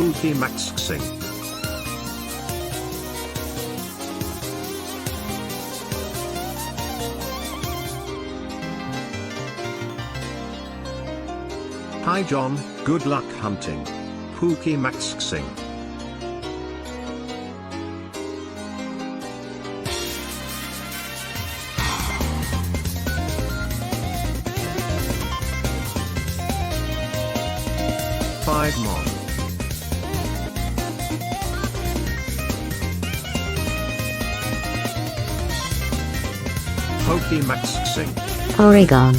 Pookie Max Sing. Hi John, good luck hunting. Pookie Max Sing. Five more. Pookie Max Sing. Oregon.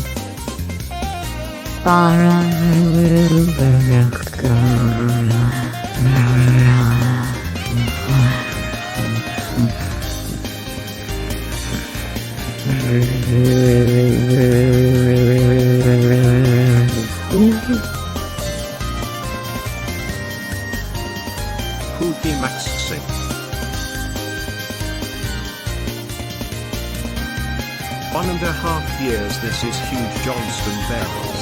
Pookie Max Sing. 1.5 years. This is huge. Johnstone bells.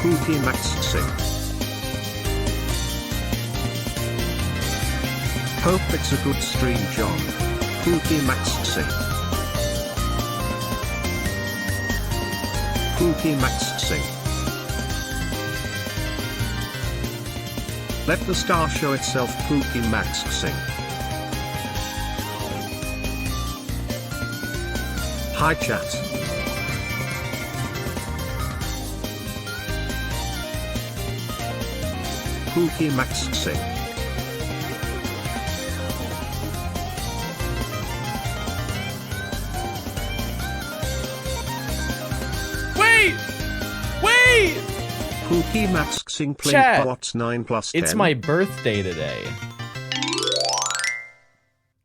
Pookie Max Sing. Hope it's a good stream, John. Pookie Max Sing. Pookie Max Sing. Let the star show itself. Pookie Max Sing. Hi chat. Pookie Max Sing. Wait! Pookie Max Sing playing Chat. What's 9 plus 10? It's my birthday today.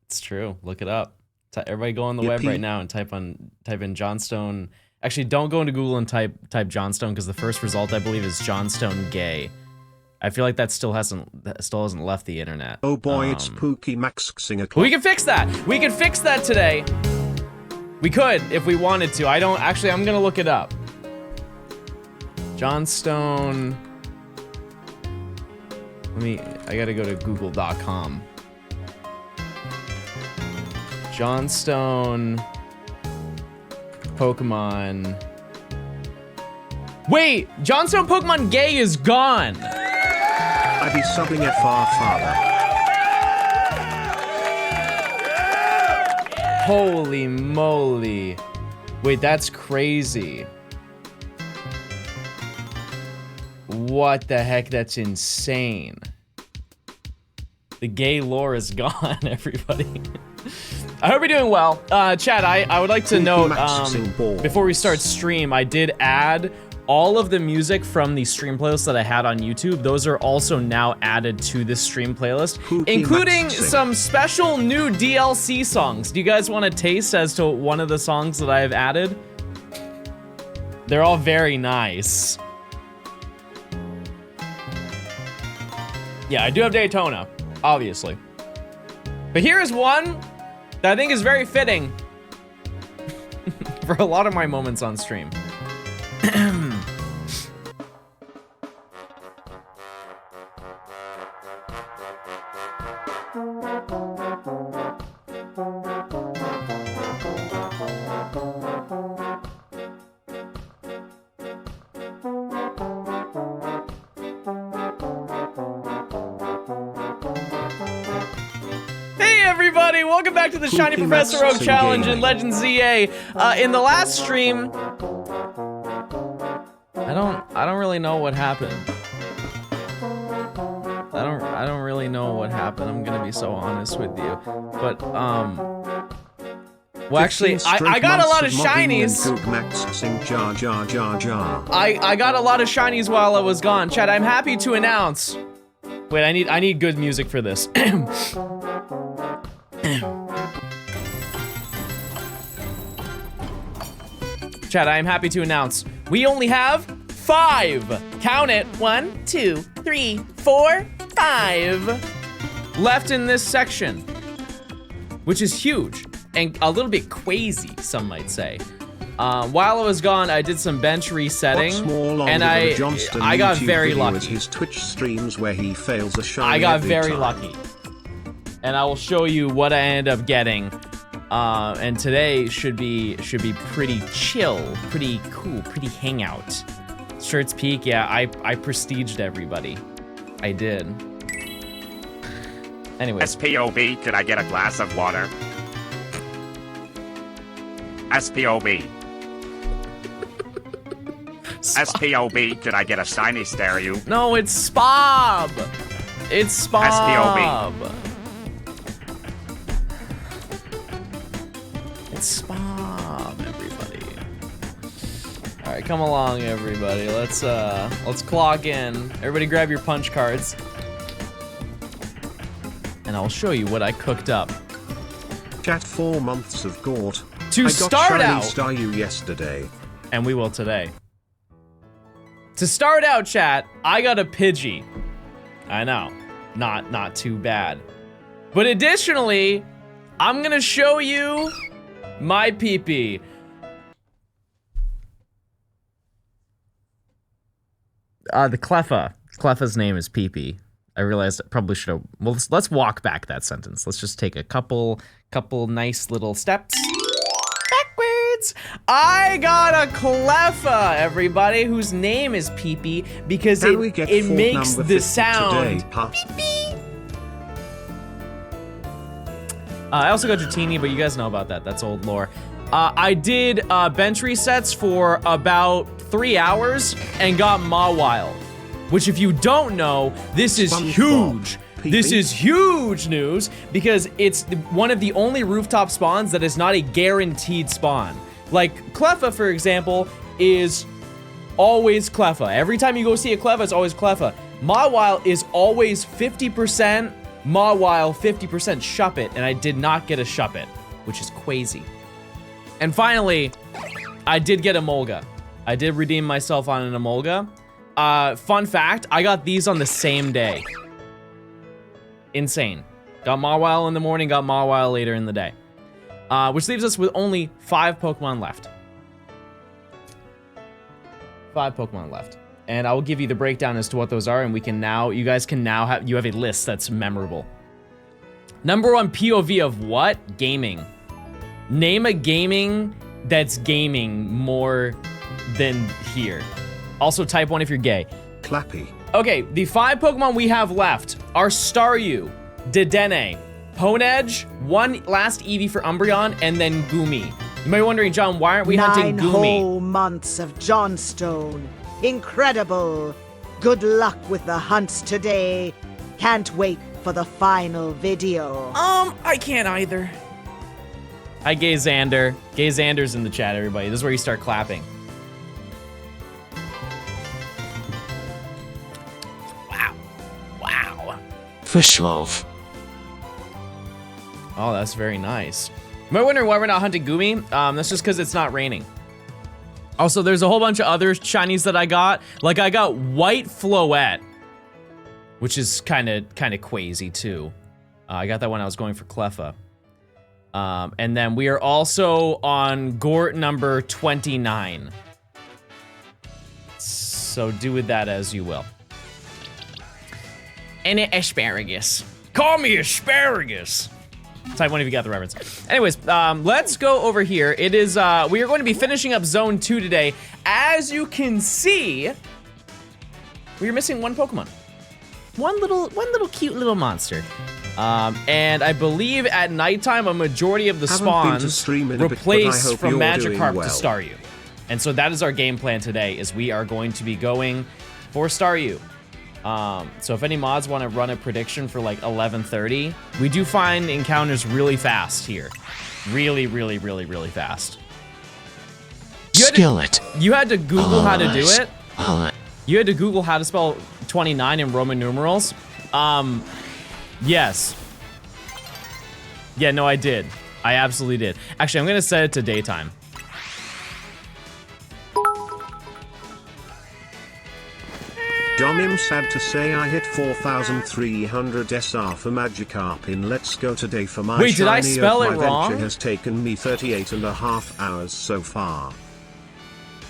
It's true. Look it up. Everybody go on the web Yippee. right now and type in Johnstone. Actually, don't go into Google and type Johnstone, because the first result I believe is Johnstone gay. I feel like that still hasn't left the internet. Oh boy, it's Pookie Max Sing We o'clock. can fix that. We can fix that today. We could if we wanted to. I don't actually. I'm gonna look it up. Johnstone. I gotta go to google.com. Johnstone. Pokemon. Wait! Johnstone Pokemon Gay is gone! I be subbing FR father. Holy moly. Wait, that's crazy. What the heck? That's insane. The gay lore is gone, everybody. I hope you're doing well. Chat, I would like to note, before we start stream, I did add all of the music from the stream playlist that I had on YouTube. Those are also now added to this stream playlist, including some special new DLC songs. Do you guys want to taste as to one of the songs that I have added? They're all very nice. Yeah, I do have Daytona, obviously. But here is one that I think is very fitting for a lot of my moments on stream. Welcome back to the Shiny Professor Oak Challenge in Legend ZA. In the last stream, I don't really know what happened. I don't really know what happened. I'm gonna be so honest with you. But well, actually, I got a lot of shinies. I got a lot of shinies while I was gone. Chat, I'm happy to announce. Wait, I need good music for this. Chat, I am happy to announce we only have 5. Count it. 1, 2, 3, 4, 5 left in this section, which is huge and a little bit crazy, some might say. While I was gone, I did some bench resetting, What's more longer and than a Johnstone I got YouTube very video is lucky. his Twitch streams where he fails a shiny I got every very time. lucky. And I will show you what I ended up getting. And today should be pretty chill, pretty cool, pretty hangout. Shirts peak, yeah, I prestiged everybody. I did. Anyways. SPOV, could I get a glass of water? SPOV. SPOV, could I get a shiny STARYU? No, it's SPOB! It's SPOB! It's SPOB, everybody. Alright, come along, everybody. Let's clock in. Everybody grab your punch cards. And I'll show you what I cooked up. Chat 4 months of Gort. To start out, STARYU yesterday. and we will today. To start out, chat, I got a Pidgey. I know, not too bad. But additionally, I'm gonna show you my PP. The Cleffa's name is PP. I realized I probably should have. Well, let's walk back that sentence. Let's just take a couple nice little steps backwards. I got a Cleffa, everybody, whose name is PP because it makes the sound. Today, I also got Dratini, but you guys know about that. That's old lore. I did bench resets for about 3 hours and got Mawile. Which, if you don't know, this is huge. This is huge news because it's one of the only rooftop spawns that is not a guaranteed spawn. Like, Cleffa, for example, is always Cleffa. Every time you go see a Cleffa, it's always Cleffa. Mawile is always 50% Mawile, 50% Shuppet, and I did not get a Shuppet, which is crazy. And finally, I did get a Molga. I did redeem myself on an Emolga. Fun fact, I got these on the same day. Insane. Got Mawile in the morning, got Mawile later in the day. Which leaves us with only 5 Pokemon left. 5 Pokemon left. And I will give you the breakdown as to what those are, and you guys can now have a list that's memorable. Number 1 POV of what? Gaming. Name a gaming that's gaming more than here. Also, type 1 if you're gay. Clappy. Okay, the 5 Pokemon we have left are STARYU, Dedenne, Honedge, one last Eevee for Umbreon, and then Goomy. You might be wondering, John, why aren't we hunting 9 Goomy? whole months of Johnstone. Incredible. Good luck with the hunts today. Can't wait for the final video. I can't either. Hi, Gay Xander. Gay Xander's in the chat, everybody. This is where you start clapping. Wow. Fish love. Oh, that's very nice. You might wonder why we're not hunting Goomy. That's just because it's not raining. Also, there's a whole bunch of other shinies that I got. Like, I got White Floette, which is kind of crazy too. I got that when I was going for Cleffa. And then we are also on Gort number 29. So do with that as you will. And asparagus. Call me asparagus. Type 1 if you got the reference. Anyways, let's go over here. It is, we are going to be finishing up Zone 2 today. As you can see, we are missing 1 Pokemon. One little cute little monster. And I believe at nighttime, a majority of the spawns replace from Magikarp to Staryu. And so that is our game plan today, is we are going to be going for Staryu. So if any mods want to run a prediction for like 11:30, we do find encounters really fast here. Really fast. You had to Google how to do it? You had to Google how to spell 29 in Roman numerals? Yes. Yeah, no, I did. I absolutely did. Actually, I'm gonna set it to daytime. Domim sad to say I hit 4,300 SR for Magikarp in Let's Go today for my Wait, did I shiny spell of it my wrong? venture has taken me 38.5 hours so far.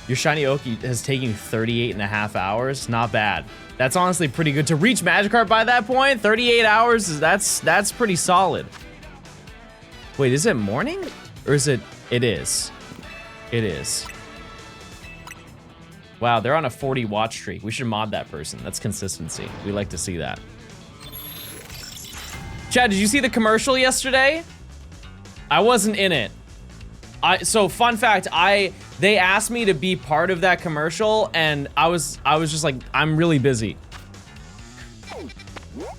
Your shiny Oki has taken you 38 and a half hours. Not bad. That's honestly pretty good. To reach Magikarp by that point, 38 hours, that's pretty solid. Wait, is it morning? Or is it? It is. It is. Wow, they're on a 40 watch streak. We should mod that person. That's consistency. We like to see that. Chad, did you see the commercial yesterday? I wasn't in it. So fun fact, they asked me to be part of that commercial, and I was just like, I'm really busy.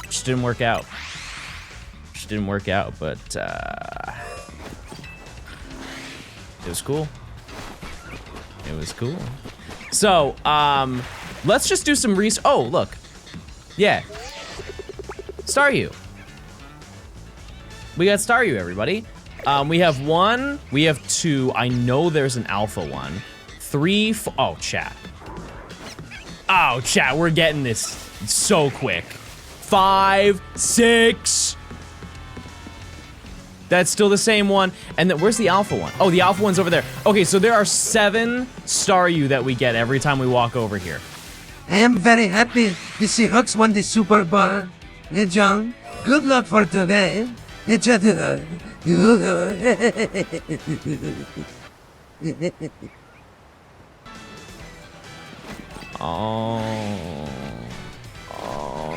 Just didn't work out. Just didn't work out, but it was cool. It was cool. So, let's just do some research. Oh, look. Yeah. STARYU. We got STARYU, everybody. We have 1, we have 2. I know there's an alpha one. 3, oh, chat. Oh, chat, we're getting this so quick. 5, 6. That's still the same one. And then where's the alpha one? Oh, the alpha one's over there. Okay, so there are 7 STARYU that we get every time we walk over here. I am very happy the Seahawks won the Super Bowl. Hey, John, good luck for today. Oh,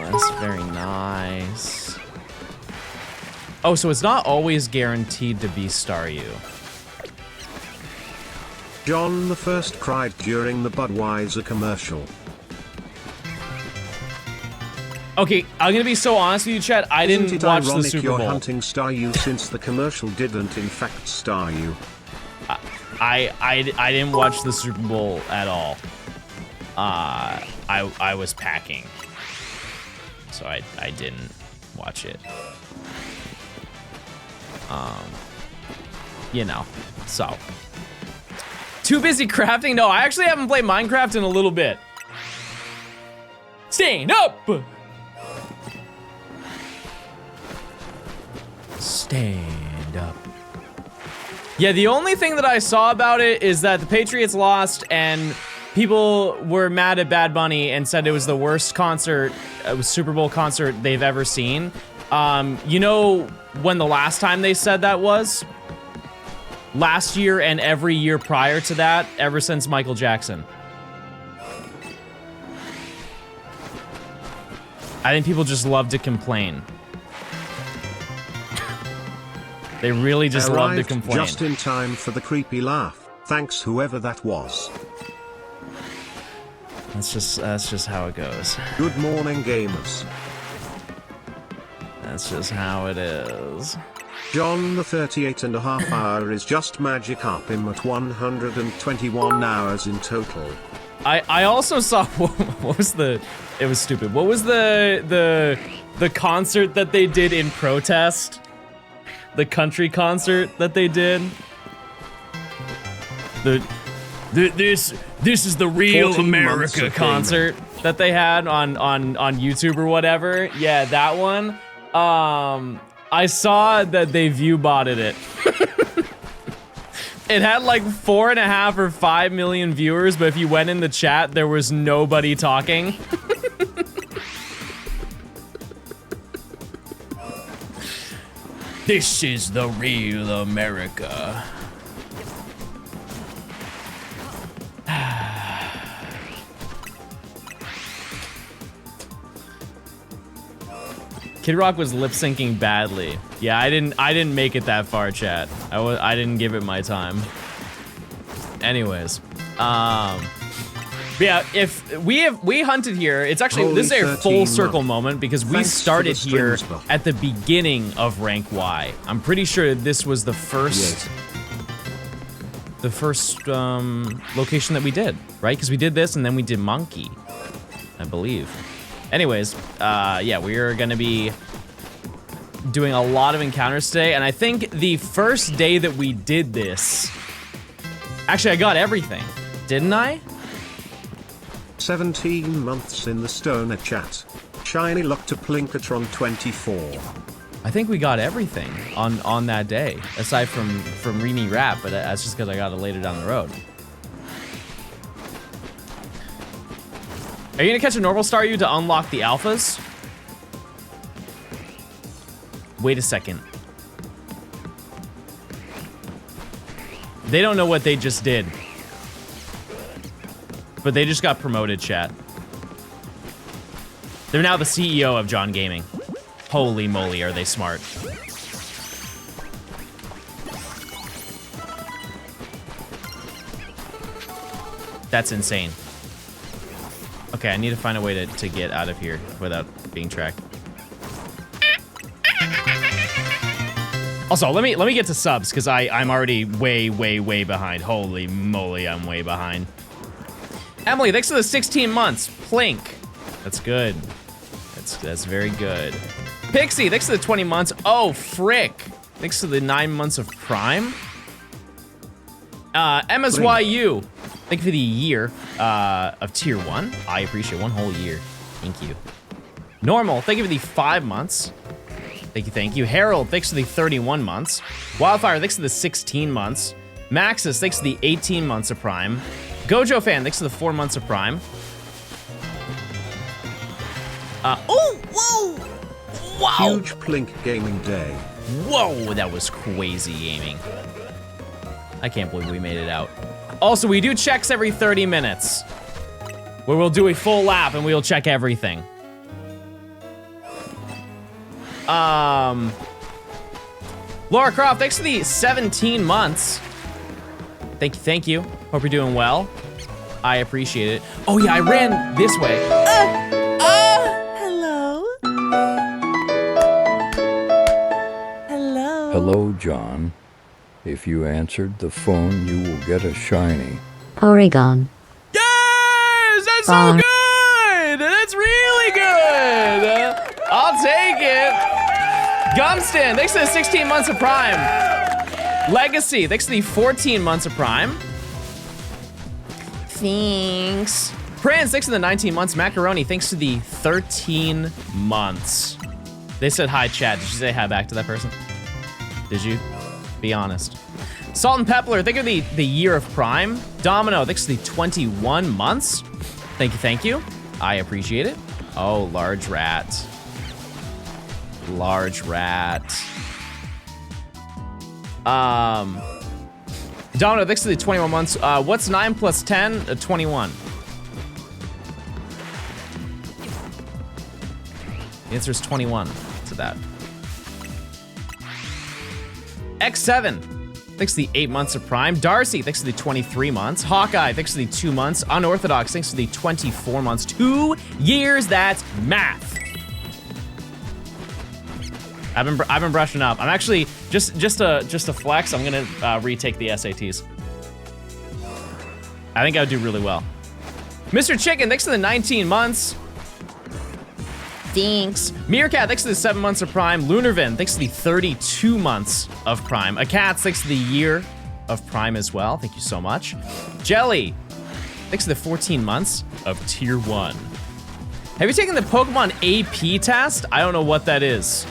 that's very nice. Oh, so it's not always guaranteed to be STARYU. John the First cried during the Budweiser commercial. Okay, I'm gonna be so honest with you, Chad. I didn't Isn't it watch the ironic Super you're Bowl. hunting STARYU since the commercial didn't in fact STARYU? I didn't watch the Super Bowl at all. I was packing, so I didn't watch it. You know, so too busy crafting. No, I actually haven't played Minecraft in a little bit. Stand up. Stand up. Yeah, the only thing that I saw about it is that the Patriots lost and people were mad at Bad Bunny and said it was the worst concert, Super Bowl concert they've ever seen. You know when the last time they said that was? Last year and every year prior to that, ever since Michael Jackson. I think people just love to complain. They really just love to complain. Just in time for the creepy laugh. Thanks whoever that was. That's just how it goes. Good morning, gamers. That's just how it is. John the 38.5 hour is just magic up him at 121 hours in total. I also saw what was the, it was stupid. What was the concert that they did in protest? The country concert that they did? This is the real America concert that they had on YouTube or whatever. Yeah, that one. I saw that they view botted it. It had like 4.5 or 5 million viewers, but if you went in the chat, there was nobody talking. This is the real America. Kid Rock was lip syncing badly. Yeah, I didn't make it that far, chat. I didn't give it my time. Anyways, yeah, if we hunted here, it's actually this is a full circle moment because we started here at the beginning of rank Y. I'm pretty sure this was the first location that we did, right? Because we did this and then we did Monkey, I believe. Anyways, yeah, we are gonna be doing a lot of encounters today, and I think the first day that we did this, actually I got everything, didn't I? 17 months in the Stoner chat. Shiny luck to Plinkatron 24. I think we got everything on that day, aside from Rini Rap, but that's just because I got it later down the road. Are you gonna catch a normal STARYU to unlock the alphas? Wait a second. They don't know what they just did. But they just got promoted, chat. They're now the CEO of John Gaming. Holy moly, are they smart. That's insane. Okay, I need to find a way to get out of here without being tracked. Also, let me get to subs, because I'm already way behind. Holy moly, I'm way behind. Emily, thanks for the 16 months. Plink. That's good. That's very good. Pixie, thanks for the 20 months. Oh, frick. Thanks for the 9 months of Prime. MSYU, thank you for the year of tier 1. I appreciate 1 whole year. Thank you. Normal, thank you for the 5 months. Thank you. Harold, thanks for the 31 months. Wildfire, thanks for the 16 months. Maxis, thanks for the 18 months of Prime. Gojo Fan, thanks for the 4 months of Prime. Oh, whoa! Wow! Huge Plink Gaming Day. Whoa, that was crazy gaming. I can't believe we made it out. Also, we do checks every 30 minutes. Where we'll do a full lap and we'll check everything. Laura Croft, thanks for the 17 months. Thank you. Hope you're doing well. I appreciate it. Oh yeah, I ran this way. Hello? Hello? Hello, John. If you answered the phone, you will get a shiny. Oregon. Yes! That's so good! That's really good! I'll take it. Gumston, thanks for the 16 months of Prime. Legacy, thanks for the 14 months of Prime. Thanks. Prince, thanks for the 19 months. Macaroni, thanks for the 13 months. They said hi, chat. Did you say hi back to that person? Did you? Be honest. Salt and Pepler, thank you for the year of Prime. Domino, thanks for the 21 months. Thank you. I appreciate it. Oh, large rat. Large rat. Domino, thanks for the 21 months. What's 9 plus 10? 21. The answer is 21 to that. X7, thanks for the 8 months of Prime. Darcy, thanks for the 23 months. Hawkeye, thanks for the 2 months. Unorthodox, thanks for the 24 months. 2 years, that's math. I've been brushing up. I'm actually just a flex. I'm gonna retake the SATs. I think I would do really well. Mr. Chicken, thanks for the 19 months. Thanks. Meerkat, thanks for the 7 months of Prime. Lunarvin, thanks for the 32 months of Prime. Akats, thanks for the year of Prime as well. Thank you so much. Jelly, thanks for the 14 months of Tier 1. Have you taken the Pokemon AP test? I don't know what that is.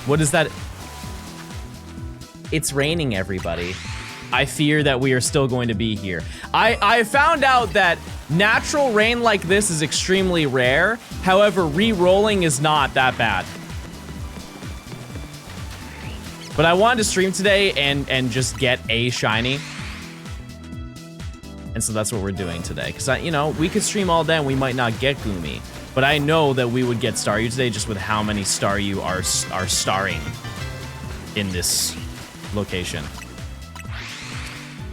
What is that? It's raining, everybody. I fear that we are still going to be here. I found out that natural rain like this is extremely rare. However, re-rolling is not that bad. But I wanted to stream today and just get a shiny. And so that's what we're doing today. Because, you know, we could stream all day and we might not get Goomy. But I know that we would get STARYU today just with how many STARYU are starring in this location.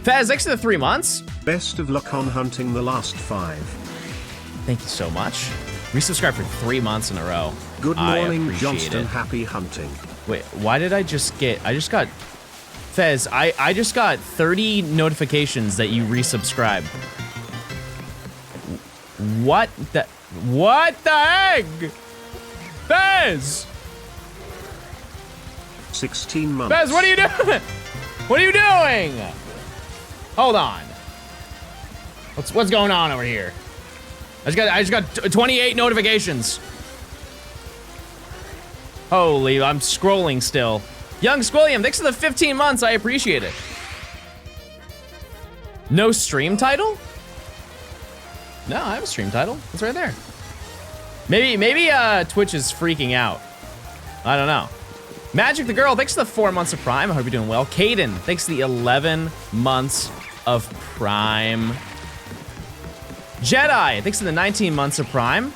Faz, thanks for the 3 months. Best of luck on hunting the last 5. Thank you so much. Resubscribe for 3 months in a row. Good morning, Johnstone. It. Happy hunting. Wait, why did I just got... Fez, I just got 30 notifications that you resubscribed. What the heck? Fez! 16 months. Fez, what are you doing? What are you doing? Hold on. What's going on over here? I just got 28 notifications. Holy, I'm scrolling still. Young Squilliam, thanks for the 15 months. I appreciate it. No stream title? No, I have a stream title. It's right there. Maybe Twitch is freaking out. I don't know. Magic the Girl, thanks to the 4 months of Prime. I hope you're doing well. Caden, thanks to the 11 months of Prime. Jedi, thanks to the 19 months of Prime.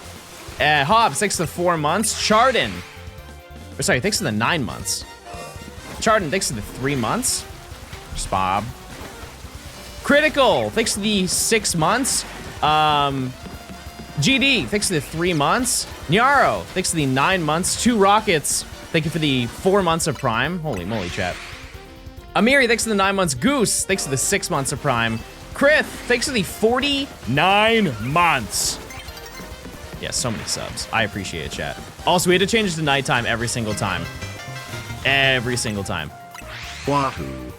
Hobbs, thanks to the 4 months. Chardon, or sorry, thanks to the 9 months. Chardon, thanks to the 3 months. Spob. Critical, thanks to the 6 months. GD, thanks to the 3 months. Nyaro, thanks to the 9 months. 2 Rockets, thank you for the 4 months of Prime. Holy moly, chat. Amiri, thanks to the 9 months. Goose, thanks to the 6 months of Prime. Krith, thanks to the 49 months. Yeah, so many subs. I appreciate it, chat. Also, we had to change it to nighttime every single time. Every single time. Wahoo.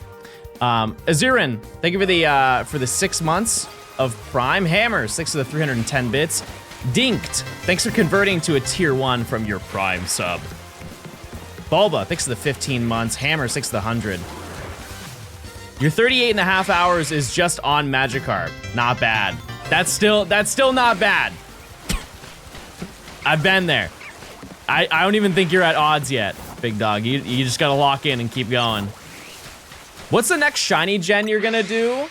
Azurin, thank you for the 6 months of Prime. Hammers, thanks to the 310 bits. Dinked, thanks for converting to a tier 1 from your Prime sub. Bulba, thanks to the 15 months. Hammer, thanks to the 100. Your 38.5 hours is just on Magikarp. Not bad. That's still not bad. I've been there. I don't even think you're at odds yet, big dog. You just gotta lock in and keep going. What's the next shiny gen you're gonna do?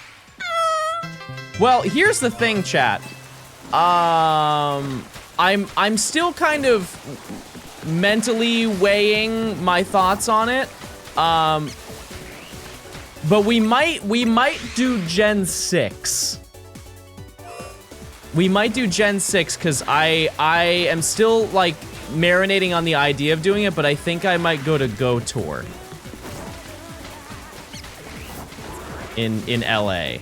Well, here's the thing, chat. I'm still kind of mentally weighing my thoughts on it. But we might do Gen 6. We might do Gen 6 because I am still like marinating on the idea of doing it, but I think I might go to Go Tour in LA.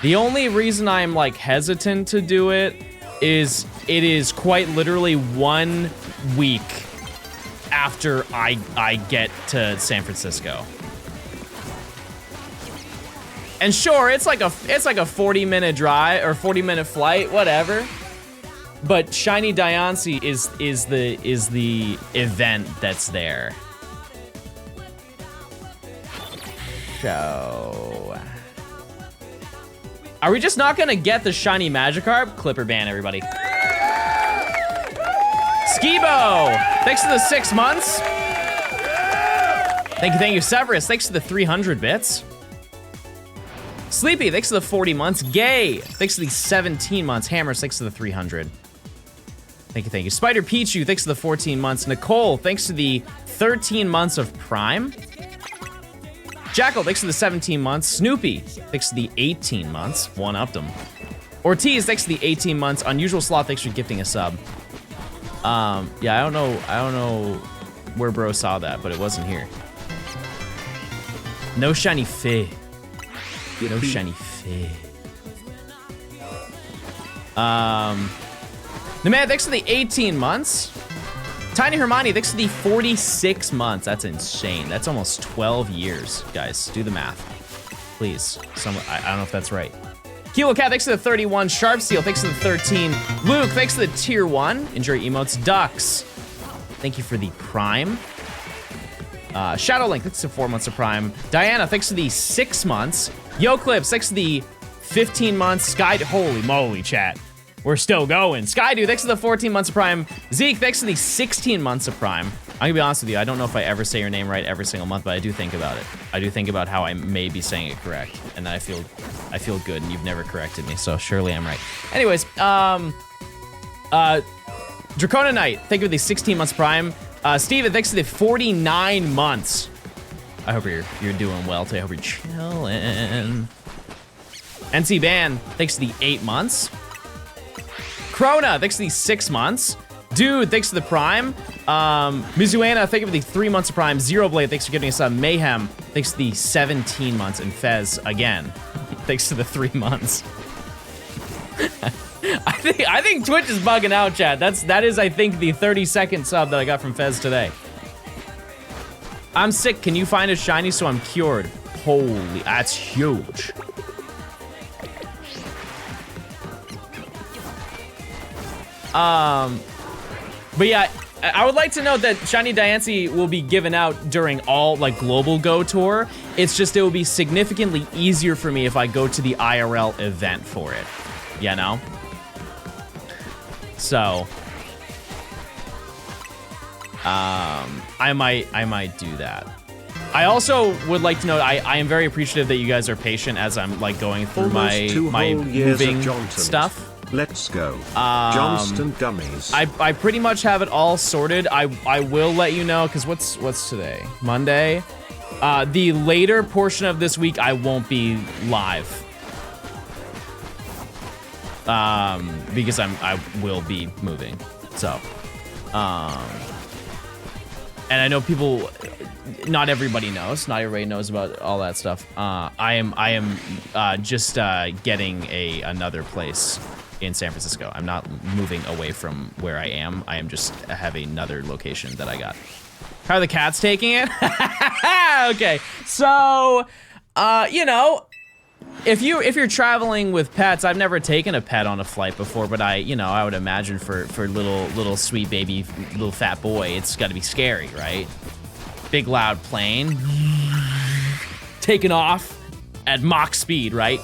The only reason I'm like hesitant to do it is quite literally 1 week after I get to San Francisco. And sure, it's like a 40-minute drive or 40-minute flight, whatever. But Shiny Diancie is the event that's there. So, are we just not gonna get the shiny Magikarp? Clipper ban, everybody. Skibo, thanks to the 6 months. Thank you, Severus. Thanks to the 300 bits. Sleepy, thanks to the 40 months. Gay, thanks to the 17 months. Hammers, thanks to the 300. Thank you. Spider Pichu, thanks to the 14 months. Nicole, thanks to the 13 months of Prime. Jackal, thanks to the 17 months. Snoopy, thanks to the 18 months. One-upped him. Ortiz, thanks to the 18 months. Unusual Sloth, thanks for gifting a sub. Yeah, I don't know where bro saw that, but it wasn't here. No shiny Feh. No shiny Feh. The man, thanks to the 18 months. Tiny Hermione, thanks to the 46 months. That's insane. That's almost 12 years. Guys, do the math. Please. I don't know if that's right. Kilo Cat, thanks to the 31. Sharp Steel, thanks to the 13. Luke, thanks to the tier 1. Enjoy emotes. Ducks, thank you for the Prime. Shadow Link, thanks to 4 months of Prime. Diana, thanks to the 6 months. Yo Clips, thanks to the 15 months. Sky, holy moly, chat. We're still going. Skydew, thanks to the 14 months of Prime. Zeke, thanks to the 16 months of Prime. I'm gonna be honest with you, I don't know if I ever say your name right every single month, but I do think about it. I do think about how I may be saying it correct, and then I feel good, and you've never corrected me, so surely I'm right. Anyways, Dracona Knight, thank you for the 16 months Prime. Steven, thanks to the 49 months. I hope you're doing well today. I hope you're chilling. NC Ban, thanks to the 8 months. Krona, thanks to the 6 months. Dude, thanks to the Prime. Mizuana, thank you for the 3 months of Prime. Zero Blade, thanks for giving us a Mayhem. Thanks to the 17 months. And Fez, again, thanks to the 3 months. I think Twitch is bugging out, chat. That is, I think, the 30-second sub that I got from Fez today. I'm sick. Can you find a shiny so I'm cured? Holy, that's huge. But yeah, I would like to note that Shiny Diancie will be given out during all, like, global Go Tour. It's just it will be significantly easier for me if I go to the IRL event for it. You know? So, I might do that. I also would like to note I am very appreciative that you guys are patient as I'm like going through my moving stuff. Let's go. Johnstone gummies. I pretty much have it all sorted. I will let you know, because what's today? Monday? The later portion of this week I won't be live. Because I will be moving. So, and I know people, not everybody knows about all that stuff. I am just getting another place in San Francisco. I'm not moving away from where I am. I am just have another location that I got. How are the cats taking it? Okay, so, you know, if you're traveling with pets, I've never taken a pet on a flight before, but I would imagine for little sweet baby, little fat boy, it's got to be scary, right? Big loud plane, taking off at Mach speed, right?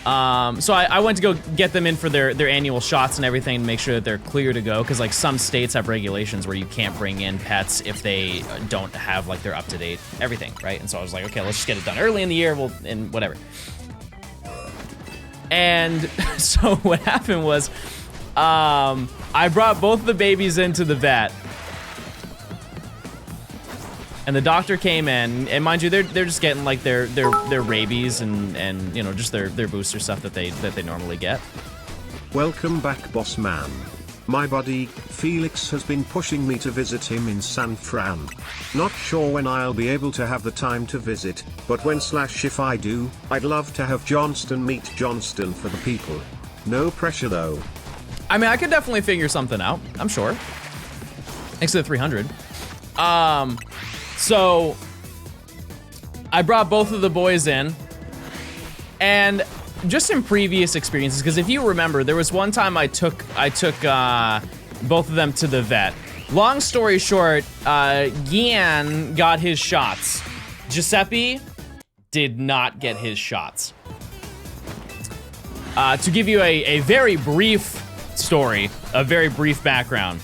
So I went to go get them in for their annual shots and everything to make sure that they're clear to go, because like some states have regulations where you can't bring in pets if they don't have like their up-to-date everything, right? And so I was like, okay, let's just get it done early in the year, and whatever. And so what happened was, I brought both of the babies into the vet. And the doctor came in, and mind you, they're just getting like their rabies and you know, just their booster stuff that they normally get. Welcome back, boss man. My buddy Felix has been pushing me to visit him in San Fran. Not sure when I'll be able to have the time to visit, but when / if I do, I'd love to have Johnstone meet Johnstone for the people. No pressure though. I mean, I could definitely figure something out, I'm sure. Thanks to the 300. So, I brought both of the boys in, and just in previous experiences, because if you remember, there was one time I took both of them to the vet. Long story short, Gian got his shots. Giuseppe did not get his shots. To give you a very brief story, a very brief background.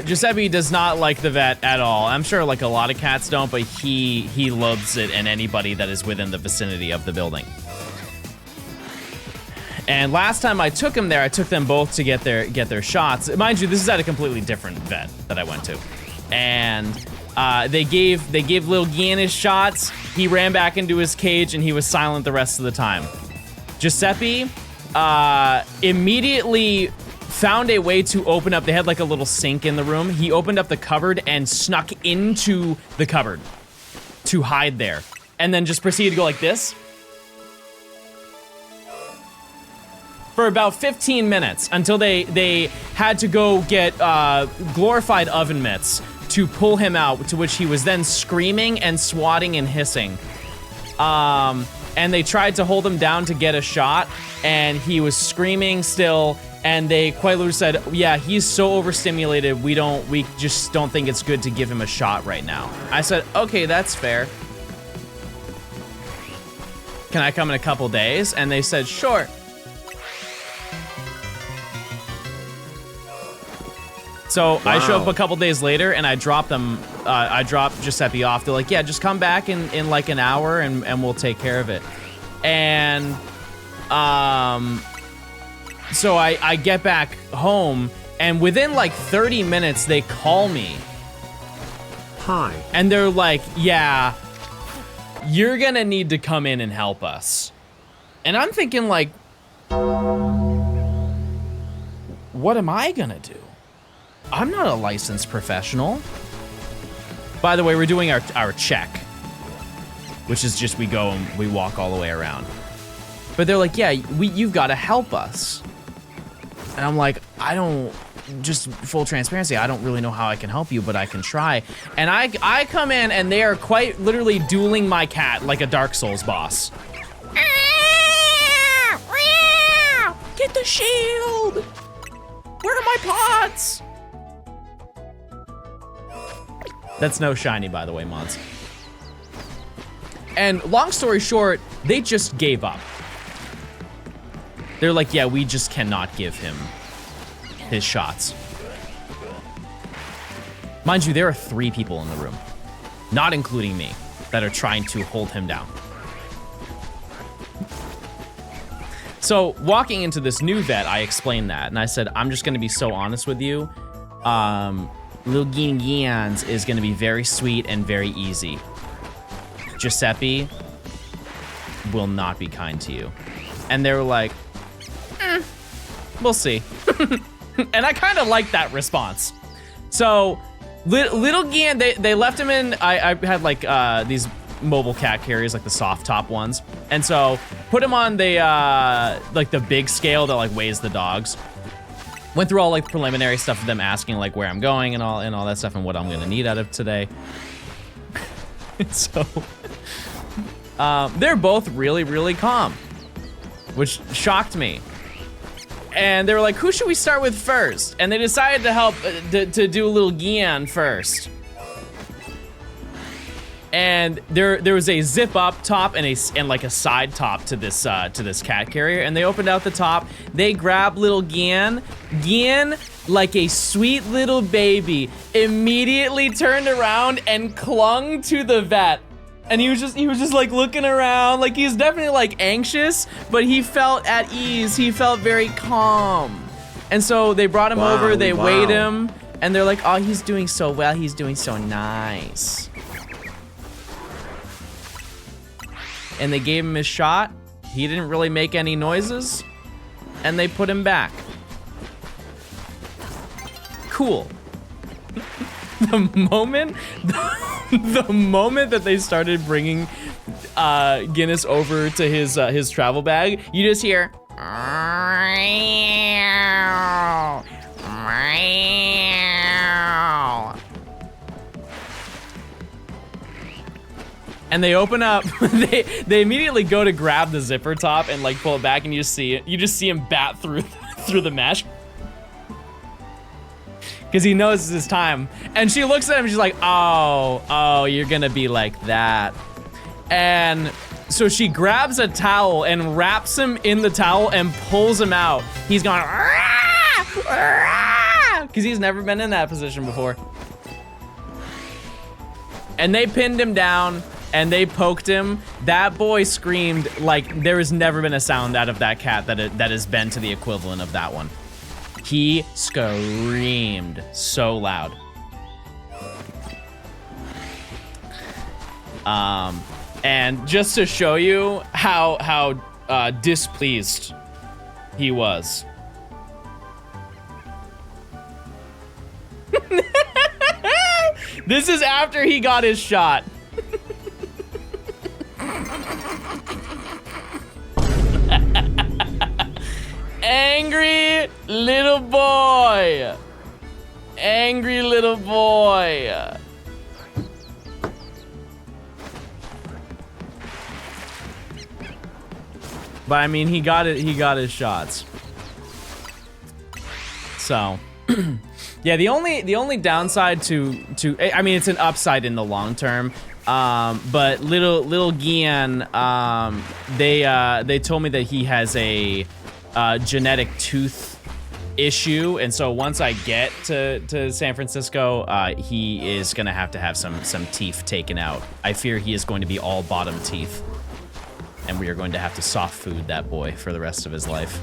Giuseppe does not like the vet at all. I'm sure like a lot of cats don't, but he loathes it and anybody that is within the vicinity of the building. And last time I took him there, I took them both to get their shots. Mind you, this is at a completely different vet that I went to. And they gave little Gian his shots. He ran back into his cage and he was silent the rest of the time. Giuseppe immediately found a way to open up. They had like a little sink in the room. He opened up the cupboard and snuck into the cupboard to hide there, and then just proceeded to go like this for about 15 minutes until they had to go get glorified oven mitts to pull him out, to which he was then screaming and swatting and hissing. And they tried to hold him down to get a shot, and he was screaming still. And they quite literally said, yeah, he's so overstimulated, we just don't think it's good to give him a shot right now. I said, okay, that's fair. Can I come in a couple days? And they said, sure. So I show up a couple days later and I drop them, I drop Giuseppe off. They're like, yeah, just come back in like an hour and we'll take care of it. And, so I get back home, and within like 30 minutes, they call me. Hi. And they're like, yeah, you're gonna need to come in and help us. And I'm thinking like, what am I gonna do? I'm not a licensed professional. By the way, we're doing our check, which is just we go and we walk all the way around. But they're like, yeah, you've gotta help us. And I'm like, I don't, just full transparency, I don't really know how I can help you, but I can try. And I come in and they are quite literally dueling my cat like a Dark Souls boss. Get the shield! Where are my pots? That's no shiny, by the way, mods. And long story short, they just gave up. They're like, yeah, we just cannot give him his shots. Mind you, there are 3 people in the room, not including me, that are trying to hold him down. So walking into this new vet, I explained that, and I said, I'm just gonna be so honest with you. Little Gian is gonna be very sweet and very easy. Giuseppe will not be kind to you. And they were like, we'll see. And I kind of like that response. So little Gian, they left him in, I had like these mobile cat carriers, like the soft top ones. And so put him on the like the big scale that like weighs the dogs. Went through all like preliminary stuff of them asking like where I'm going and all that stuff and what I'm gonna need out of today. So they're both really, really calm, which shocked me. And they were like, who should we start with first? And they decided to help to do a little Gian first. And there was a zip up top and like a side top to this cat carrier. And they opened out the top. They grabbed little Gian. Gian, like a sweet little baby, immediately turned around and clung to the vet. And he was just like looking around, like he's definitely like anxious, but he felt at ease. He felt very calm. And so they brought him over, they weighed him, and they're like, oh, he's doing so well. He's doing so nice. And they gave him his shot. He didn't really make any noises, and they put him back. Cool. The moment that they started bringing Guinness over to his travel bag, you just hear and they open up. they immediately go to grab the zipper top and like pull it back, and you just see him bat through the mesh. Because he knows it's his time. And she looks at him and she's like, oh, you're gonna be like that. And so she grabs a towel and wraps him in the towel and pulls him out. He's going, because he's never been in that position before. And they pinned him down and they poked him. That boy screamed like there has never been a sound out of that cat that has been to the equivalent of that one. He screamed so loud. And just to show you how displeased he was. This is after he got his shot. Angry little boy. Angry little boy. But I mean, he got his shots. So, yeah, the only downside to I mean, it's an upside in the long term. But little Gian, they told me that he has a genetic tooth issue, and so once I get to San Francisco, he is gonna have to have some teeth taken out. I fear he is going to be all bottom teeth, and we are going to have to soft food that boy for the rest of his life.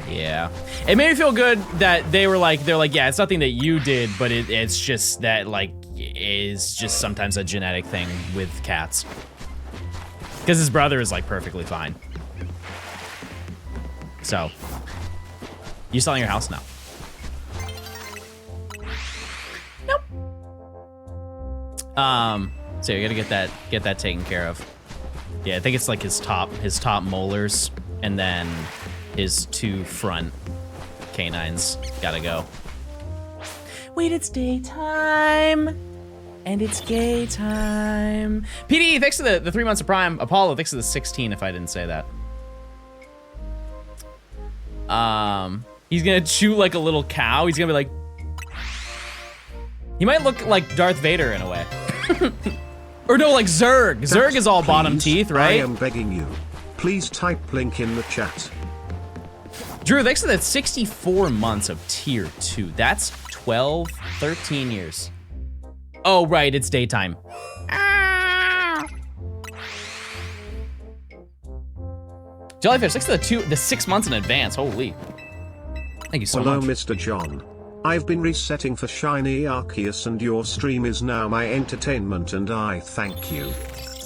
Yeah, it made me feel good that they're like, yeah, it's nothing that you did, but it's just that like is just sometimes a genetic thing with cats, because his brother is like perfectly fine. So, you selling your house now? Nope. So you gotta get that taken care of. Yeah, I think it's like his top molars, and then his 2 front canines gotta go. Wait, it's daytime. And it's gay time. PD, thanks for the 3 months of Prime. Apollo, thanks for the 16 if I didn't say that. He's gonna chew like a little cow. He's gonna be like, he might look like Darth Vader in a way. Or no, like Zurg. Zurg is all bottom teeth, right? I am begging you. Please type link in the chat. Drew, thanks for that 64 months of tier 2. That's 12, 13 years. Oh, right, it's daytime. Jellyfish, thanks for the 6 months in advance. Holy. Thank you so Hello, much. Mr. John. I've been resetting for Shiny Arceus and your stream is now my entertainment and I thank you.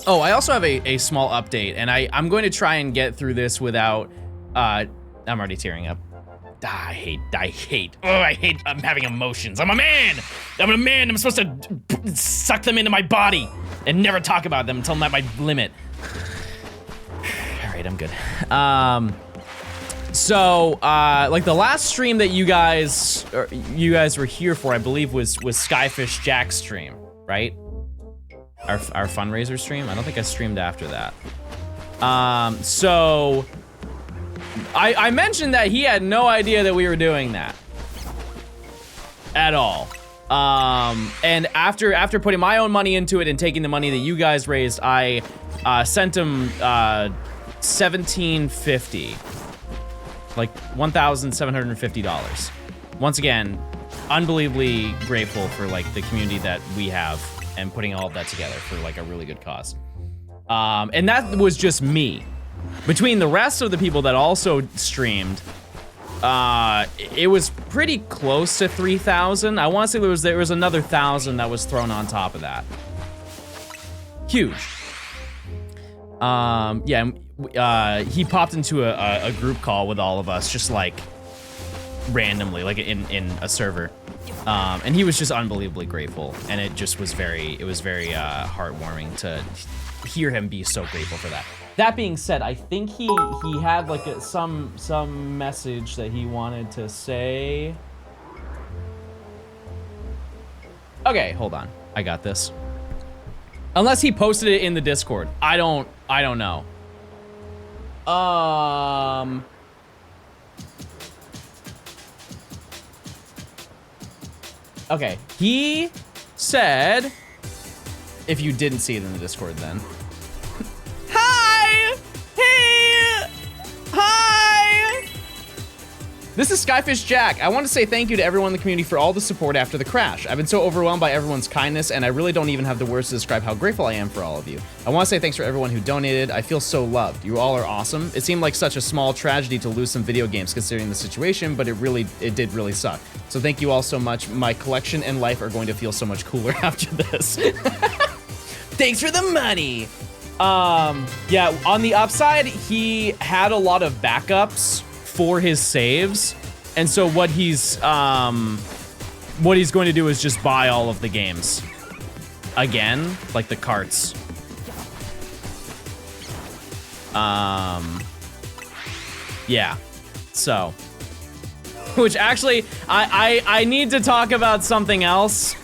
Oh, I also have a small update, and I'm going to try and get through this without, I'm already tearing up. I hate, I'm having emotions. I'm a man! I'm supposed to suck them into my body and never talk about them until I'm at my limit. All right, I'm good. So, like the last stream that you guys were here for, I believe was Skyfish Jack's stream, right? Our fundraiser stream? I don't think I streamed after that. So I mentioned that he had no idea that we were doing that at all. And after putting my own money into it and taking the money that you guys raised, I sent him $1,750. Like $1,750. Once again, unbelievably grateful for like the community that we have and putting all of that together for like a really good cause. And that was just me. Between the rest of the people that also streamed, it was pretty close to 3,000. I want to say there was another 1,000 that was thrown on top of that. Huge. Yeah. He popped into a group call with all of us, just like randomly, like in a server, and he was just unbelievably grateful, and it just was very heartwarming to hear him be so grateful for that. That being said, I think he had like some message that he wanted to say. Okay, hold on, I got this. Unless he posted it in the Discord, I don't know. Okay, he said, if you didn't see it in the Discord then. Hi! Hey! Hi! This is Skyfish Jack. I want to say thank you to everyone in the community for all the support after the crash. I've been so overwhelmed by everyone's kindness, and I really don't even have the words to describe how grateful I am for all of you. I want to say thanks for everyone who donated. I feel so loved. You all are awesome. It seemed like such a small tragedy to lose some video games considering the situation, but it did really suck. So thank you all so much. My collection and life are going to feel so much cooler after this. Thanks for the money. Yeah, on the upside, he had a lot of backups for his saves, and so what he's going to do is just buy all of the games again, like the carts. Yeah, so, which actually I need to talk about something else.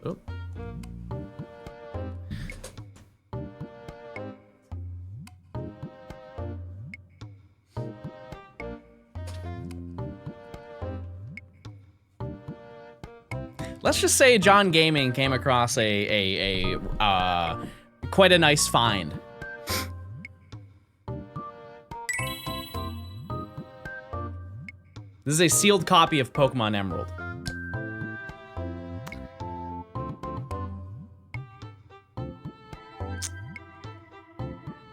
Oh. Let's just say John Gaming came across a quite a nice find. This is a sealed copy of Pokemon Emerald.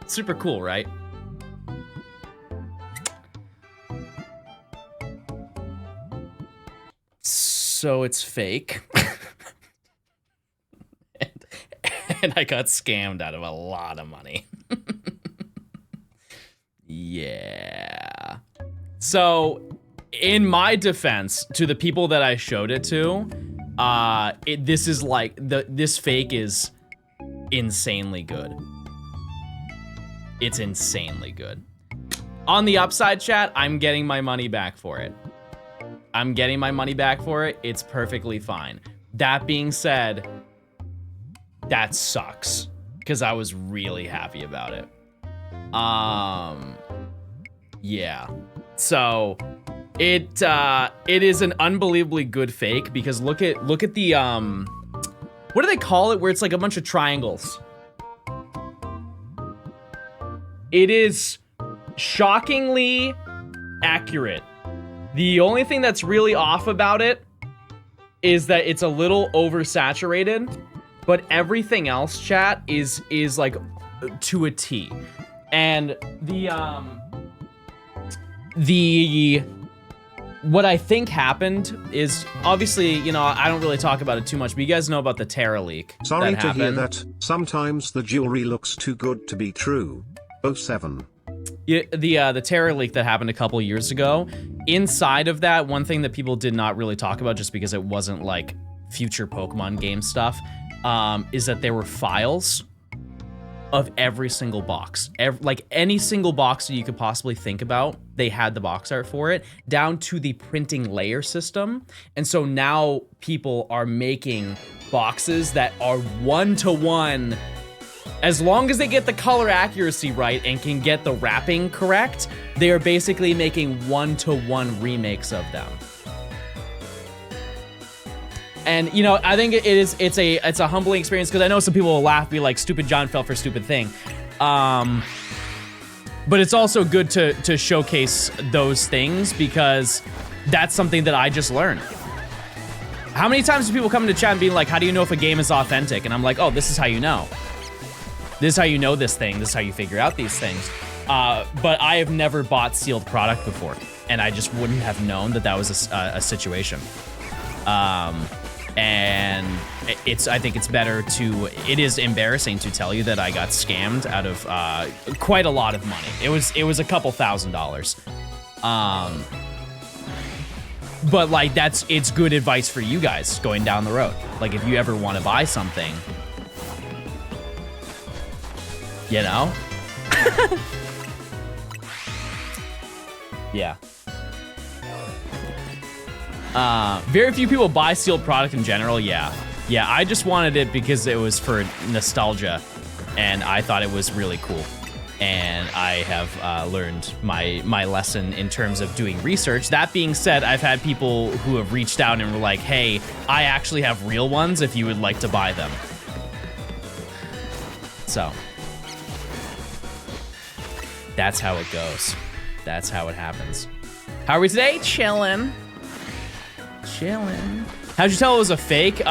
Super cool, right? So it's fake. and I got scammed out of a lot of money. Yeah. So, in my defense, to the people that I showed it to, this is like, this fake is insanely good. It's insanely good. On the upside, chat, I'm getting my money back for it. I'm getting my money back for it. It's perfectly fine. That being said, that sucks, because I was really happy about it. Yeah. So it is an unbelievably good fake, because look at the what do they call it where it's like a bunch of triangles? It is shockingly accurate. The only thing that's really off about it is that it's a little oversaturated, but everything else, chat, is like to a T. And what I think happened is, obviously, you know, I don't really talk about it too much, but you guys know about the Terra leak. Sorry that to hear happened. that. Sometimes the jewelry looks too good to be true. 07. Yeah, the Terra leak that happened a couple years ago. Inside of that, one thing that people did not really talk about, just because it wasn't like future Pokemon game stuff, is that there were files of every single box. Like any single box that you could possibly think about, they had the box art for it, down to the printing layer system. And so now people are making boxes that are 1-to-1. As long as they get the color accuracy right and can get the wrapping correct, they are basically making 1-to-1 remakes of them. And you know, I think it's a humbling experience, because I know some people will laugh, be like, "Stupid John fell for a stupid thing," but it's also good to showcase those things, because that's something that I just learned. How many times do people come into chat and be like, "How do you know if a game is authentic?" And I'm like, "Oh, this is how you know. This is how you know this thing. This is how you figure out these things." But I have never bought sealed product before, and I just wouldn't have known that that was a situation. And I think it's better to, it is embarrassing to tell you that I got scammed out of quite a lot of money. It was a couple $1,000s. But like, it's good advice for you guys going down the road. Like, if you ever want to buy something, you know? Yeah. Very few people buy sealed product in general. Yeah, I just wanted it because it was for nostalgia, and I thought it was really cool. And I have learned my lesson in terms of doing research. That being said, I've had people who have reached out and were like, "Hey, I actually have real ones if you would like to buy them." So that's how it goes. That's how it happens. How are we today? Chillin'. How'd you tell it was a fake? When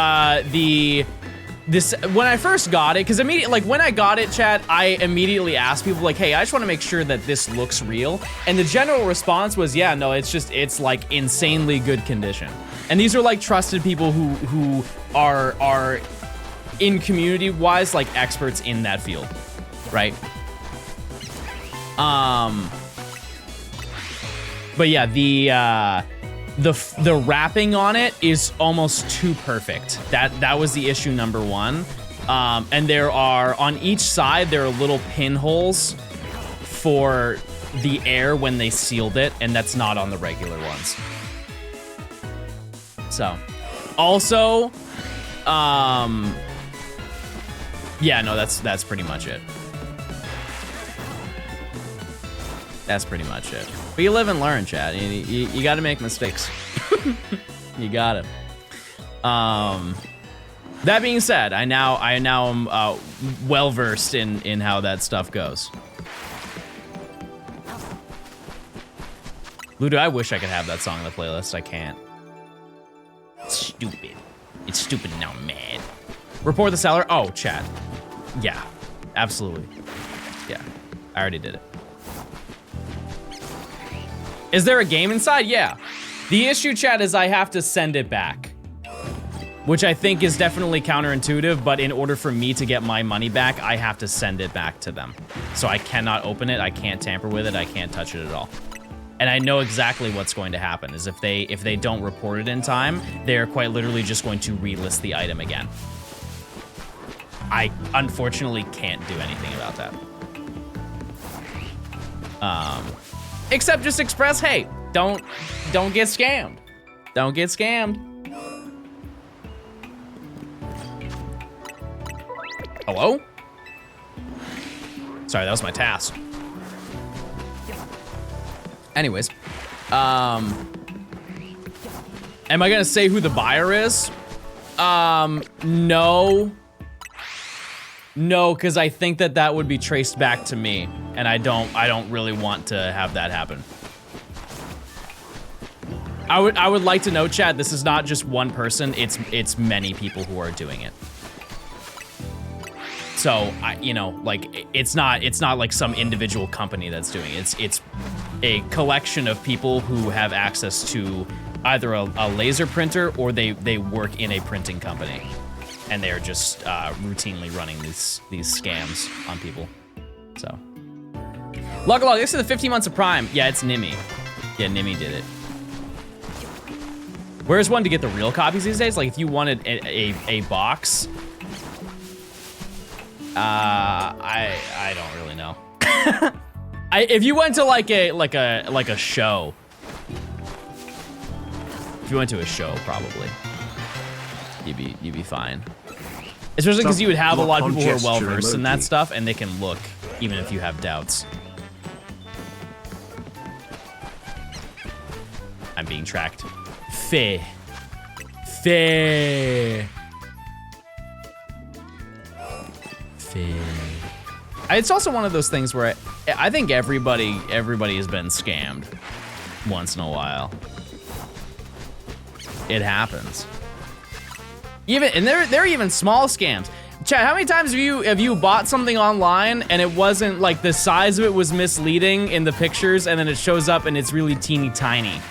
I first got it, because immediately, like when I got it, chat, I immediately asked people like, "Hey, I just want to make sure that this looks real." And the general response was, "Yeah, no, it's like insanely good condition." And these are like trusted people who are in community wise like experts in that field, right? But yeah, the wrapping on it is almost too perfect. That was the issue number one. And there are, on each side, there are little pinholes for the air when they sealed it, and that's not on the regular ones. So, also, yeah, no, that's pretty much it. That's pretty much it. But you live and learn, chat. You gotta make mistakes. You gotta. That being said, I now am well versed in how that stuff goes. Ludo, I wish I could have that song on the playlist. I can't. It's stupid. It's stupid now, man. Report the seller. Oh, chat. Yeah, absolutely. Yeah, I already did it. Is there a game inside? Yeah. The issue, chat, is I have to send it back, which I think is definitely counterintuitive, but in order for me to get my money back, I have to send it back to them. So I cannot open it, I can't tamper with it, I can't touch it at all. And I know exactly what's going to happen, is if they don't report it in time, they're quite literally just going to relist the item again. I unfortunately can't do anything about that. Except just express, hey, don't get scammed. Don't get scammed. Hello? Sorry, that was my task. Anyways, am I gonna say who the buyer is? No. No, because I think that would be traced back to me, and I don't really want to have that happen. I would like to know, Chad, this is not just one person, it's many people who are doing it. So, you know, like, it's not like some individual company that's doing it. It's a collection of people who have access to either a laser printer or they work in a printing company. And they're just routinely running these scams on people. So. Log, this is the 15 months of Prime. Yeah, it's Nimmy. Yeah, Nimmy did it. Where's one to get the real copies these days? Like, if you wanted a box, I don't really know. If you went to like a show, if you went to a show, probably you'd be fine. Especially because you would have a lot of people who are well versed in that stuff, and they can look even if you have doubts. I'm being tracked. Fair. It's also one of those things where I think everybody has been scammed once in a while. It happens. And they're even small scams. Chad, how many times have you bought something online and it wasn't like the size of it was misleading in the pictures, and then it shows up and it's really teeny tiny?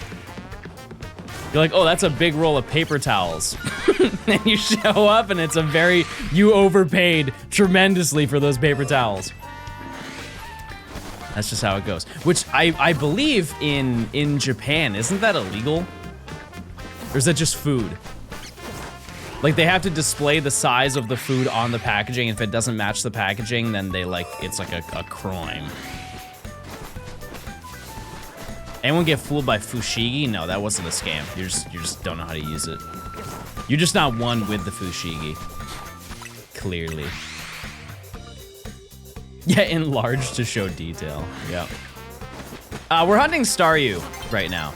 You're like, oh, that's a big roll of paper towels. And you show up and it's you overpaid tremendously for those paper towels. That's just how it goes. Which I believe in Japan, isn't that illegal? Or is that just food? Like, they have to display the size of the food on the packaging. If it doesn't match the packaging, then it's like a crime. Anyone get fooled by Fushigi? No, that wasn't a scam. You just don't know how to use it. You're just not one with the Fushigi. Clearly. Yeah, enlarged to show detail. Yeah. We're hunting STARYU right now.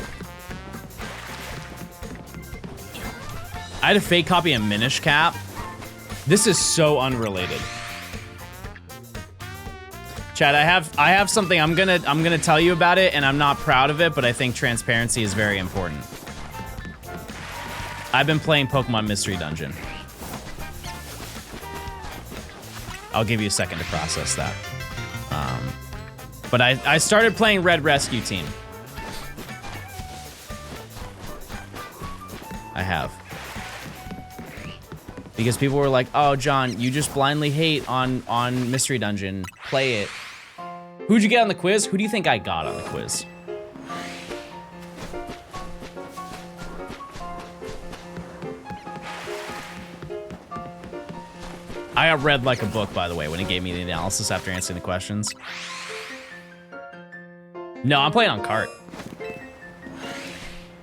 I had a fake copy of Minish Cap. This is so unrelated. Chad, I have something I'm gonna tell you about it, and I'm not proud of it, but I think transparency is very important. I've been playing Pokemon Mystery Dungeon. I'll give you a second to process that. But I started playing Red Rescue Team. I have. Because people were like, oh, John, you just blindly hate on Mystery Dungeon. Play it. Who'd you get on the quiz? Who do you think I got on the quiz? I got read like a book, by the way, when it gave me the analysis after answering the questions. No, I'm playing on cart.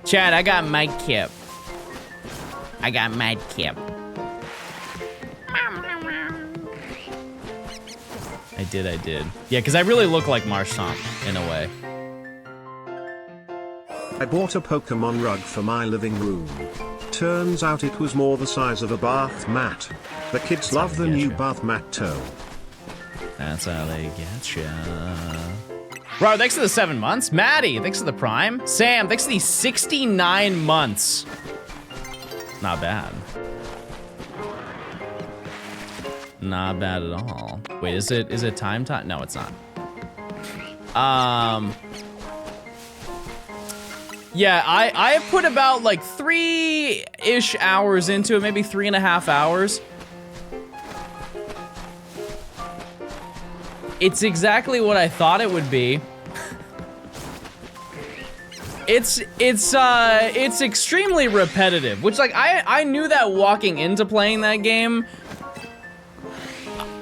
Chad, I got Madkip. I got Madkip. I did. Yeah, because I really look like Marshtomp, in a way. I bought a Pokemon rug for my living room. Turns out it was more the size of a bath mat. The kids love the new bath mat toe. That's how they get ya. Bro, thanks for the 7 months. Maddie, thanks for the Prime. Sam, thanks for the 69 months. Not bad. Not bad at all. Wait, is it time? No, it's not. Yeah, I have put about like 3-ish hours into it, maybe 3.5 hours. It's exactly what I thought it would be. It's extremely repetitive, which like I knew that walking into playing that game.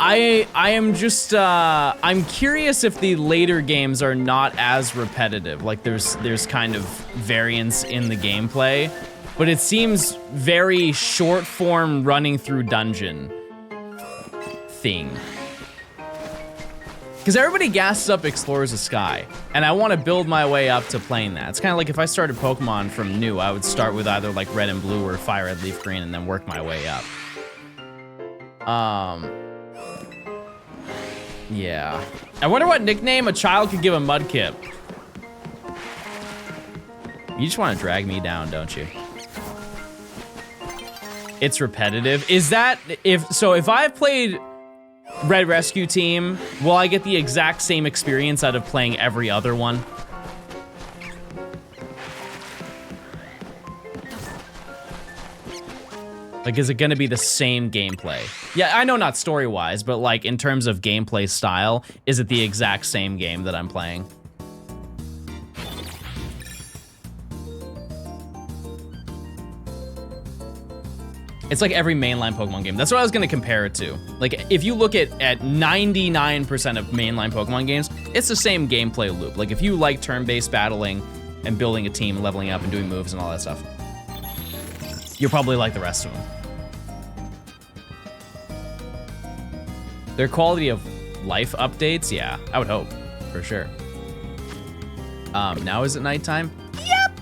I am just I'm curious if the later games are not as repetitive. Like there's kind of variance in the gameplay, but it seems very short form running through dungeon thing. Because everybody gasses up Explorers of Sky, and I want to build my way up to playing that. It's kind of like if I started Pokemon from new, I would start with either like Red and Blue or Fire Red, Leaf Green, and then work my way up. Yeah. I wonder what nickname a child could give a Mudkip. You just want to drag me down, don't you? It's repetitive. Is that, if I've played Red Rescue Team, will I get the exact same experience out of playing every other one? Like, is it gonna be the same gameplay? Yeah, I know not story-wise, but like in terms of gameplay style, is it the exact same game that I'm playing? It's like every mainline Pokemon game. That's what I was gonna compare it to. Like, if you look at 99% of mainline Pokemon games, it's the same gameplay loop. Like, if you like turn-based battling and building a team, leveling up and doing moves and all that stuff, you'll probably like the rest of them. Their quality of life updates, yeah, I would hope, for sure. Now is it nighttime? Yep!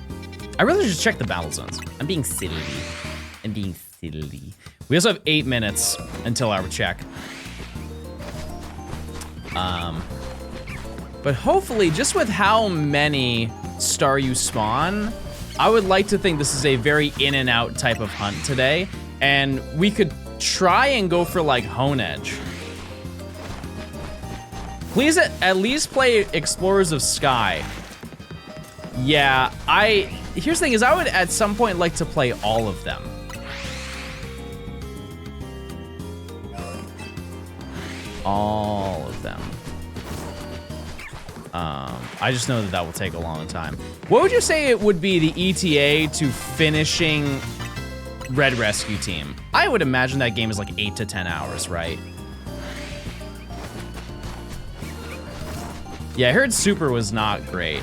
I really should check the battle zones. I'm being silly. I'm being silly. We also have 8 minutes until our check. But hopefully, just with how many STARYU spawn, I would like to think this is a very in and out type of hunt today, and we could try and go for like Hone Edge. Please at least play Explorers of Sky. Yeah, here's the thing is I would at some point like to play all of them. All of them. I just know that will take a long time. What would you say it would be the ETA to finishing Red Rescue Team? I would imagine that game is like 8 to 10 hours, right? Yeah, I heard Super was not great.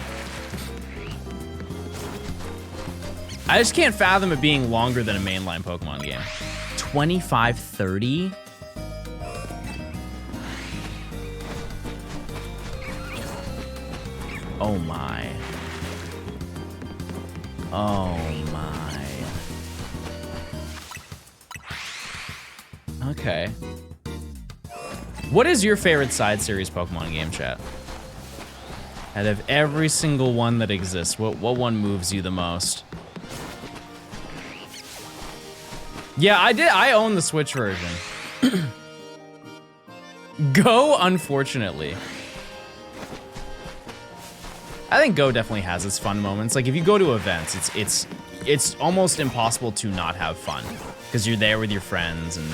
I just can't fathom it being longer than a mainline Pokemon game. 25, 30? Oh my. Oh my. Okay. What is your favorite side series Pokemon game, chat? Out of every single one that exists, what one moves you the most? Yeah, I own the Switch version. Go, unfortunately. I think Go definitely has its fun moments. Like if you go to events, it's almost impossible to not have fun because you're there with your friends and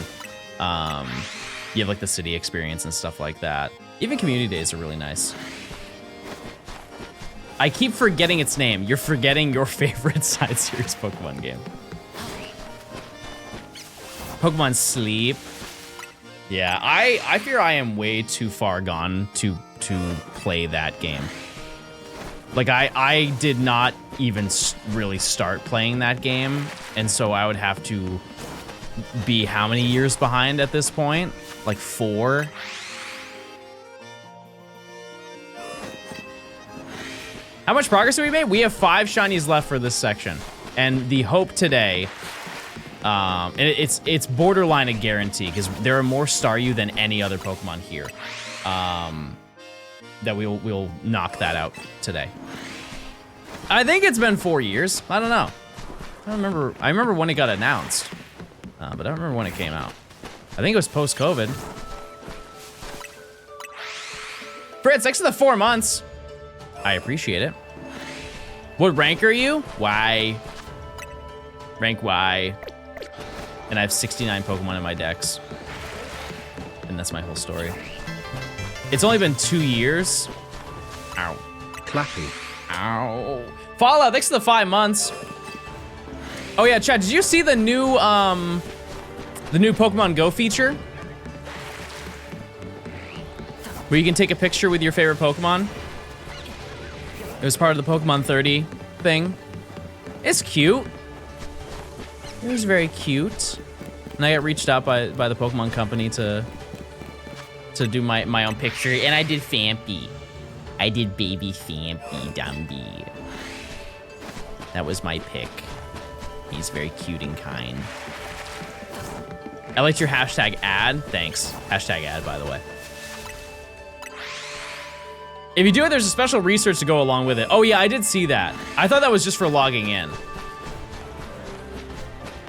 you have like the city experience and stuff like that. Even community days are really nice. I keep forgetting its name. You're forgetting your favorite side series Pokemon game. Pokemon Sleep. Yeah, I fear I am way too far gone to play that game. Like I did not even really start playing that game, and so I would have to be how many years behind at this point? Like 4? How much progress have we made? We have 5 shinies left for this section, and the hope today, and it's borderline a guarantee because there are more Staryu than any other Pokemon here. That we'll knock that out today. I think it's been 4 years. I don't know. I remember when it got announced, but I don't remember when it came out. I think it was post-COVID. Fritz, thanks for the 4 months. I appreciate it. What rank are you? Y. Rank Y. And I have 69 Pokemon in my decks. And that's my whole story. It's only been 2 years. Ow. Clappy. Ow. Fallout, thanks for the 5 months. Oh yeah, chat, did you see the new Pokemon Go feature? Where you can take a picture with your favorite Pokemon? It was part of the Pokemon 30 thing. It's cute. It was very cute. And I got reached out by the Pokemon company to to do my own picture, and I did Fampy. I did baby Fampy Dumby. That was my pick. He's very cute and kind. I liked your hashtag ad. Thanks. Hashtag ad, by the way. If you do it, there's a special research to go along with it. Oh yeah, I did see that. I thought that was just for logging in.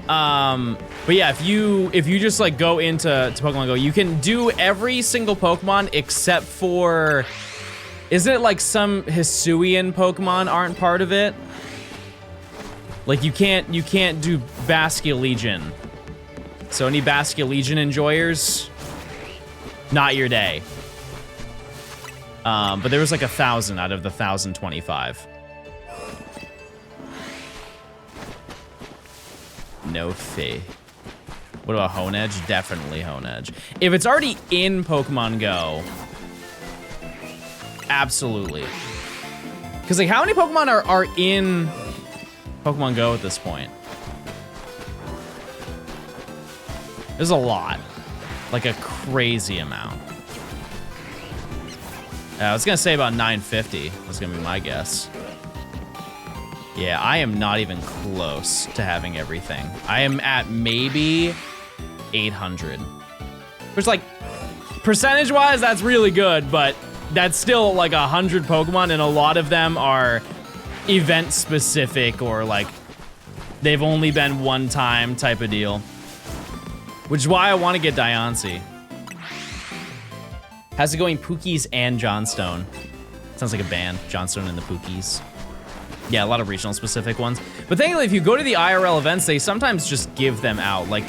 But yeah, if you just like go into Pokemon Go, you can do every single Pokemon except for, isn't it like some Hisuian Pokemon aren't part of it? Like you can't do Basculegion. So any Basculegion enjoyers, not your day. But there was like 1,000 out of the 1,025. No fee. What about Honedge? Definitely Honedge. If it's already in Pokemon Go, absolutely. Because like, how many Pokemon are in Pokemon Go at this point? There's a lot. Like a crazy amount. I was gonna say about 950. That's gonna be my guess. Yeah, I am not even close to having everything. I am at maybe 800. Which, like, percentage-wise, that's really good, but that's still like 100 Pokemon, and a lot of them are event-specific or like they've only been one time type of deal. Which is why I want to get Diancie. How's it going, Pookies and Johnstone? Sounds like a band, Johnstone and the Pookies. Yeah, a lot of regional specific ones. But thankfully, if you go to the IRL events, they sometimes just give them out. Like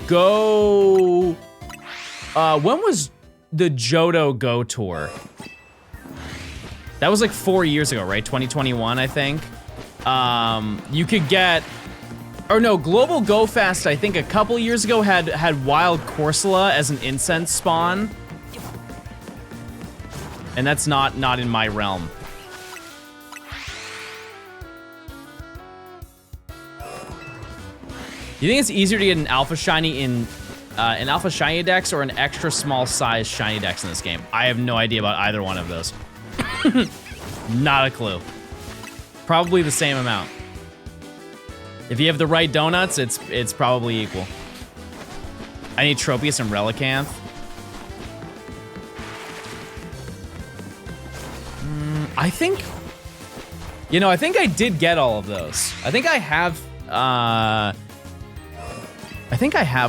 go, when was the Johto Go Tour? That was like 4 years ago, right? 2021, I think. You could get, or no, Global Go Fest, I think a couple years ago had Wild Corsola as an incense spawn. And that's not in my realm. Do you think it's easier to get an Alpha Shiny in an Alpha Shiny Dex or an extra small size Shiny Dex in this game? I have no idea about either one of those. Not a clue. Probably the same amount. If you have the right donuts, it's probably equal. I need Tropius and Relicanth. I think, you know, I think I did get all of those. I think I have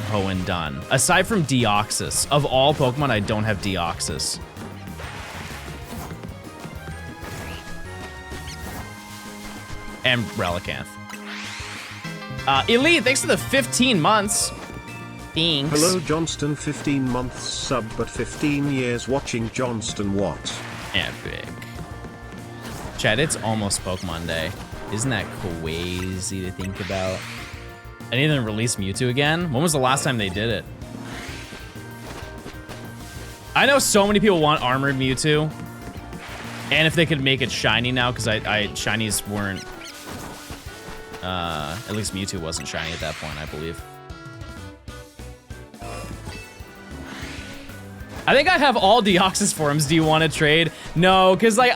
Hoenn done. Aside from Deoxys. Of all Pokemon, I don't have Deoxys. And Relicanth. Elite, thanks for the 15 months. Thanks. Hello, Johnston, 15 months sub, but 15 years watching Johnston what? Epic. Chad, it's almost Pokemon Day. Isn't that crazy to think about? I need them to release Mewtwo again? When was the last time they did it? I know so many people want Armored Mewtwo. And if they could make it shiny now, because shinies weren't... at least Mewtwo wasn't shiny at that point, I believe. I think I have all Deoxys forms. Do you want to trade? No, because like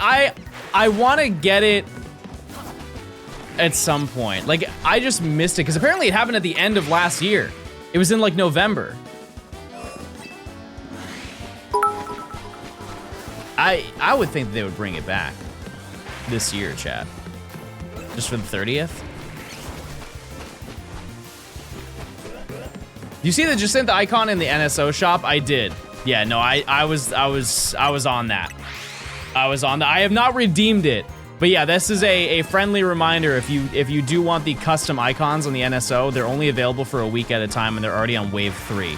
I want to get it at some point. Like, I just missed it, because apparently it happened at the end of last year. It was in like November. I would think that they would bring it back this year, chat. Just for the 30th. You see the Jacinth icon in the NSO shop? I did. Yeah, no, I was on that. I was on that. I have not redeemed it. But yeah, this is a friendly reminder. If you do want the custom icons on the NSO, they're only available for a week at a time, and they're already on wave 3.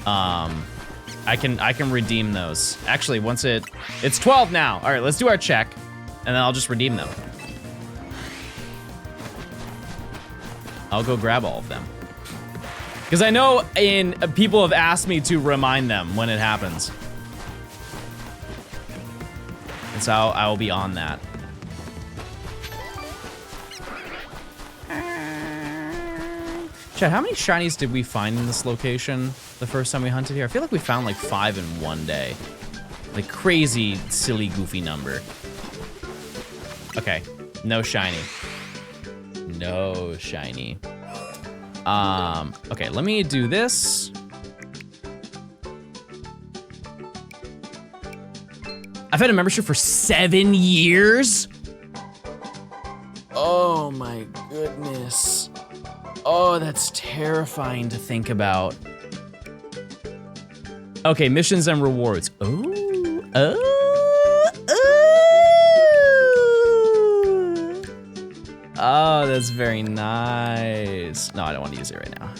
I can redeem those. Actually, once it's 12 now. All right, let's do our check, and then I'll just redeem them. I'll go grab all of them. Because I know people have asked me to remind them when it happens. And so I will be on that. Chad, how many shinies did we find in this location the first time we hunted here? I feel like we found like 5 in one day. Like crazy, silly, goofy number. Okay, no shiny. No shiny. Okay, let me do this. I've had a membership for 7 years. Oh my goodness. Oh, that's terrifying to think about. Okay, missions and rewards. Oh, oh, that's very nice. No, I don't want to use it right now.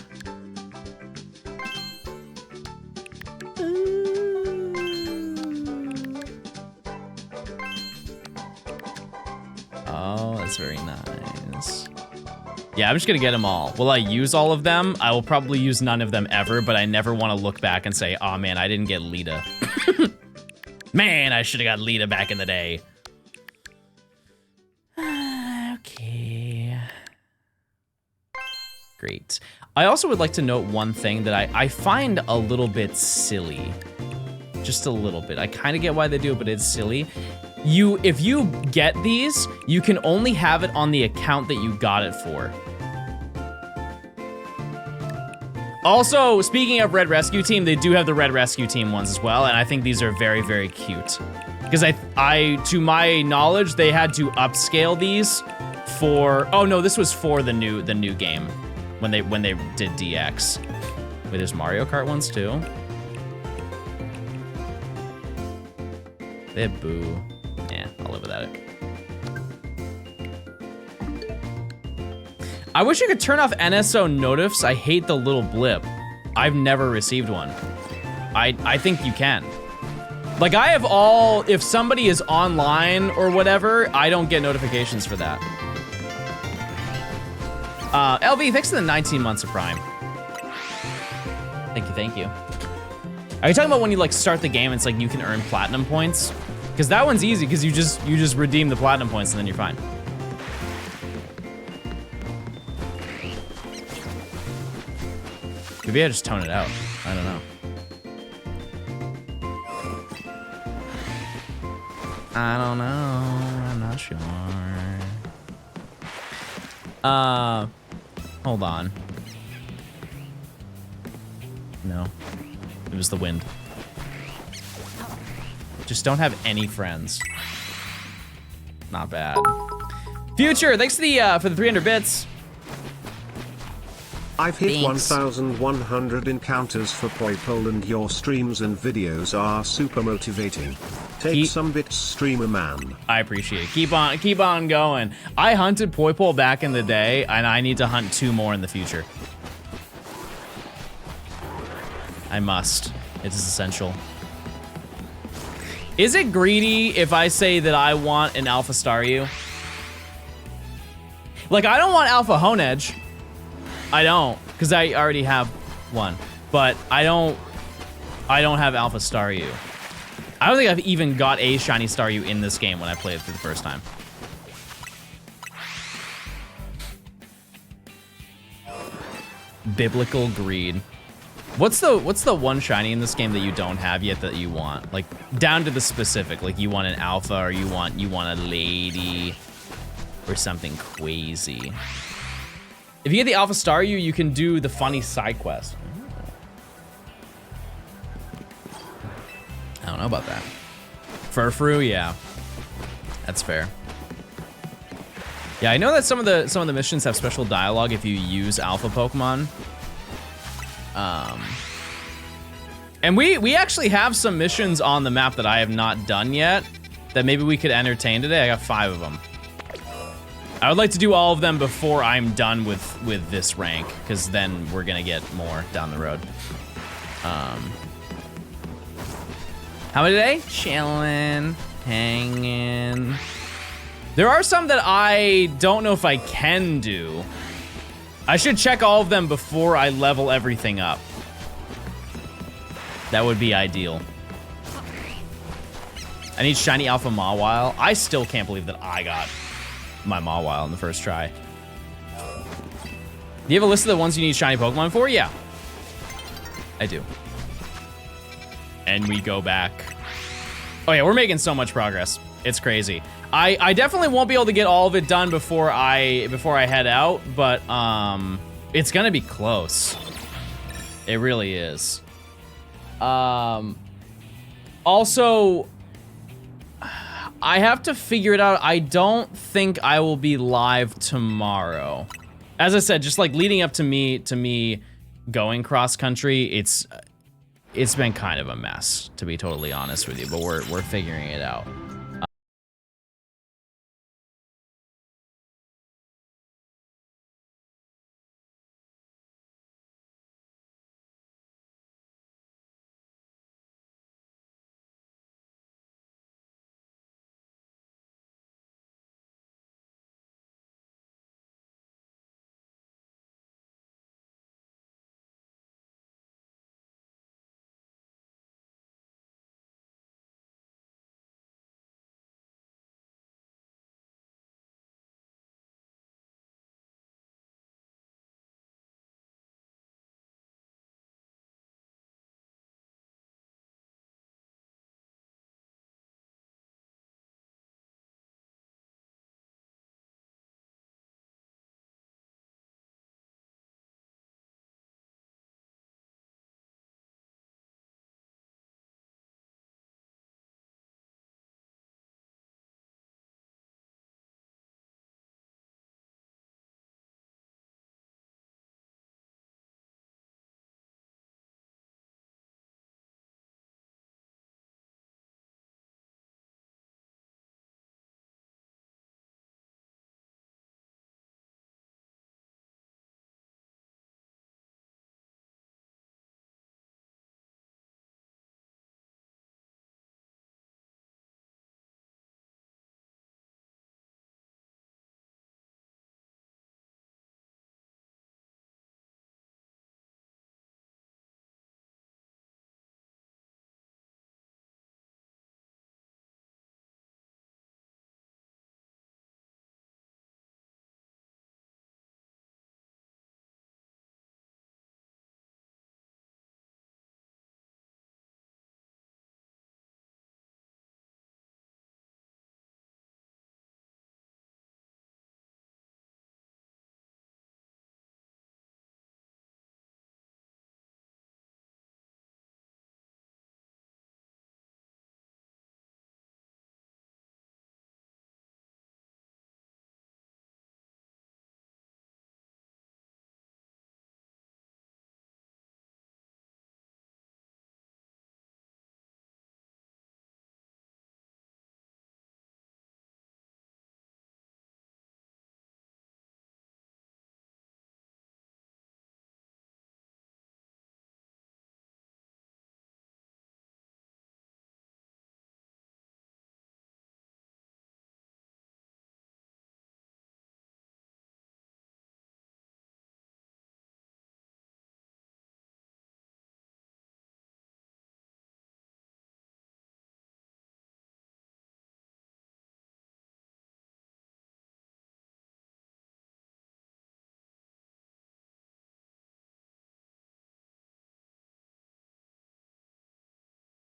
Oh, that's very nice. Yeah, I'm just gonna get them all. Will I use all of them? I will probably use none of them ever, but I never want to look back and say, oh man, I didn't get Lita. Man, I should have got Lita back in the day. Okay. Great. I also would like to note one thing that I find a little bit silly. Just a little bit. I kind of get why they do it, but it's silly. If you get these, you can only have it on the account that you got it for. Also, speaking of Red Rescue Team, they do have the Red Rescue Team ones as well, and I think these are very, very cute. Because to my knowledge, they had to upscale these for, oh no, this was for the new game when they did DX. Wait, there's Mario Kart ones too. They have Boo. Yeah, I'll live without it. I wish you could turn off NSO notifs. I hate the little blip. I've never received one. I think you can. Like I have all, if somebody is online or whatever, I don't get notifications for that. LV, thanks for the 19 months of Prime. Thank you. Are you talking about when you like start the game, it's like you can earn platinum points? Because that one's easy, because you just redeem the platinum points and then you're fine. Maybe I just tone it out. I don't know. I don't know. I'm not sure. Hold on. No. It was the wind. Just don't have any friends. Not bad. Future, thanks for the 300 bits. I've hit Thanks. 1,100 encounters for Poipole, and your streams and videos are super motivating. Take some bits, streamer man. I appreciate it. Keep on going. I hunted Poipole back in the day, and I need to hunt 2 more in the future. I must. It is essential. Is it greedy if I say that I want an Alpha STARYU? Like, I don't want Alpha Honedge. I don't, because I already have one. But I don't have Alpha STARYU. I don't think I've even got a shiny STARYU in this game when I played it for the first time. Biblical greed. What's the one shiny in this game that you don't have yet that you want? Like down to the specific, like you want an alpha or you want a lady or something crazy. If you get the Alpha STARYU, you can do the funny side quest. I don't know about that. Furfrou, yeah. That's fair. Yeah, I know that some of the missions have special dialogue if you use alpha Pokemon. And we actually have some missions on the map that I have not done yet that maybe we could entertain today. I got 5 of them. I would like to do all of them before I'm done with this rank, because then we're gonna get more down the road. How many today? Chillin', hanging. There are some that I don't know if I can do. I should check all of them before I level everything up. That would be ideal. I need shiny Alpha Mawile. I still can't believe that I got my Mawile in the first try. Do you have a list of the ones you need shiny Pokemon for? Yeah. I do. And we go back. Oh yeah, we're making so much progress. It's crazy. I definitely won't be able to get all of it done before I head out, but it's gonna be close. It really is. Also, I have to figure it out. I don't think I will be live tomorrow. As I said, just like leading up to me going cross country, it's been kind of a mess, to be totally honest with you, but we're figuring it out.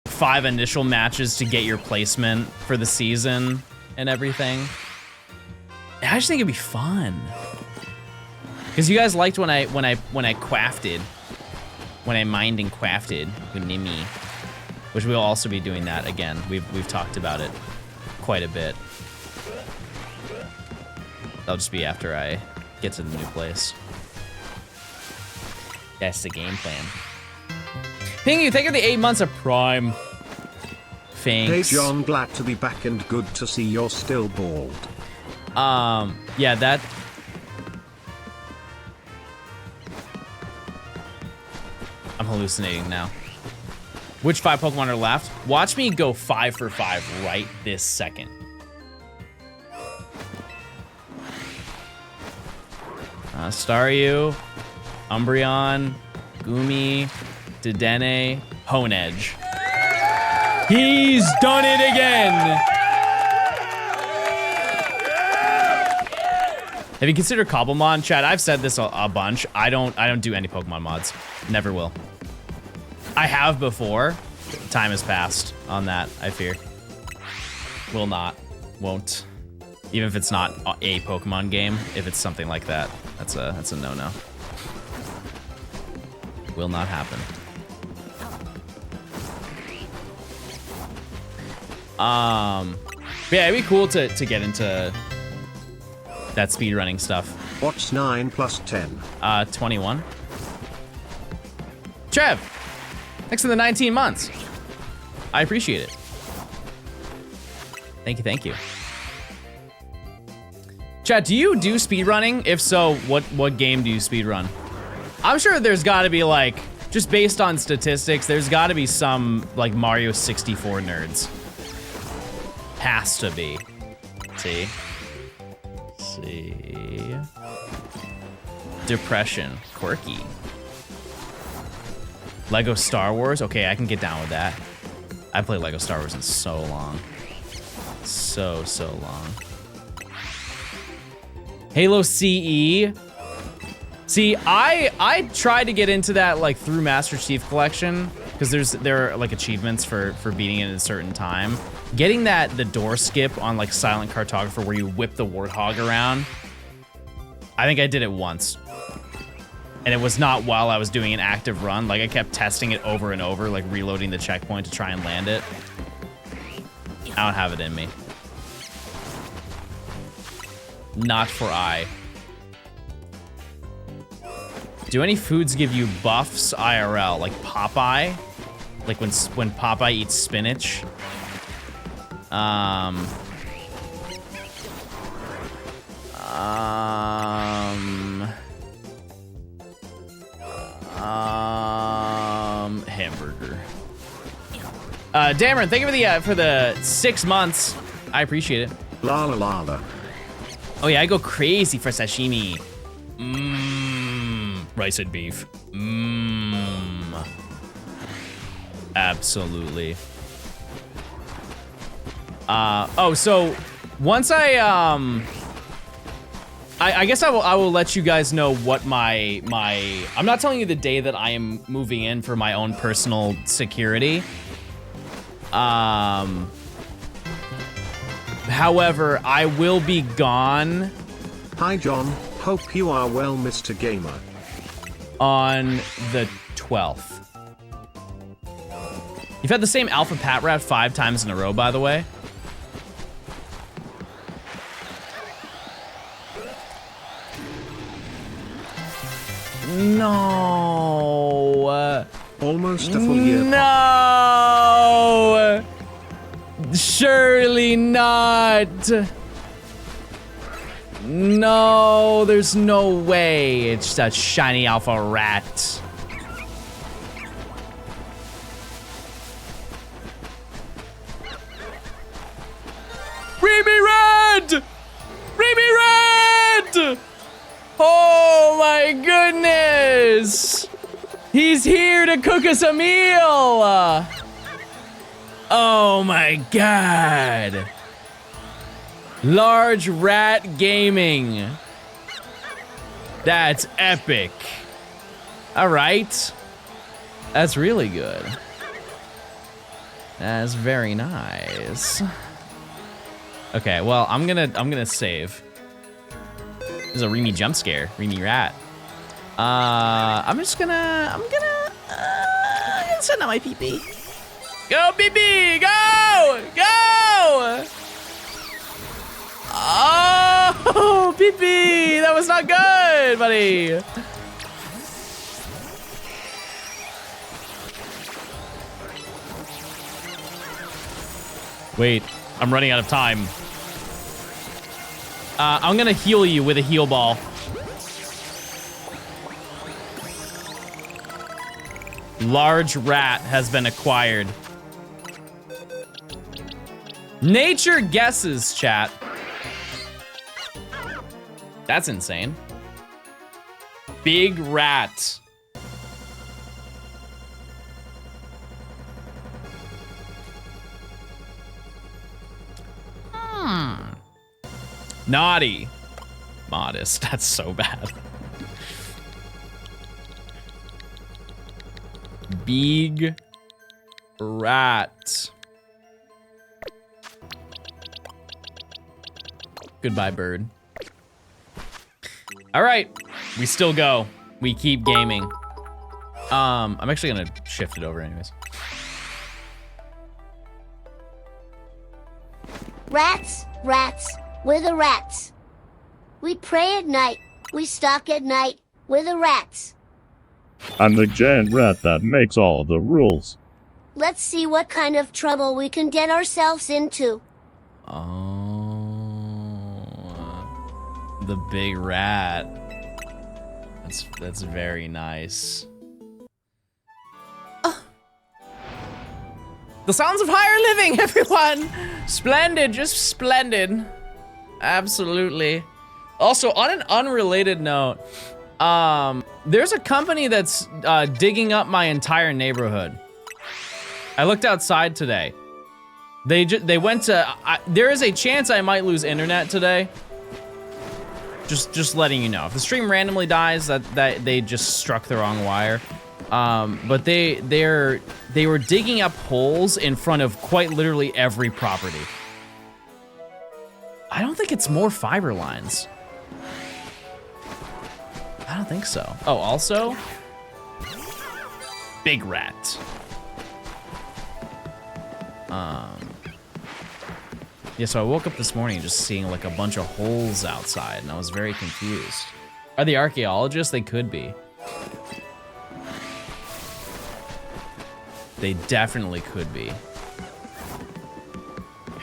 Five initial matches to get your placement for the season and everything. I just think it'd be fun. Because you guys liked when I crafted. When I mined and crafted with Nimi. Which we'll also be doing that again. We've talked about it quite a bit. That'll just be after I get to the new place. That's the game plan. Pingu, thank you for the 8 months of Prime. Thanks. Hey John, glad to be back and good to see you're still bald. Yeah, that... I'm hallucinating now. Which 5 Pokemon are left? Watch me go 5 for 5 right this second. Staryu, Umbreon, Gumi, Dedenne, Honedge. He's done it again! Have you considered Cobblemon? Chad, I've said this a bunch. I don't do any Pokemon mods. Never will. I have before. Time has passed on that, I fear. Will not. Won't. Even if it's not a Pokemon game, if it's something like that, that's a no-no. Will not happen. But yeah, it'd be cool to get into that speedrunning stuff. What's 9 plus 10? 21. Trev, thanks for the 19 months. I appreciate it. Thank you, thank you. Chat, do you do speedrunning? If so, what game do you speedrun? I'm sure there's gotta be like, just based on statistics, there's gotta be some like Mario 64 nerds. Has to be. See? Depression, quirky. Lego Star Wars, okay, I can get down with that. I played Lego Star Wars in so long. So long. Halo CE. See, I tried to get into that like through Master Chief Collection because there are like achievements for beating it at a certain time. Getting the door skip on like Silent Cartographer where you whip the warthog around. I think I did it once. And it was not while I was doing an active run. Like I kept testing it over and over, like reloading the checkpoint to try and land it. I don't have it in me. Not for I. Do any foods give you buffs IRL? Like Popeye? Like when Popeye eats spinach? Hamburger. Dameron, thank you for the 6 months. I appreciate it. La la la la. Oh yeah, I go crazy for sashimi. Rice and beef. Absolutely. Oh, so once I guess I will let you guys know what my I'm not telling you the day that I am moving in for my own personal security. However, I will be gone. Hi John, hope you are well, Mr. Gamer. On the 12th. You've had the same alpha pat rat 5 times in a row, by the way. No. Almost a full year. No. Surely not. No, there's no way it's a shiny alpha rat. Remy Red! Remy Red! Oh my goodness! He's here to cook us a meal! Oh my god! Large Rat Gaming. That's epic. All right. That's really good. That's very nice. Okay, well, I'm gonna save. This is a Remy jump scare, Remy Rat. I'm gonna send out my PP. Go PP, go, go! Oh, PP, that was not good, buddy. Wait, I'm running out of time. I'm gonna heal you with a heal ball. Large rat has been acquired. Nature guesses, chat. That's insane. Big rat. Naughty. Modest. That's so bad. Big rat. Goodbye, bird. All right, we still go. We keep gaming. I'm actually gonna shift it over anyways. Rats, rats, we're the rats. We pray at night, we stalk at night, we're the rats. I'm the giant rat that makes all the rules. Let's see what kind of trouble we can get ourselves into. Oh, the big rat. That's very nice. The sounds of higher living, everyone! Splendid, just splendid. Absolutely. Also, on an unrelated note, there's a company that's digging up my entire neighborhood. I looked outside today. They went to, there is a chance I might lose internet today. Just letting you know. If the stream randomly dies, that they just struck the wrong wire. But they were digging up holes in front of quite literally every property. I don't think it's more fiber lines. I don't think so. Oh, also, big rat. Yeah, so I woke up this morning just seeing like a bunch of holes outside, and I was very confused. Are they archaeologists? They could be. They definitely could be.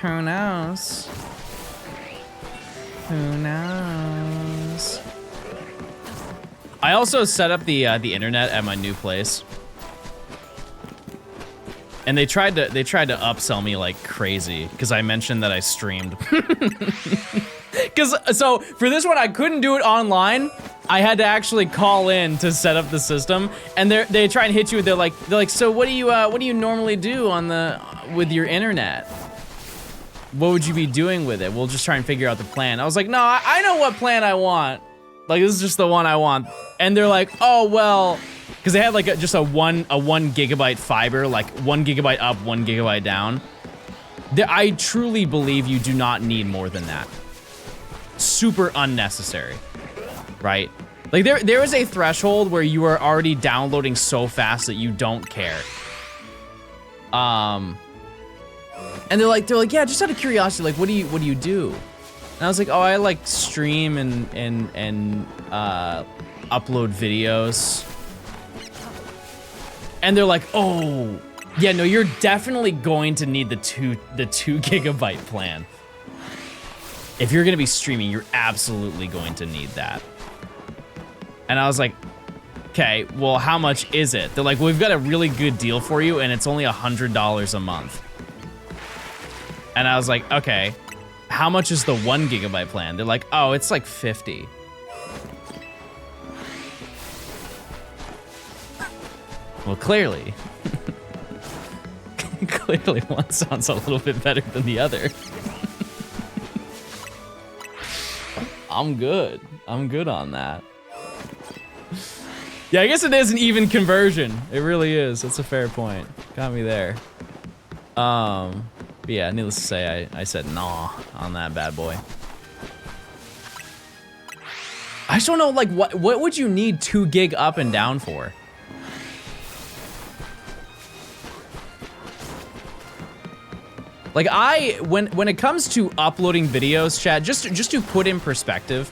Who knows? Who knows? I also set up the internet at my new place, and they tried to upsell me like crazy because I mentioned that I streamed. So for this one, I couldn't do it online. I had to actually call in to set up the system, and they try and hit you. They're like, so what do you normally do with your internet? What would you be doing with it? We'll just try and figure out the plan. I was like, no, I know what plan I want. Like, this is just the one I want. And they're like, oh, well, because they had like just a one gigabyte fiber, like 1 gigabyte up, 1 gigabyte down. I truly believe you do not need more than that. Super unnecessary, right? Like there is a threshold where you are already downloading so fast that you don't care. And they're like, yeah, just out of curiosity, like, what do you do? And I was like, oh, I like stream and upload videos. And they're like, oh, yeah, no, you're definitely going to need the 2 gigabyte plan. If you're gonna be streaming, you're absolutely going to need that. And I was like, okay, well, how much is it? They're like, well, we've got a really good deal for you, and it's only $100 a month. And I was like, okay, how much is the 1 gigabyte plan? They're like, oh, it's like 50. Well, clearly. Clearly one sounds a little bit better than the other. I'm good. I'm good on that. Yeah, I guess it is an even conversion. It really is. That's a fair point. Got me there. But yeah, needless to say, I said nah on that bad boy. I just don't know, like, what would you need 2 gig up and down for? Like when it comes to uploading videos, chat, just to put in perspective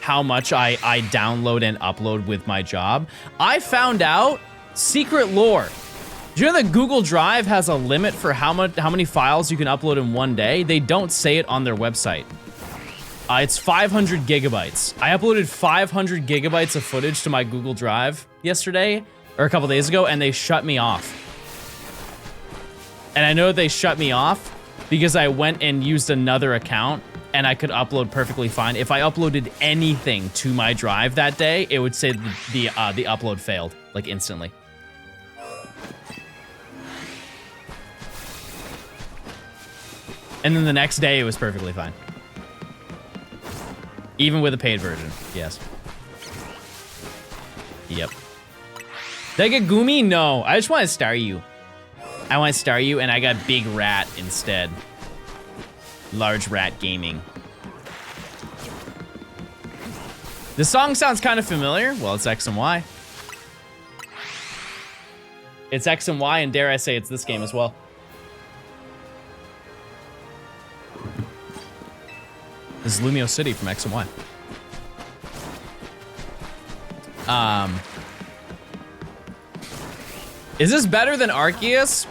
how much I download and upload with my job, I found out secret lore. Do you know that Google Drive has a limit for how many files you can upload in one day? They don't say it on their website. It's 500 gigabytes. I uploaded 500 gigabytes of footage to my Google Drive yesterday, or a couple days ago, and they shut me off. And I know they shut me off because I went and used another account and I could upload perfectly fine. If I uploaded anything to my drive that day, it would say the upload failed, like instantly. And then the next day it was perfectly fine. Even with a paid version, yes. Yep. Did I get Gumi? No, I just want to STARYU. I want to STARYU, and I got Big Rat instead. Large Rat Gaming. The song sounds kind of familiar. Well, it's X and Y. It's X and Y, and dare I say it's this game as well. This is Lumio City from X and Y. Is this better than Arceus?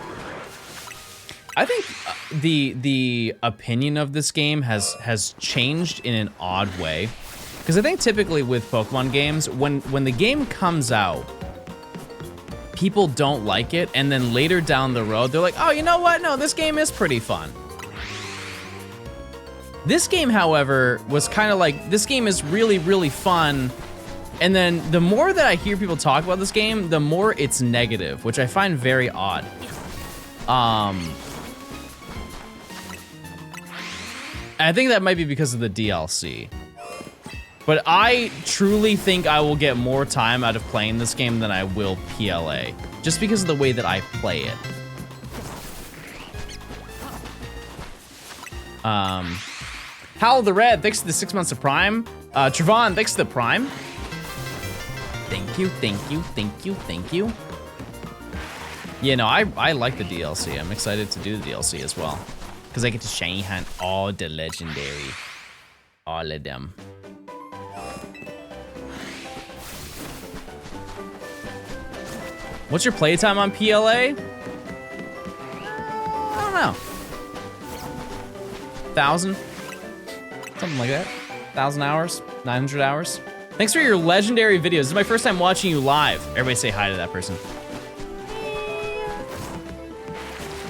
I think the opinion of this game has changed in an odd way. Because I think typically with Pokemon games, when the game comes out, people don't like it, and then later down the road, they're like, oh, you know what? No, this game is pretty fun. This game, however, was kind of like, this game is really, really fun. And then the more that I hear people talk about this game, the more it's negative, which I find very odd. I think that might be because of the DLC. But I truly think I will get more time out of playing this game than I will PLA, just because of the way that I play it. Howl the Red, thanks to the 6 months of Prime. Trevon, thanks to the Prime. Thank you, thank you, thank you, thank you. Yeah, no, I like the DLC. I'm excited to do the DLC as well. Because I get to shiny hunt all the legendary. All of them. What's your playtime on PLA? I don't know. 1,000? Something like that. 1,000 hours? 900 hours? Thanks for your legendary videos. This is my first time watching you live. Everybody say hi to that person.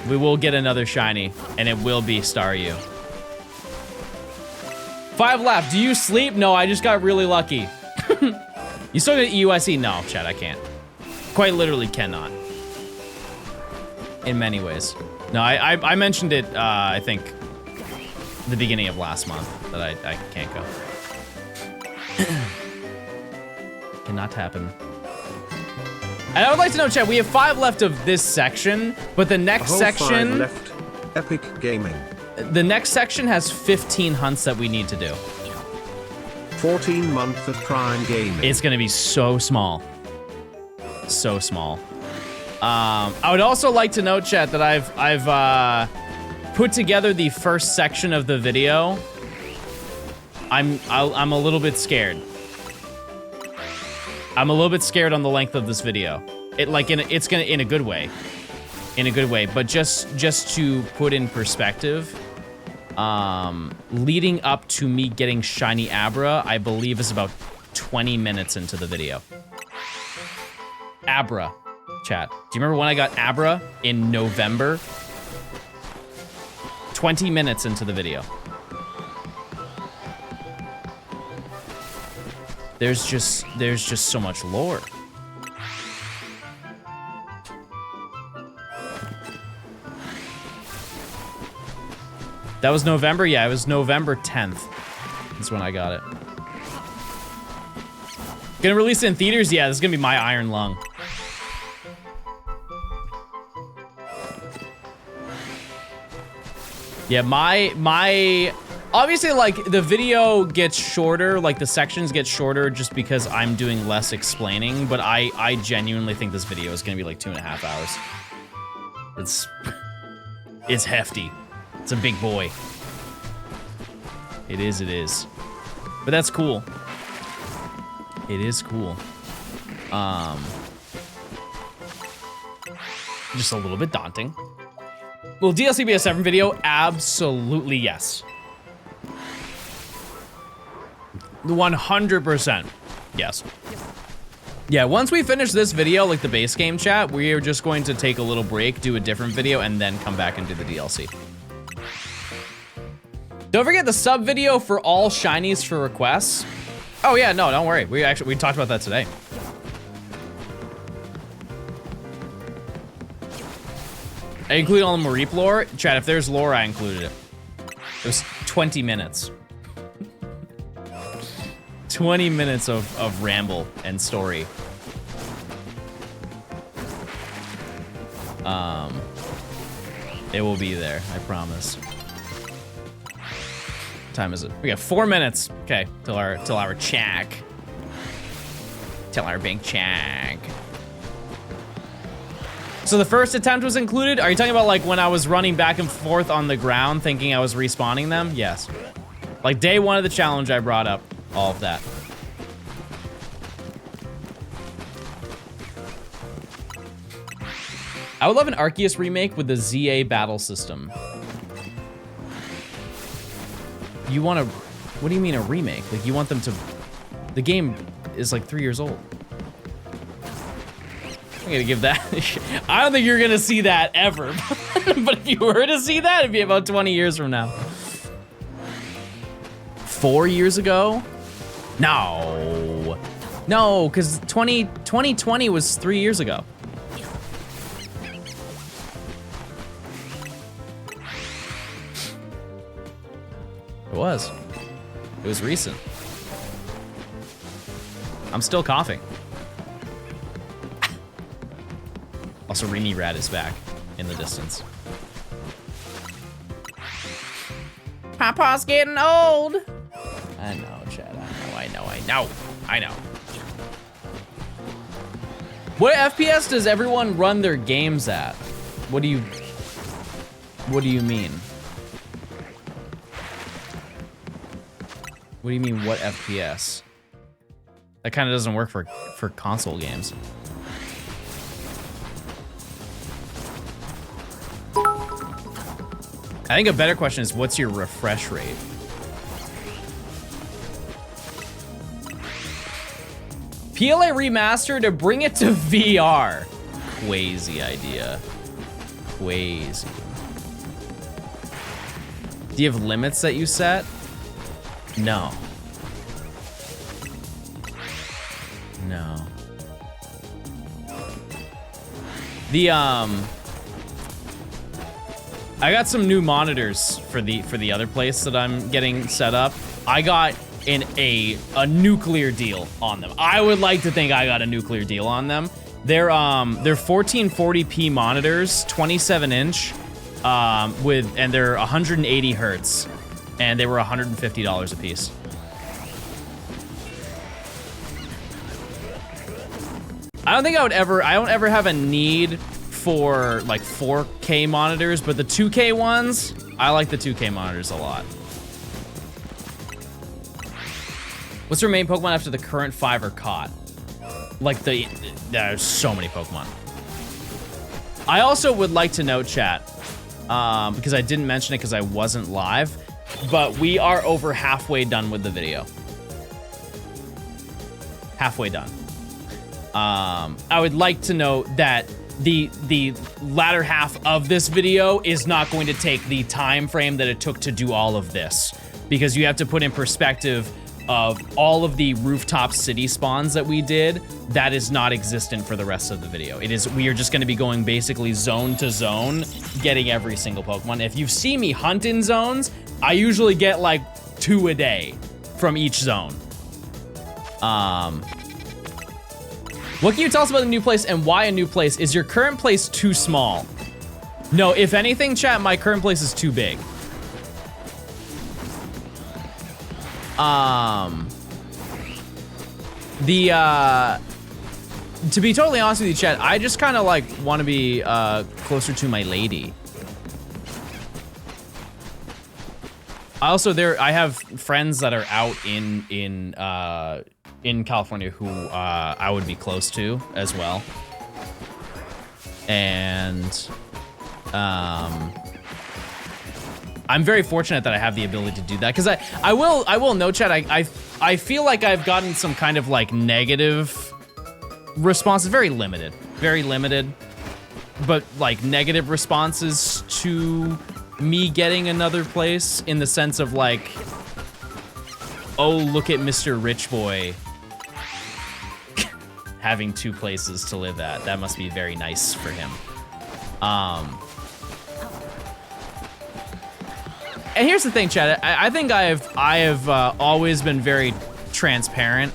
We will get another shiny, and it will be STARYU. 5 left. Do you sleep? No, I just got really lucky. You still get EUIC? No, Chad, I can't. Quite literally cannot. In many ways. No, I mentioned it, I think, the beginning of last month, that I can't go. Cannot happen. And I would like to know, chat, we have 5 left of this section, but the next section... 5 left. Epic Gaming. The next section has 15 hunts that we need to do. 14 month of Prime Gaming. It's gonna be so small. So small. I would also like to note, chat, that I've put together the first section of the video. I'm a little bit scared. I'm a little bit scared on the length of this video. It's gonna in a good way. In a good way, but just to put in perspective, leading up to me getting shiny Abra, I believe is about 20 minutes into the video. Abra, chat. Do you remember when I got Abra in November? 20 minutes into the video. There's just so much lore. That was November? Yeah, it was November 10th. That's when I got it. Gonna release it in theaters? Yeah, this is gonna be my Iron Lung. Yeah, my obviously, like, the video gets shorter, like the sections get shorter just because I'm doing less explaining, but I genuinely think this video is gonna be like 2.5 hours. It's hefty. It's a big boy. It is. But that's cool. It is cool. Just a little bit daunting. Will DLC be a 7 video? Absolutely yes. 100%. Yes. Yeah, once we finish this video, like the base game, chat, we are just going to take a little break, do a different video, and then come back and do the DLC. Don't forget the sub video for all shinies for requests. Oh yeah, no, don't worry. We talked about that today. I included all the Mareep lore. Chat, if there's lore, I included it. It was 20 minutes. 20 minutes of ramble and story. It will be there, I promise. What time is it? We got 4 minutes. Okay, till our check. Till our big check. So the first attempt was included? Are you talking about like when I was running back and forth on the ground thinking I was respawning them? Yes. Like day 1 of the challenge, I brought up all of that. I would love an Arceus remake with the ZA battle system. You want to, what do you mean a remake? Like you want them to, the game is like 3 years old. I'm gonna give that, I don't think you're gonna see that ever. But if you were to see that, it'd be about 20 years from now. 4 years ago? No. No, because 2020 was 3 years ago. It was. It was recent. I'm still coughing. Also, Remy Rat is back in the distance. Papa's getting old. I know, Chad. I know. What FPS does everyone run their games at? What do you mean? What do you mean, what FPS? That kind of doesn't work for console games. I think a better question is, what's your refresh rate? PLA remaster to bring it to VR. Crazy idea. Crazy. Do you have limits that you set? No. No. I got some new monitors for the other place that I'm getting set up. I got a nuclear deal on them. I would like to think I got a nuclear deal on them. They're 1440p monitors, 27-inch, and they're 180 hertz, and they were $150 a piece. I don't ever have a need for like 4K monitors, but the 2K ones, I like the 2K monitors a lot. What's your main Pokemon after the current 5 are caught? Like there's so many Pokemon. I also would like to note, chat, because I didn't mention it because I wasn't live, but we are over halfway done with the video. Halfway done. I would like to note that the latter half of this video is not going to take the time frame that it took to do all of this, because you have to put in perspective of all of the rooftop city spawns that we did. That is not existent for the rest of the video. We are just going to be going basically zone to zone, getting every single Pokemon. If you see me hunt in zones, I usually get like 2 a day from each zone. What can you tell us about the new place and why a new place? Is your current place too small? No, if anything, chat, my current place is too big. To be totally honest with you, chat, I just kind of like want to be closer to my lady. I have friends that are out in California who I would be close to as well. And I'm very fortunate that I have the ability to do that, because I will note, chat, I feel like I've gotten some kind of like negative responses, very limited, but like negative responses to me getting another place, in the sense of like, oh, look at Mr. Rich Boy having 2 places to live at. That must be very nice for him. And here's the thing, Chad. I think I have always been very transparent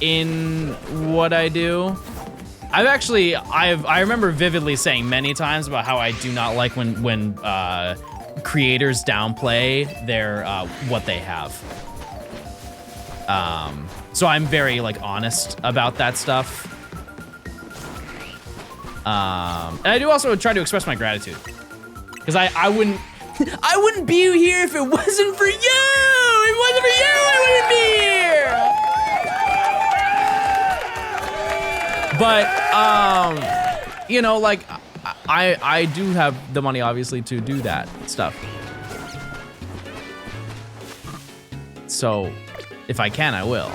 in what I do. I remember vividly saying many times about how I do not like when creators downplay their what they have. So I'm very like honest about that stuff. And I do also try to express my gratitude, because I wouldn't be here if it wasn't for you. If it wasn't for you, I wouldn't be here. But you know, like I do have the money obviously to do that stuff. So if I can, I will,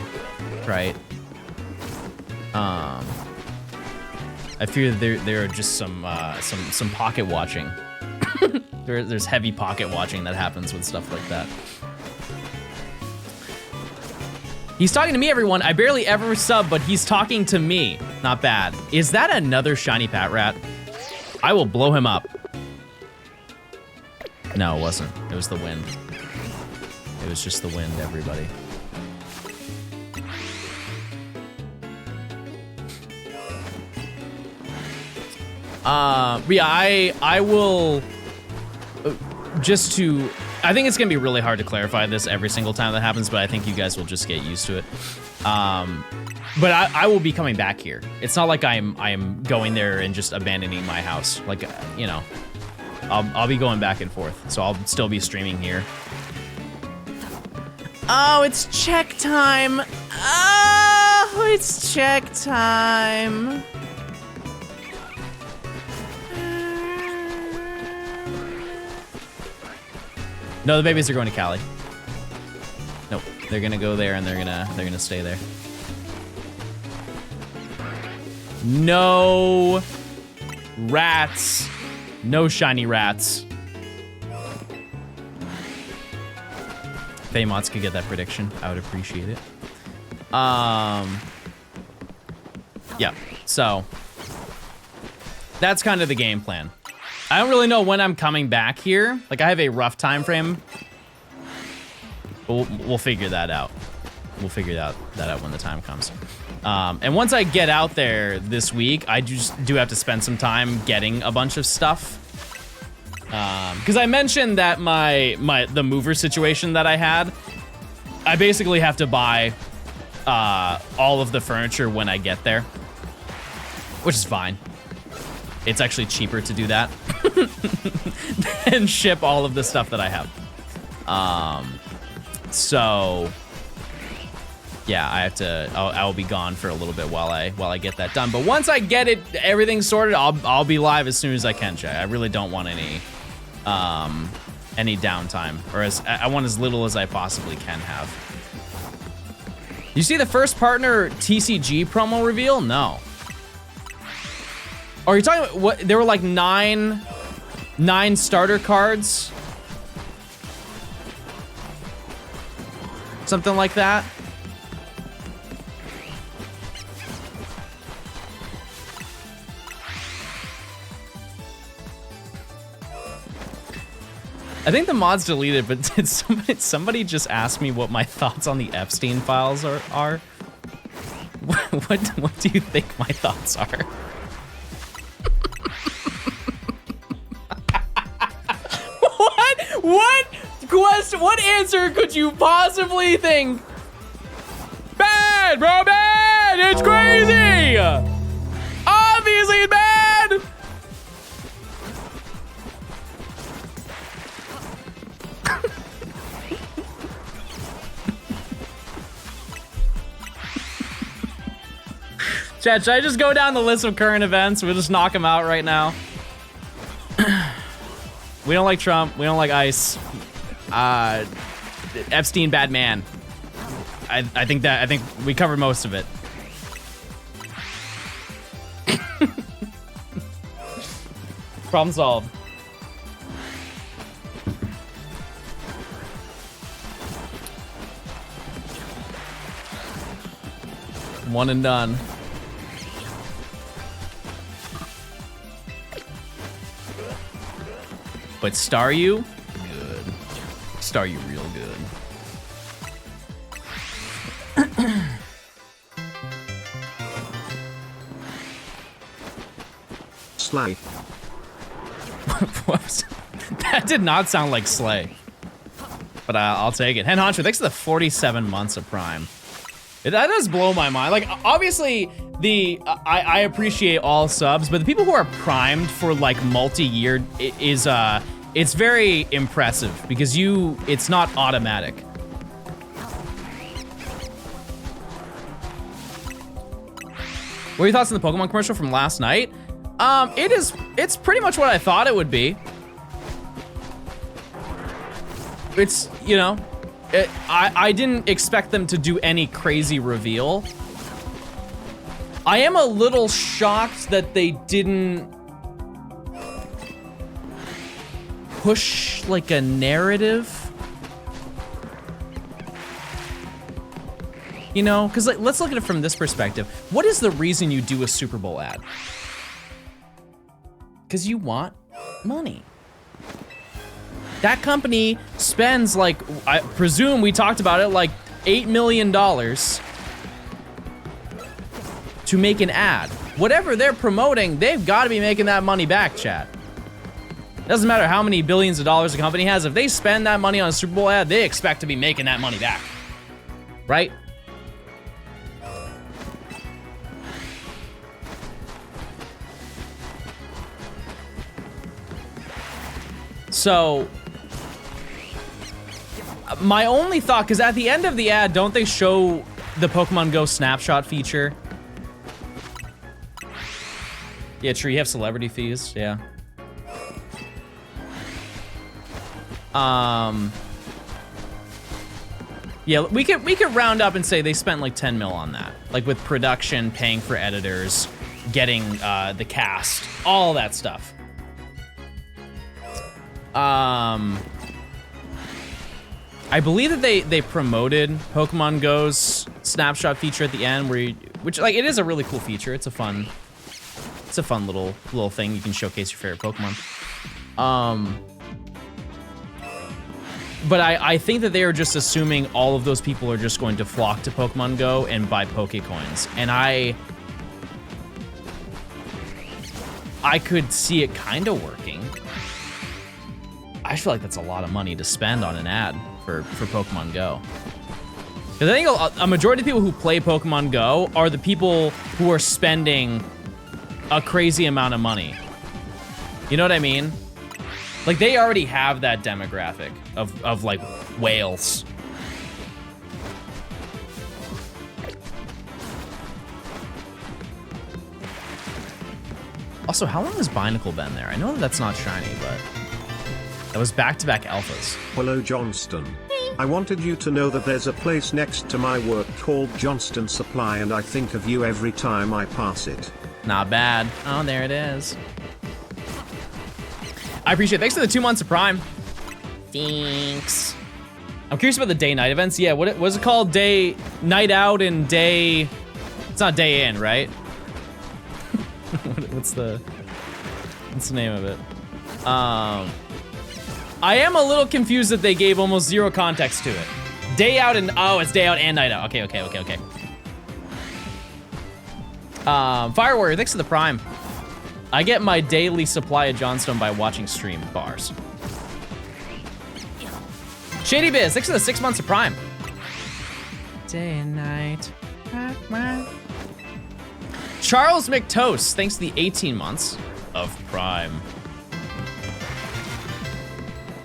right? I fear there are just some pocket watching. There's heavy pocket watching that happens with stuff like that. He's talking to me, everyone. I barely ever sub, but he's talking to me. Not bad. Is that another shiny Pat Rat? I will blow him up. No, it wasn't. It was the wind. It was just the wind, everybody. Yeah, I will, just to, I think it's gonna be really hard to clarify this every single time that happens, but I think you guys will just get used to it. But I will be coming back here. It's not like I'm going there and just abandoning my house. Like, you know, I'll be going back and forth, so I'll still be streaming here. Oh, it's check time. Oh, it's check time. No, the babies are going to Cali. Nope, they're gonna go there and they're gonna stay there. No rats. No shiny rats. Feymots could get that prediction. I would appreciate it. Yeah, so that's kind of the game plan. I don't really know when I'm coming back here. Like, I have a rough time frame, but we'll figure that out. We'll figure that out when the time comes. And once I get out there this week, I just do have to spend some time getting a bunch of stuff. Because I mentioned that the mover situation that I had, I basically have to buy all of the furniture when I get there, which is fine. It's actually cheaper to do that than ship all of the stuff that I have. So yeah, I will be gone for a little bit while I get that done. But once I get everything sorted, I'll be live as soon as I can, Jay. I really don't want any downtime, or I want as little as I possibly can have. You see the first partner TCG promo reveal? No. Are you talking about what? There were like nine starter cards? Something like that? I think the mod's deleted, but did somebody just ask me what my thoughts on the Epstein files are? What do you think my thoughts are? What answer could you possibly think? Bad, bro, bad! It's crazy! Obviously it's bad! Chat, should I just go down the list of current events? We'll just knock them out right now. We don't like Trump. We don't like ICE. Epstein, bad man. I think we covered most of it. Problem solved. One and done. But STARYU, good. STARYU real good. Slay. Whoops. That did not sound like Slay. But I'll take it. Hen Honcho, thanks for the 47 months of Prime. That does blow my mind. Like, obviously, I appreciate all subs, but the people who are primed for, like, multi-year is, it's very impressive because it's not automatic. What are your thoughts on the Pokemon commercial from last night? It's pretty much what I thought it would be. It's, you know, I didn't expect them to do any crazy reveal. I am a little shocked that they didn't push like a narrative. You know, because like, let's look at it from this perspective. What is the reason you do a Super Bowl ad? Because you want money. That company spends like, I presume we talked about it, like $8 million to make an ad. Whatever they're promoting, they've got to be making that money back, chat. Doesn't matter how many billions of dollars a company has, if they spend that money on a Super Bowl ad, they expect to be making that money back, right? So, my only thought, because at the end of the ad, don't they show the Pokemon Go snapshot feature? Yeah, true, you have celebrity fees, yeah. Yeah, we could round up and say they spent like 10 mil on that. Like with production, paying for editors, getting the cast, all that stuff. I believe that they promoted Pokemon Go's snapshot feature at the end, which like it is a really cool feature. It's a fun little thing you can showcase your favorite Pokemon. But I think that they are just assuming all of those people are just going to flock to Pokemon Go and buy Pokecoins, and I could see it kind of working. I feel like that's a lot of money to spend on an ad for Pokemon Go. Because I think a majority of people who play Pokemon Go are the people who are spending a crazy amount of money. You know what I mean? Like, they already have that demographic of like, whales. Also, how long has Binacle been there? I know that that's not shiny, but that was back-to-back alphas. Hello, Johnstone. I wanted you to know that there's a place next to my work called Johnstone Supply, and I think of you every time I pass it. Not bad. Oh, there it is. I appreciate it. Thanks for the 2 months of Prime. Thanks. I'm curious about the day-night events. Yeah, what was it called? Night out and day... It's not day in, right? What's the name of it? I am a little confused that they gave almost zero context to it. Day out and... Oh, it's day out and night out. Okay. Fire Warrior, thanks for the Prime. I get my daily supply of Johnstone by watching stream bars. Shady Biz, thanks for the 6 months of Prime. Day and night. Charles McToast, thanks to the 18 months of Prime.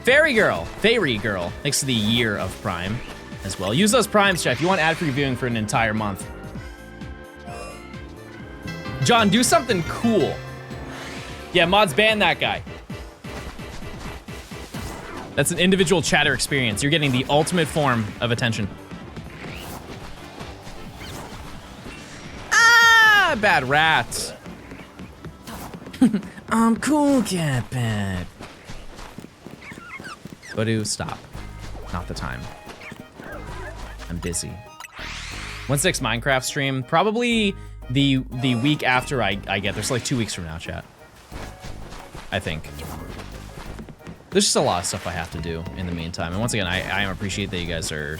Fairy Girl, thanks to the year of Prime as well. Use those Primes, chat, if you want ad-free viewing for an entire month. John, do something cool. Yeah, mods ban that guy. That's an individual chatter experience. You're getting the ultimate form of attention. Ah, bad rats. I'm cool, cat pet. Bodoo, stop. Not the time. I'm busy. 1/6 Minecraft stream. Probably the week after I get there. So like 2 weeks from now, chat. I think. There's just a lot of stuff I have to do in the meantime. And once again, I appreciate that you guys are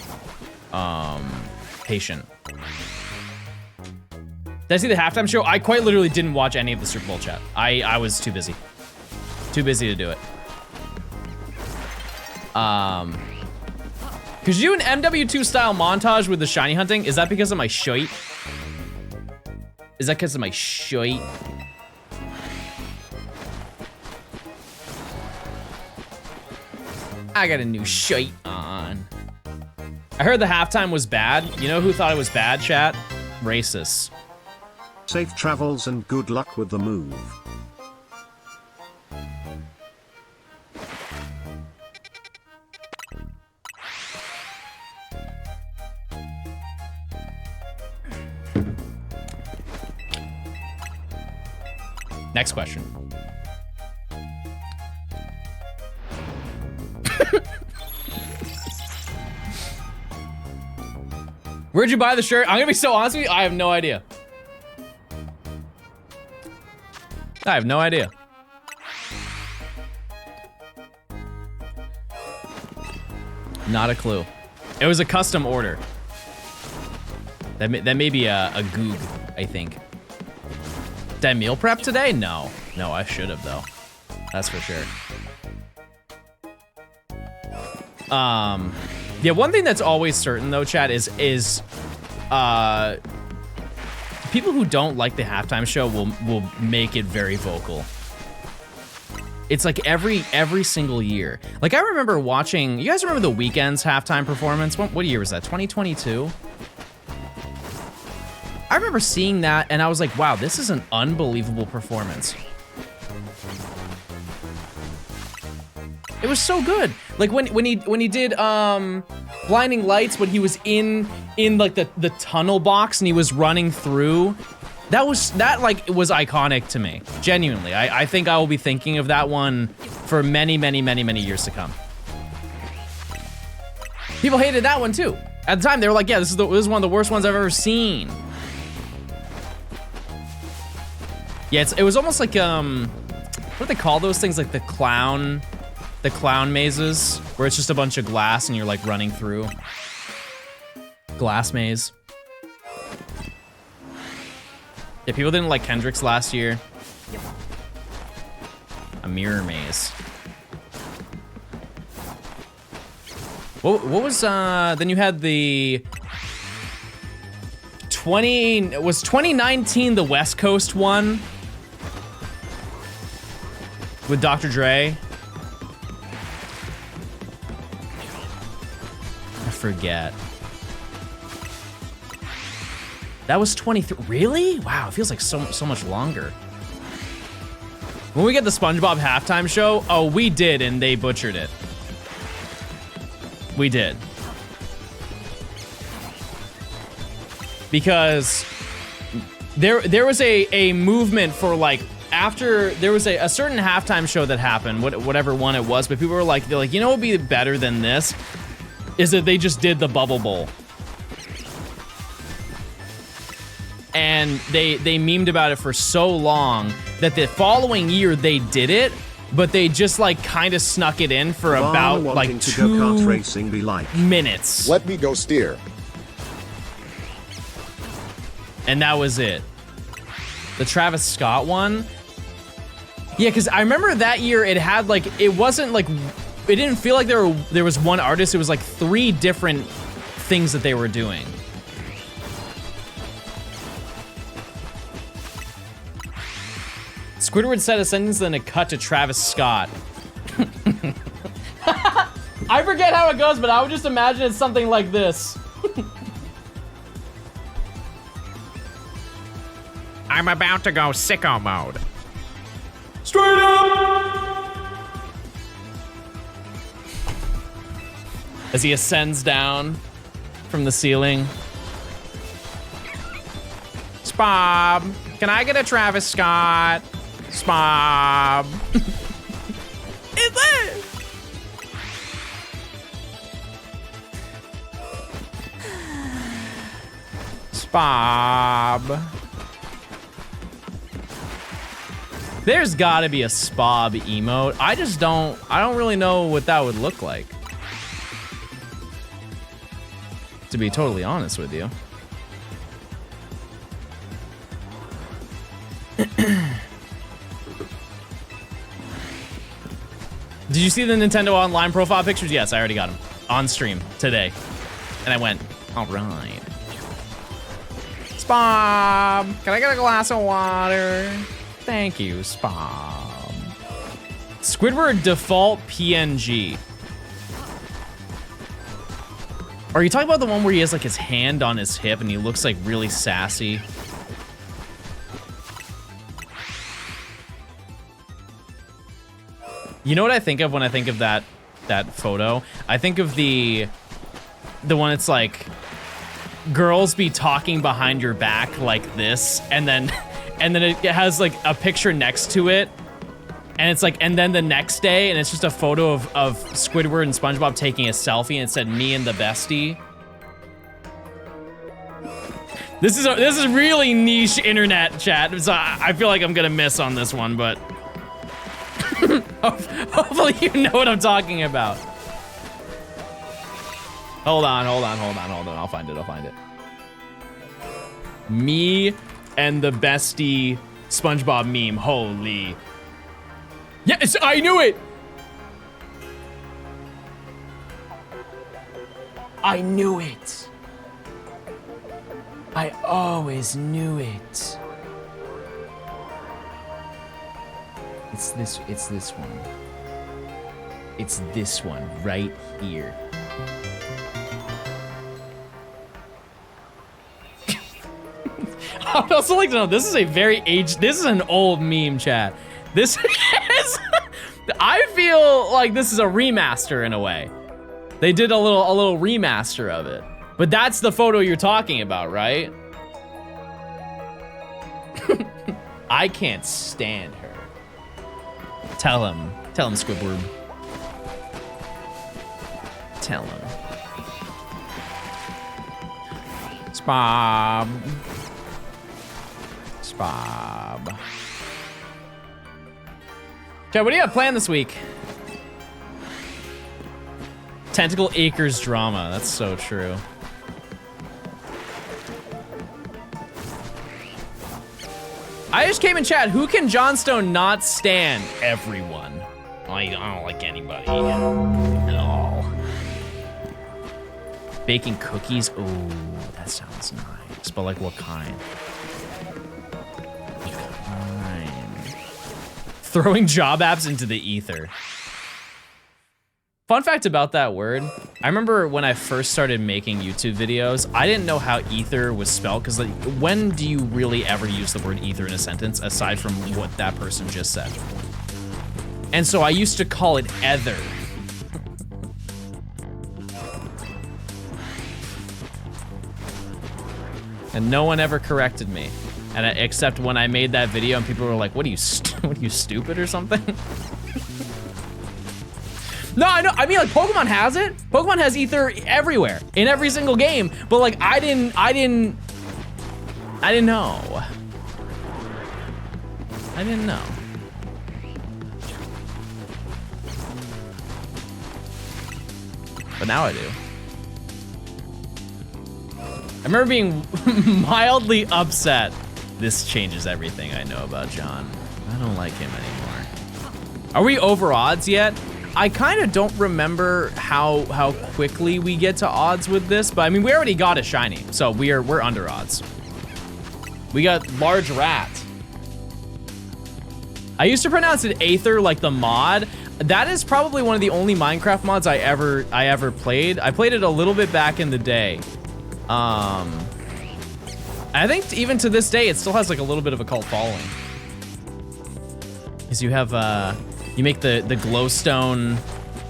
patient. Did I see the halftime show? I quite literally didn't watch any of the Super Bowl chat. I was too busy. Too busy to do it. Could you do an MW2 style montage with the shiny hunting? Is that because of my shite? Is that because of my shite? I got a new shite on. I heard the halftime was bad. You know who thought it was bad, chat? Racists. Safe travels and good luck with the move. Next question. Where'd you buy the shirt? I'm gonna be so honest with you, I have no idea. I have no idea. Not a clue. It was a custom order. That may be a goog, I think. Did I meal prep today? No. No, I should have though. That's for sure. Yeah, one thing that's always certain though, chat, is people who don't like the halftime show will make it very vocal. It's like every single year. Like I remember watching, you guys remember the Weeknd's halftime performance? What year was that? 2022? I remember seeing that and I was like, wow, this is an unbelievable performance. It was so good. Like when he did Blinding Lights, when he was in like the tunnel box and he was running through, that was iconic to me. Genuinely, I think I will be thinking of that one for many years to come. People hated that one too. At the time, they were like, yeah, this is one of the worst ones I've ever seen. Yeah, it was almost like what do they call those things? Like the clown mazes, where it's just a bunch of glass and you're like running through. Glass maze. Yeah, people didn't like Kendrick's last year. A mirror maze. What was then you had the 2019 the West Coast one with Dr. Dre? I forget. That was 23. Really? Wow, it feels like so much longer. When we get the SpongeBob halftime show, oh, we did, and they butchered it. We did. Because there was a movement for like, after there was a certain halftime show that happened, whatever one it was, but people were like, they're like, you know what would be better than this? Is that they just did the Bubble Bowl. And they memed about it for so long that the following year they did it, but they just like kind of snuck it in for about like 2 racing be like minutes. Let me go steer. And that was it. The Travis Scott one. Yeah, because I remember that year it had like, it wasn't like, it didn't feel like there was one artist. It was like 3 different things that they were doing. Squidward said a sentence, then a cut to Travis Scott. I forget how it goes, but I would just imagine it's something like this. I'm about to go sicko mode. Straight up! As he ascends down from the ceiling. Spob, can I get a Travis Scott? Spob. Is it? Spob. There's gotta be a Spob emote. I don't really know what that would look like. To be totally honest with you. Did you see the Nintendo Online profile pictures? Yes, I already got them on stream today. And I went, all right. Spom, can I get a glass of water? Thank you, Spom. Squidward default PNG. Are you talking about the one where he has like his hand on his hip and he looks like really sassy? You know what I think of when I think of that photo? I think of the one it's like girls be talking behind your back like this, and then it has like a picture next to it, and it's like, and then the next day, and it's just a photo of Squidward and SpongeBob taking a selfie, and it said "me and the bestie." This is really niche internet chat, so I feel like I'm gonna miss on this one, but hopefully you know what I'm talking about. Hold on. I'll find it. Me and the bestie SpongeBob meme. Holy. Yes, I knew it. I knew it. I always knew it. It's this one. It's this one right here. I would also like to know, this is a very this is an old meme, chat. This is, I feel like this is a remaster in a way. They did a little remaster of it. But that's the photo you're talking about, right? I can't stand her. Tell him, Squidward. Tell him. Spob. Okay, what do you have planned this week? Tentacle Acres drama. That's so true. I just came in chat. Who can Johnstone not stand? Everyone. I don't like anybody at all. Baking cookies. Ooh, that sounds nice. But like what kind? Throwing job apps into the ether. Fun fact about that word, I remember when I first started making YouTube videos, I didn't know how ether was spelled, because like, when do you really ever use the word ether in a sentence aside from what that person just said? And so I used to call it ether. And no one ever corrected me. And except when I made that video and people were like, what are you stupid or something? No, I know, I mean like Pokemon has it. Pokemon has ether everywhere, in every single game, but like I didn't know. I didn't know. But now I do. I remember being mildly upset. This changes everything I know about John. I don't like him anymore. Are we over odds yet? I kind of don't remember how quickly we get to odds with this, but I mean, we already got a shiny, so we're under odds. We got large rat. I used to pronounce it Aether, like the mod. That is probably one of the only Minecraft mods I ever played. I played it a little bit back in the day. I think even to this day, it still has like a little bit of a cult following. Because you have, you make the glowstone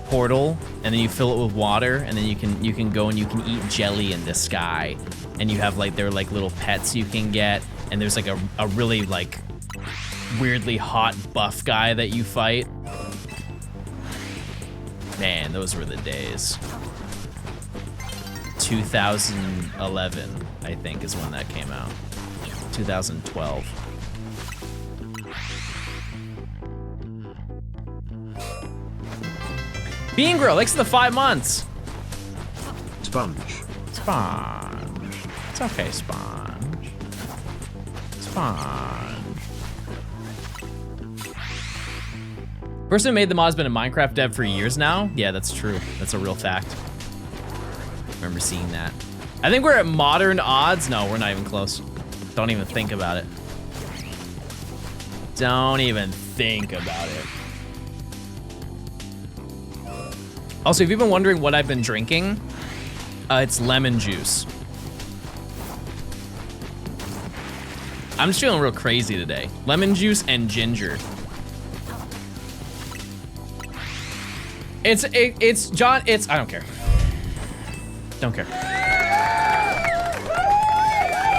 portal, and then you fill it with water, and then you can go and you can eat jelly in the sky. And you have like, they're like little pets you can get, and there's like a really like weirdly hot buff guy that you fight. Man, those were the days. 2011, I think, is when that came out. 2012. Bean Grill, thanks for the 5 months. Sponge. It's okay, Sponge. Person who made the mod has been a Minecraft dev for years now. Yeah, that's true. That's a real fact. Remember seeing that. I think we're at modern odds. No, we're not even close. Don't even think about it. Don't even think about it. Also, if you've been wondering what I've been drinking, it's lemon juice. I'm just feeling real crazy today. Lemon juice and ginger. It's John, I don't care. Don't care.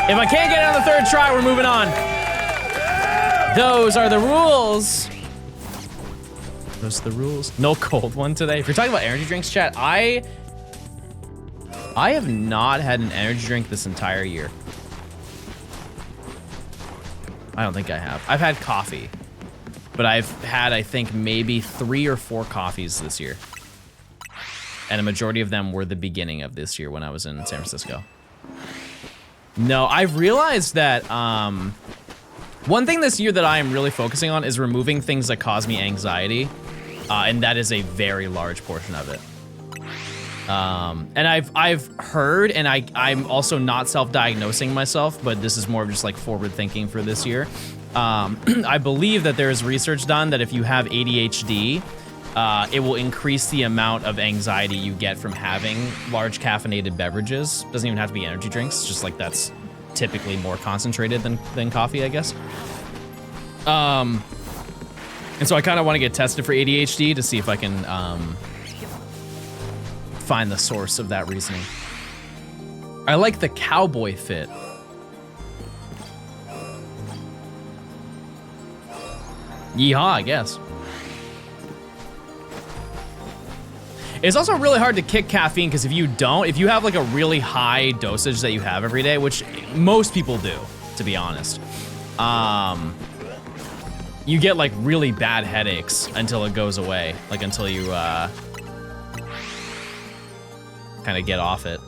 If I can't get it on the third try, we're moving on. Those are the rules. Those are the rules. No cold one today. If you're talking about energy drinks, chat, I have not had an energy drink this entire year. I don't think I have. I've had coffee, but I've had, I think, maybe 3 or 4 coffees this year. And a majority of them were the beginning of this year when I was in San Francisco. No, I've realized that one thing this year that I am really focusing on is removing things that cause me anxiety. And that is a very large portion of it. And I've heard, and I'm also not self-diagnosing myself, but this is more of just like forward thinking for this year. I believe that there is research done that if you have ADHD, it will increase the amount of anxiety you get from having large caffeinated beverages. Doesn't even have to be energy drinks, just like that's typically more concentrated than coffee, I guess. And so I kind of want to get tested for ADHD to see if I can find the source of that reasoning. I like the cowboy fit. Yeehaw, I guess. It's also really hard to kick caffeine because if you have like a really high dosage that you have every day, which most people do, to be honest, you get like really bad headaches until it goes away, like until you kind of get off it.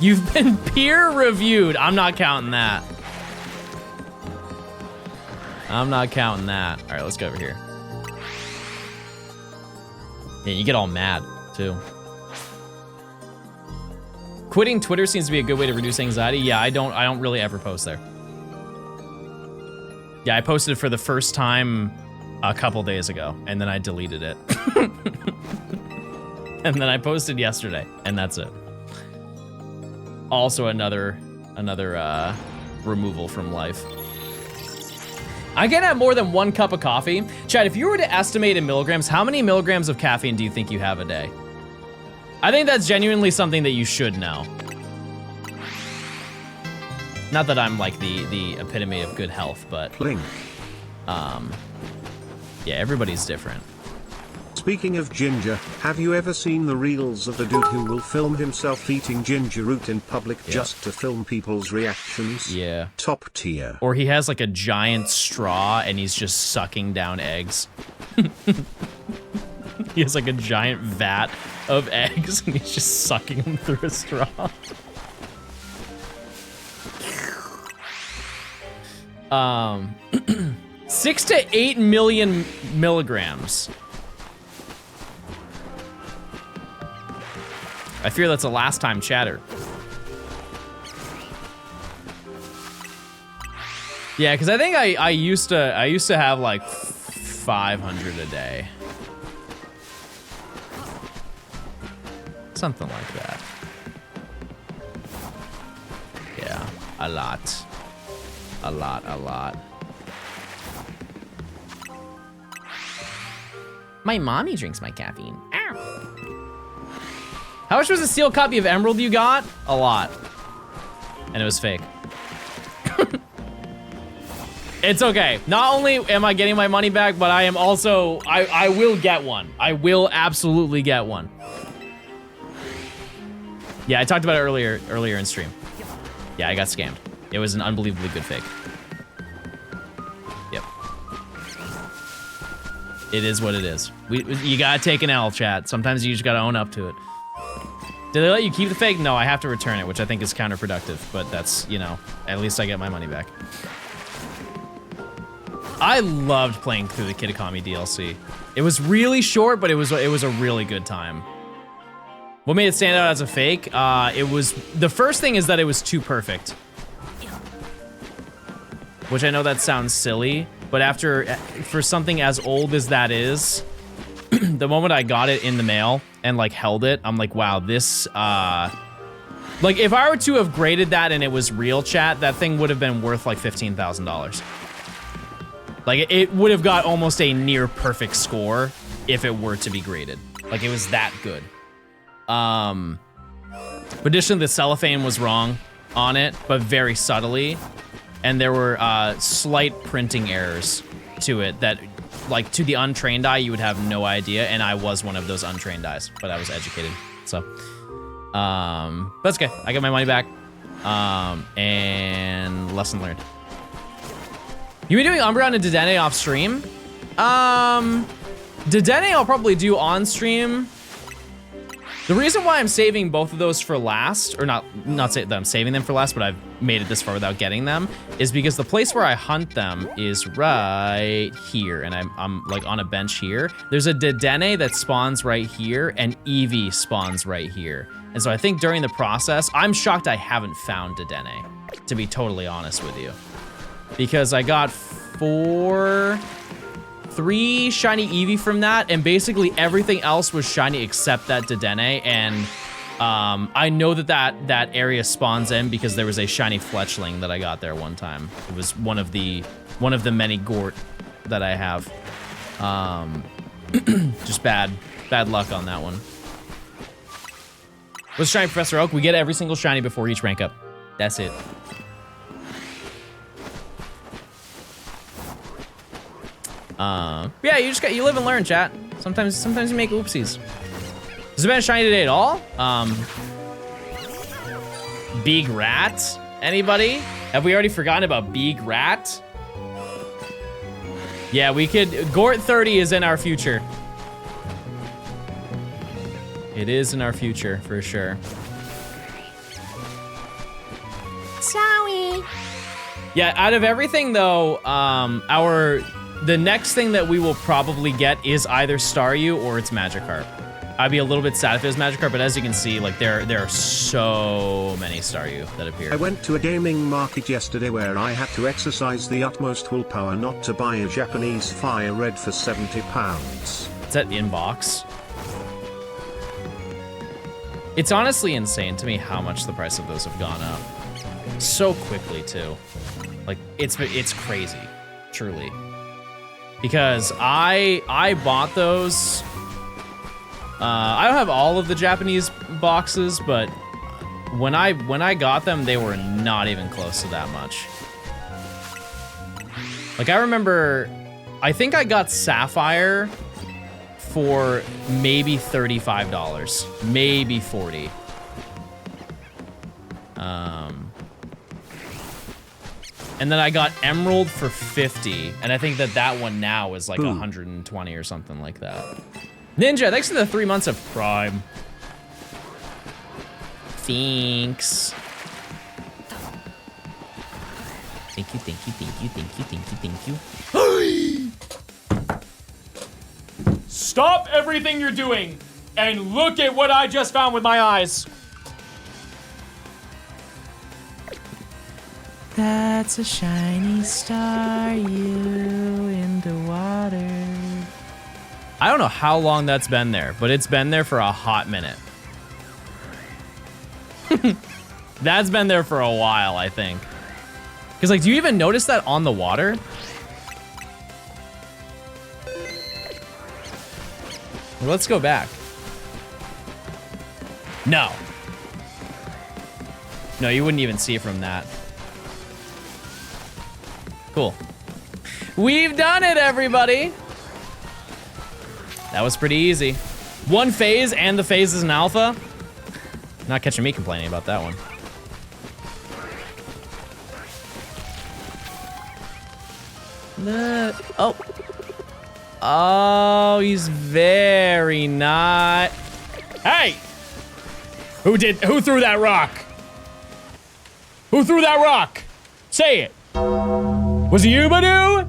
You've been peer reviewed. I'm not counting that. I'm not counting that. All right, let's go over here. Yeah, you get all mad too. Quitting Twitter seems to be a good way to reduce anxiety. Yeah, I don't really ever post there. Yeah, I posted for the first time a couple days ago, and then I deleted it. And then I posted yesterday, and that's it. Also another removal from life. I can have more than 1 cup of coffee. Chad, if you were to estimate in milligrams, how many milligrams of caffeine do you think you have a day? I think that's genuinely something that you should know. Not that I'm like the epitome of good health, but yeah, everybody's different. Speaking of ginger, have you ever seen the reels of the dude who will film himself eating ginger root in public just to film people's reactions? Yeah. Top tier. Or he has like a giant straw and he's just sucking down eggs. He has like a giant vat of eggs and he's just sucking them through a straw. 6 to 8 million milligrams. I fear that's a last time chatter. Yeah, because I think I used to have like 500 a day. Something like that. Yeah, a lot. A lot. My mommy drinks my caffeine. Ow. How much was a sealed copy of Emerald you got? A lot. And it was fake. It's okay. Not only am I getting my money back, but I am also, I will get one. I will absolutely get one. Yeah, I talked about it earlier in stream. Yeah, I got scammed. It was an unbelievably good fake. Yep. It is what it is. You gotta take an L, chat. Sometimes you just gotta own up to it. Did they let you keep the fake? No, I have to return it, which I think is counterproductive, but that's, you know, at least I get my money back. I loved playing through the Kitakami DLC. It was really short, but it was a really good time. What made it stand out as a fake? It was, the first thing is that it was too perfect. Which I know that sounds silly, but for something as old as that is, the moment I got it in the mail and like held it, I'm like, wow, this, like if I were to have graded that and it was real, chat, that thing would have been worth like $15,000. Like it would have got almost a near perfect score if it were to be graded. Like it was that good. But additionally, the cellophane was wrong on it, but very subtly. And there were slight printing errors to it that, like, to the untrained eye, you would have no idea. And I was one of those untrained eyes, but I was educated. So, that's okay. I got my money back. And lesson learned. You been doing Umbreon and Dedenne off stream? Dedenne I'll probably do on stream. The reason why I'm saving both of those for last, or not say that I'm saving them for last, but I've made it this far without getting them, is because the place where I hunt them is right here, and I'm like on a bench here. There's a Dedenne that spawns right here, and Eevee spawns right here. And so I think during the process, I'm shocked I haven't found Dedenne, to be totally honest with you. Because I got 3 shiny Eevee from that, and basically everything else was shiny except that Dedenne, and I know that area spawns in because there was a shiny Fletchling that I got there one time. It was one of the many Gort that I have. Just bad luck on that one. What's shiny Professor Oak? We get every single shiny before each rank up. That's it. Yeah, you live and learn, chat. Sometimes you make oopsies. Has it been shiny today at all? Big Rat? Anybody? Have we already forgotten about Big Rat? Yeah, we could. Gort 30 is in our future. It is in our future, for sure. Sorry. Yeah, out of everything though, the next thing that we will probably get is either STARYU or it's Magikarp. I'd be a little bit sad if it was Magikarp, but as you can see, like there are so many STARYU that appear. I went to a gaming market yesterday where I had to exercise the utmost willpower not to buy a Japanese Fire Red for £70. Is that inbox? It's honestly insane to me how much the price of those have gone up. So quickly too. Like it's crazy, truly. Because I bought those. I don't have all of the Japanese boxes, but when I got them, they were not even close to that much. Like I remember, I think I got Sapphire for maybe $35, maybe 40. And then I got Emerald for 50, and I think that one now is like 120 or something like that. Ninja, thanks for the 3 months of Prime. Thanks. Thank you. Stop everything you're doing and look at what I just found with my eyes. That's a shiny STARYU in the water. I don't know how long that's been there, but it's been there for a hot minute. That's been there for a while, I think. Because, like, do you even notice that on the water? Well, let's go back. No. No, you wouldn't even see it from that. Cool. We've done it, everybody. That was pretty easy. One phase, and the phase is an alpha. Not catching me complaining about that one. Oh. Oh, he's very not. Hey! Who threw that rock? Who threw that rock? Say it. Was it you, Badoo?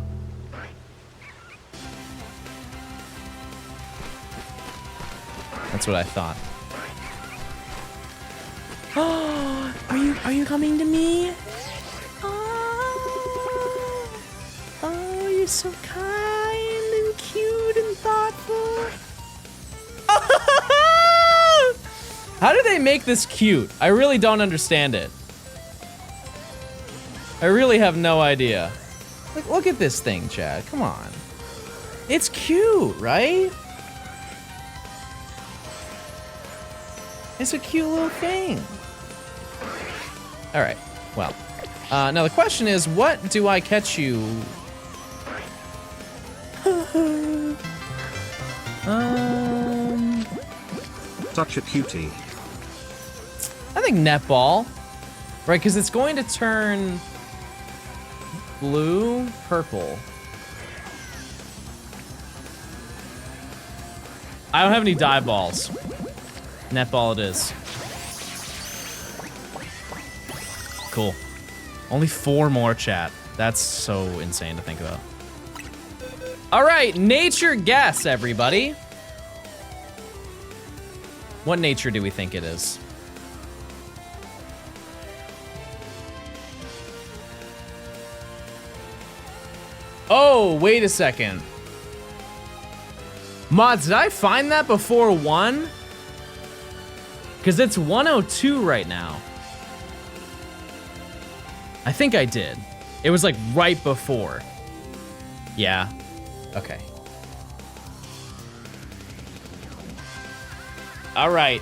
That's what I thought. Are you coming to me? Oh, you're so kind and cute and thoughtful. How do they make this cute? I really don't understand it. I really have no idea. Like, look at this thing, Chad. Come on. It's cute, right? It's a cute little thing. All right, well. Now the question is, what do I catch you? Such a cutie. I think netball, right? Because it's going to turn blue, purple. I don't have any dye balls. Netball it is. Cool. Only 4 more, chat. That's so insane to think about. All right, nature guess, everybody. What nature do we think it is? Oh, wait a second. Mods, did I find that before 1? Because it's 102 right now. I think I did. It was like right before. Yeah. Okay. All right.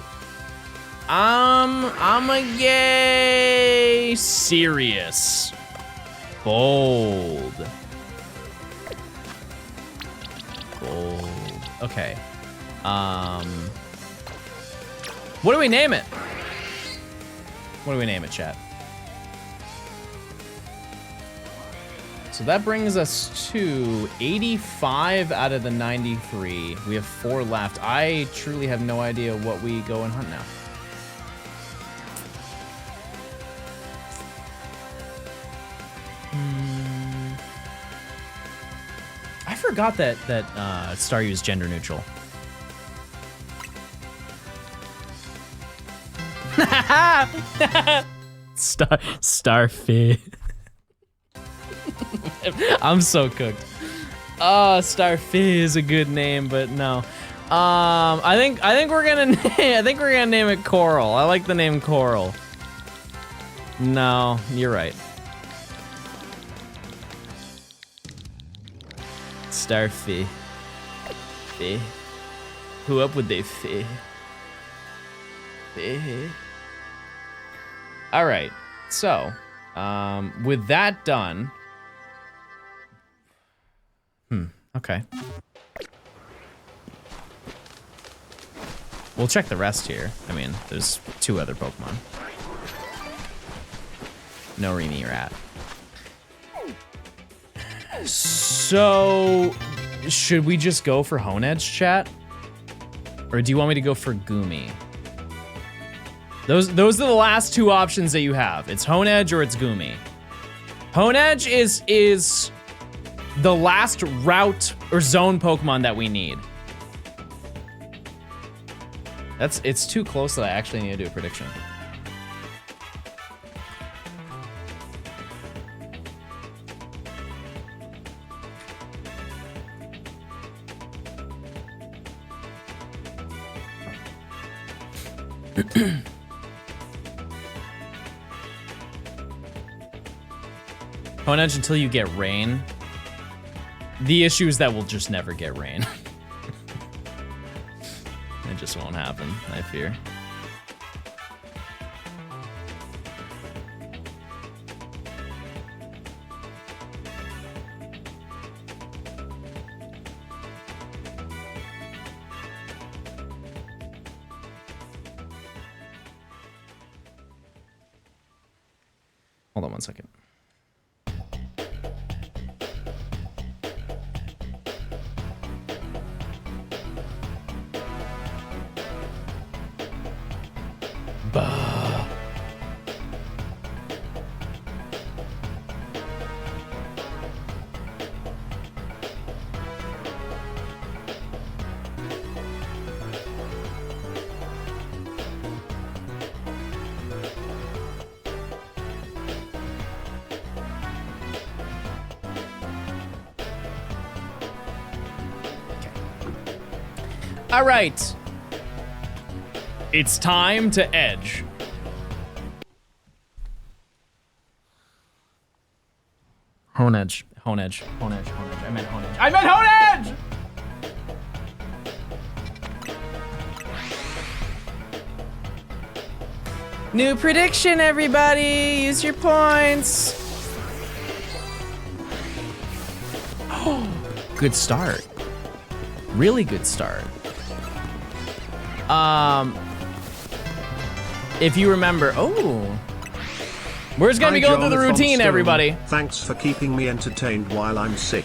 I'm a gay serious. Bold. Bold. Okay. What do we name it? What do we name it, chat? So that brings us to 85 out of the 93. We have 4 left. I truly have no idea what we go and hunt now. I forgot that STARYU is gender neutral. Starfish. I'm so cooked. Starfish is a good name, but no. I think we're gonna name it Coral. I like the name Coral. No, you're right. Starfish. Fish. Who up with they fish? Fish. All right. So, with that done. Okay. We'll check the rest here. I mean, there's 2 other Pokemon. No Remy Rat. So, should we just go for Honedge, chat? Or do you want me to go for Goomy? Those are the last 2 options that you have. It's Honedge or it's Goomy. Honedge is the last route or zone Pokemon that we need. It's too close that I actually need to do a prediction. Honedge until you get rain. The issue is that we'll just never get rain. It just won't happen, I fear. Hold on 1 second. All right. It's time to edge. Hone edge. Hone edge. Hone edge. Hone edge. I meant hone edge. I meant hone edge! New prediction, everybody. Use your points. Oh, good start. Really good start. If you remember, we're just gonna be going through the routine, everybody. Thanks for keeping me entertained while I'm sick.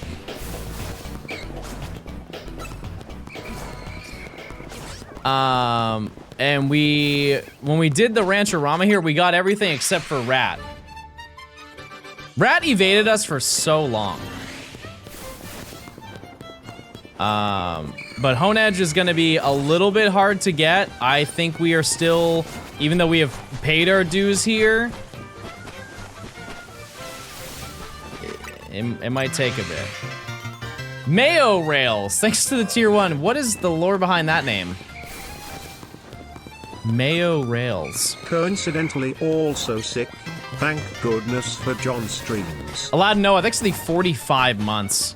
And when we did the Rancherama here, we got everything except for Rat. Rat evaded us for so long. But Hone Edge is gonna be a little bit hard to get. I think we are still, even though we have paid our dues here, it might take a bit. Mayo Rails, thanks to the tier 1. What is the lore behind that name? Mayo Rails. Coincidentally also sick. Thank goodness for John streams. Allowed Noah, thanks to the 45 months.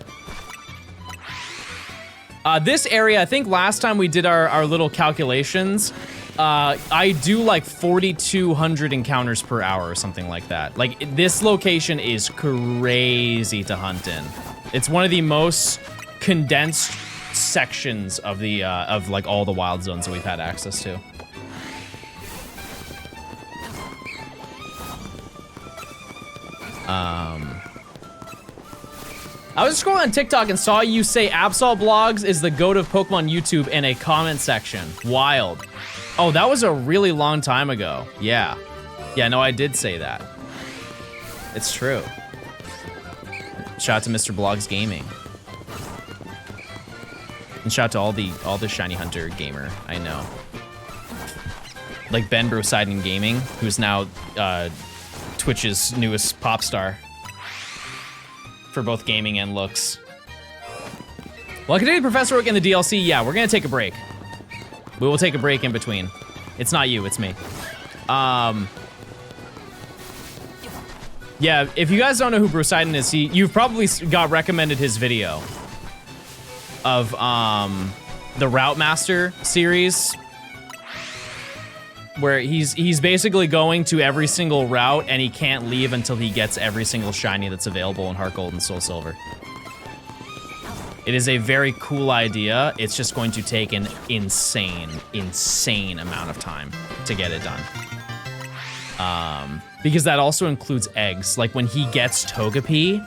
This area, I think last time we did our little calculations, I do like 4,200 encounters per hour or something like that. Like, this location is crazy to hunt in. It's one of the most condensed sections of the, of like all the wild zones that we've had access to. I was scrolling on TikTok and saw you say Absol Blogs is the GOAT of Pokemon YouTube in a comment section. Wild. Oh, that was a really long time ago. Yeah. Yeah, no, I did say that. It's true. Shout out to Mr. Blogs Gaming. And shout out to all the Shiny Hunter gamer I know. Like Ben Brosidon Gaming, who's now Twitch's newest pop star. For both gaming and looks. Well, I continue Professor Oak in the DLC. Yeah, we're gonna take a break. We will take a break in between. It's not you, it's me. Yeah, if you guys don't know who Brosidon is, you've probably got recommended his video of the Route Master series, where he's basically going to every single route and he can't leave until he gets every single shiny that's available in Heart Gold and Soul Silver. It is a very cool idea. It's just going to take an insane amount of time to get it done. Because that also includes eggs. Like when he gets Togepi,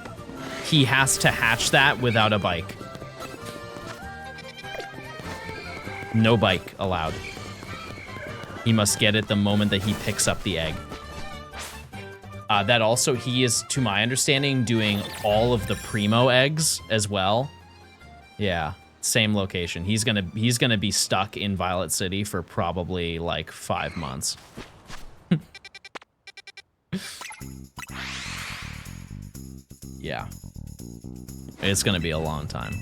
he has to hatch that without a bike. No bike allowed. He must get it the moment that he picks up the egg. That also, he is, to my understanding, doing all of the Primo eggs as well. Yeah, same location. He's gonna be stuck in Violet City for probably like 5 months. Yeah. It's gonna be a long time.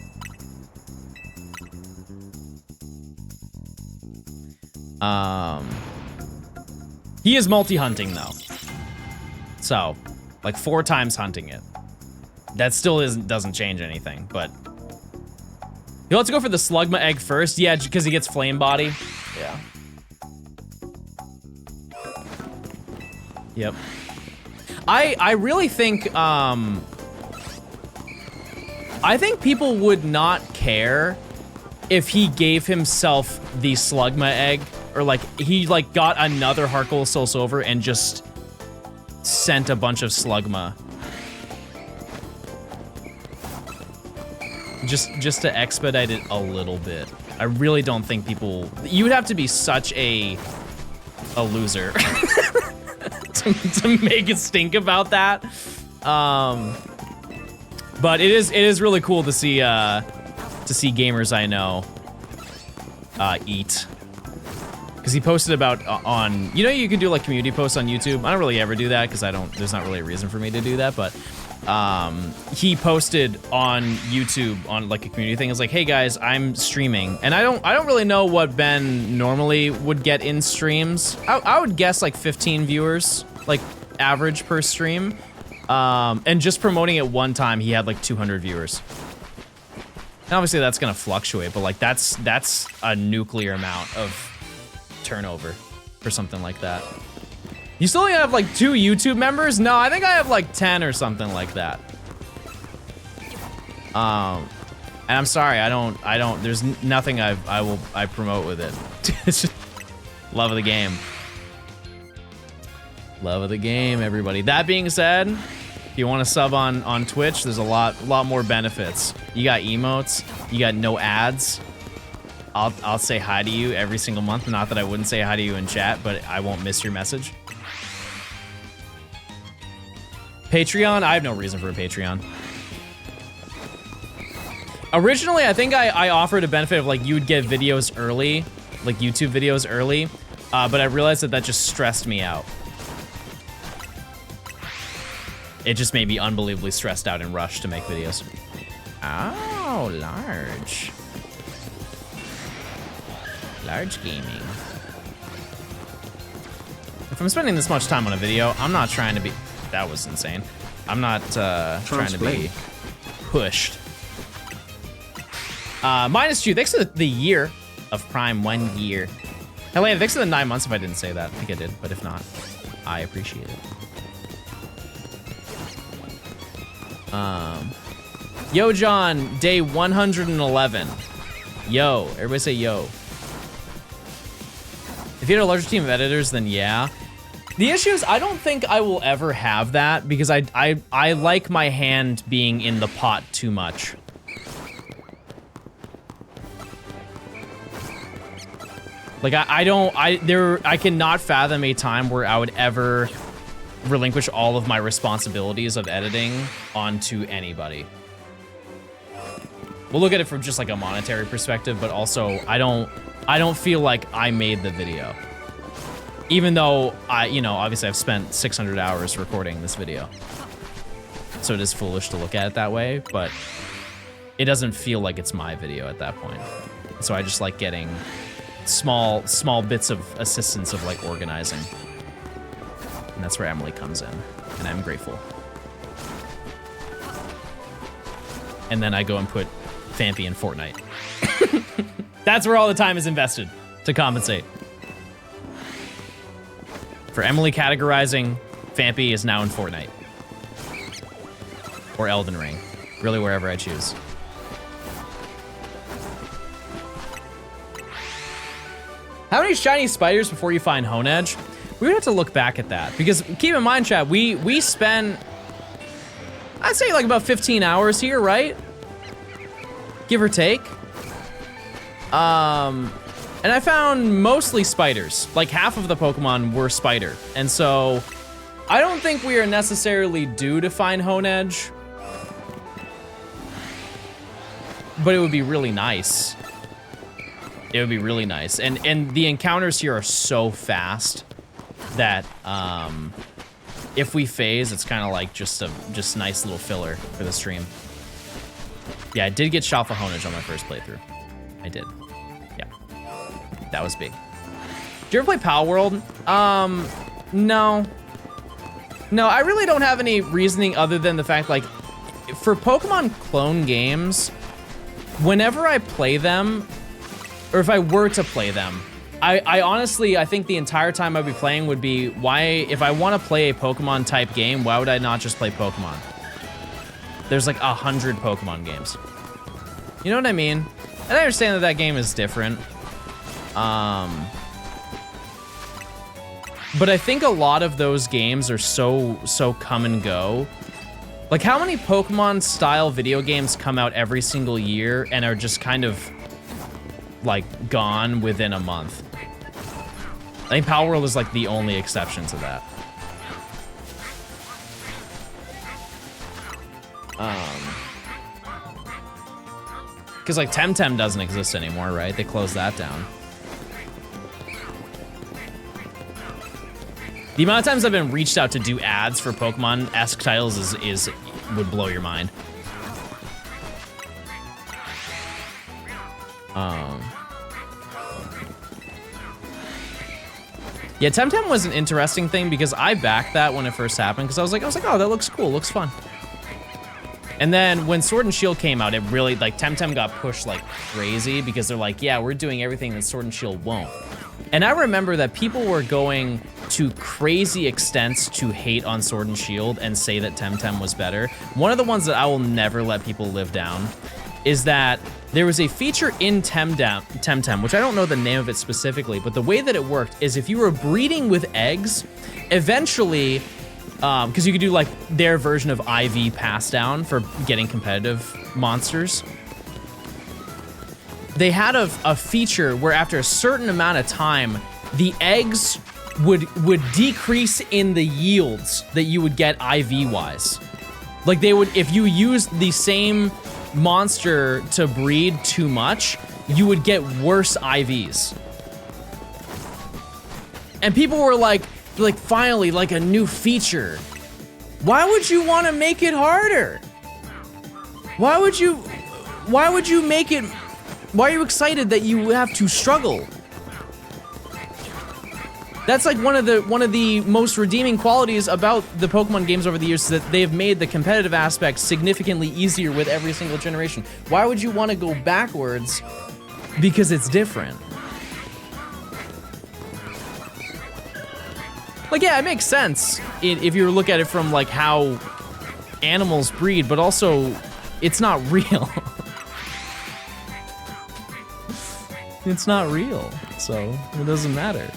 He is multi-hunting though. So, like 4 times hunting it. That still doesn't change anything, but you'll have to go for the Slugma egg first. Yeah, because he gets Flame Body. Yeah. Yep. I really think, I think people would not care if he gave himself the Slugma egg, or like he like got another Heart Gold Soul Silver and just sent a bunch of Slugma. Just to expedite it a little bit. I really don't think people, you would have to be such a loser to make it stink about that. But it is really cool to see gamers I know eat. Because he posted about on, you know, you can do like community posts on YouTube. I don't really ever do that because there's not really a reason for me to do that, but he posted on YouTube on like a community thing. It's like, hey guys, I'm streaming, and I don't really know what Ben normally would get in streams. I would guess like 15 viewers, like average per stream. And just promoting it one time, he had like 200 viewers. And obviously that's gonna fluctuate, but like that's a nuclear amount of turnover for something like that. You still only have like 2 YouTube members? No, I think I have like 10 or something like that. And I'm sorry, I don't, there's nothing I promote with it. It's just love of the game. Love of the game, everybody. That being said, if you want to sub on Twitch, there's a lot more benefits. You got emotes, you got no ads. I'll say hi to you every single month. Not that I wouldn't say hi to you in chat, but I won't miss your message. Patreon? I have no reason for a Patreon. Originally, I think I offered a benefit of like you would get videos early, like YouTube videos early, but I realized that just stressed me out. It just made me unbelievably stressed out and rushed to make videos. Oh, large. Large gaming. If I'm spending this much time on a video, I'm not trying to be... That was insane. I'm not trying to be pushed. -2, thanks to the year of Prime, 1 year. Helena, thanks to the 9 months if I didn't say that. I think I did, but if not, I appreciate it. Yo, John, day 111. Yo, everybody say yo. If you had a larger team of editors, then yeah. The issue is I don't think I will ever have that because I like my hand being in the pot too much. Like I cannot fathom a time where I would ever relinquish all of my responsibilities of editing onto anybody. We'll look at it from just like a monetary perspective, but also I don't feel like I made the video. Even though obviously I've spent 600 hours recording this video. So it is foolish to look at it that way, but it doesn't feel like it's my video at that point. So I just like getting small bits of assistance of like organizing. And that's where Emily comes in, and I'm grateful. And then I go and put Fampy in Fortnite. That's where all the time is invested to compensate. For Emily categorizing, Fampy is now in Fortnite. Or Elden Ring. Really wherever I choose. How many shiny spiders before you find Hone Edge? We would have to look back at that. Because keep in mind, chat, we spend, I'd say like about 15 hours here, right? Give or take. And I found mostly spiders. Like half of the Pokemon were spider. And so I don't think we are necessarily due to find Hone Edge. But it would be really nice. It would be really nice. And the encounters here are so fast that if we phase, it's kind of like just nice little filler for the stream. Yeah, I did get shot for Hone Edge on my first playthrough. I did. Yeah. That was big. Did you ever play Pal World? No. No, I really don't have any reasoning other than the fact, like, for Pokemon clone games, whenever I play them, or if I were to play them, I honestly, I think the entire time I'd be playing would be, why, if I want to play a Pokemon type game, why would I not just play Pokemon? There's like 100 Pokemon games. You know what I mean? And I understand that that game is different. But I think a lot of those games are so come and go. Like, how many Pokemon style video games come out every single year and are just kind of like gone within a month? I think Power World is like the only exception to that. Because like Temtem doesn't exist anymore, right? They closed that down. The amount of times I've been reached out to do ads for Pokemon-esque titles is would blow your mind. Yeah, Temtem was an interesting thing because I backed that when it first happened because I was like, oh, that looks cool, looks fun. And then when Sword and Shield came out, it really, like, Temtem got pushed like crazy because they're like, yeah, we're doing everything that Sword and Shield won't. And I remember that people were going to crazy extents to hate on Sword and Shield and say that Temtem was better. One of the ones that I will never let people live down is that there was a feature in Temtem, which I don't know the name of it specifically, but the way that it worked is if you were breeding with eggs, eventually, because you could do like their version of IV pass down for getting competitive monsters. They had a feature where after a certain amount of time, the eggs would decrease in the yields that you would get IV wise. Like they would, if you used the same monster to breed too much, you would get worse IVs. And people were like finally, like a new feature. Why would you want to make it harder? Why would you make it, why are you excited that you have to struggle? That's like one of the most redeeming qualities about the Pokemon games over the years, is that they have made the competitive aspect significantly easier with every single generation. Why would you want to go backwards? Because it's different. Like, yeah, it makes sense if you look at it from like how animals breed, but also it's not real. It's not real, so it doesn't matter.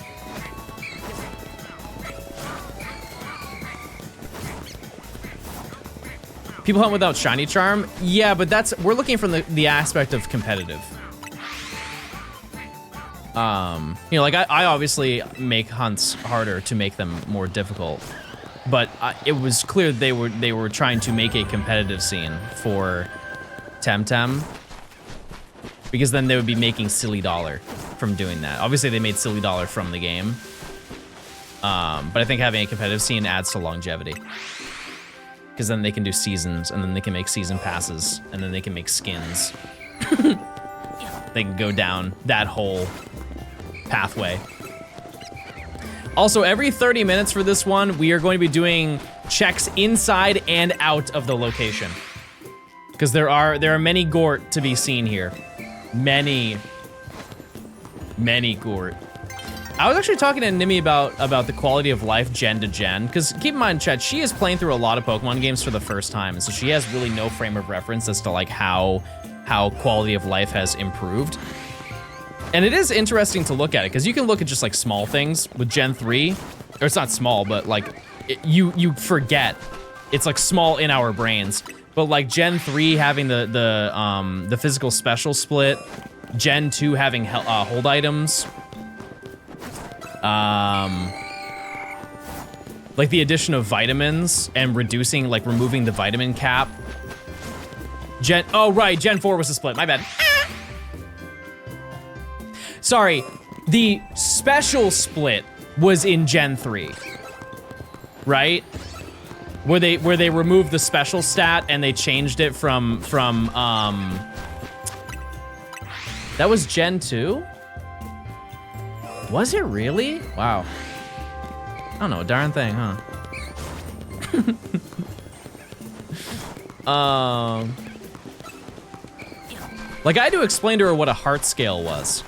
People hunt without shiny charm? Yeah, but we're looking from the aspect of competitive. You know, like I obviously make hunts harder to make them more difficult, but it was clear they were trying to make a competitive scene for Temtem, because then they would be making silly dollar from doing that. Obviously they made silly dollar from the game, but I think having a competitive scene adds to longevity. Because then they can do seasons, and then they can make season passes, and then they can make skins. They can go down that whole pathway. Also, every 30 minutes for this one, we are going to be doing checks inside and out of the location. Because there are many Gort to be seen here. Many Gort. I was actually talking to Nimi about the quality of life gen to gen, because keep in mind, chat, she is playing through a lot of Pokemon games for the first time, and so she has really no frame of reference as to like how quality of life has improved. And it is interesting to look at it, because you can look at just like small things with Gen 3, or it's not small, but like you forget. It's like small in our brains. But like Gen 3 having the physical special split, Gen 2 having hold items, like the addition of vitamins and removing the vitamin cap. Oh right, Gen 4 was the split, my bad. Sorry, the special split was in Gen 3, right? Where they removed the special stat and they changed it from that was Gen 2? Was it really? Wow. I don't know, darn thing, huh? Like I had to explain to her what a heart scale was.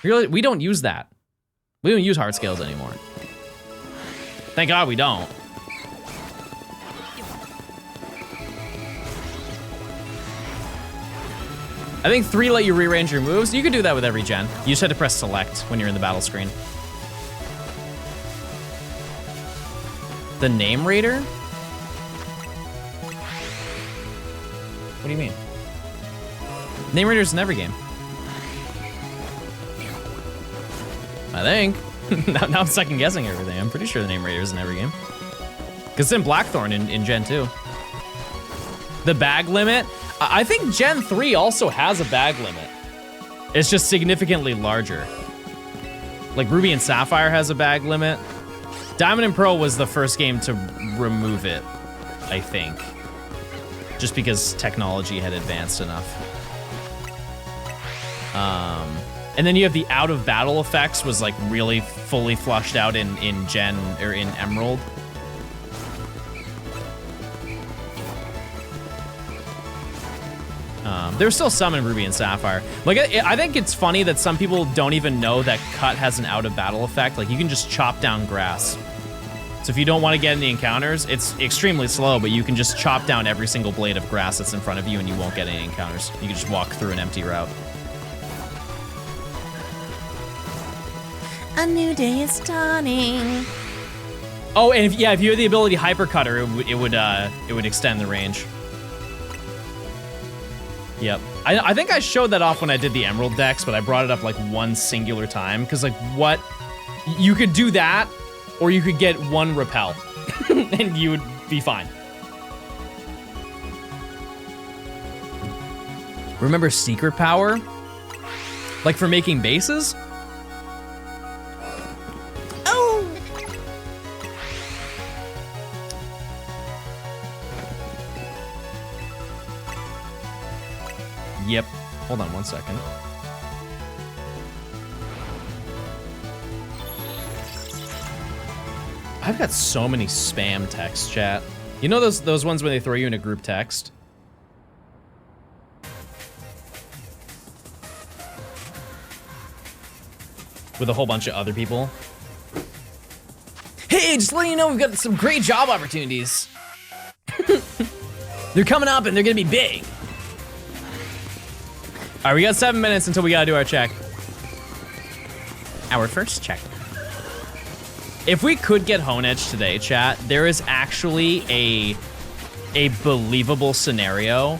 Really, we don't use that. We don't use heart scales anymore. Thank God we don't. I think 3 let you rearrange your moves. You can do that with every gen. You just had to press select when you're in the battle screen. The name raider? What do you mean? Name raider's in every game. I think. now I'm second guessing everything. I'm pretty sure the name raider's in every game. Cause it's in Blackthorn in Gen 2. The bag limit? I think Gen 3 also has a bag limit. It's just significantly larger. Like Ruby and Sapphire has a bag limit. Diamond and Pearl was the first game to remove it, I think. Just because technology had advanced enough. And then you have the out of battle effects was like really fully flushed out in Gen or in Emerald. There's still some in Ruby and Sapphire. Like, I think it's funny that some people don't even know that cut has an out of battle effect. Like, you can just chop down grass. So if you don't want to get any encounters, it's extremely slow, but you can just chop down every single blade of grass that's in front of you and you won't get any encounters. You can just walk through an empty route. A new day is dawning. Oh, and if you have the ability Hypercutter, it would extend the range. Yep. I think I showed that off when I did the Emerald decks, but I brought it up like one singular time, because like what, you could do that, or you could get one repel, and you would be fine. Remember Secret Power? Like for making bases? Oh! Yep. Hold on one second. I've got so many spam text, chat. You know those ones where they throw you in a group text? With a whole bunch of other people? Hey, just letting you know we've got some great job opportunities. They're coming up and they're gonna be big. All right, we got 7 minutes until we gotta do our check. Our first check. If we could get Hone Edge today, chat, there is actually a believable scenario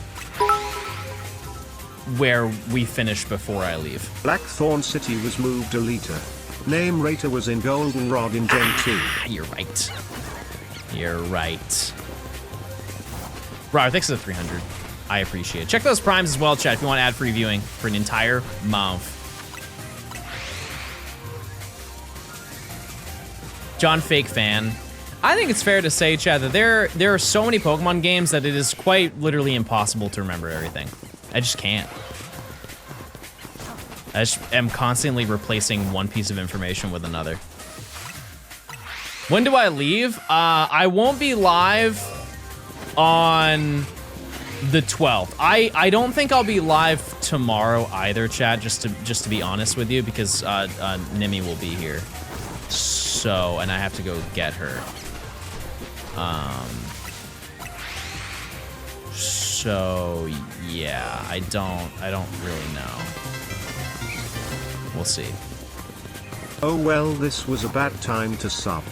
where we finish before I leave. Blackthorn City was moved a liter. Name Rater was in Goldenrod in Gen 2. You're right. You're right. Robert, thanks for the 300. I appreciate it. Check those primes as well, chat, if you want ad-free viewing for an entire month. John Fake Fan. I think it's fair to say, chat, that there are so many Pokemon games that it is quite literally impossible to remember everything. I just can't. I just am constantly replacing one piece of information with another. When do I leave? I won't be live on the 12th. I don't think I'll be live tomorrow either, chat, just to be honest with you, because Nimi will be here. So, and I have to go get her. So yeah, I don't really know. We'll see. Oh well, this was a bad time to sub.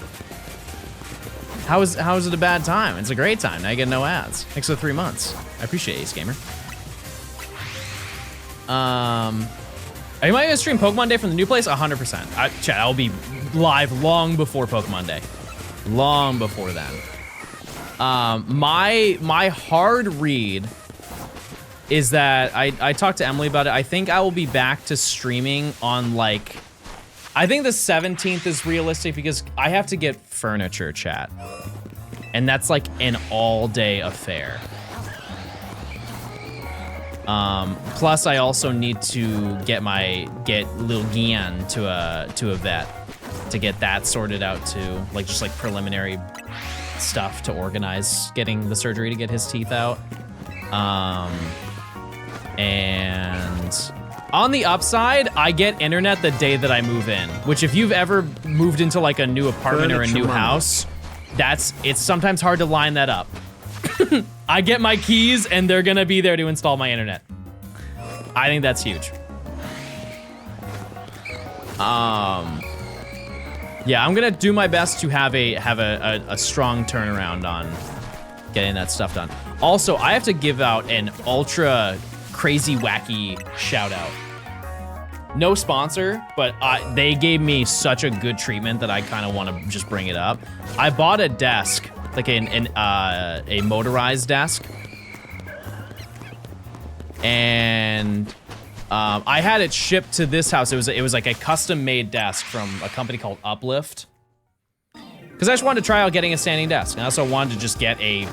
How is it a bad time? It's a great time. Now you get no ads. Thanks for the 3 months. I appreciate Ace Gamer. Are you might gonna stream Pokemon Day from the new place? 100%. Chat, I'll be live long before Pokemon Day. Long before then. My hard read is that I talked to Emily about it. I think I will be back to streaming on like, I think the 17th is realistic because I have to get furniture, chat. And that's like an all-day affair. Plus I also need to get Lil Gian to a vet to get that sorted out too. Like just like preliminary stuff to organize getting the surgery to get his teeth out. And on the upside, I get internet the day that I move in, which if you've ever moved into like a new apartment or a new house, it's sometimes hard to line that up. I get my keys and they're gonna be there to install my internet. I think that's huge. Yeah, I'm gonna do my best to have a strong turnaround on getting that stuff done. Also, I have to give out an ultra crazy wacky shout out. No sponsor, but they gave me such a good treatment that I kind of want to just bring it up. I bought a desk, like a motorized desk, and I had it shipped to this house. It was like a custom made desk from a company called Uplift. Because I just wanted to try out getting a standing desk. And I also wanted to just get a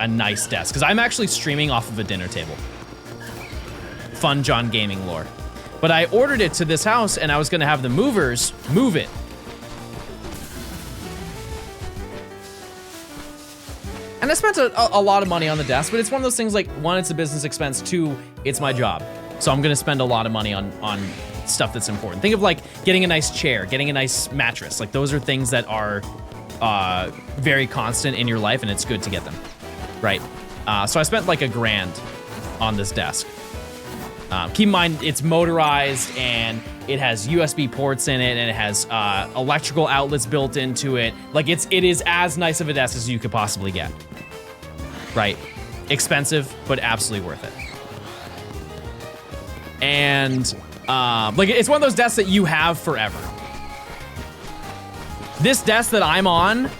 nice desk. Because I'm actually streaming off of a dinner table. Fun John gaming lore. But I ordered it to this house and I was gonna have the movers move it. And I spent a lot of money on the desk, but it's one of those things like, one, it's a business expense, two, it's my job. So I'm gonna spend a lot of money on stuff that's important. Think of like getting a nice chair, getting a nice mattress. Like those are things that are very constant in your life and it's good to get them, right? So I spent like $1,000 on this desk. Keep in mind, it's motorized and it has USB ports in it and it has electrical outlets built into it. Like it is as nice of a desk as you could possibly get, right? Expensive, but absolutely worth it. And like it's one of those desks that you have forever. This desk that I'm on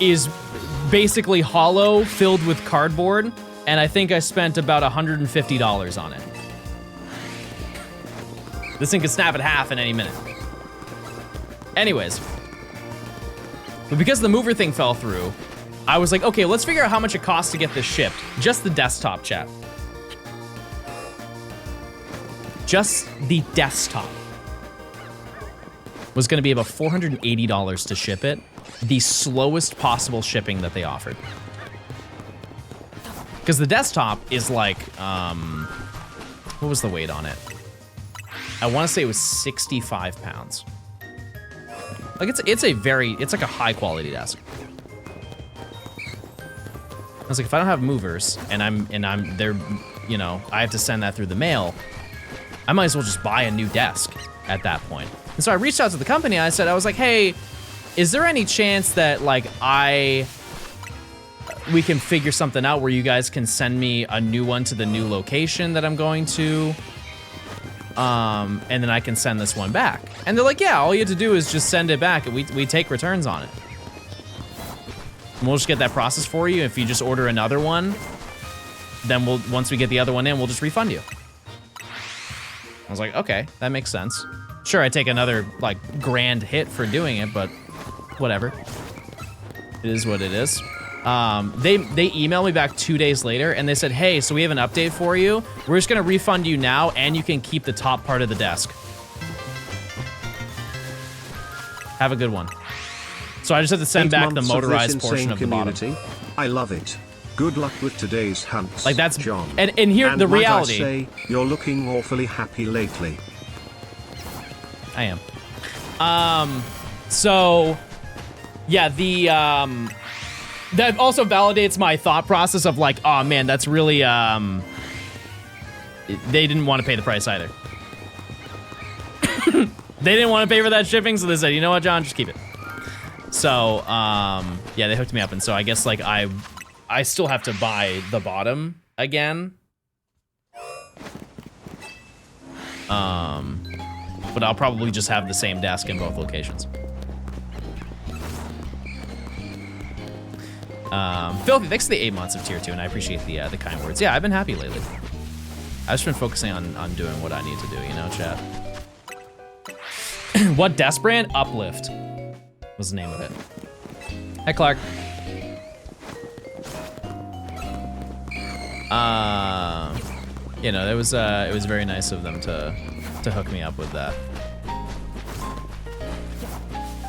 is basically hollow, filled with cardboard, and I think I spent about $150 on it. This thing could snap in half in any minute. Anyways, but because the mover thing fell through, I was like, okay, let's figure out how much it costs to get this shipped. Just the desktop, chat. Just the desktop was gonna be about $480 to ship it. The slowest possible shipping that they offered. Because the desktop is like, what was the weight on it? I wanna say it was 65 pounds. Like it's like a high quality desk. I was like, if I don't have movers and I'm there, you know, I have to send that through the mail, I might as well just buy a new desk at that point. And so I reached out to the company. I was like, hey, is there any chance that like we can figure something out where you guys can send me a new one to the new location that I'm going to? And then I can send this one back. And they're like, yeah, all you have to do is just send it back and we take returns on it. And we'll just get that process for you. If you just order another one, then once we get the other one in, we'll just refund you. I was like, okay, that makes sense. Sure, I take another like grand hit for doing it, but whatever. It is what it is. They emailed me back 2 days later and they said, hey, so we have an update for you. We're just gonna refund you now and you can keep the top part of the desk. Have a good one. So I just had to send back the motorized portion of the bottom. I love it. Good luck with today's hunts, like that's John. And here the reality. Might I say, you're looking awfully happy lately. I am. So yeah, that also validates my thought process of like, oh man, that's really they didn't want to pay the price either. They didn't want to pay for that shipping, so they said, you know what, John, just keep it. So yeah, they hooked me up, and so I guess like I still have to buy the bottom again. But I'll probably just have the same desk in both locations. Filthy, thanks for the 8 months of tier 2, and I appreciate the kind words. Yeah, I've been happy lately. I've just been focusing on doing what I need to do, you know, chat. What desk brand? Uplift was the name of it. Hi, Clark. You know, it was very nice of them to hook me up with that.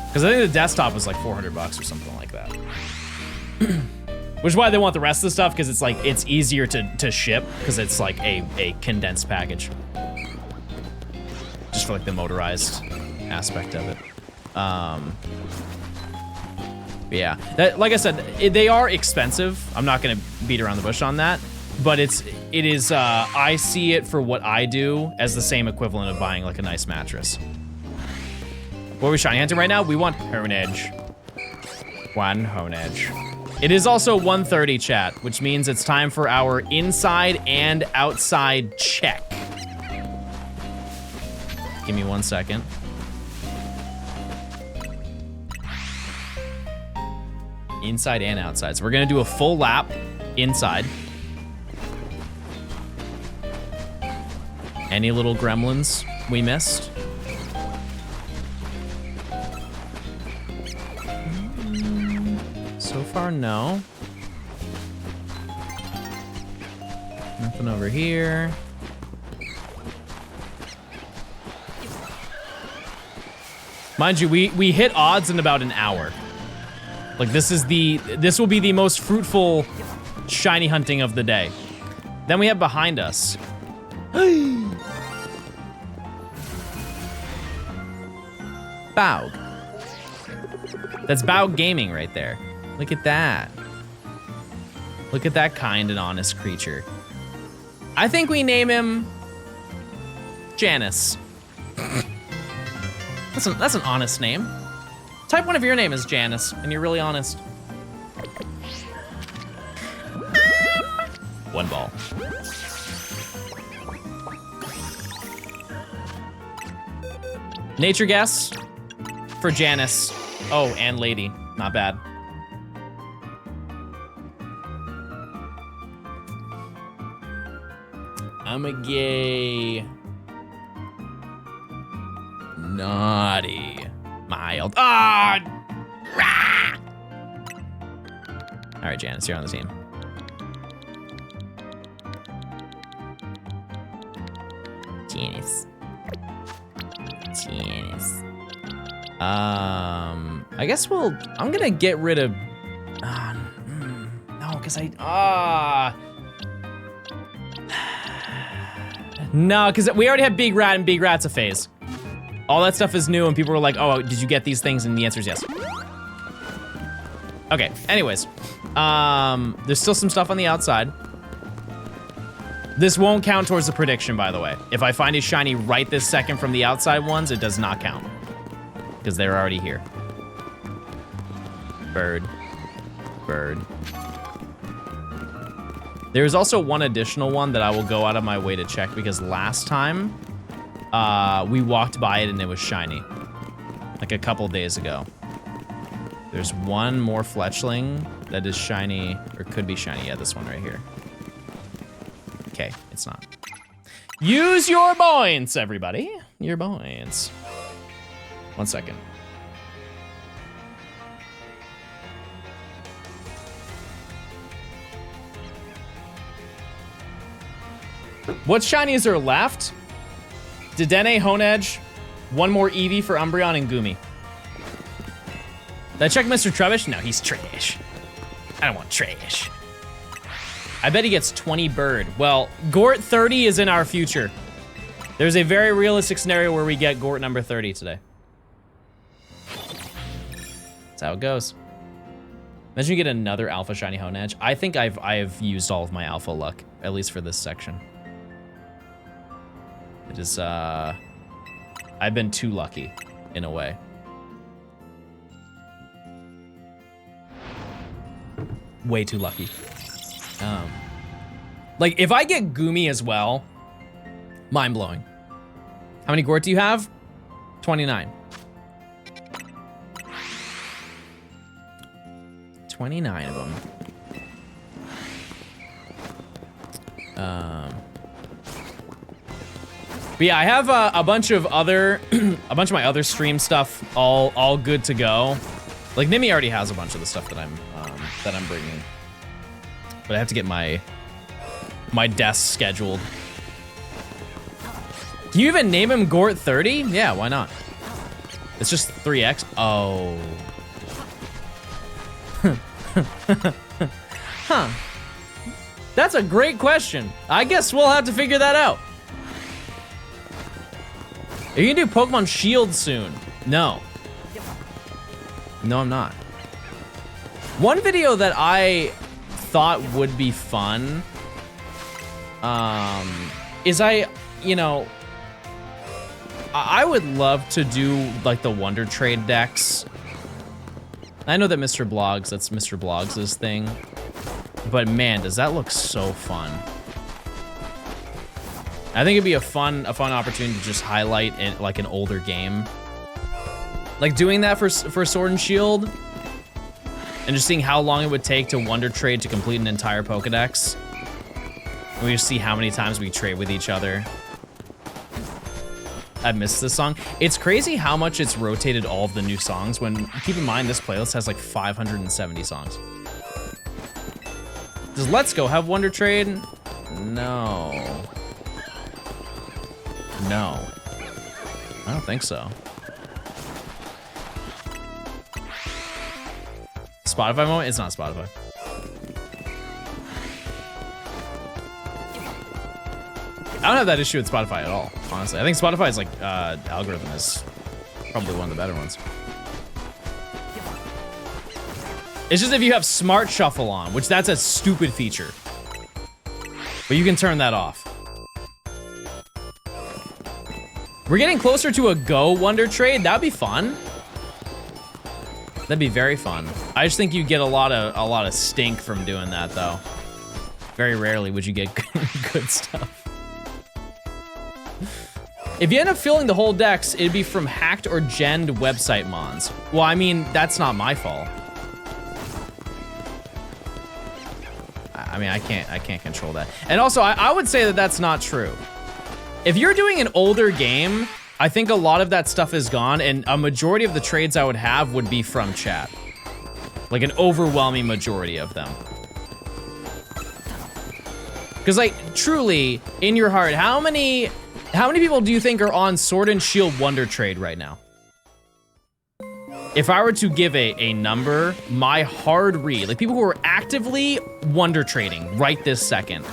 Because I think the desktop was like $400 or something like that. Which is why they want the rest of the stuff, because it's like it's easier to ship because it's like a condensed package. Just for like the motorized aspect of it. Yeah, that, like I said, they are expensive. I'm not gonna beat around the bush on that, but it is. I see it for what I do as the same equivalent of buying like a nice mattress. What are we shiny hunting right now? We want Honedge. One Honedge. It is also 1:30, chat, which means it's time for our inside and outside check. Give me 1 second. Inside and outside. So we're gonna do a full lap inside. Any little gremlins we missed? So far, no. Nothing over here. Mind you, we hit odds in about an hour. Like this will be the most fruitful shiny hunting of the day. Then we have behind us. Baug. That's Baug Gaming right there. Look at that. Look at that kind and honest creature. I think we name him Janice. That's an honest name. Type one of your name is Janice, and you're really honest. One ball. Nature guess for Janice. Oh, and lady. Not bad. I'm a gay. Naughty. Mild. Ah! Rah! All right, Janice, you're on the team. Janice. Janice. I guess I'm gonna get rid of, no, cause no, cause we already have Big Rat and Big Rat's a phase. All that stuff is new and people were like, oh, did you get these things? And the answer is yes. Okay, anyways. There's still some stuff on the outside. This won't count towards the prediction, by the way. If I find a shiny right this second from the outside ones, it does not count. Because they're already here. Bird. Bird. There's also one additional one that I will go out of my way to check because last time, we walked by it and it was shiny. Like a couple days ago. There's one more fletchling that is shiny, or could be shiny. Yeah, this one right here. Okay, it's not. Use your points, everybody. Your points. 1 second. What shinies are left? Dedenne, Honedge, one more Eevee for Umbreon, and Gumi. Did I check Mr. Trubbish? No, he's trash. I don't want trash. I bet he gets 20 bird. Well, Gort 30 is in our future. There's a very realistic scenario where we get Gort number 30 today. That's how it goes. Imagine you get another Alpha Shiny Honedge. I think I've used all of my Alpha luck, at least for this section. It is, I've been too lucky, in a way. Way too lucky. Like, if I get Gumi as well, mind-blowing. How many Gort do you have? 29. 29 of them. But yeah, I have a bunch of other, a bunch of my other stream stuff all good to go. Like Nimi already has a bunch of the stuff that I'm bringing, but I have to get my desk scheduled. Can you even name him Gort 30? Yeah, why not? It's just 3x. Oh. Huh. That's a great question. I guess we'll have to figure that out. Are you gonna do Pokemon Shield soon? No. No, I'm not. One video that I thought would be fun is I would love to do like the Wonder Trade decks. I know that Mr. Blogs, that's Mr. Blogs' thing, but man, does that look so fun. I think it'd be a fun opportunity to just highlight like an older game. Like doing that for Sword and Shield, and just seeing how long it would take to Wonder Trade to complete an entire Pokedex. And we just see how many times we trade with each other. I missed this song. It's crazy how much it's rotated all of the new songs when, keep in mind, this playlist has like 570 songs. Does Let's Go have Wonder Trade? No. No. I don't think so. Spotify moment? It's not Spotify. I don't have that issue with Spotify at all, honestly. I think Spotify's like algorithm is probably one of the better ones. It's just if you have Smart Shuffle on, which that's a stupid feature. But you can turn that off. We're getting closer to a Go Wonder Trade. That'd be fun. That'd be very fun. I just think you get a lot of stink from doing that though. Very rarely would you get good stuff. If you end up filling the whole decks, it'd be from hacked or genned website mons. Well, I mean, that's not my fault. I mean, I can't control that. And also, I would say that that's not true. If you're doing an older game, I think a lot of that stuff is gone, and a majority of the trades I would have would be from chat. Like an overwhelming majority of them. Because like, truly, in your heart, how many people do you think are on Sword and Shield Wonder Trade right now? If I were to give a number, my hard read, like people who are actively Wonder Trading right this second,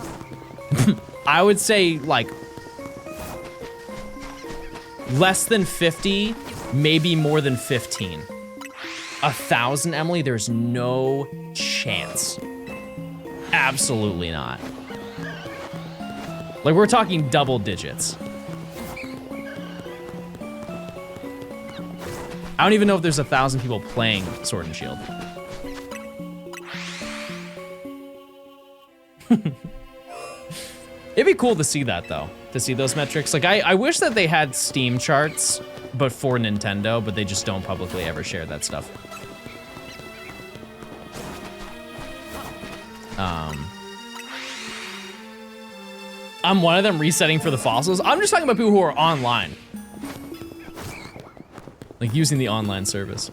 I would say like less than 50, maybe more than 15. 1,000, Emily, there's no chance. Absolutely not. Like we're talking double digits. I don't even know if there's 1,000 people playing Sword and Shield. It'd be cool to see that though, to see those metrics. Like I wish that they had Steam charts, but for Nintendo, but they just don't publicly ever share that stuff. I'm one of them resetting for the fossils. I'm just talking about people who are online. Like using the online service.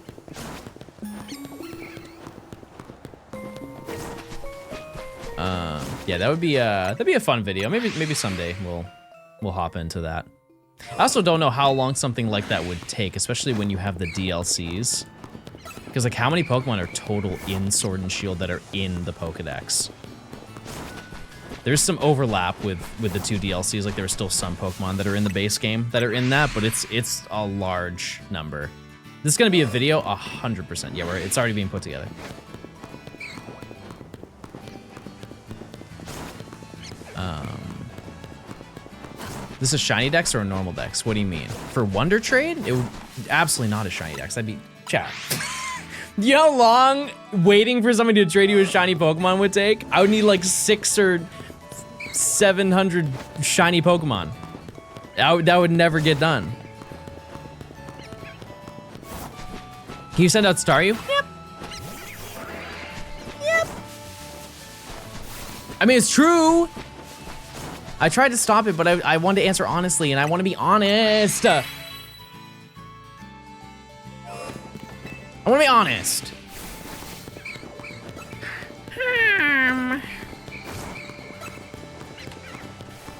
Yeah, that'd be a fun video. Maybe someday we'll hop into that. I also don't know how long something like that would take, especially when you have the DLCs. Because like how many Pokemon are total in Sword and Shield that are in the Pokedex? There's some overlap with the two DLCs. Like there are still some Pokemon that are in the base game that are in that, but it's a large number. This is gonna be a video, 100%. Yeah, it's already being put together. This is a shiny dex or a normal dex? What do you mean? For Wonder Trade? It would absolutely not a shiny dex. That'd be chat. You know how long waiting for somebody to trade you a shiny Pokemon would take? I would need like 600 or 700 shiny Pokemon. That would never get done. Can you send out STARYU? Yep. Yep. I mean, it's true. I tried to stop it, but I wanted to answer honestly, and I want to be honest. I want to be honest.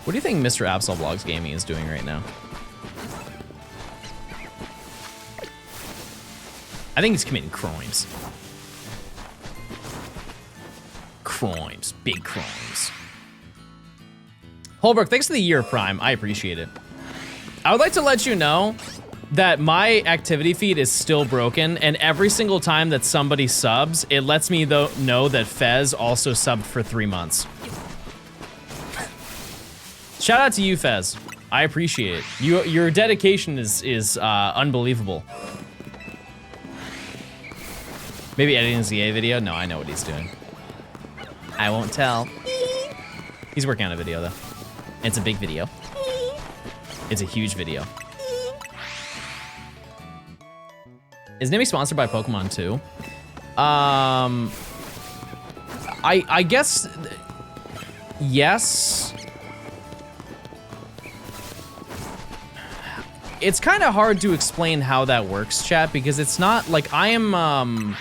What do you think Mr. Absol Vlogs Gaming is doing right now? I think he's committing crimes. Crimes, big crimes. Holbrook, thanks for the year, Prime. I appreciate it. I would like to let you know that my activity feed is still broken, and every single time that somebody subs, it lets me know that Fez also subbed for 3 months. Shout out to you, Fez. I appreciate it. Your dedication is unbelievable. Maybe editing the ZA video? No, I know what he's doing. I won't tell. He's working on a video, though. It's a big video. It's a huge video. Is Nimi sponsored by Pokemon too? I guess yes. it's kind of hard to explain how that works, chat, because it's not like I am,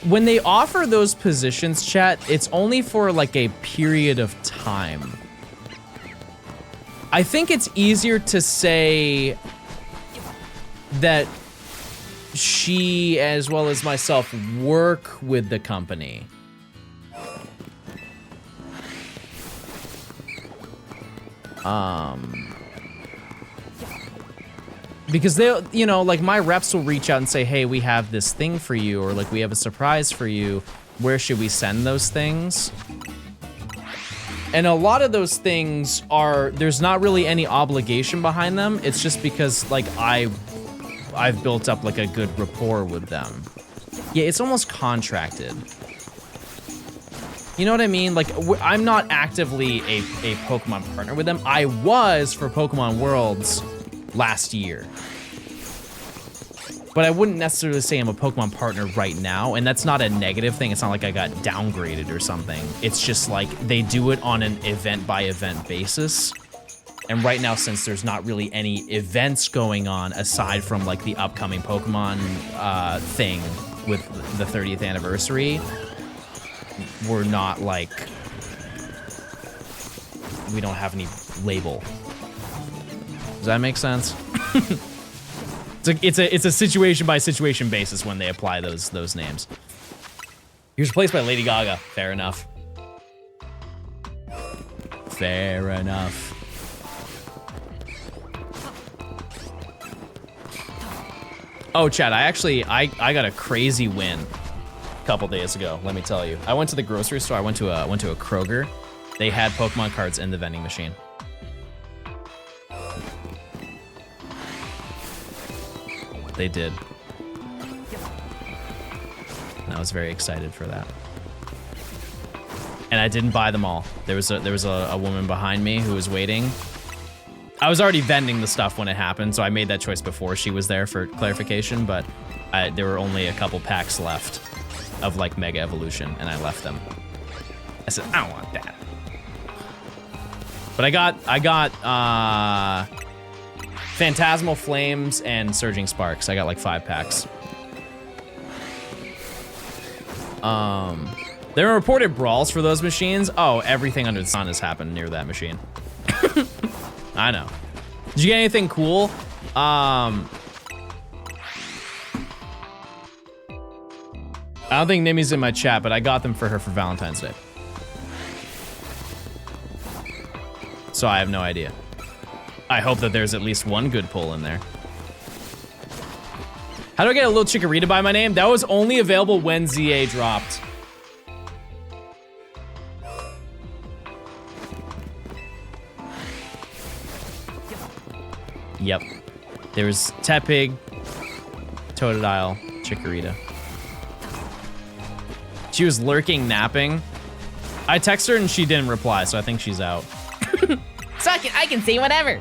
when they offer those positions, chat, it's only for like a period of time. I think it's easier to say that she, as well as myself, work with the company. Because they'll, you know, like my reps will reach out and say, hey, we have this thing for you, or like we have a surprise for you. Where should we send those things? And a lot of those things are, there's not really any obligation behind them. It's just because like I've built up like a good rapport with them. Yeah, it's almost contracted. You know what I mean? Like, I'm not actively a Pokemon partner with them. I was for Pokemon Worlds last year. But I wouldn't necessarily say I'm a Pokemon partner right now, and that's not a negative thing. It's not like I got downgraded or something. It's just like they do it on an event-by-event basis. And right now, since there's not really any events going on aside from like the upcoming Pokemon thing with the 30th anniversary, we're not like, we don't have any label. Does that make sense? It's a situation by situation basis when they apply those names. He was replaced by Lady Gaga. Fair enough. Fair enough. Oh, Chad, I got a crazy win a couple days ago. Let me tell you. I went to the grocery store. I went to a Kroger. They had Pokemon cards in the vending machine. They did. And I was very excited for that. And I didn't buy them all. There was a woman behind me who was waiting. I was already vending the stuff when it happened, so I made that choice before she was there for clarification, but there were only a couple packs left of like Mega Evolution, and I left them. I said, I don't want that. But I got Phantasmal Flames and Surging Sparks. I got like 5 packs. There are reported brawls for those machines. Oh, everything under the sun has happened near that machine. I know. Did you get anything cool? I don't think Nimi's in my chat, but I got them for her for Valentine's Day. So I have no idea. I hope that there's at least one good pull in there. How do I get a little Chikorita by my name? That was only available when ZA dropped. Yep. There was Tepig, Totodile, Chikorita. She was lurking, napping. I texted her and she didn't reply, so I think she's out. So I can say whatever.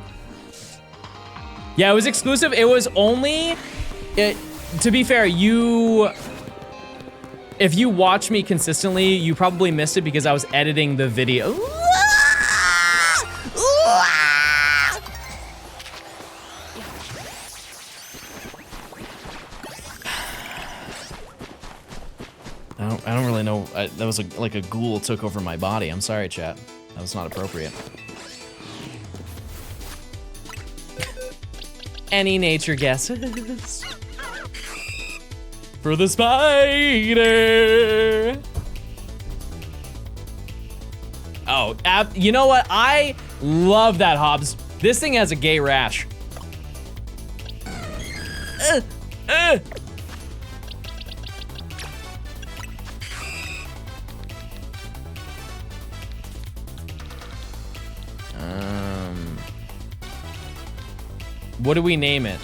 Yeah, it was exclusive. It was only... to be fair, if you watch me consistently, you probably missed it because I was editing the video. I don't really know. That was like a ghoul took over my body. I'm sorry, chat. That was not appropriate. Any nature guesses? For the spider. Oh, you know what? I love that, Hobbs. This thing has a gay rash. What do we name it?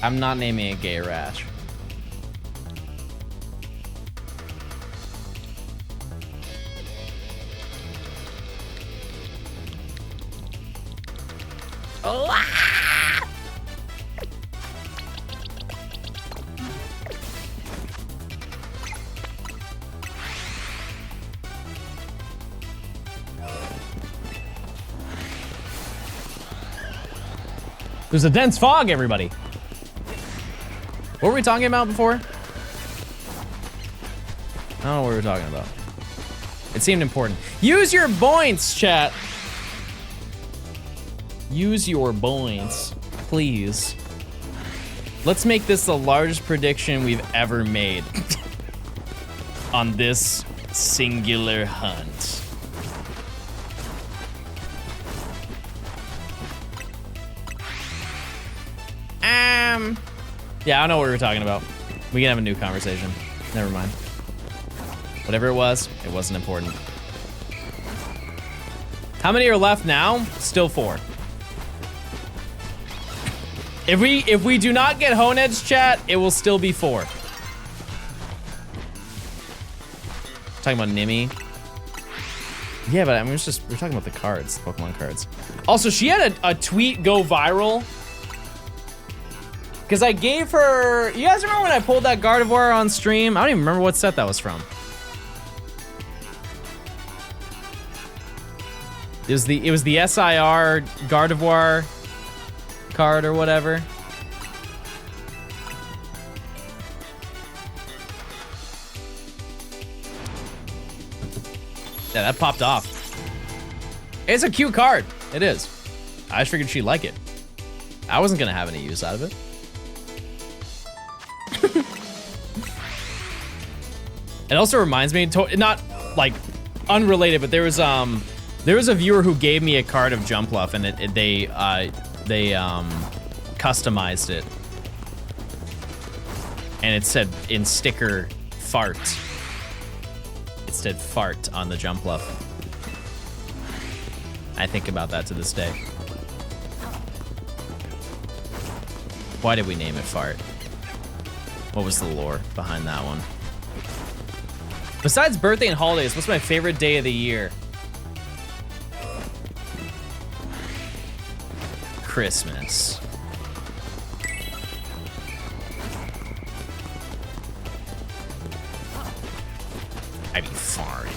I'm not naming it gay rash. Oh, ah! There's a dense fog, everybody. What were we talking about before? I don't know what we were talking about. It seemed important. Use your points, chat. Use your points, please. Let's make this the largest prediction we've ever made on this singular hunt. Yeah, I don't know what we were talking about. We can have a new conversation. Never mind. Whatever it wasn't important. How many are left now? Still 4. If we do not get Honed's chat, it will still be 4. Talking about Nimi. Yeah, but I mean, we're talking about the cards, Pokemon cards. Also, she had a tweet go viral. Because I gave her... You guys remember when I pulled that Gardevoir on stream? I don't even remember what set that was from. It was the SIR Gardevoir card or whatever. Yeah, that popped off. It's a cute card. It is. I just figured she'd like it. I wasn't gonna have any use out of it. It also reminds me, not like unrelated, but there was a viewer who gave me a card of Jumpluff, and they customized it, and it said in sticker fart. It said fart on the Jumpluff. I think about that to this day. Why did we name it fart? What was the lore behind that one? Besides birthday and holidays, what's my favorite day of the year? Christmas. I be farting.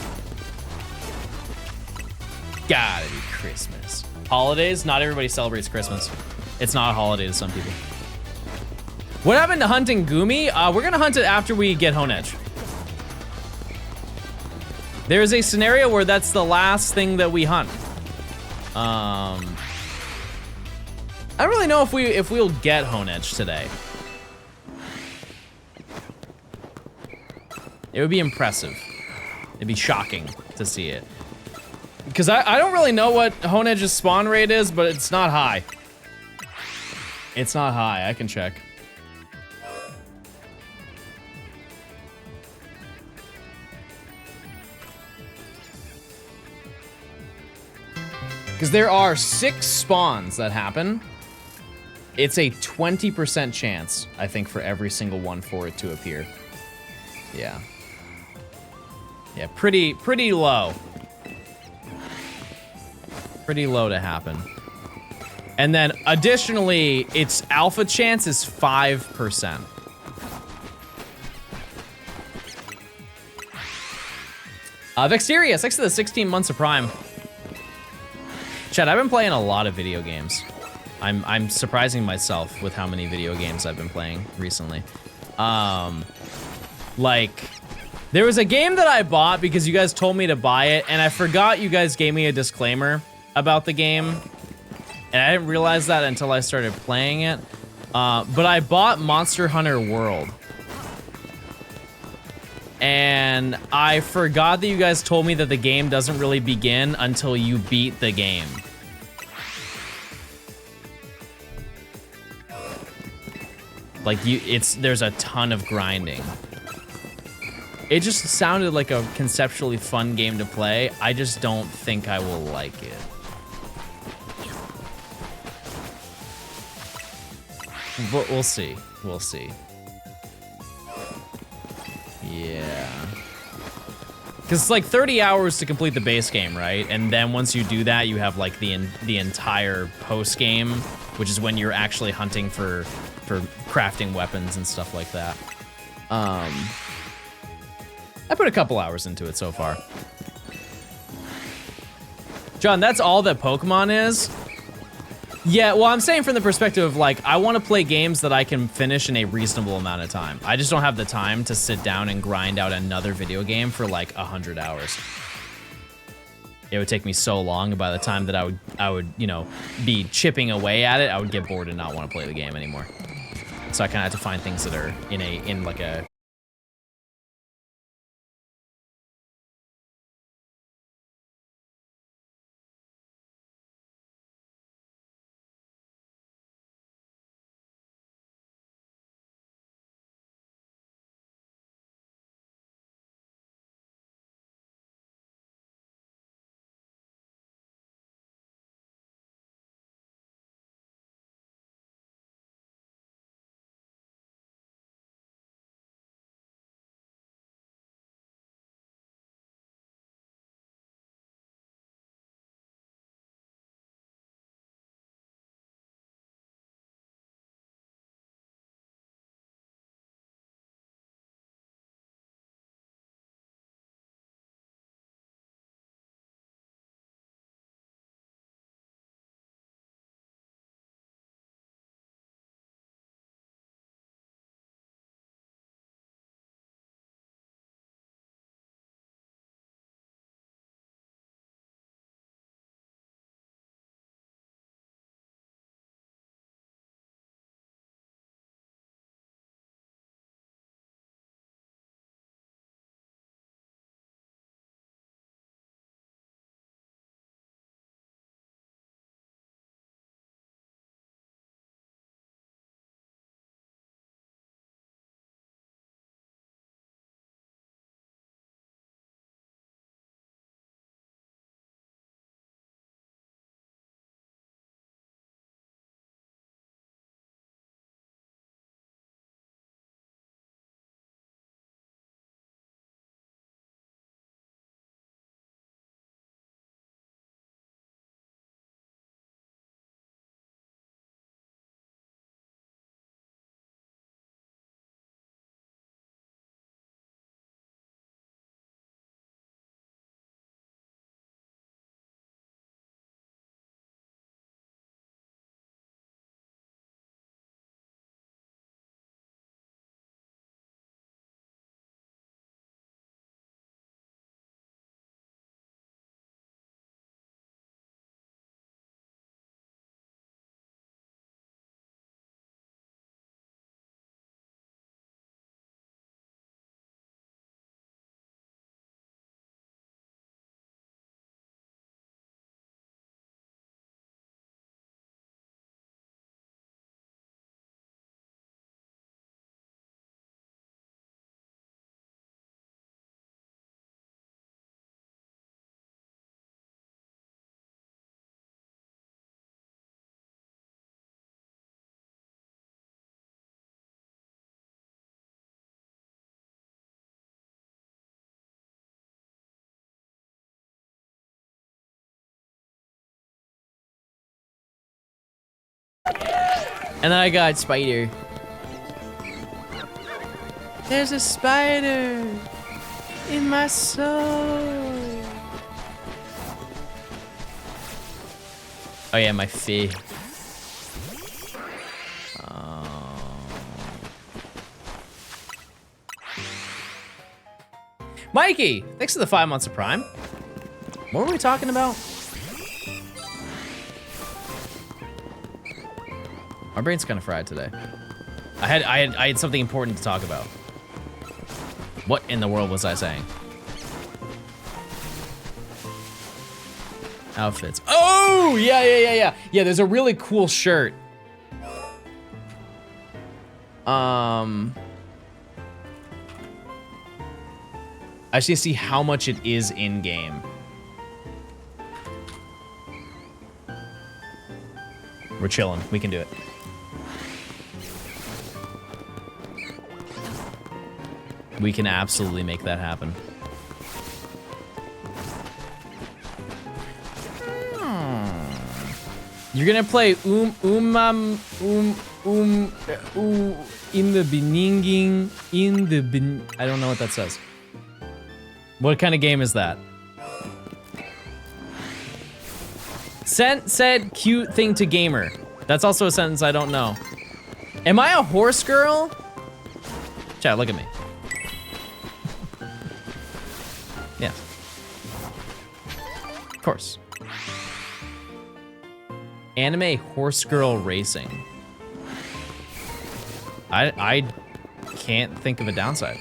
Gotta be Christmas. Holidays? Not everybody celebrates Christmas. It's not a holiday to some people. What happened to hunting Gumi? We're gonna hunt it after we get Honedge. There's a scenario where that's the last thing that we hunt. I don't really know if we'll get Honedge today. It would be impressive. It'd be shocking to see it. Because I don't really know what Honedge's spawn rate is, but it's not high. It's not high, I can check. Because there are 6 spawns that happen. It's a 20% chance, I think, for every single one for it to appear. Yeah. Yeah, pretty low. Pretty low to happen. And then, additionally, its alpha chance is 5%. Vexterius, thanks to the 16 months of Prime. Chad, I've been playing a lot of video games. I'm surprising myself with how many video games I've been playing recently. Like, there was a game that I bought because you guys told me to buy it, and I forgot you guys gave me a disclaimer about the game. And I didn't realize that until I started playing it. But I bought Monster Hunter World. And I forgot that you guys told me that the game doesn't really begin until you beat the game. Like, there's a ton of grinding. It just sounded like a conceptually fun game to play. I just don't think I will like it. But we'll see. We'll see. Yeah. Because it's like 30 hours to complete the base game, right? And then once you do that, you have like the entire post game, which is when you're actually hunting for crafting weapons and stuff like that. I put a couple hours into it so far. John, that's all that Pokemon is? Yeah, well, I'm saying from the perspective of, like, I want to play games that I can finish in a reasonable amount of time. I just don't have the time to sit down and grind out another video game for, like, 100 hours. It would take me so long, and by the time that I would, you know, be chipping away at it, I would get bored and not want to play the game anymore. So I kind of have to find things that are in like a... And then I got spider. There's a spider in my soul. Oh yeah, my fee. Mikey, thanks for the 5 months of Prime. What were we talking about? My brain's kind of fried today. I had something important to talk about. What in the world was I saying? Outfits. Oh, yeah. Yeah, there's a really cool shirt. I just need to see how much it is in game. We're chilling. We can do it. We can absolutely make that happen. You're gonna play in the beginning, I don't know what that says. What kind of game is that? Said cute thing to gamer. That's also a sentence I don't know. Am I a horse girl? Chat, look at me. Yes. Of course. Anime horse girl racing. I can't think of a downside.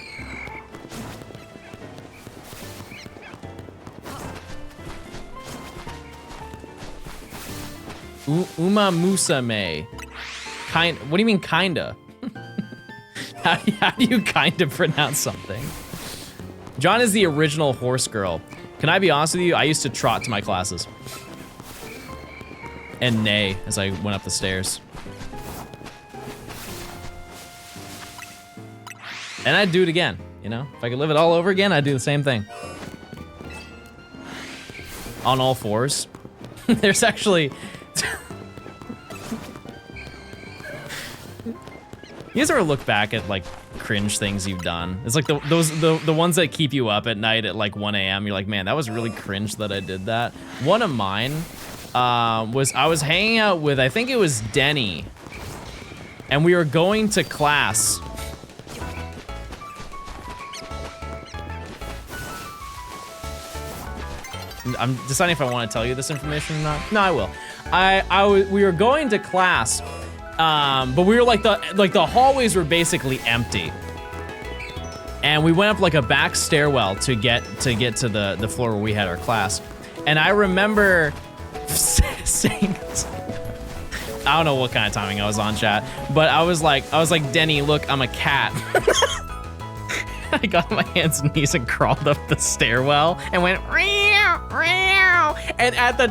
Uma Musame. What do you mean kinda? how do you kinda pronounce something? John is the original horse girl. Can I be honest with you? I used to trot to my classes. And neigh as I went up the stairs. And I'd do it again, you know? If I could live it all over again, I'd do the same thing. On all fours. There's actually... You guys ever look back at like cringe things you've done? It's like the ones that keep you up at night at like 1 a.m. You're like, man, that was really cringe that I did that. One of mine was I was hanging out with, I think it was Denny, and we were going to class. I'm deciding if I want to tell you this information or not. No, I will. We were going to class. But we were like the hallways were basically empty, and we went up like a back stairwell to get to the floor where we had our class. And I remember saying, I don't know what kind of timing I was on, chat, but I was like, Denny, look, I'm a cat. I got on my hands and knees and crawled up the stairwell and went meow, meow. And at the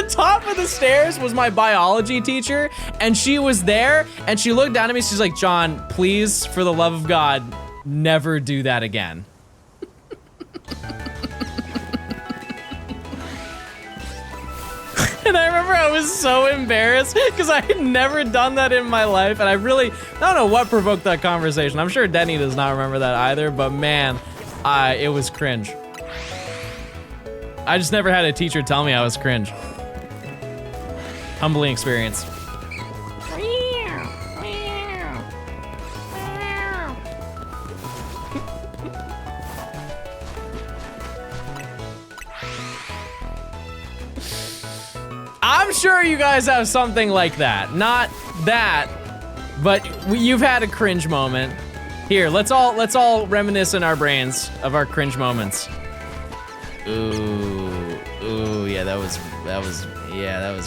top of the stairs was my biology teacher, and she was there, and she looked down at me. She's like, John, please, for the love of God, never do that again. And I remember I was so embarrassed because I had never done that in my life, and I don't know what provoked that conversation. I'm sure Denny does not remember that either, but man, it was cringe. I just never had a teacher tell me I was cringe. Humbling experience. I'm sure you guys have something like that. Not that, but you've had a cringe moment. Here, let's all reminisce in our brains of our cringe moments. Ooh, yeah, that was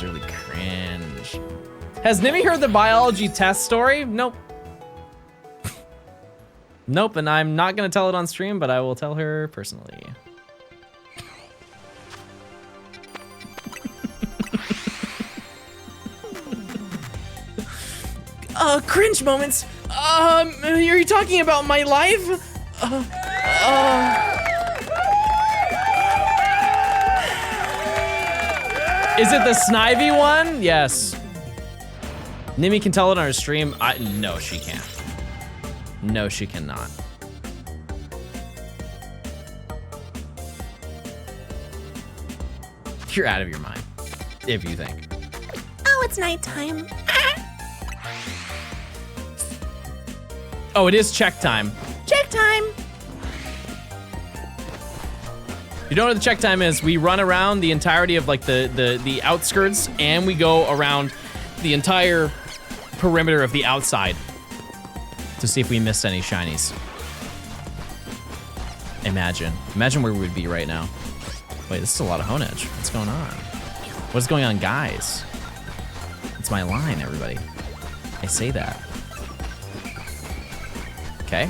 really cringe. Has Nimmy heard the biology test story? Nope. Nope, and I'm not gonna tell it on stream, but I will tell her personally. Cringe moments. Are you talking about my life? Is it the Snivy one? Yes. Nimmy can tell it on her stream. No, she can't. No, she cannot. You're out of your mind, if you think. Oh, it's nighttime. Oh, it is check time. Check time. You don't know what the check time is? We run around the entirety of like the outskirts, and we go around the entire perimeter of the outside to see if we missed any shinies. Imagine where we would be right now. Wait, this is a lot of Honedge. What's going on? What's going on, guys? It's my line, everybody. I say that. Okay.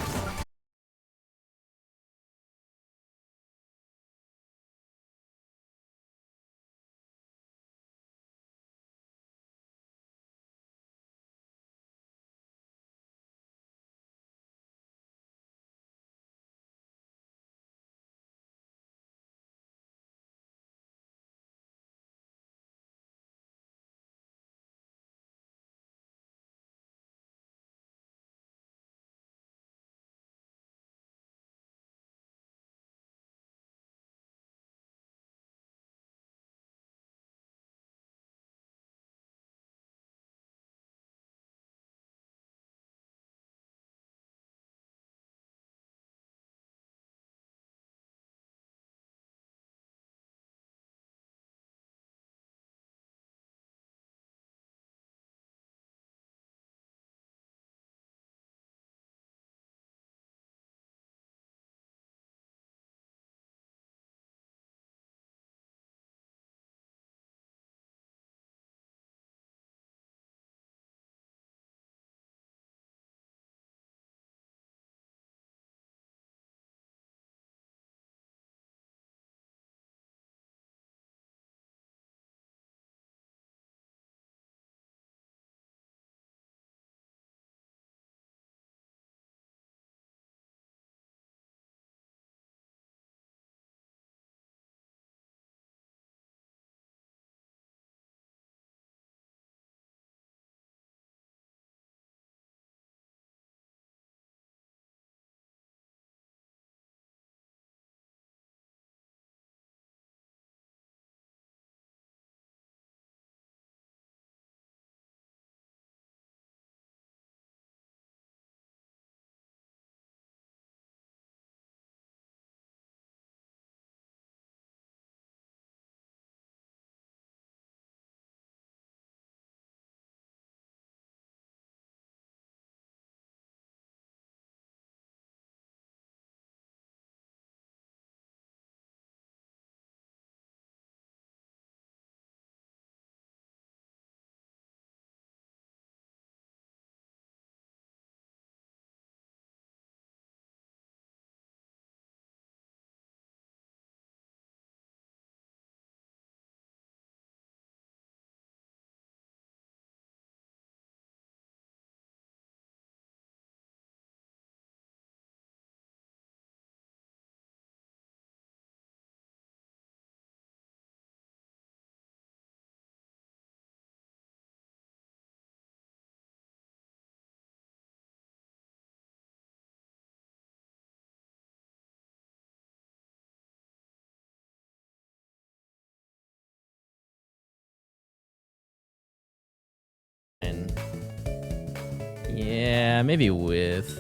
Yeah, maybe with.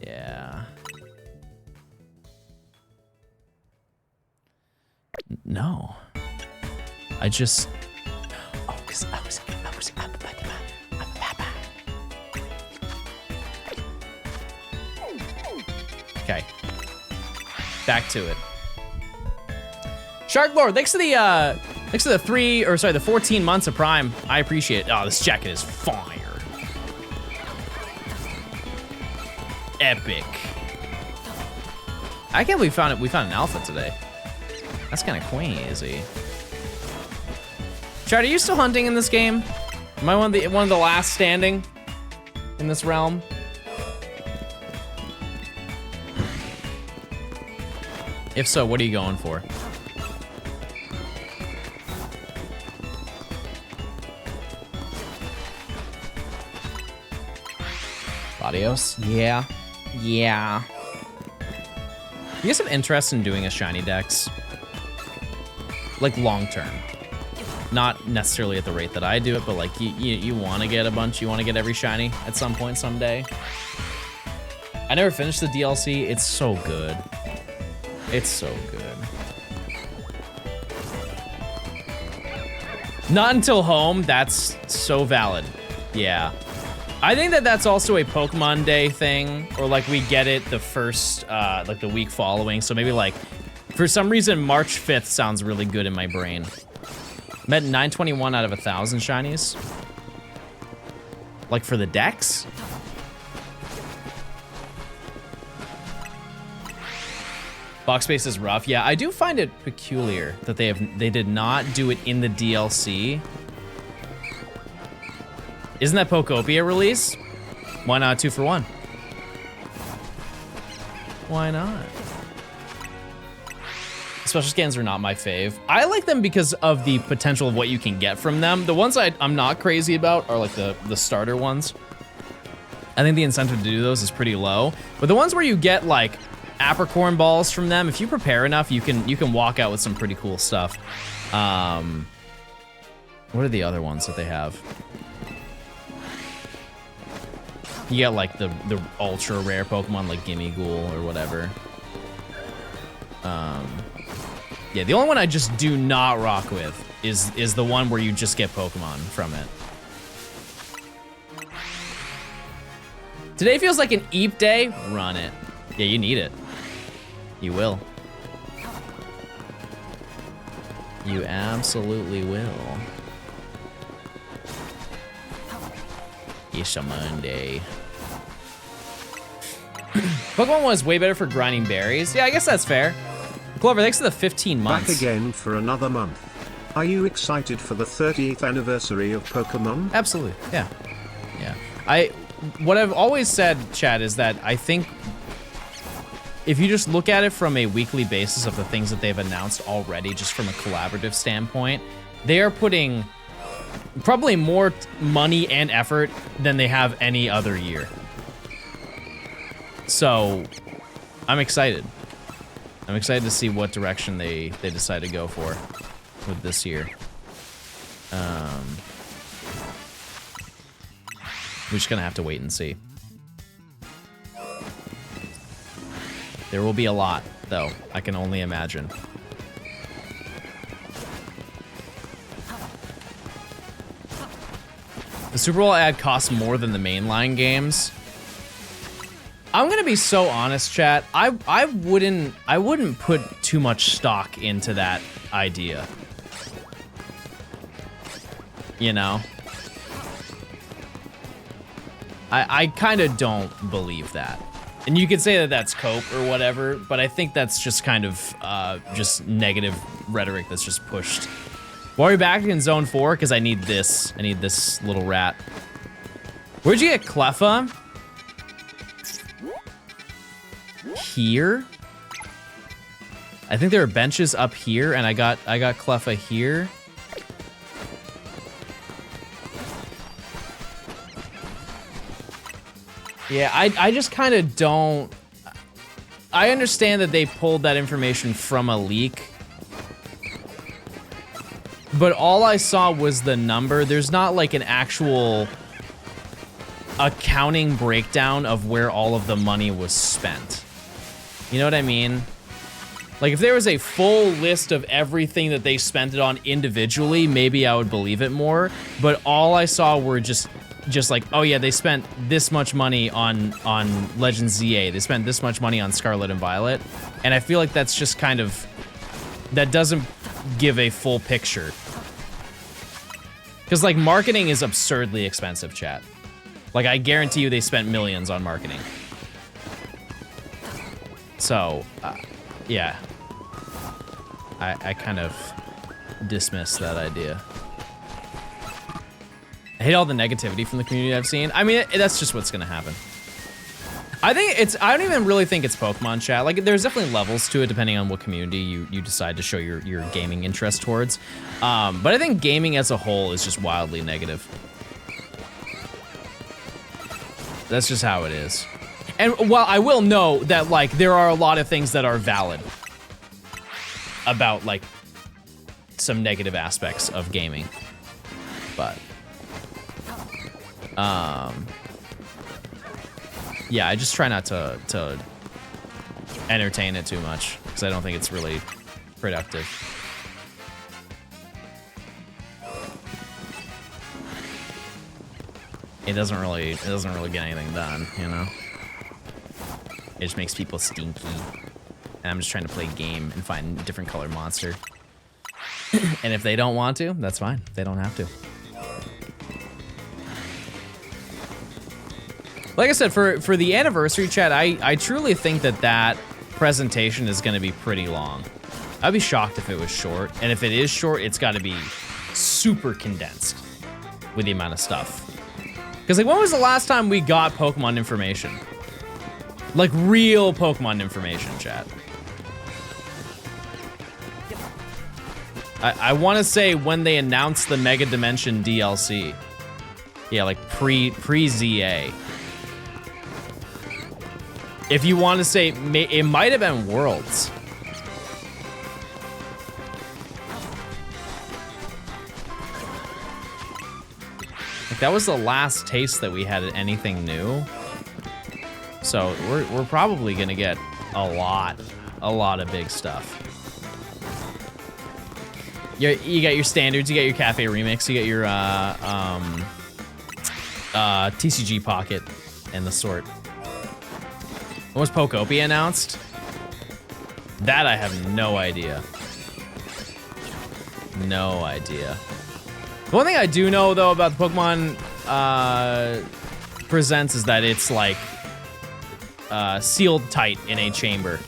Yeah. No. I just. Oh, because I was. Okay. Back to it. Shark Lord, thanks to the 14 months of Prime. I appreciate it. Oh, this jacket is fire. Epic. I can't believe we found an alpha today. That's kind of crazy. Chad, are you still hunting in this game? Am I one of the last standing in this realm? If so, what are you going for? Adios? Yeah. Yeah. You guys have interest in doing a shiny dex? Like long term. Not necessarily at the rate that I do it, but like you want to get a bunch, you want to get every shiny at some point someday. I never finished the DLC. It's so good. It's so good. Not until home. That's so valid. Yeah. I think that's also a Pokemon Day thing, or like we get it the first, like the week following. So maybe like, for some reason, March 5th sounds really good in my brain. Met 921 out of 1,000 shinies. Like for the dex? Box space is rough. Yeah, I do find it peculiar that they did not do it in the DLC. Isn't that Pokopia release? Why not 2 for 1? Why not? Special scans are not my fave. I like them because of the potential of what you can get from them. The ones I'm not crazy about are like the starter ones. I think the incentive to do those is pretty low. But the ones where you get like apricorn balls from them, if you prepare enough, you can walk out with some pretty cool stuff. What are the other ones that they have? You get like the ultra rare Pokemon like Gimme Ghoul or whatever. Yeah, the only one I just do not rock with is the one where you just get Pokemon from it. Today feels like an Eep day. Run it. Yeah, you need it. You will. You absolutely will. It's a Monday. Pokemon was way better for grinding berries. Yeah, I guess that's fair. Clover, thanks for the 15 months. Back again for another month. Are you excited for the 30th anniversary of Pokemon? Absolutely, yeah. Yeah. What I've always said, Chad, is that I think if you just look at it from a weekly basis of the things that they've announced already, just from a collaborative standpoint, they are putting probably more money and effort than they have any other year. So, I'm excited. I'm excited to see what direction they decide to go for with this year. We're just gonna have to wait and see. There will be a lot, though. I can only imagine. The Super Bowl ad costs more than the mainline games. I'm gonna be so honest, chat. I wouldn't put too much stock into that idea. You know? I kind of don't believe that. And you could say that that's cope or whatever, but I think that's just kind of just negative rhetoric that's just pushed. Why are we back in Zone 4? Because I need this. I need this little rat. Where'd you get Cleffa? Here? I think there are benches up here, and I got Cleffa here. Yeah, I just kind of don't... I understand that they pulled that information from a leak. But all I saw was the number. There's not like an actual accounting breakdown of where all of the money was spent. You know what I mean? Like, if there was a full list of everything that they spent it on individually, maybe I would believe it more. But all I saw were just like, oh yeah, they spent this much money on Legends ZA. They spent this much money on Scarlet and Violet. And I feel like that's just kind of, that doesn't give a full picture. Because, like, marketing is absurdly expensive, chat. Like, I guarantee you they spent millions on marketing. So, yeah. I kind of dismiss that idea. I hate all the negativity from the community I've seen. I mean, that's just what's gonna happen. I don't even really think it's Pokemon, chat. Like, there's definitely levels to it depending on what community you decide to show your gaming interest towards. But I think gaming as a whole is just wildly negative. That's just how it is. And while I will know that, like, there are a lot of things that are valid about, like, some negative aspects of gaming. But, yeah, I just try not to entertain it too much because I don't think it's really productive. It doesn't really get anything done, you know? It just makes people stinky. And I'm just trying to play a game and find a different color monster. And if they don't want to, that's fine. They don't have to. Like I said, for the anniversary chat, I truly think that presentation is gonna be pretty long. I'd be shocked if it was short. And if it is short, it's gotta be super condensed with the amount of stuff. Because, like, when was the last time we got Pokemon information? Like, real Pokemon information, chat. I want to say when they announced the Mega Dimension DLC. Yeah, like, pre-ZA. If you want to say, it might have been Worlds. Like, that was the last taste that we had of anything new. So we're probably gonna get a lot of big stuff. You got your standards, you got your Cafe Remix, you got your TCG Pocket, and the sort. When was Pokopia announced? That I have no idea. No idea. The one thing I do know, though, about the Pokemon Presents is that it's, like, sealed tight in a chamber.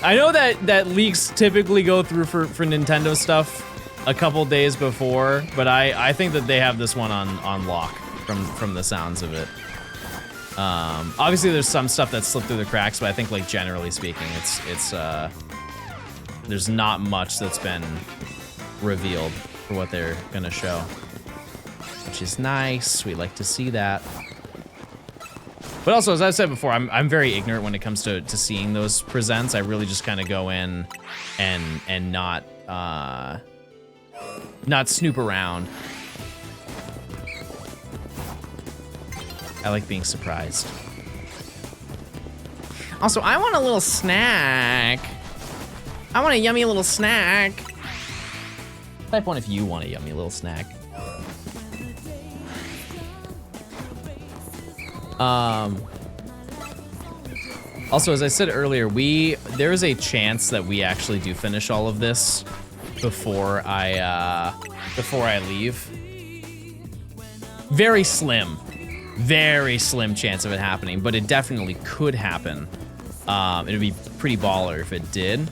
I know that leaks typically go through for Nintendo stuff a couple days before, but I think that they have this one on lock from the sounds of it. Obviously, there's some stuff that slipped through the cracks, but I think, like, generally speaking, it's there's not much that's been revealed for what they're gonna show, which is nice. We like to see that. But also, as I said before, I'm very ignorant when it comes to seeing those presents. I really just kind of go in and not snoop around. I like being surprised. Also, I want a little snack. I want a yummy little snack. Type 1 if you want a yummy little snack. Also, as I said earlier, there is a chance that we actually do finish all of this before I leave. Very slim chance of it happening, but it definitely could happen. It'd be pretty baller if it did.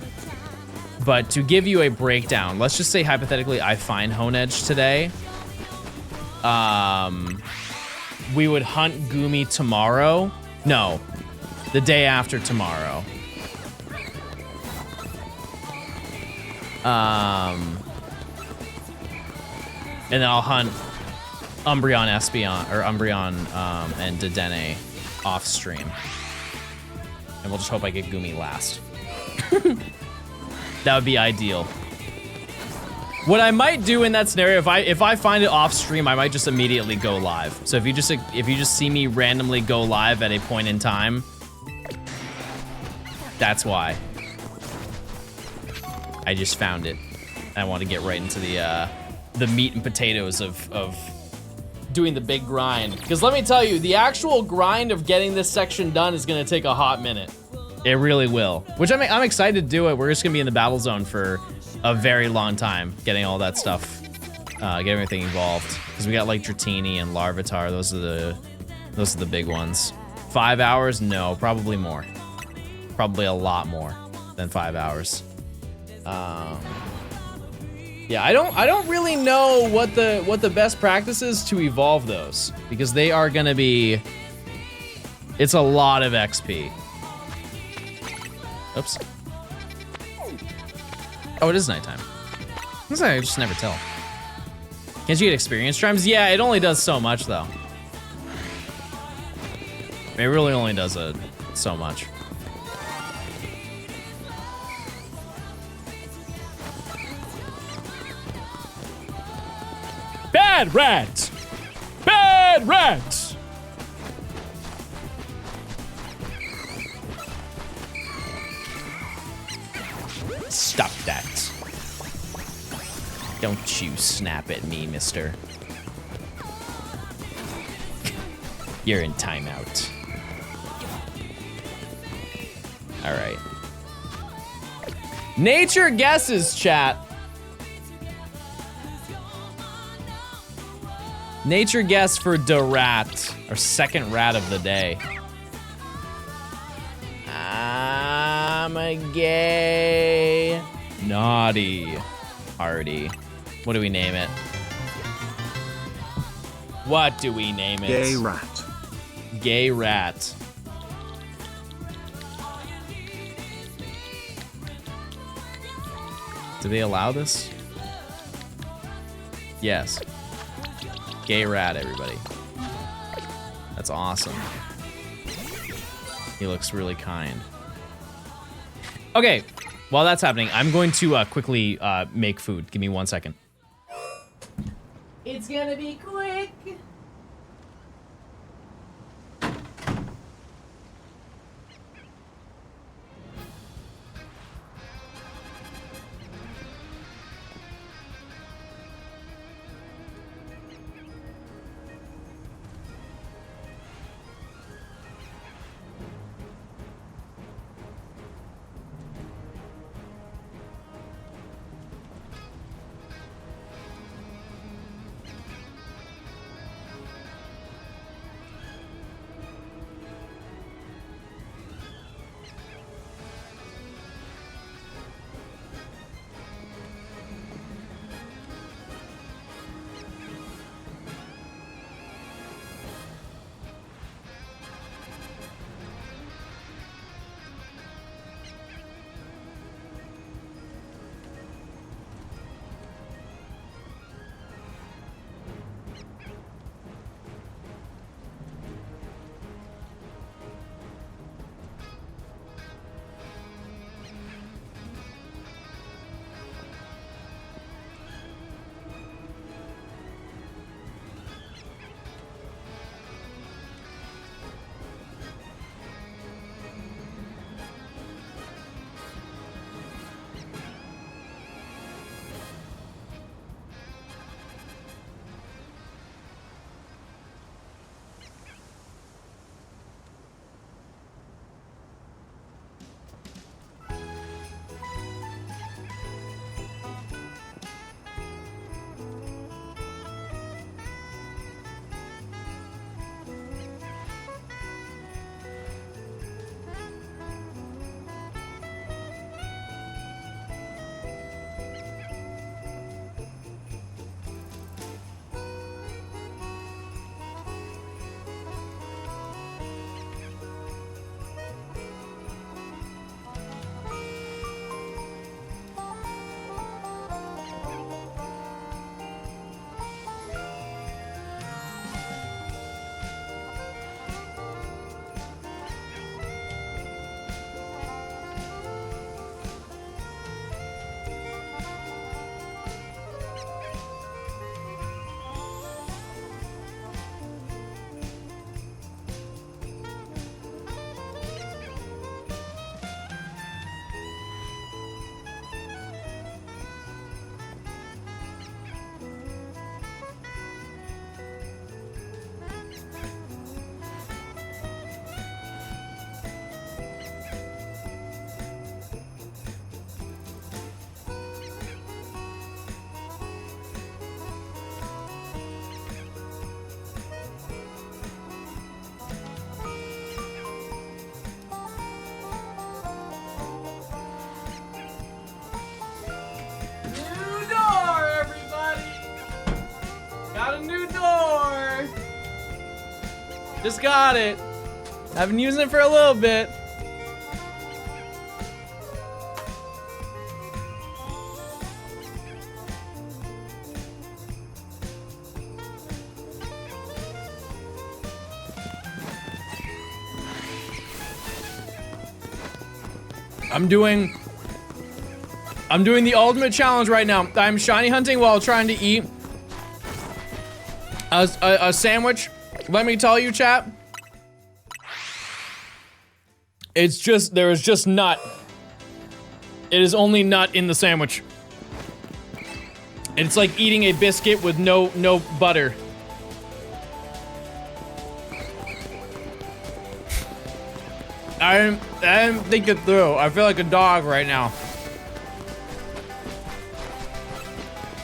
But to give you a breakdown, let's just say hypothetically I find Honedge today. We would hunt Gumi tomorrow. No, the day after tomorrow. And then I'll hunt Umbreon, Espeon, or Umbreon and Dedenne off stream. And we'll just hope I get Gumi last. That would be ideal. What I might do in that scenario, if I find it off stream, I might just immediately go live. So if you just see me randomly go live at a point in time, that's why. I just found it. I want to get right into the meat and potatoes of doing the big grind. Because let me tell you, the actual grind of getting this section done is gonna take a hot minute. It really will. Which I'm excited to do it. We're just gonna be in the battle zone for a very long time, getting all that stuff, getting everything involved. Because we got like Dratini and Larvitar. Those are the big ones. 5 hours? No, probably more. Probably a lot more than 5 hours. Yeah, I don't really know what the best practice is to evolve those, because they are gonna be. It's a lot of XP. Oops. Oh, it is nighttime. I just never tell. Can't you get experience chimes? Yeah, it only does so much though. It really only does so much. Bad rat! Bad rat! Stop that. Don't you snap at me, mister. You're in timeout. Alright. Nature guesses, chat. Nature guess for the rat, our second rat of the day. I'm a gay, naughty, party. What do we name it? What do we name it? Gay rat. Gay rat. Do they allow this? Yes. Gay rat, everybody. That's awesome. He looks really kind. Okay, while that's happening, I'm going to quickly make food. Give me 1 second. It's gonna be quick. Just got it. I've been using it for a little bit. I'm doing the ultimate challenge right now. I'm shiny hunting while trying to eat a sandwich. Let me tell you, chat. It's just, there is just nut. It is only nut in the sandwich. It's like eating a biscuit with no butter. I didn't think it through. I feel like a dog right now.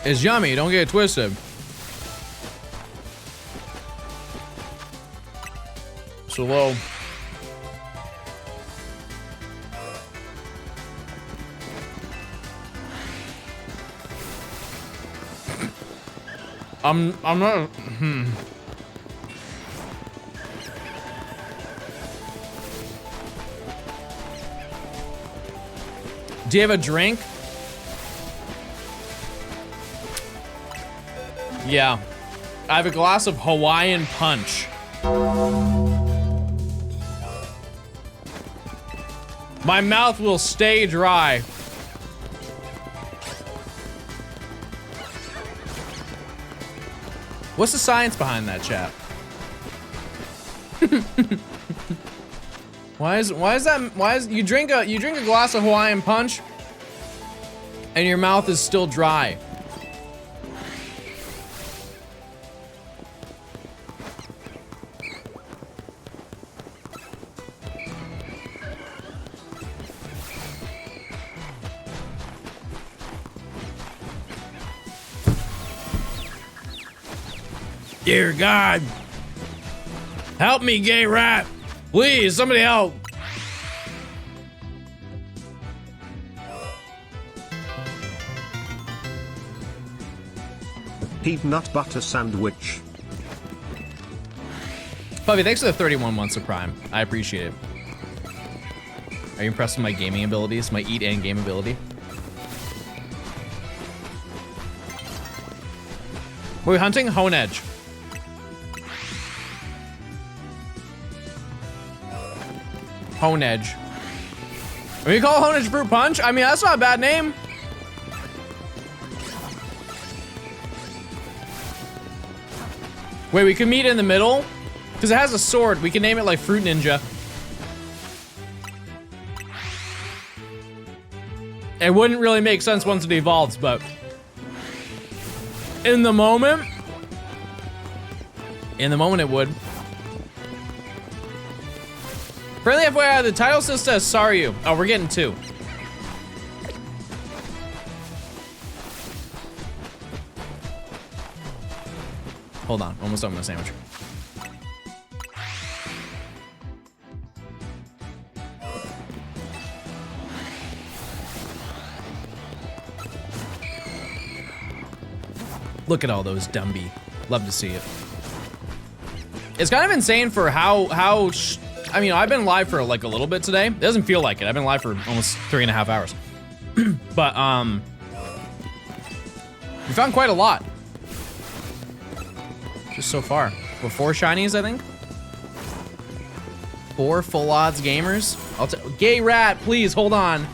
It's yummy, don't get it twisted. So low. I'm not, Do you have a drink? Yeah. I have a glass of Hawaiian Punch. My mouth will stay dry. What's the science behind that, chat? Why is you drink a glass of Hawaiian Punch and your mouth is still dry? Dear God, help me, gay rat. Please, somebody help. Peanut butter sandwich. Puppy, thanks for the 31 months of Prime. I appreciate it. Are you impressed with my gaming abilities? My eat and game ability? We're hunting Hone Edge. Hone Edge. Are you call Hone Edge Fruit Punch? I mean, that's not a bad name. Wait, we can meet in the middle? Because it has a sword. We can name it like Fruit Ninja. It wouldn't really make sense once it evolves, but in the moment it would. Friendly FYI, the title still says STARYU. Oh, we're getting 2. Hold on, almost done with my sandwich. Look at all those Dumby. Love to see it. It's kind of insane for I mean, I've been live for like a little bit today. It doesn't feel like it. I've been live for almost 3.5 hours. But, we found quite a lot. Just so far. We're 4 shinies, I think. 4 full odds gamers. Gay rat, please hold on.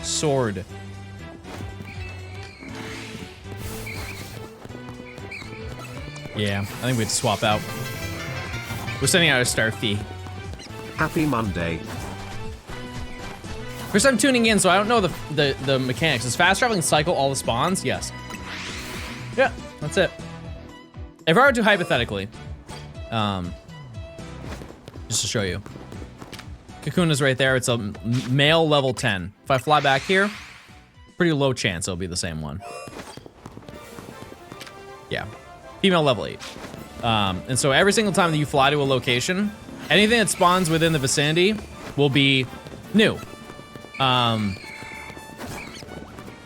Sword. Yeah, I think we have to swap out. We're sending out a star fee. Happy Monday. First time tuning in, so I don't know the mechanics. Is fast traveling cycle all the spawns? Yes. Yeah, that's it. If I were to hypothetically, just to show you. Cocoon is right there. It's a male level 10. If I fly back here, pretty low chance it'll be the same one. Yeah. Female level 8. And so every single time that you fly to a location, anything that spawns within the vicinity will be new. And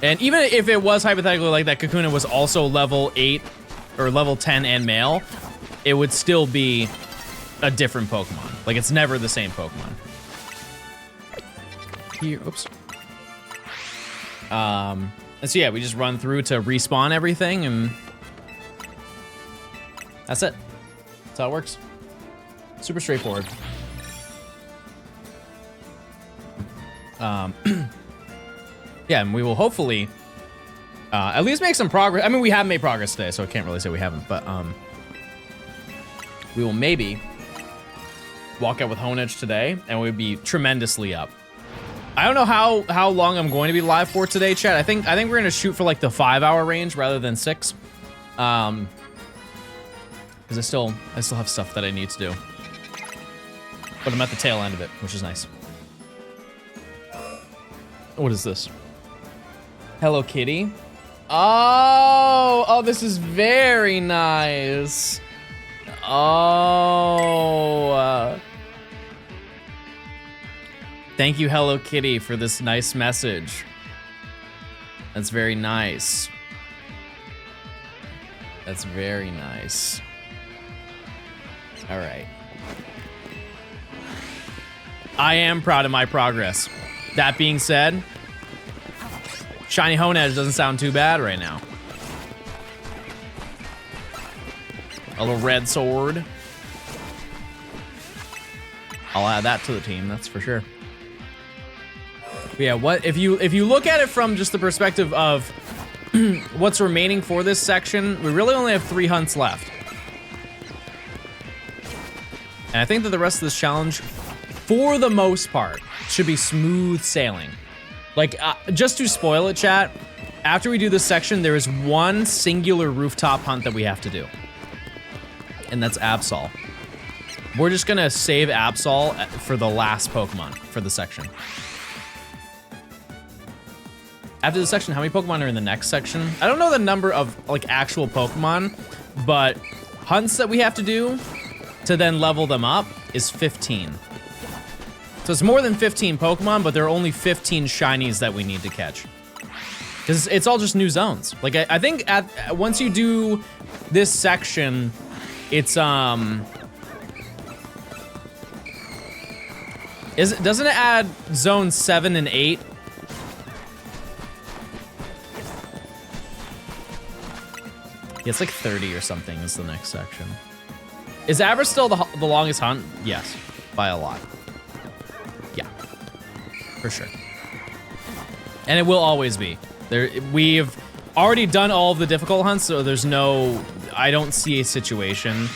even if it was hypothetically like that Kakuna was also level 8 or level 10 and male, it would still be a different Pokemon. Like, it's never the same Pokemon. Here, oops. And so yeah, we just run through to respawn everything, and that's it. That's how it works. Super straightforward. Yeah, and we will hopefully at least make some progress. I mean, we have made progress today, so I can't really say we haven't, but we will maybe walk out with Honedge today, and we'll be tremendously up. I don't know how long I'm going to be live for today, chat. I think we're gonna shoot for like the 5-hour range rather than 6, because I still have stuff that I need to do. But I'm at the tail end of it, which is nice. What is this? Hello Kitty. Oh, this is very nice. Oh. Thank you, Hello Kitty, for this nice message. That's very nice. That's very nice. All right. I am proud of my progress. That being said, Shiny Honedge doesn't sound too bad right now. A little red sword. I'll add that to the team, that's for sure. But yeah, what if you look at it from just the perspective of what's remaining for this section, we really only have 3 hunts left. And I think that the rest of this challenge, for the most part, should be smooth sailing. Like, just to spoil it, chat, after we do this section, there is one singular rooftop hunt that we have to do. And that's Absol. We're just gonna save Absol for the last Pokemon for the section. After the section, how many Pokemon are in the next section? I don't know the number of like actual Pokemon, but hunts that we have to do to then level them up is 15. So it's more than 15 Pokemon, but there are only 15 shinies that we need to catch. Because it's all just new zones. Like, I think once you do this section, it's, doesn't it add zones 7 and 8? Yeah, it's like 30 or something is the next section. Is Abra still the longest hunt? Yes, by a lot. Yeah, for sure. And it will always be. We've already done all of the difficult hunts, so there's no, I don't see a situation.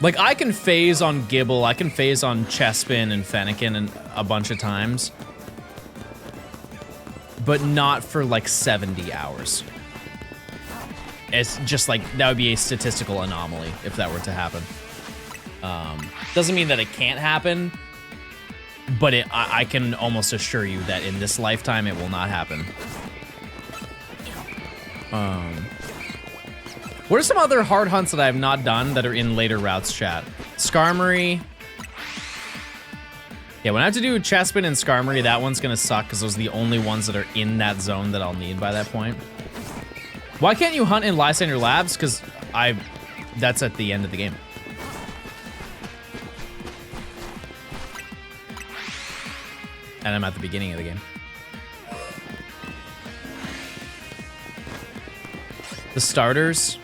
Like, I can phase on Gibble, I can phase on Chespin and Fennekin and a bunch of times, but not for like 70 hours. It's just like, that would be a statistical anomaly if that were to happen. Doesn't mean that it can't happen, but I can almost assure you that in this lifetime, it will not happen. What are some other hard hunts that I have not done that are in later routes, chat? Skarmory. Yeah, when I have to do Chespin and Skarmory, that one's gonna suck because those are the only ones that are in that zone that I'll need by that point. Why can't you hunt in Lysander Labs? Because that's at the end of the game. And I'm at the beginning of the game. The starters?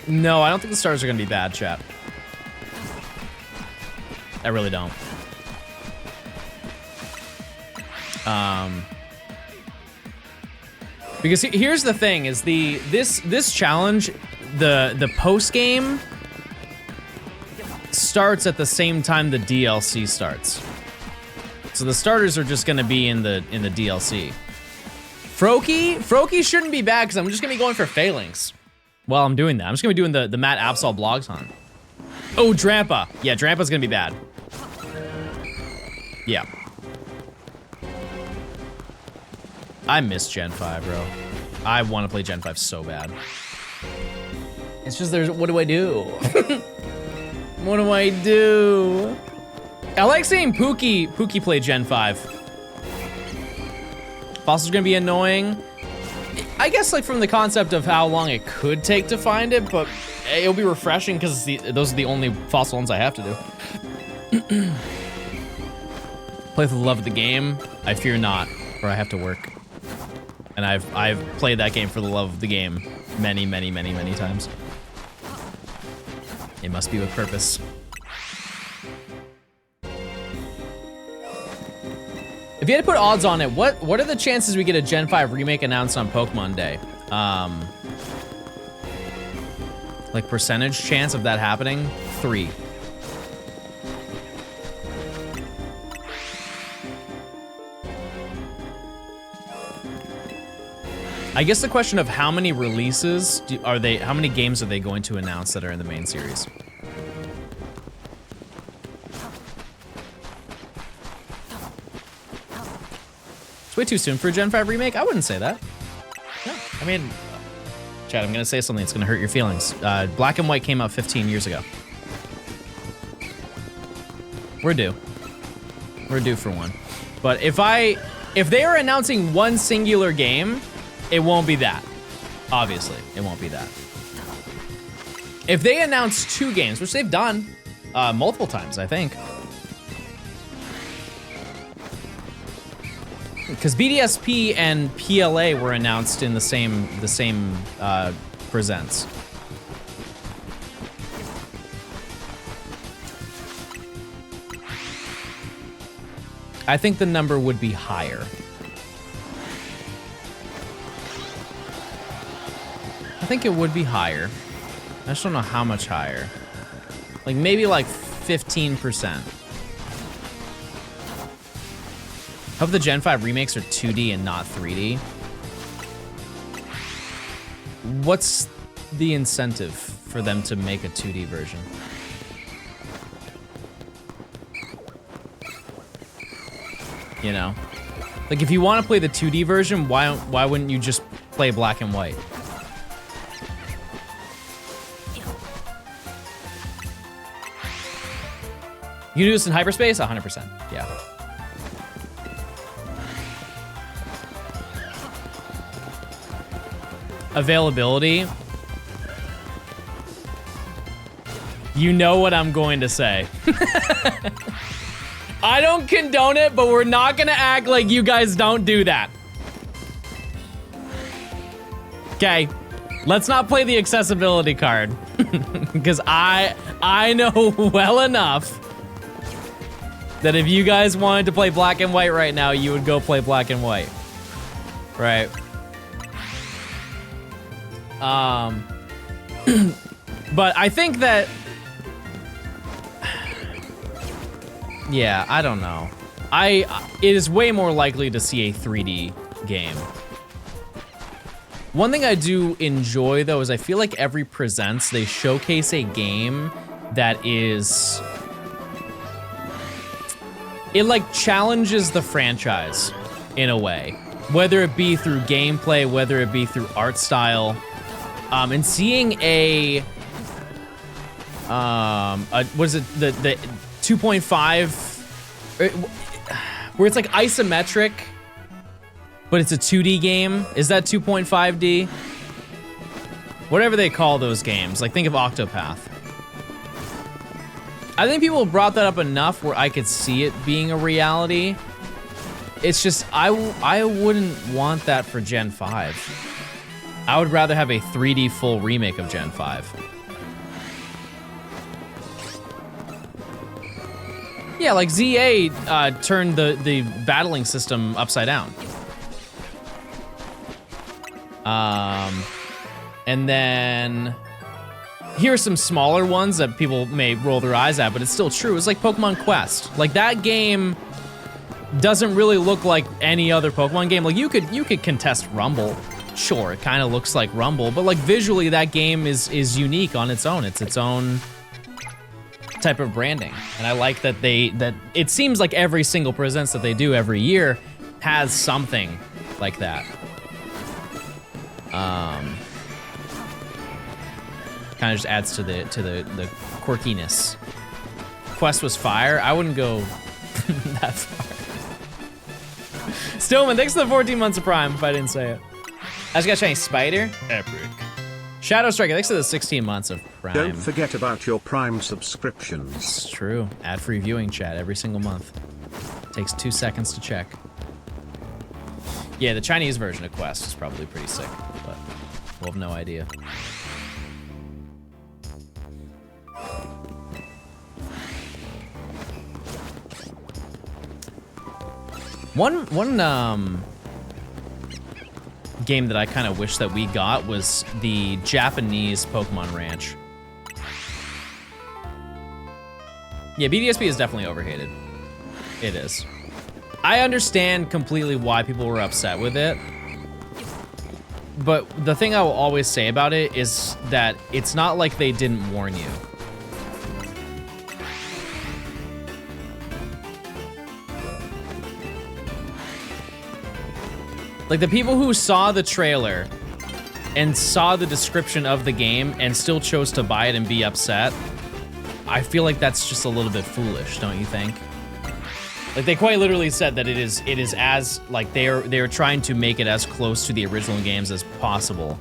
No, I don't think the starters are gonna be bad, chat. I really don't. Because here's the thing: is this challenge, the post game starts at the same time the DLC starts. So the starters are just gonna be in the DLC. Froakie shouldn't be bad because I'm just gonna be going for Phalanx while I'm doing that. I'm just gonna be doing the Matt Absol blogs hunt. Oh, Drampa. Yeah, Drampa's gonna be bad. Yeah. I miss Gen 5, bro. I want to play Gen 5 so bad. It's just there's, what do I do? What do I do? I like seeing Pookie play Gen 5. Fossil's gonna be annoying. I guess like from the concept of how long it could take to find it, but it'll be refreshing because those are the only fossil ones I have to do. Play for the love of the game. I fear not, for I have to work. And I've played that game for the love of the game many, many, many, many times. It must be with purpose. If you had to put odds on it, what are the chances we get a Gen 5 remake announced on Pokemon Day? Like percentage chance of that happening? 3. I guess the question of how many releases how many games are they going to announce that are in the main series? It's way too soon for a Gen 5 remake? I wouldn't say that. No, I mean, Chad, I'm gonna say something that's gonna hurt your feelings. Black and White came out 15 years ago. We're due. We're due for one. But if they are announcing one singular game, it won't be that. Obviously, it won't be that. If they announce 2 games, which they've done multiple times, I think. Because BDSP and PLA were announced in the same presents. I think the number would be higher. I think it would be higher. I just don't know how much higher. Like maybe like 15%. Hope the Gen 5 remakes are 2D and not 3D. What's the incentive for them to make a 2D version? You know? Like if you want to play the 2D version, why wouldn't you just play Black and White? You do this in hyperspace? 100%, yeah. Availability. You know what I'm going to say. I don't condone it, but we're not gonna act like you guys don't do that. Okay, let's not play the accessibility card. Because I know well enough that if you guys wanted to play Black and White right now, you would go play Black and White. Right. But I think that, yeah, I don't know. It is way more likely to see a 3D game. One thing I do enjoy though is I feel like every Presents, they showcase a game that is, it like challenges the franchise in a way, whether it be through gameplay, whether it be through art style, and seeing what is it, the 2.5, where it's like isometric, but it's a 2D game. Is that 2.5D? Whatever they call those games, like think of Octopath. I think people brought that up enough where I could see it being a reality. It's just, I wouldn't want that for Gen 5. I would rather have a 3D full remake of Gen 5. Yeah, like ZA turned the battling system upside down. And then here are some smaller ones that people may roll their eyes at, but it's still true. It's like Pokemon Quest. Like that game doesn't really look like any other Pokemon game. Like you could contest Rumble. Sure, it kind of looks like Rumble, but like visually that game is unique on its own. It's its own type of branding. And I like that it seems like every single Presents that they do every year has something like that. Kind of just adds to the quirkiness. Quest was fire. I wouldn't go that far. Stillman, thanks for the 14 months of Prime, if I didn't say it. I just got a shiny spider. Epic. Shadow Striker, thanks for the 16 months of Prime. Don't forget about your Prime subscriptions. It's true. Ad-free viewing chat every single month. Takes 2 seconds to check. Yeah, the Chinese version of Quest is probably pretty sick, but we'll have no idea. One game that I kind of wish that we got was the Japanese Pokemon Ranch. Yeah, BDSP is definitely overhated. It is. I understand completely why people were upset with it. But the thing I will always say about it is that it's not like they didn't warn you. Like, the people who saw the trailer and saw the description of the game and still chose to buy it and be upset, I feel like that's just a little bit foolish, don't you think? Like, they quite literally said that it is as, like, they're trying to make it as close to the original games as possible.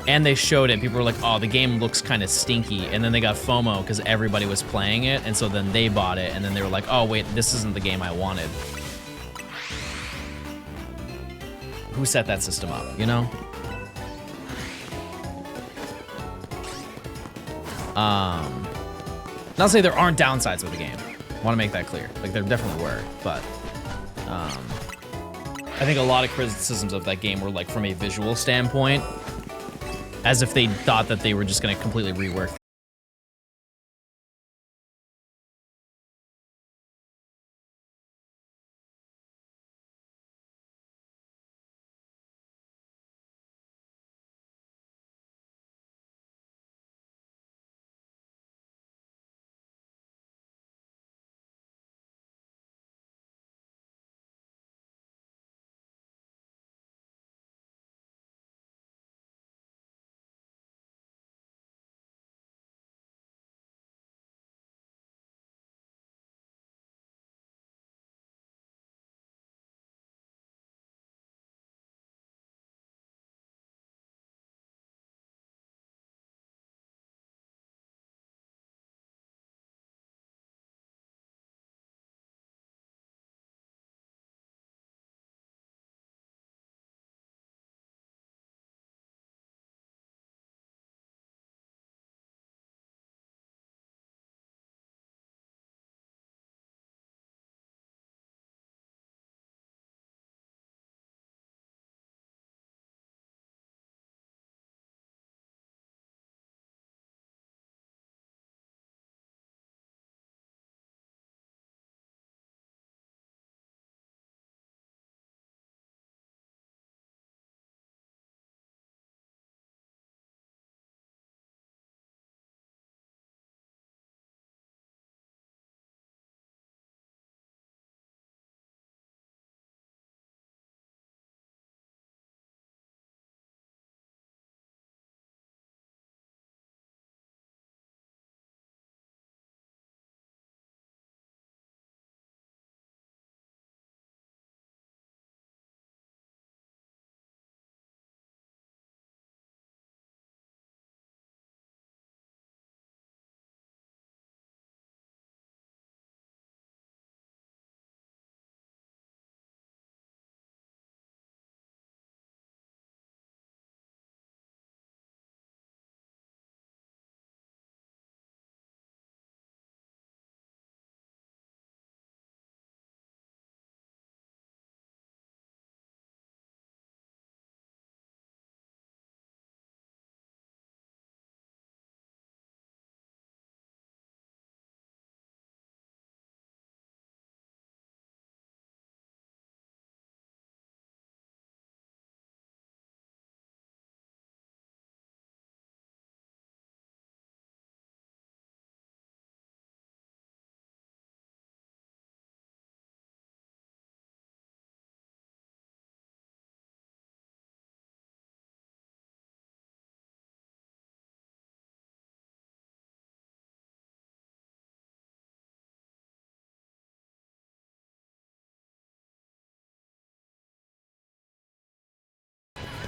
And they showed it, people were like, oh, the game looks kind of stinky, and then they got FOMO because everybody was playing it, and so then they bought it, and then they were like, oh, wait, this isn't the game I wanted. Who set that system up, you know? Not to say there aren't downsides with the game. I want to make that clear. Like, there definitely were, but I think a lot of criticisms of that game were like from a visual standpoint, as if they thought that they were just going to completely rework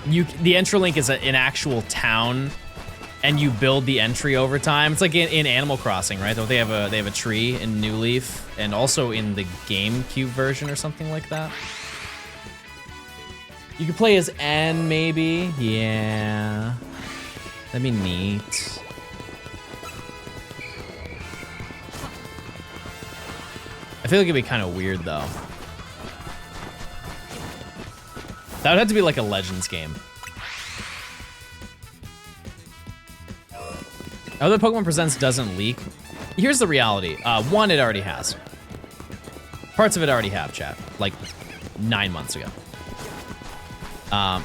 the entry link is an actual town, and you build the entry over time. It's like in Animal Crossing, right? They have a tree in New Leaf, and also in the GameCube version or something like that. You could play as Anne, maybe. Yeah, that'd be neat. I feel like it'd be kind of weird though. That would have to be like a Legends game. Other Pokemon Presents doesn't leak. Here's the reality. One, it already has. Parts of it already have, chat. Like 9 months ago.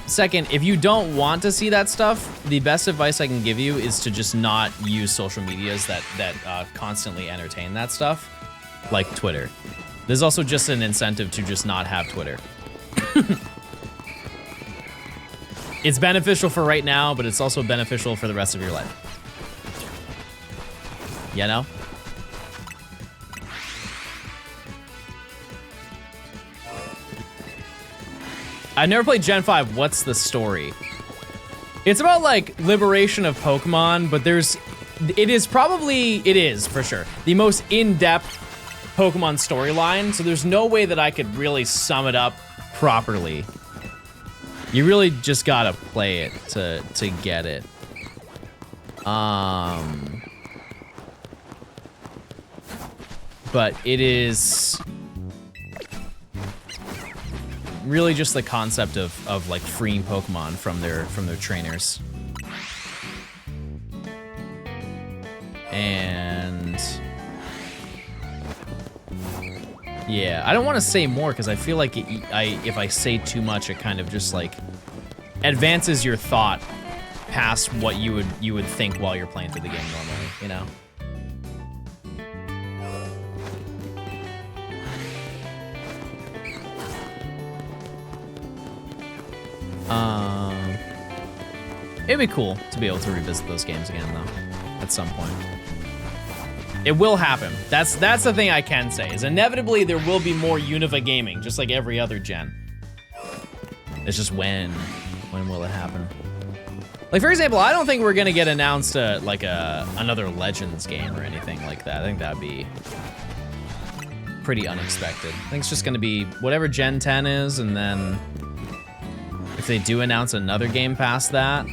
Second, if you don't want to see that stuff, the best advice I can give you is to just not use social medias that constantly entertain that stuff, like Twitter. There's also just an incentive to just not have Twitter. It's beneficial for right now, but it's also beneficial for the rest of your life. You know? I've never played Gen 5. What's the story? It's about like liberation of Pokemon, but it is for sure the most in-depth Pokemon storyline. So there's no way that I could really sum it up properly. You really just gotta play it to get it. But it is really just the concept of like freeing Pokemon from their trainers. And yeah, I don't want to say more because I feel like if I say too much, it kind of just like advances your thought past what you would think while you're playing through the game normally, you know? It'd be cool to be able to revisit those games again, though, at some point. It will happen. That's the thing I can say, is inevitably there will be more Unova gaming, just like every other gen. It's just when will it happen? Like, for example, I don't think we're gonna get announced another Legends game or anything like that. I think that'd be pretty unexpected. I think it's just gonna be whatever Gen 10 is, and then if they do announce another game past that,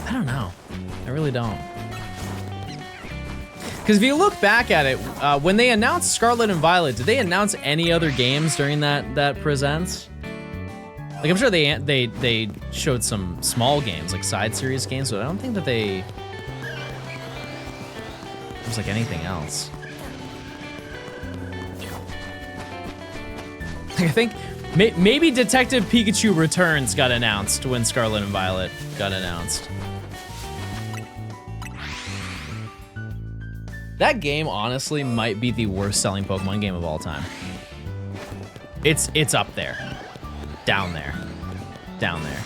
I don't know. I really don't. Because if you look back at it, when they announced Scarlet and Violet, did they announce any other games during that Presents? Like, I'm sure they showed some small games, like side series games, but I don't think that there was like anything else. I think maybe Detective Pikachu Returns got announced when Scarlet and Violet got announced. That game, honestly, might be the worst selling Pokemon game of all time. It's up there. Down there. Down there.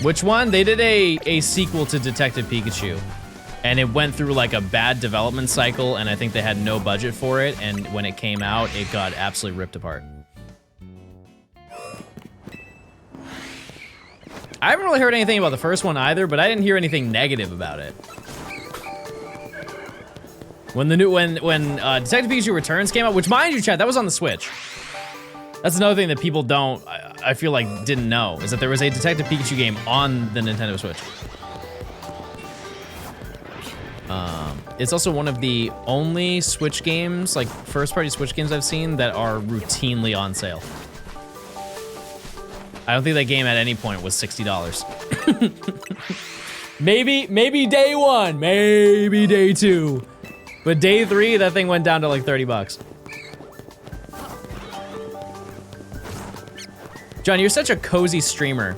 Which one? They did a sequel to Detective Pikachu. And it went through like a bad development cycle, and I think they had no budget for it, and when it came out, it got absolutely ripped apart. I haven't really heard anything about the first one either, but I didn't hear anything negative about it. When Detective Pikachu Returns came out, which, mind you, chat, that was on the Switch. That's another thing that people I feel like didn't know, is that there was a Detective Pikachu game on the Nintendo Switch. It's also one of the only Switch games, like first-party Switch games I've seen that are routinely on sale. I don't think that game at any point was $60. maybe day one, maybe day two, but day three, that thing went down to like 30 bucks. John, you're such a cozy streamer.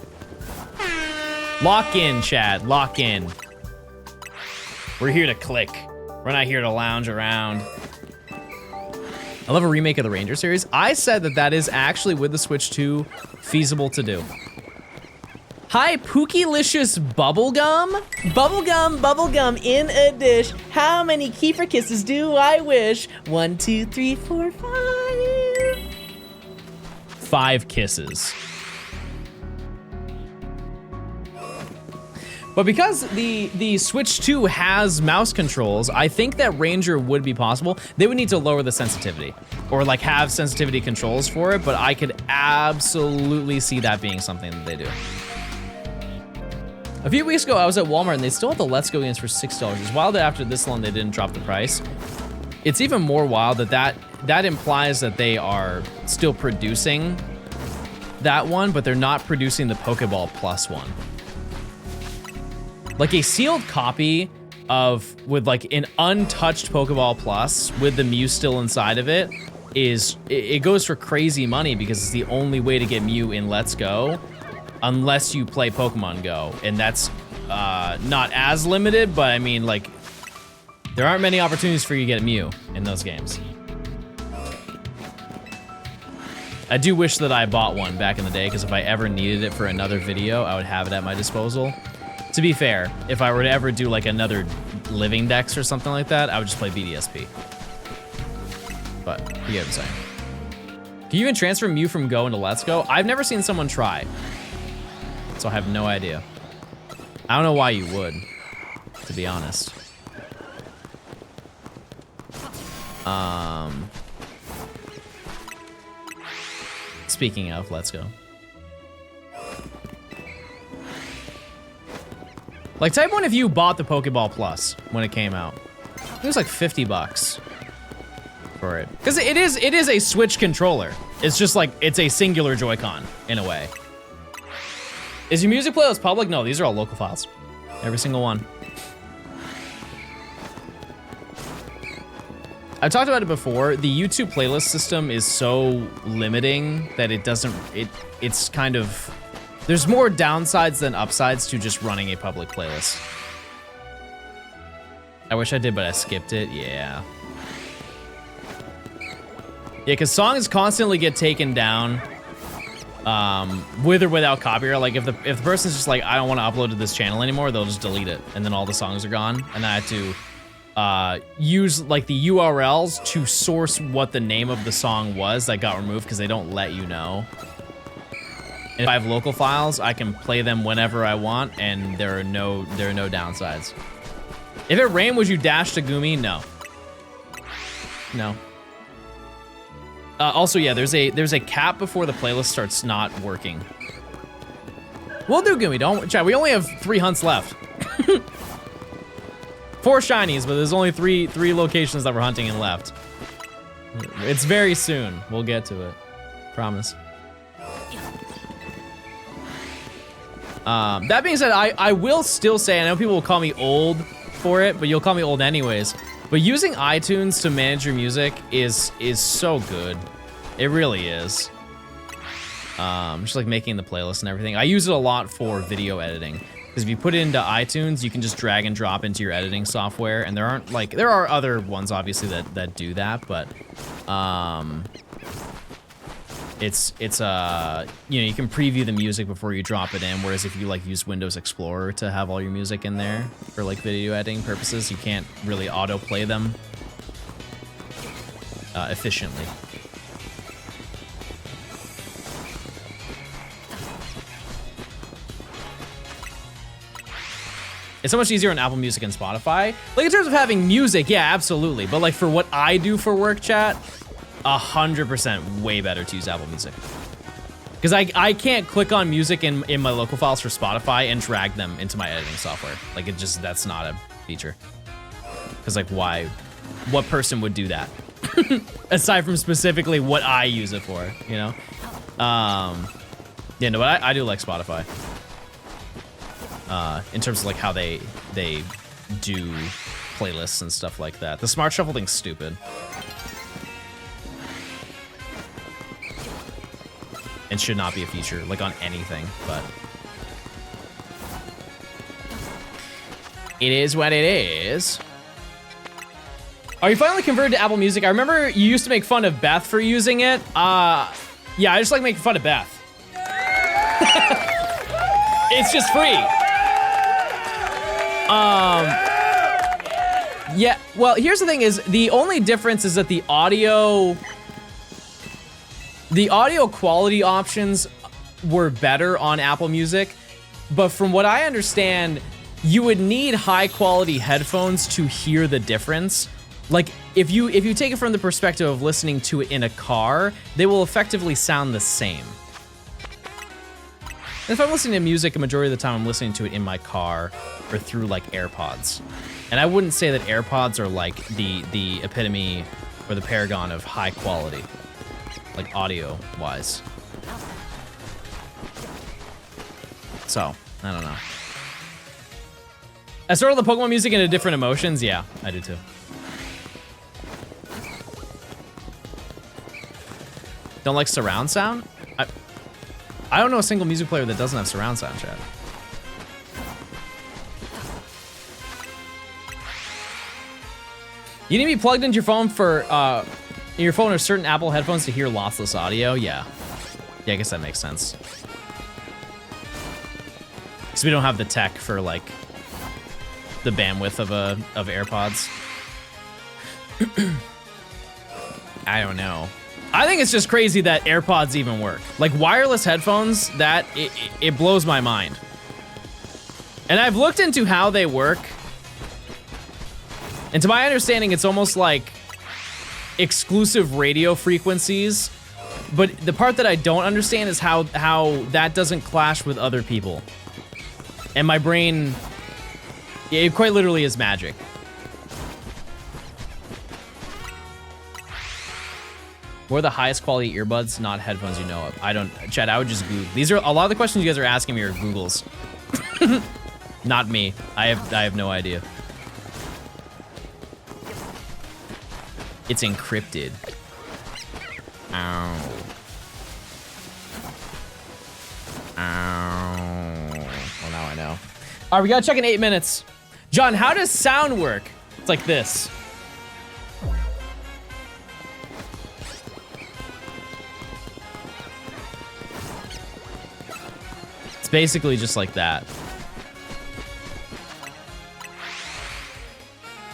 Lock in, Chad, lock in. We're here to click. We're not here to lounge around. I love a remake of the Ranger series. I said that is actually, with the Switch 2, feasible to do. Hi, Pookielicious Bubblegum. Bubblegum in a dish. How many Kiefer kisses do I wish? 1, 2, 3, 4, 5. 5 kisses. But because the Switch 2 has mouse controls, I think that Ranger would be possible. They would need to lower the sensitivity or like have sensitivity controls for it, but I could absolutely see that being something that they do. A few weeks ago, I was at Walmart and they still have the Let's Go games for $6. It's wild that after this long, they didn't drop the price. It's even more wild that implies that they are still producing that one, but they're not producing the Pokeball Plus one. Like a sealed copy with like an untouched Pokeball Plus with the Mew still inside of it it goes for crazy money because it's the only way to get Mew in Let's Go unless you play Pokemon Go. And that's not as limited, but I mean like there aren't many opportunities for you to get Mew in those games. I do wish that I bought one back in the day because if I ever needed it for another video, I would have it at my disposal. To be fair, if I were to ever do like another Living Dex or something like that, I would just play BDSP. But you get what I'm saying. Can you even transfer Mew from Go into Let's Go? I've never seen someone try, so I have no idea. I don't know why you would, to be honest. Speaking of, let's go. Like, type 1 if you bought the Pokeball Plus when it came out. It was like 50 bucks for it. Because it is a Switch controller. It's just like, it's a singular Joy-Con, in a way. Is your music playlist public? No, these are all local files. Every single one. I've talked about it before. The YouTube playlist system is so limiting that it's kind of, there's more downsides than upsides to just running a public playlist. I wish I did, but I skipped it. Yeah. Yeah, because songs constantly get taken down with or without copyright. Like if the person's just like, I don't want to upload to this channel anymore, they'll just delete it, and then all the songs are gone. And I have to use like the URLs to source what the name of the song was that got removed because they don't let you know. And if I have local files, I can play them whenever I want, and there are no downsides. If it rained, would you dash to Gumi? No. No. Also, yeah, there's a cap before the playlist starts not working. We'll do Gumi, don't chat. We only have 3 hunts left. 4 shinies, but there's only three locations that we're hunting and left. It's very soon. We'll get to it. Promise. That being said, I will still say, I know people will call me old for it, but you'll call me old anyways. But using iTunes to manage your music is so good. It really is. Just like making the playlist and everything. I use it a lot for video editing. Because if you put it into iTunes, you can just drag and drop into your editing software. And there are other ones obviously that do that, but it's you know, you can preview the music before you drop it in, whereas if you like use Windows Explorer to have all your music in there for like video editing purposes, you can't really autoplay them efficiently. It's so much easier on Apple Music and Spotify. Like in terms of having music, yeah, absolutely. But like for what I do for work, chat, 100% way better to use Apple Music. Because I can't click on music in my local files for Spotify and drag them into my editing software. Like that's not a feature. Because like why, what person would do that? Aside from specifically what I use it for, you know? Yeah, no, but I do like Spotify. In terms of like how they do playlists and stuff like that. The Smart Shuffle thing's stupid. And should not be a feature, like on anything, but it is what it is. Are you finally converted to Apple Music? I remember you used to make fun of Beth for using it. Yeah, I just like making fun of Beth. It's just free. Yeah, well, here's the thing is, the only difference is that the audio quality options were better on Apple Music, but from what I understand, you would need high quality headphones to hear the difference. Like, if you take it from the perspective of listening to it in a car, they will effectively sound the same. If I'm listening to music, a majority of the time I'm listening to it in my car or through like AirPods. And I wouldn't say that AirPods are like the epitome or the paragon of high quality, like audio wise. So, I don't know. I sort of the Pokemon music into different emotions. Yeah, I do too. Don't like surround sound? I don't know a single music player that doesn't have surround sound, chat. You need to be plugged into your phone for your phone or certain Apple headphones to hear lossless audio. Yeah, I guess that makes sense. Because we don't have the tech for like the bandwidth of AirPods. I don't know. I think it's just crazy that AirPods even work. Like wireless headphones, that it blows my mind. And I've looked into how they work. And to my understanding, it's almost like exclusive radio frequencies. But the part that I don't understand is how that doesn't clash with other people. And my brain, it quite literally is magic. What are the highest quality earbuds, not headphones you know of? I don't, Chad, I would just Google. These are, a lot of the questions you guys are asking me are Googles. Not me. I have no idea. It's encrypted. Ow. Ow. Well, now I know. All right, we gotta check in 8 minutes. John, how does sound work? It's like this. It's basically just like that.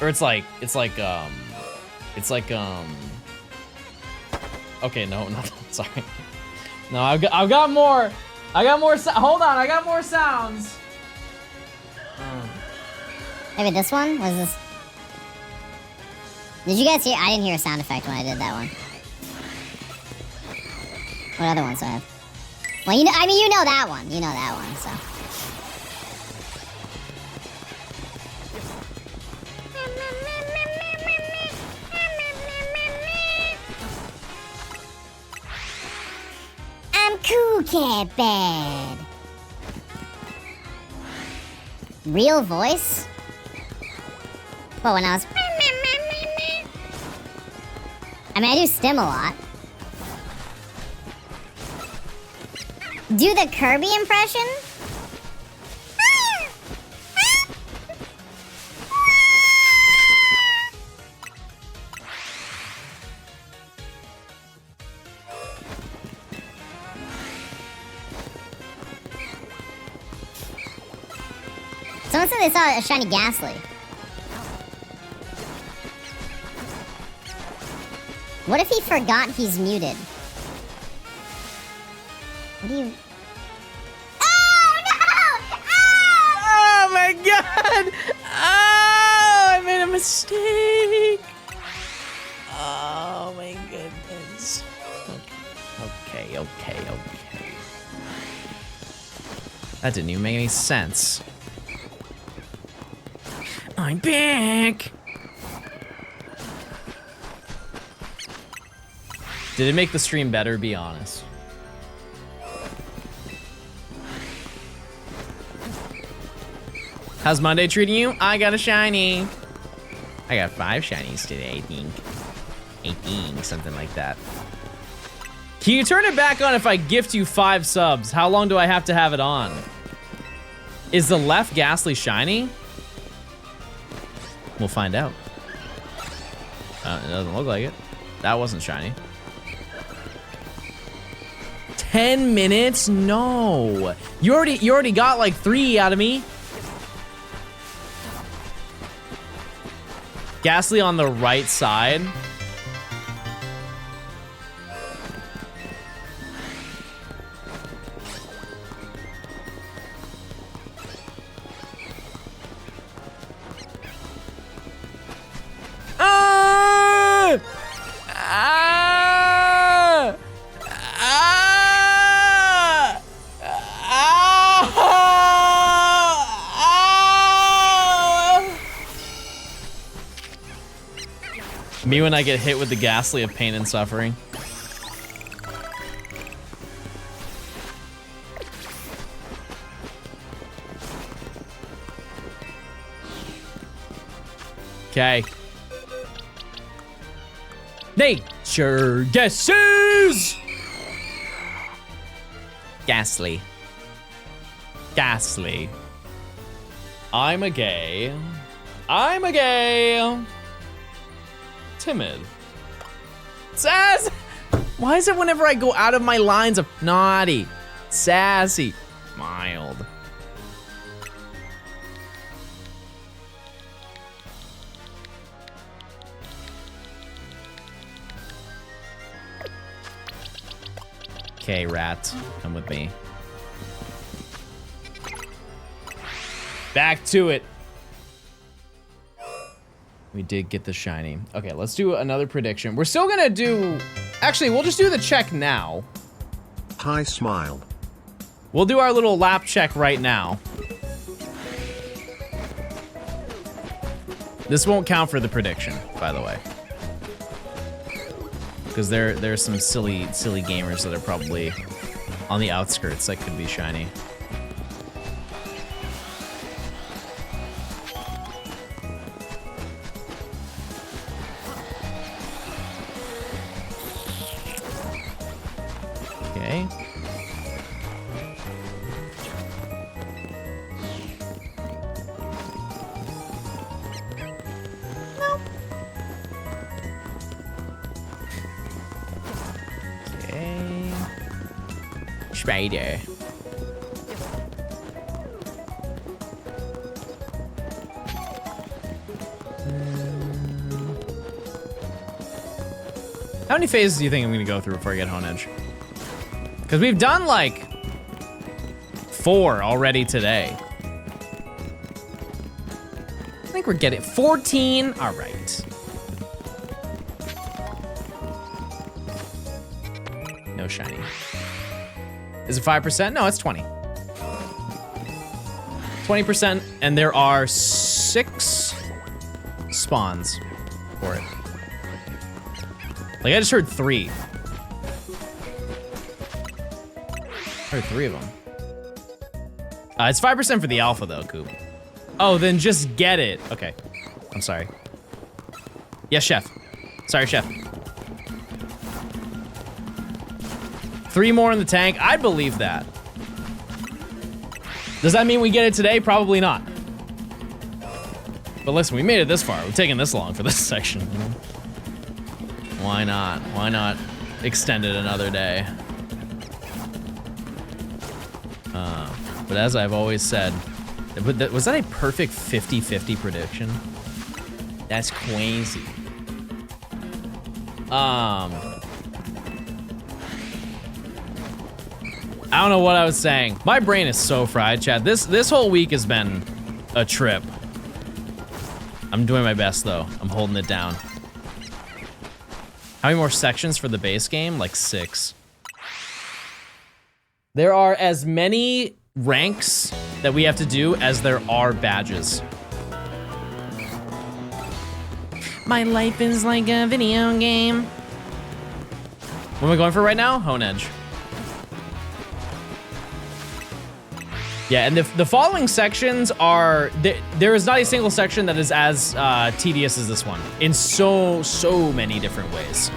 Or it's like, okay, no, sorry. No, I've got more. Hold on, I got more sounds. Maybe this one? What is this? Did you guys hear? I didn't hear a sound effect when I did that one. What other ones do I have? Well, you know, I mean, you know that one. You know that one, so. I'm Cool Cat Bad. Real voice? Well, when I was... I mean, I do stim a lot. Do the Kirby impression? Someone said they saw a shiny Ghastly. What if he forgot he's muted? What do you... Oh, no! Oh my god! Oh, I made a mistake! Oh my goodness. Okay. That didn't even make any sense. I'm back! Did it make the stream better? Be honest. How's Monday treating you? I got a shiny. I got 5 shinies today, I think. Something like that. Can you turn it back on if I gift you 5 subs? How long do I have to have it on? Is the left Ghastly shiny? We'll find out. It doesn't look like it. That wasn't shiny. 10 minutes? No. You already got like 3 out of me. Ghastly on the right side. Me when I get hit with the ghastly of pain and suffering. Okay. Nature guesses! Ghastly. Ghastly. I'm a gay. Timid. Sass! Why is it whenever I go out of my lines of naughty, sassy, mild? Okay, rat, come with me. Back to it. We did get the shiny. Okay, let's do another prediction. We're still gonna do... Actually, we'll just do the check now. Hi, smile. We'll do our little lap check right now. This won't count for the prediction, by the way. Because there's some silly gamers that are probably on the outskirts that could be shiny. Okay. Okay. Spider. How many phases do you think I'm gonna go through before I get Hone Edge? Because we've done like 4 already today. I think we're getting 14. All right. No shiny. Is it 5%? No, it's 20. 20%, and there are 6 spawns for it. Like I just heard 3. I heard 3 of them. It's 5% for the alpha though, Coop. Oh, then just get it. Okay, I'm sorry. Yes, chef. Sorry, chef. 3 more in the tank. I believe that. Does that mean we get it today? Probably not. But listen, we made it this far. We've taken this long for this section. Why not? Why not extend it another day? But as I've always said, was that a perfect 50-50 prediction? That's crazy. I don't know what I was saying. My brain is so fried, Chad. This whole week has been a trip. I'm doing my best though. I'm holding it down. How many more sections for the base game? Like 6. There are as many ranks that we have to do as there are badges. My life is like a video game. What am I going for right now? Hone Edge. Yeah, and the following sections are, there is not a single section that is as tedious as this one in so many different ways.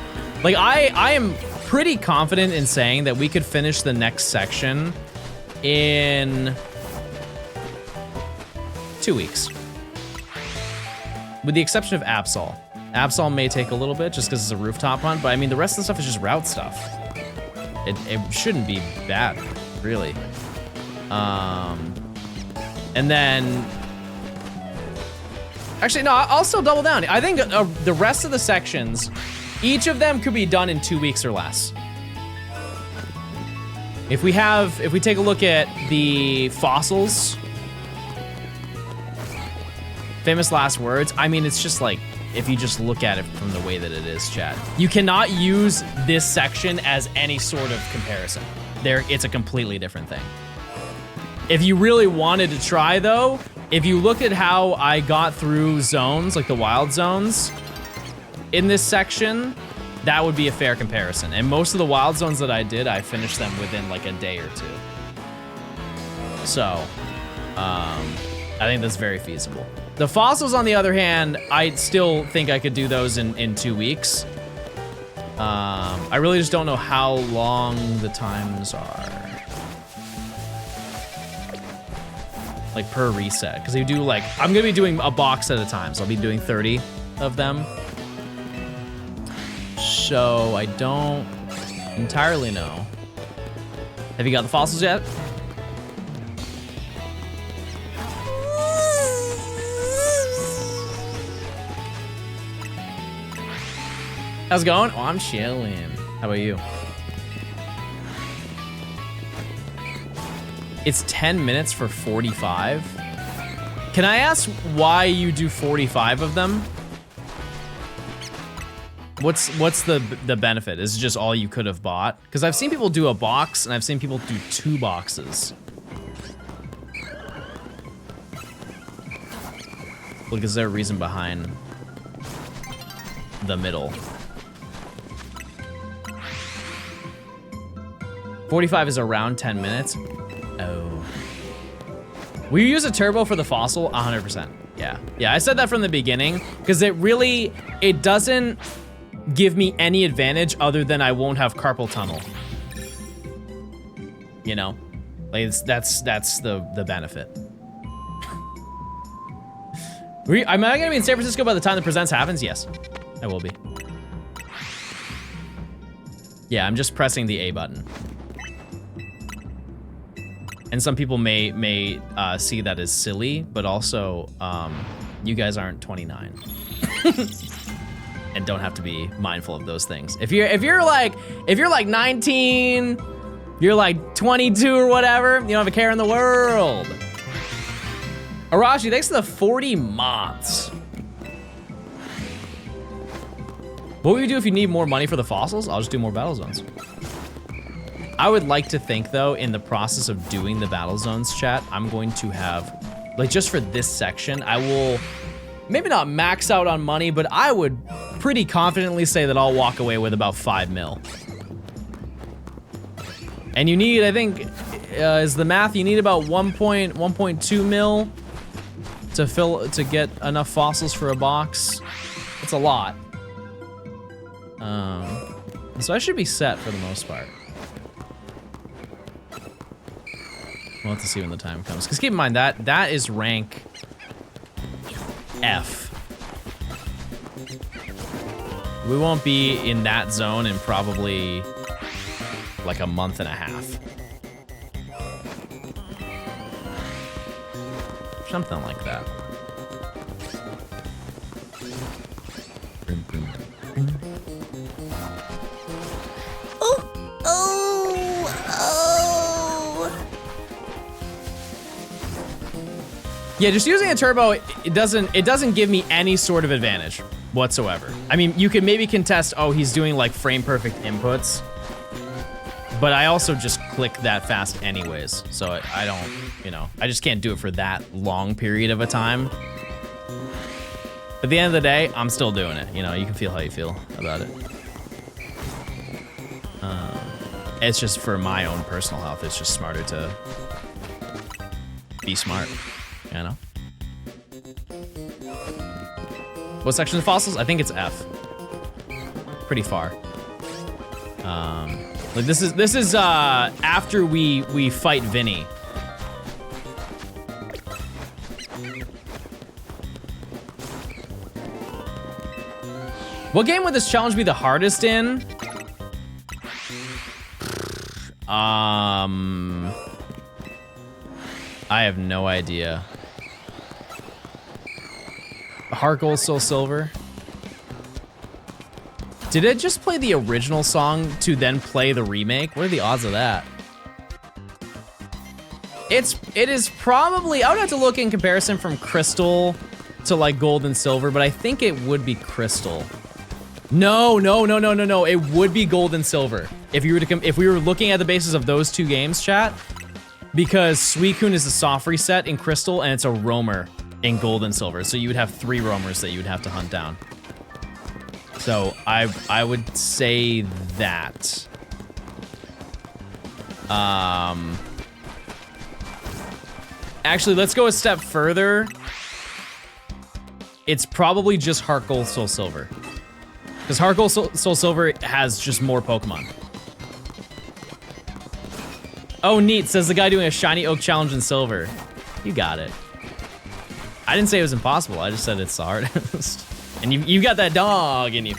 Like I am pretty confident in saying that we could finish the next section in 2 weeks. With the exception of Absol. Absol may take a little bit just because it's a rooftop hunt, but I mean the rest of the stuff is just route stuff. It shouldn't be bad, really. And then... Actually, no, I'll still double down. I think the rest of the sections, each of them could be done in 2 weeks or less. If we take a look at the fossils, famous last words, I mean, it's just like, if you just look at it from the way that it is, chat, you cannot use this section as any sort of comparison. It's a completely different thing. If you really wanted to try though, if you look at how I got through zones, like the wild zones, in this section, that would be a fair comparison. And most of the wild zones that I did, I finished them within like a day or two. So, I think that's very feasible. The fossils, on the other hand, I still think I could do those in 2 weeks. I really just don't know how long the times are. Like per reset, because they do like, I'm gonna be doing a box at a time, so I'll be doing 30 of them. So I don't entirely know. Have you got the fossils yet? How's it going? Oh, I'm chilling. How about you? It's 10 minutes for 45. Can I ask why you do 45 of them? What's the benefit? Is it just all you could have bought? Because I've seen people do a box and I've seen people do 2 boxes. Look, is there a reason behind the middle? 45 is around 10 minutes. Oh. Will you use a turbo for the fossil? 100%. Yeah. Yeah, I said that from the beginning because it doesn't give me any advantage other than I won't have carpal tunnel. You know? Like that's the benefit. Am I gonna be in San Francisco by the time the presents happens? Yes, I will be. Yeah, I'm just pressing the A button. And some people may see that as silly, but also, you guys aren't 29. And don't have to be mindful of those things. If you're like 19, you're like 22 or whatever, you don't have a care in the world. Arashi, thanks to the 40 mods. What would you do if you need more money for the fossils? I'll just do more battle zones. I would like to think, though, in the process of doing the battle zones, chat, I'm going to have, like, just for this section, I will maybe not max out on money, but I would pretty confidently say that I'll walk away with about 5 mil. And you need, I think, is the math, you need about 1.2 mil to get enough fossils for a box. It's a lot. So I should be set for the most part. We'll have to see when the time comes. Because keep in mind, that is rank F. We won't be in that zone in probably like a month and a half. Something like that. Yeah, just using a turbo, it doesn't give me any sort of advantage whatsoever. I mean, you could maybe contest, oh, he's doing like frame perfect inputs, but I also just click that fast anyways. So I don't, you know, I just can't do it for that long period of a time. At the end of the day, I'm still doing it. You know, you can feel how you feel about it. It's just for my own personal health. It's just smarter to be smart. You know? What section of fossils? I think it's F. Pretty far. Like this is after we fight Vinny. What game would this challenge be the hardest in? I have no idea. Heart Gold, Soul Silver. Did it just play the original song to then play the remake? What are the odds of that? It is probably, I would have to look in comparison from Crystal to like Gold and Silver, but I think it would be Crystal. No. It would be Gold and Silver. If you were to if we were looking at the basis of those two games, chat, because Suicune is a soft reset in Crystal and it's a roamer in Gold and Silver. So you would have 3 roamers that you would have to hunt down. So I would say that. Actually, let's go a step further. It's probably just Heart Gold, Soul Silver. Because Heart Gold, Soul Silver has just more Pokemon. Oh, neat, says the guy doing a Shiny Oak Challenge in Silver. You got it. I didn't say it was impossible, I just said it's the hardest. And you got that dog in you.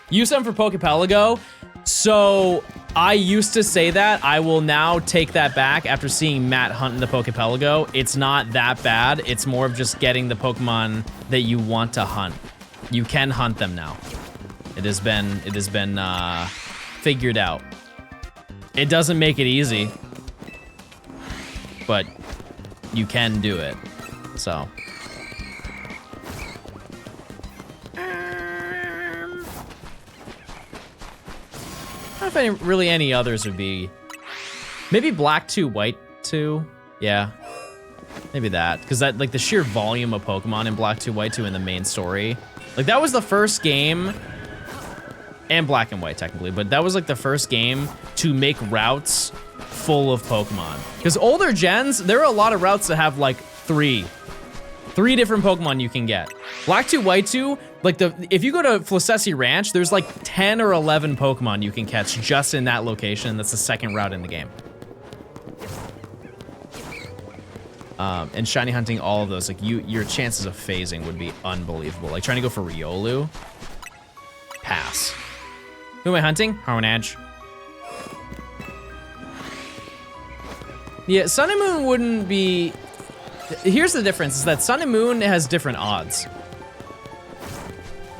Use them for Pokepelago. So I used to say that. I will now take that back after seeing Matt hunt in the Pokepelago. It's not that bad. It's more of just getting the Pokemon that you want to hunt. You can hunt them now. It has been figured out. It doesn't make it easy, but you can do it. So. I don't know if really any others would be. Maybe Black 2, White 2. Yeah. Maybe that. Because that, like, the sheer volume of Pokemon in Black 2, White 2 in the main story. Like, that was the first game. And Black and White, technically. But that was, like, the first game to make routes full of Pokemon. Because older gens, there are a lot of routes that have, like, 3 different Pokemon you can get. Black 2, White 2, like if you go to Flacessi Ranch, there's like 10 or 11 Pokemon you can catch just in that location. That's the second route in the game. And shiny hunting all of those, like your chances of phasing would be unbelievable. Like trying to go for Riolu, pass. Who am I hunting? Honedge. Yeah, Sun and Moon wouldn't be. Here's the difference, is that Sun and Moon has different odds.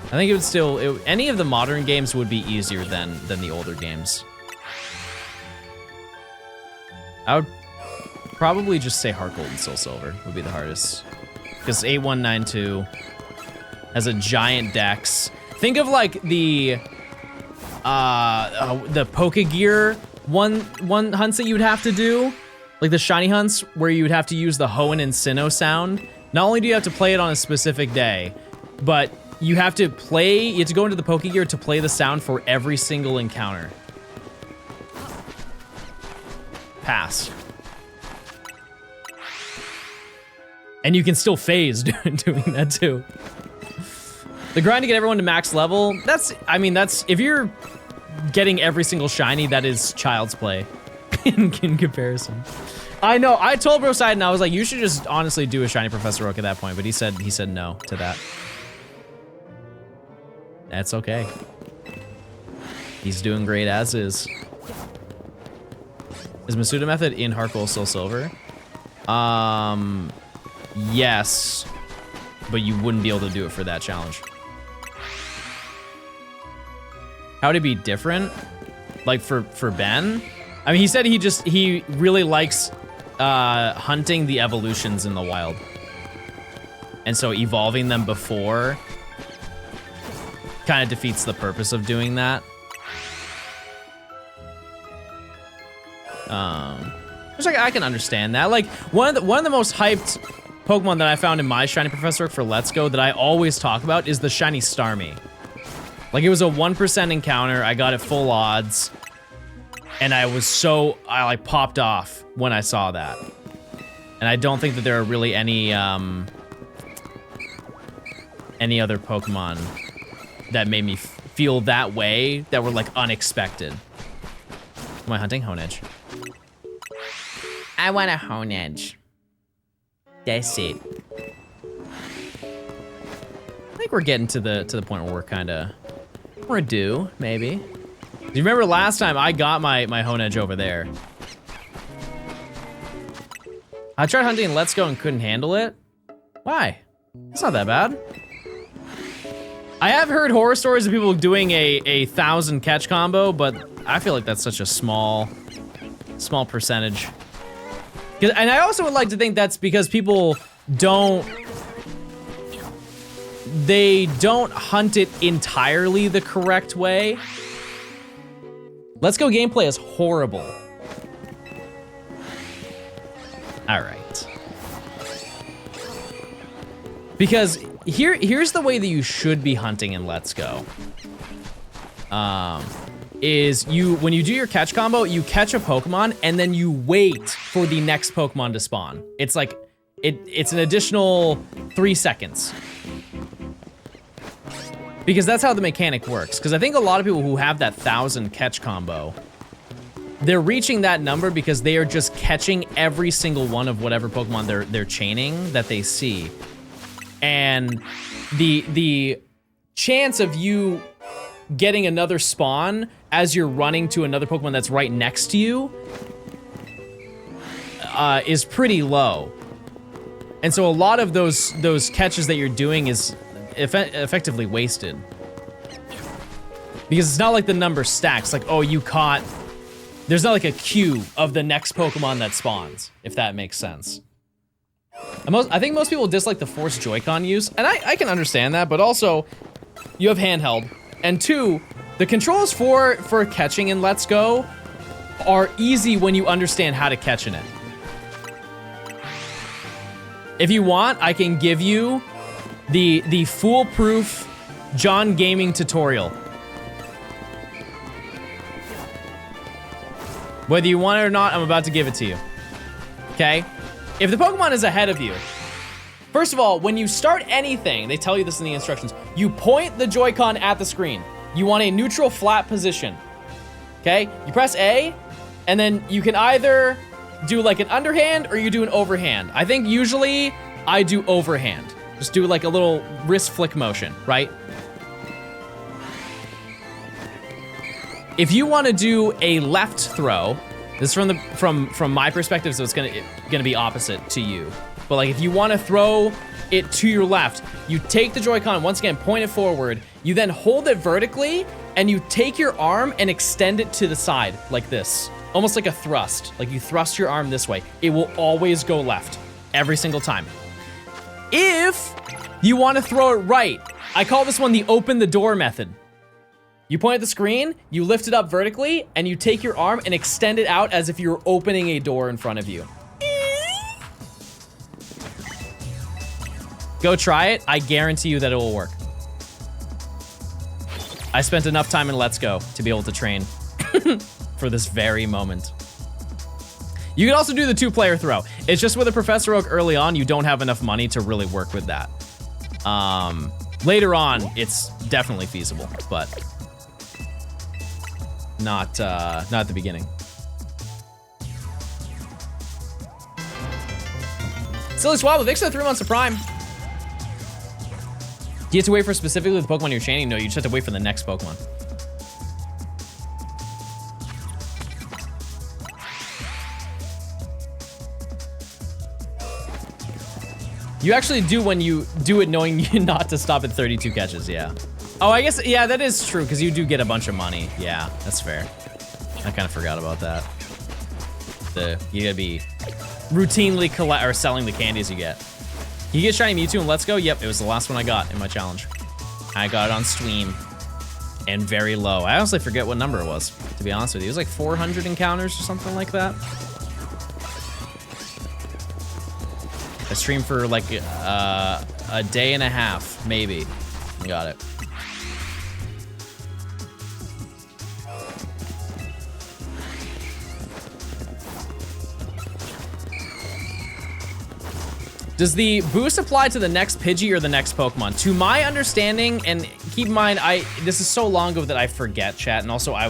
I think it would still, any of the modern games would be easier than the older games. I would probably just say Heart Gold and Soul Silver would be the hardest. Because 8192 has a giant dex. Think of like the Pokegear one hunts that you would have to do. Like the shiny hunts where you would have to use the Hoenn and Sinnoh sound. Not only do you have to play it on a specific day, but you have to go into the Pokegear to play the sound for every single encounter. Pass. And you can still phase doing that too. The grind to get everyone to max level, that's, if you're getting every single shiny, that is child's play. in comparison. I know, I told Brosidon, I was like, you should just honestly do a shiny Professor Oak at that point, but he said no to that. That's okay. He's doing great as is. Is Masuda Method in Heart Gold Soul Silver? Yes, but you wouldn't be able to do it for that challenge. How would it be different? Like for Ben? I mean, he said he really likes hunting the evolutions in the wild. And so evolving them before kind of defeats the purpose of doing that. Which I can understand that. Like one of the most hyped Pokemon that I found in my Shiny Professor Oak for Let's Go that I always talk about is the Shiny Starmie. Like it was a 1% encounter. I got it full odds. And I like popped off when I saw that. And I don't think that there are really any other Pokemon that made me feel that way that were like unexpected. Am I hunting? Honedge. I want a Honedge. That's it. I think we're getting to the point where we're due, maybe. You remember last time I got my hone edge over there? I tried hunting in Let's Go and couldn't handle it. Why? It's not that bad. I have heard horror stories of people doing a 1,000 catch combo, but I feel like that's such a small percentage. And I also would like to think that's because people don't hunt it entirely the correct way. Let's Go gameplay is horrible. All right. Because here's the way that you should be hunting in Let's Go. Is when you do your catch combo, you catch a Pokemon and then you wait for the next Pokemon to spawn. It's like, it's an additional 3 seconds. Because that's how the mechanic works. Because I think a lot of people who have that 1,000 catch combo, they're reaching that number because they are just catching every single one of whatever Pokemon they're chaining that they see. And the chance of you getting another spawn as you're running to another Pokemon that's right next to you is pretty low. And so a lot of those catches that you're doing is effectively wasted. Because it's not like the number stacks, like, oh, you caught... There's not like a queue of the next Pokemon that spawns, if that makes sense. I think most people dislike the forced Joy-Con use, and I can understand that, but also, you have handheld. And 2, the controls for catching in Let's Go are easy when you understand how to catch in it. If you want, I can give you the foolproof John Gaming tutorial. Whether you want it or not, I'm about to give it to you. Okay? If the Pokemon is ahead of you, first of all, when you start anything, they tell you this in the instructions, you point the Joy-Con at the screen. You want a neutral flat position. Okay? You press A, and then you can either do like an underhand or you do an overhand. I think usually I do overhand. Just do like a little wrist flick motion, right? If you want to do a left throw, this is from my perspective, so it's gonna be opposite to you. But like if you want to throw it to your left, you take the Joy-Con, once again, point it forward, you then hold it vertically, and you take your arm and extend it to the side, like this. Almost like a thrust. Like you thrust your arm this way. It will always go left, every single time. If you want to throw it right, I call this one the open the door method. You point at the screen, you lift it up vertically, and you take your arm and extend it out as if you were opening a door in front of you. Go try it. I guarantee you that it will work. I spent enough time in Let's Go to be able to train for this very moment. You can also do the 2-player throw. It's just with a Professor Oak early on, you don't have enough money to really work with that. Later on, it's definitely feasible, but not at the beginning. Silly Swabble, thanks for the 3 months of Prime. Do you have to wait for specifically the Pokemon you're chaining? No, you just have to wait for the next Pokemon. You actually do when you do it knowing you not to stop at 32 catches, yeah. Oh, I guess, yeah, that is true, because you do get a bunch of money. Yeah, that's fair. I kind of forgot about that. You gotta be routinely selling the candies you get. You get Shiny Mewtwo and Let's Go? Yep, it was the last one I got in my challenge. I got it on Steam. And very low. I honestly forget what number it was, to be honest with you. It was like 400 encounters or something like that. I streamed for like a day and a half, maybe. Got it. Does the boost apply to the next Pidgey or the next Pokemon? To my understanding, and keep in mind, this is so long ago that I forget, chat, and also I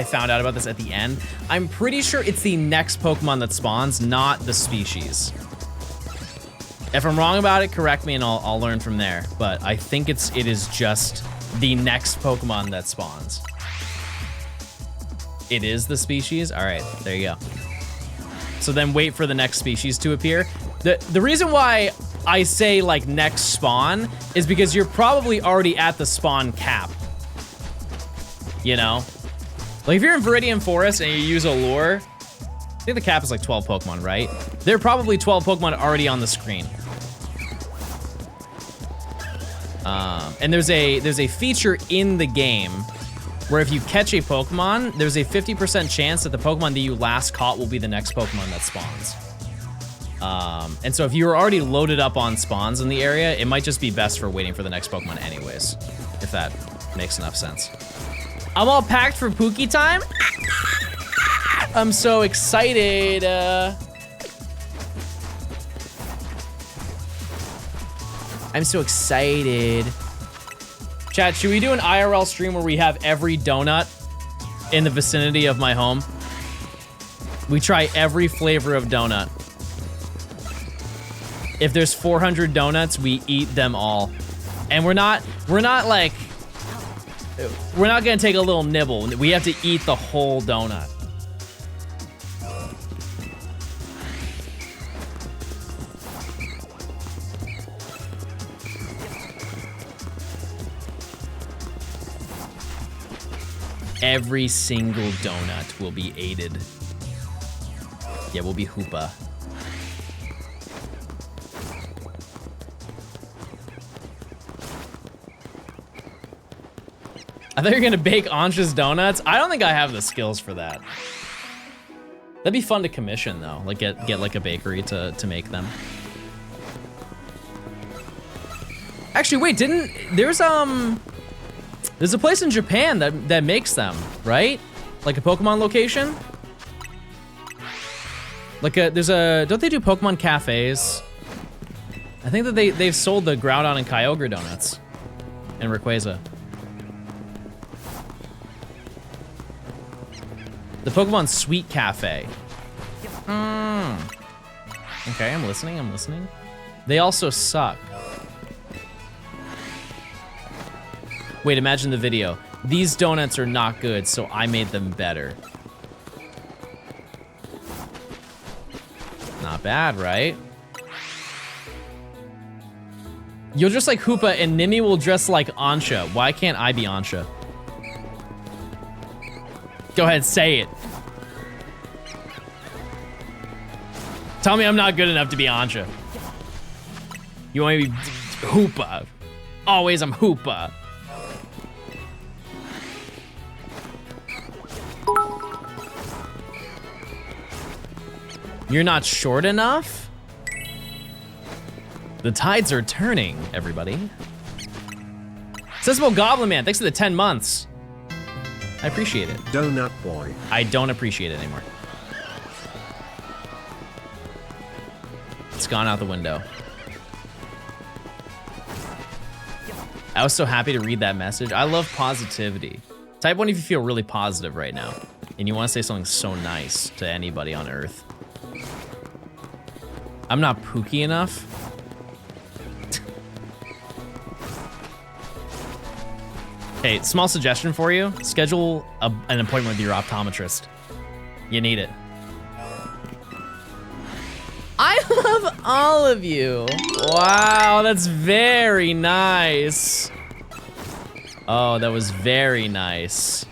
found out about this at the end. I'm pretty sure it's the next Pokemon that spawns, not the species. If I'm wrong about it, correct me and I'll learn from there. But I think it is just the next Pokemon that spawns. It is the species? All right, there you go. So then wait for the next species to appear. The reason why I say like next spawn is because you're probably already at the spawn cap. You know? Like if you're in Viridian Forest and you use a lure, I think the cap is like 12 Pokemon, right? There are probably 12 Pokemon already on the screen. And there's a feature in the game where if you catch a Pokemon, there's a 50% chance that the Pokemon that you last caught will be the next Pokemon that spawns. And so if you're already loaded up on spawns in the area, it might just be best for waiting for the next Pokemon anyways, if that makes enough sense. I'm all packed for Pookie time. I'm so excited. I'm so excited. Chat, should we do an IRL stream where we have every donut in the vicinity of my home? We try every flavor of donut. If there's 400 donuts, we eat them all. And we're not gonna take a little nibble. We have to eat the whole donut. Every single donut will be aided. Yeah, we'll be Hoopa. I thought you were gonna bake Ansha's donuts. I don't think I have the skills for that. That'd be fun to commission though. Like get like a bakery to make them. Actually, wait, there's a place in Japan that makes them, right? Like a Pokemon location? Like don't they do Pokemon cafes? I think that they've sold the Groudon and Kyogre donuts in Rayquaza. The Pokemon Sweet Cafe. Okay, I'm listening. They also suck. Wait, imagine the video. These donuts are not good, so I made them better. Not bad, right? You'll just like Hoopa and Nimi will dress like Ansha. Why can't I be Ansha? Go ahead, say it. Tell me I'm not good enough to be Ansha. You want me to be Hoopa? Always I'm Hoopa. You're not short enough? The tides are turning, everybody. Sensible Goblin Man, thanks for the 10 months. I appreciate it. Donut Boy. I don't appreciate it anymore. It's gone out the window. I was so happy to read that message. I love positivity. Type 1 if you feel really positive right now and you want to say something so nice to anybody on Earth. I'm not Pookie enough. Hey, small suggestion for you. Schedule an appointment with your optometrist. You need it. I love all of you. Wow, that's very nice. Oh, that was very nice.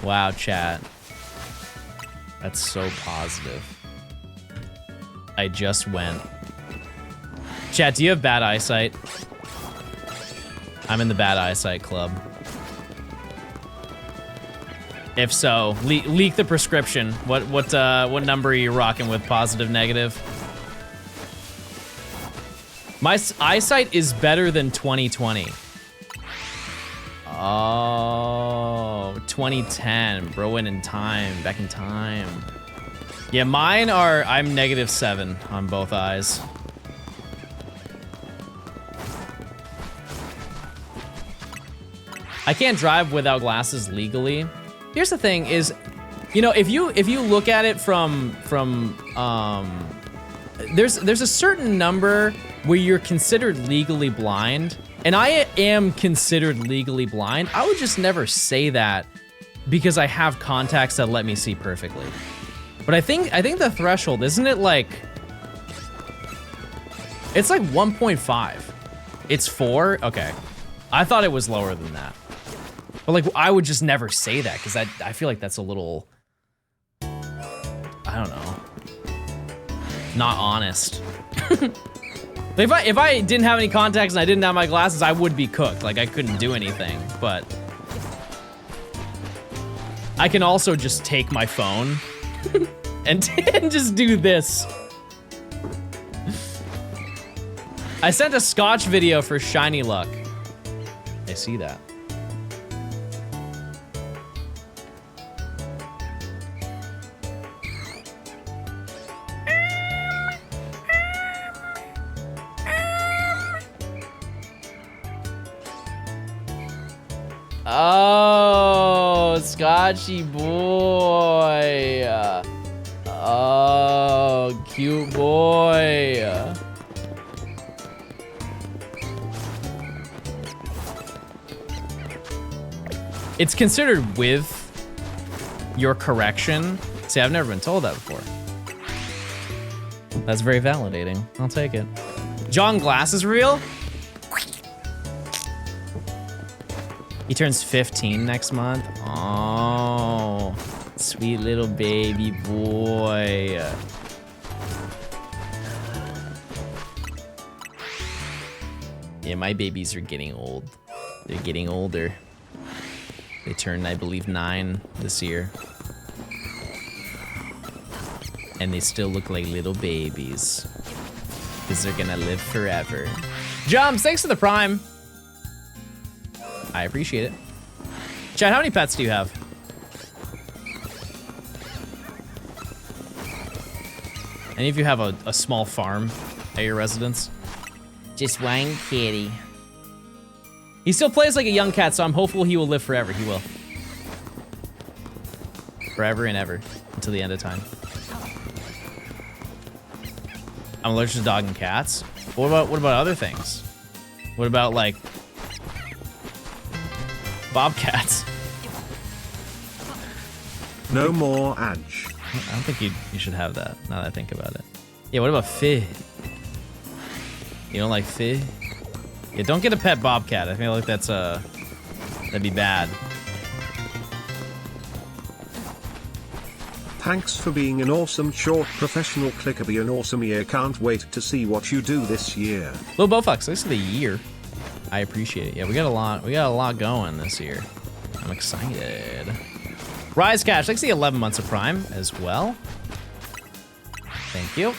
Wow, chat. That's so positive. I just went. Chat, do you have bad eyesight? I'm in the bad eyesight club. If so, leak the prescription. What number are you rocking with? Positive, negative? My eyesight is better than 2020. Oh, 2010. Bro went in time, back in time. Yeah, mine are, I'm -7 on both eyes. I can't drive without glasses legally. Here's the thing is, you know, if you look at it from there's a certain number where you're considered legally blind, and I am considered legally blind, I would just never say that because I have contacts that let me see perfectly. But I think the threshold, isn't it like, it's like 1.5. It's 4? Okay. I thought it was lower than that. But like, I would just never say that because I feel like that's a little, I don't know, not honest. If I didn't have any contacts and I didn't have my glasses, I would be cooked. Like, I couldn't do anything, but I can also just take my phone and just do this. I sent a Scotch video for Shiny Luck. I see that. Oh, Scotchy boy. Oh, cute boy. It's considered with your correction. See, I've never been told that before. That's very validating. I'll take it. John Glass is real? He turns 15 next month. Oh, sweet little baby boy. Yeah, my babies are getting old. They're getting older. They turned, I believe, 9 this year. And they still look like little babies. Because they're gonna live forever. Jumps, thanks for the prime. I appreciate it. Chad, how many pets do you have? Any of you have a small farm at your residence? Just one kitty. He still plays like a young cat, so I'm hopeful he will live forever. He will. Forever and ever, until the end of time. I'm allergic to dog and cats. What about other things? What about like bobcats? No more Adge. I don't think you should have that, now that I think about it. Yeah, what about Fih? You don't like Fih? Yeah, don't get a pet bobcat. I feel like that'd be bad. Thanks for being an awesome short professional clicker. Be an awesome year. Can't wait to see what you do this year. Lil Bofox, thanks for the year. I appreciate it. Yeah, we got a lot going this year. I'm excited. Rise Cash, thanks for the 11 months of Prime as well. Thank you.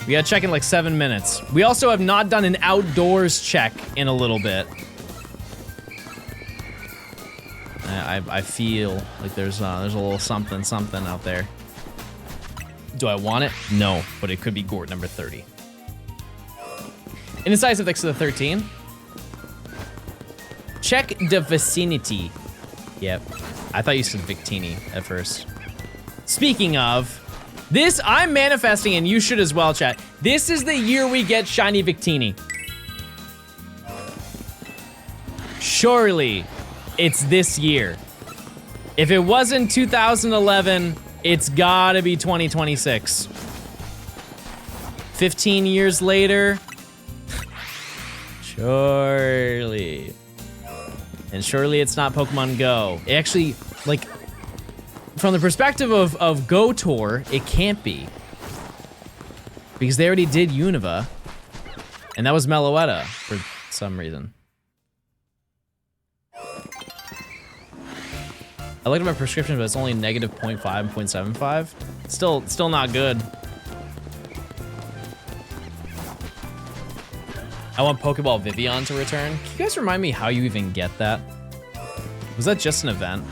We gotta check in like 7 minutes. We also have not done an outdoors check in a little bit. I feel like there's a little something out there. Do I want it? No, but it could be Gort number 30. Indecisive, thanks to the 13. Check the vicinity. Yep. I thought you said Victini at first. Speaking of, this, I'm manifesting, and you should as well, chat. This is the year we get Shiny Victini. Surely, it's this year. If it wasn't 2011, it's gotta be 2026. 15 years later, surely. And surely it's not Pokemon Go. It actually, like, from the perspective of Go Tour, it can't be. Because they already did Unova. And that was Meloetta for some reason. I looked at my prescription, but it's only negative 0.5 and 0.75. Still not good. I want Pokeball Vivian to return. Can you guys remind me how you even get that? Was that just an event?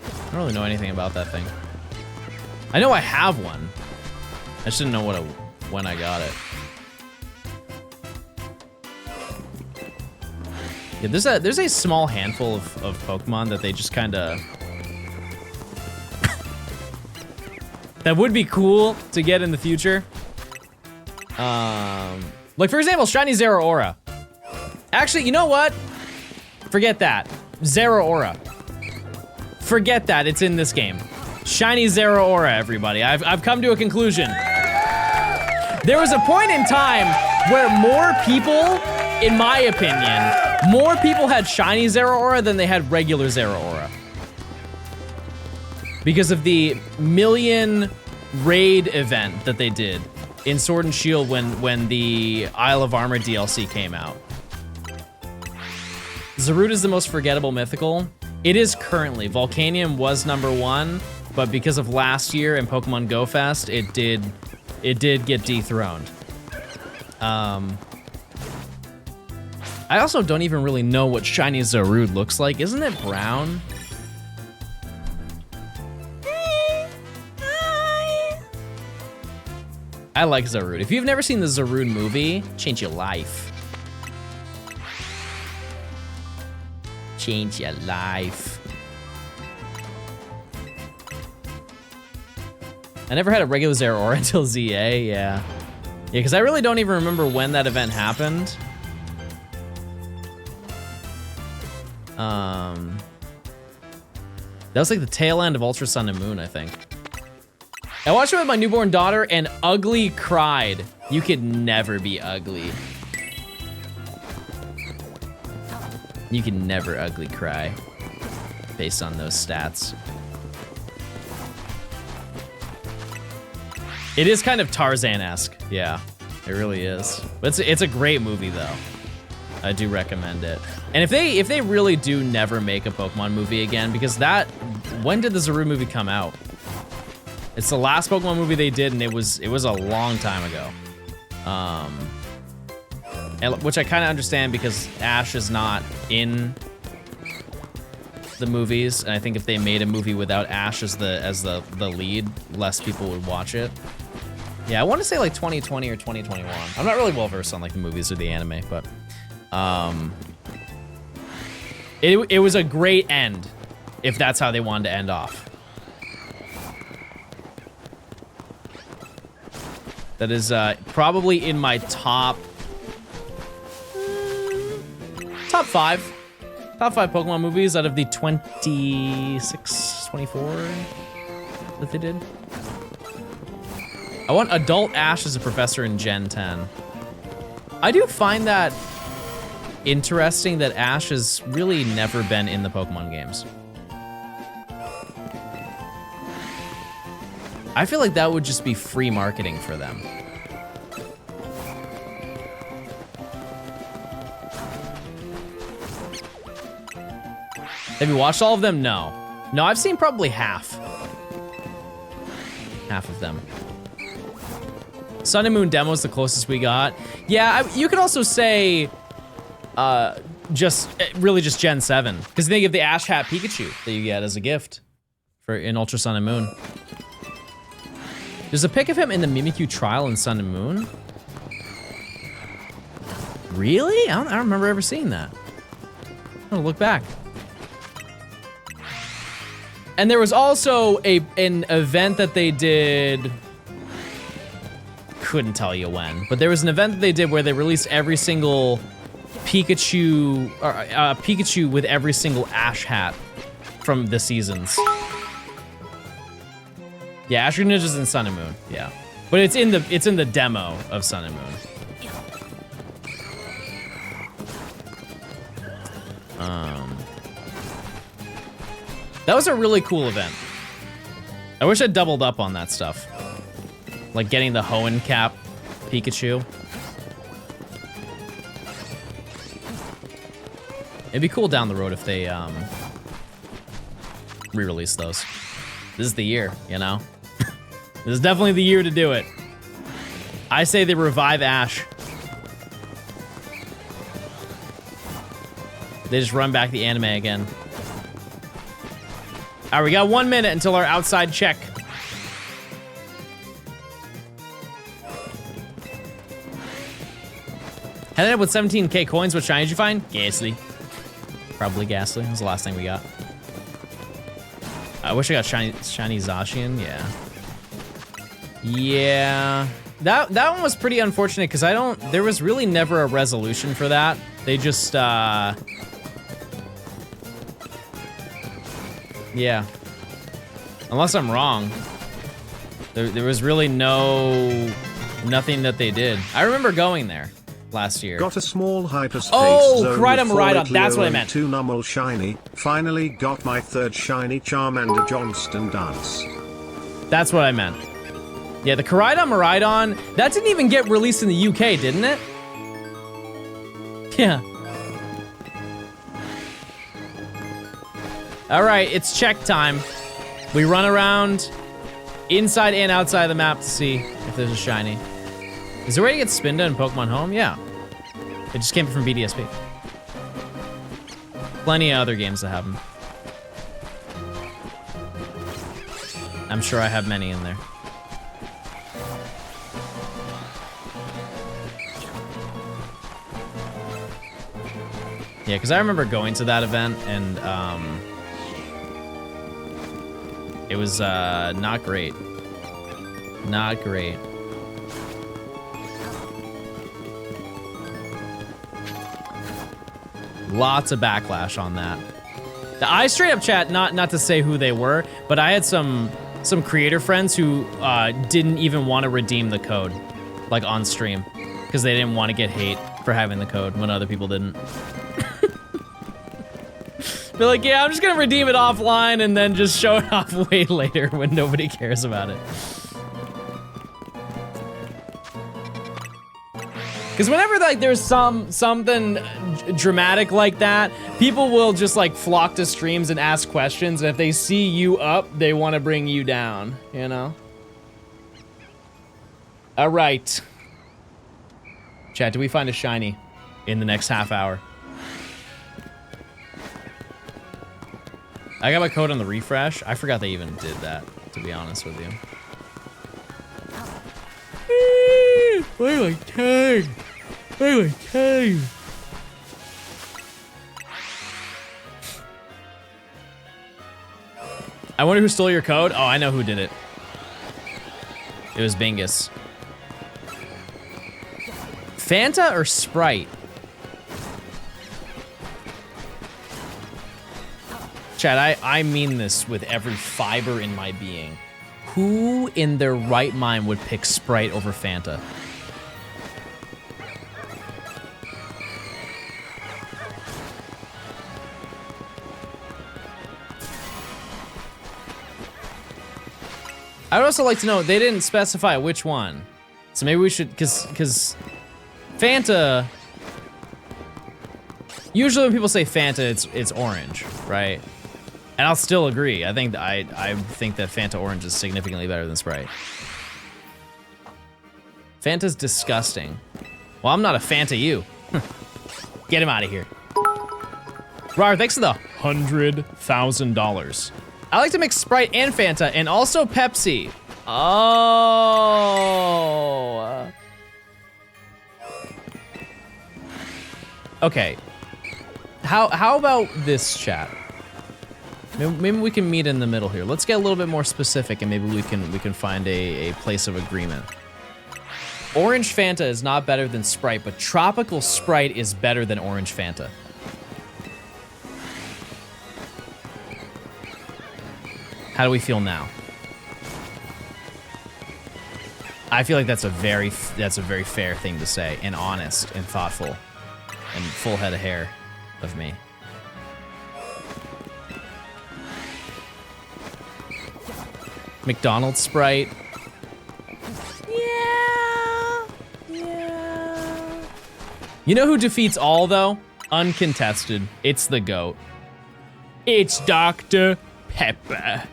I don't really know anything about that thing. I know I have one. I just didn't know when I got it. Yeah, there's a small handful of Pokemon that they just kind of that would be cool to get in the future. Like for example, Shiny Zeraora. Actually, you know what? Forget that. Zeraora. Forget that, it's in this game. Shiny Zeraora, everybody. I've come to a conclusion. There was a point in time where more people, in my opinion, more people had Shiny Zeraora than they had regular Zeraora. Because of the million raid event that they did in Sword and Shield when the Isle of Armor DLC came out. Zarude is the most forgettable mythical. It is currently. Volcanium was #1, but because of last year and Pokemon Go Fest, it did get dethroned. I also don't even really know what Shiny Zarude looks like. Isn't it brown? I like Zarude. If you've never seen the Zarude movie, change your life. Change your life. I never had a regular Zeraora until ZA, yeah. Yeah, because I really don't even remember when that event happened. That was like the tail end of Ultra Sun and Moon, I think. I watched it with my newborn daughter and ugly cried. You could never be ugly. You can never ugly cry based on those stats. It is kind of Tarzan-esque, yeah, it really is. But it's a great movie though. I do recommend it. And if they really do never make a Pokemon movie again, because when did the Zarude movie come out? It's the last Pokemon movie they did, and it was a long time ago. Which I kind of understand because Ash is not in the movies, and I think if they made a movie without Ash as the lead, less people would watch it. Yeah, I want to say like 2020 or 2021. I'm not really well versed on like the movies or the anime, but it was a great end if that's how they wanted to end off. That is probably in my top 5. Top 5 Pokemon movies out of the 26, 24 that they did. I want adult Ash as a professor in Gen 10. I do find that interesting that Ash has really never been in the Pokemon games. I feel like that would just be free marketing for them. Have you watched all of them? No. No, I've seen probably half. Half of them. Sun and Moon demo is the closest we got. Yeah, you could also say really just Gen 7. Because they give the Ash Hat Pikachu that you get as a gift in Ultra Sun and Moon. There's a pic of him in the Mimikyu trial in Sun and Moon. Really? I don't remember ever seeing that. I'm gonna look back. And there was also an event that they did. Couldn't tell you when, but there was an event that they did where they released every single Pikachu, or Pikachu with every single Ash hat from the seasons. Yeah, Ash Ninja's in Sun and Moon. Yeah, but it's in the demo of Sun and Moon. That was a really cool event. I wish I'd doubled up on that stuff. Like getting the Hoenn Cap Pikachu. It'd be cool down the road if they re-release those. This is the year, you know? This is definitely the year to do it. I say they revive Ash. They just run back the anime again. All right, we got 1 minute until our outside check. Ended up with 17k coins. What shiny did you find? Ghastly. Probably Ghastly. That was the last thing we got. I wish I got shiny Zacian. Yeah. Yeah, that one was pretty unfortunate because there was really never a resolution for that. They just, yeah. Unless I'm wrong. There was really nothing that they did. I remember going there last year. Got a small hyperspace Oh, zone Karidama with Rhydon, 4 that's what I Ecleo meant. and 2 normal shiny. Finally got my 3rd shiny Charmander Johnstone dance. That's what I meant. Yeah, the Karidama Rhydon, that didn't even get released in the UK, didn't it? Yeah. All right, it's check time. We run around inside and outside the map to see if there's a shiny. Is there a way to get Spinda in Pokemon Home? Yeah. It just came from BDSP. Plenty of other games that have them. I'm sure I have many in there. Yeah, because I remember going to that event and it was not great. Not great. Lots of backlash on that. I straight up chat, not to say who they were, but I had some creator friends who didn't even want to redeem the code, like on stream, because they didn't want to get hate for having the code when other people didn't. They're like, yeah, I'm just gonna redeem it offline and then just show it off way later when nobody cares about it. Because whenever like there's something dramatic like that, people will just like flock to streams and ask questions, and if they see you up, they want to bring you down, you know? All right. Chat, do we find a shiny in the next half hour? I got my code on the refresh. I forgot they even did that, to be honest with you. Wait like 10. Wait like 10. I wonder who stole your code? Oh, I know who did it. It was Bingus. Fanta or Sprite? Chad, I mean this with every fiber in my being. Who in their right mind would pick Sprite over Fanta? I would also like to know, they didn't specify which one. So maybe we should, cause Fanta, usually when people say Fanta, it's orange, right? And I'll still agree. I think that Fanta Orange is significantly better than Sprite. Fanta's disgusting. Well, I'm not a Fanta you. Get him out of here. Rar, thanks for the $100,000. I like to mix Sprite and Fanta and also Pepsi. Oh. Okay. How about this, chat? Maybe we can meet in the middle here. Let's get a little bit more specific and maybe we can find a place of agreement. Orange Fanta is not better than Sprite, but Tropical Sprite is better than Orange Fanta. How do we feel now? I feel like that's a very fair thing to say, and honest and thoughtful and full head of hair of me. McDonald's Sprite. Yeah. You know who defeats all, though? Uncontested. It's the GOAT. It's Dr. Pepper.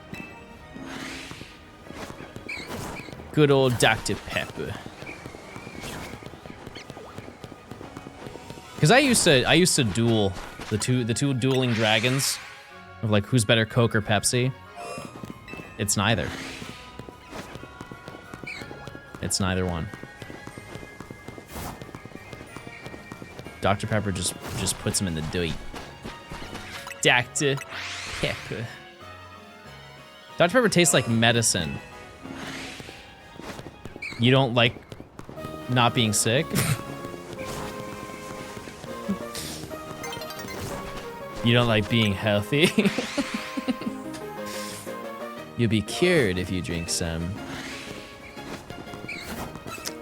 Good old Dr. Pepper. Because I used to duel the two dueling dragons of like who's better, Coke or Pepsi. It's neither. It's neither one. Dr. Pepper just puts him in the dirt. Dr. Pepper. Dr. Pepper tastes like medicine. You don't like not being sick? You don't like being healthy? You'll be cured if you drink some.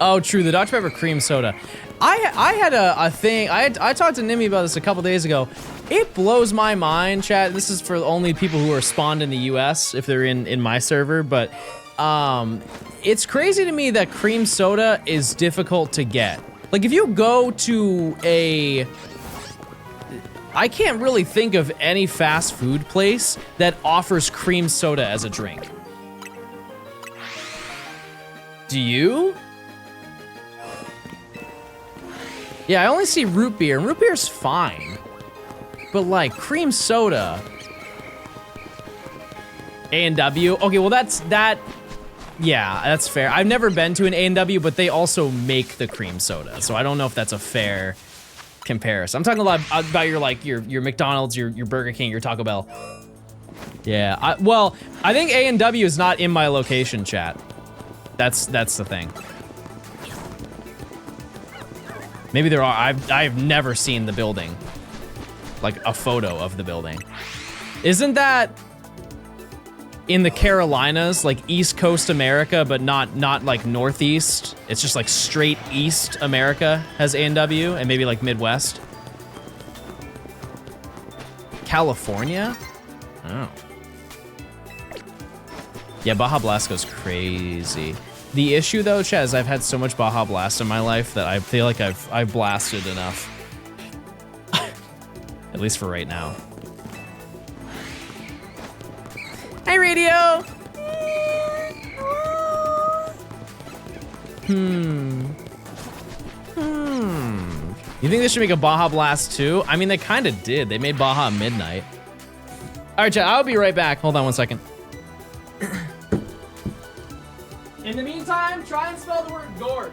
Oh, true, the Dr. Pepper cream soda. I had a thing, I talked to Nimmy about this a couple days ago. It blows my mind, chat. This is for only people who are spawned in the US, if they're in my server, but it's crazy to me that cream soda is difficult to get. Like, if you go to a... I can't really think of any fast food place that offers cream soda as a drink. Do you? Yeah, I only see root beer, and root beer's fine. But like, cream soda. A&W? Okay, well yeah, that's fair. I've never been to an A&W, but they also make the cream soda, so I don't know if that's a fair comparison. I'm talking a lot about your McDonald's, your Burger King, your Taco Bell. Yeah, well, I think A&W is not in my location, chat. That's the thing. Maybe there are. I've never seen the building, like a photo of the building. Isn't that in the Carolinas, like East Coast America, but not like Northeast? It's just like straight East America has A&W, and maybe like Midwest. California? Oh. Yeah, Baja Blast goes crazy. The issue though, Chad, is I've had so much Baja Blast in my life that I feel like I've blasted enough. At least for right now. Hi, radio! You think they should make a Baja Blast 2? I mean, they kind of did. They made Baja Midnight. All right, chat, I'll be right back. Hold on one second. In the meantime, try and spell the word gourds.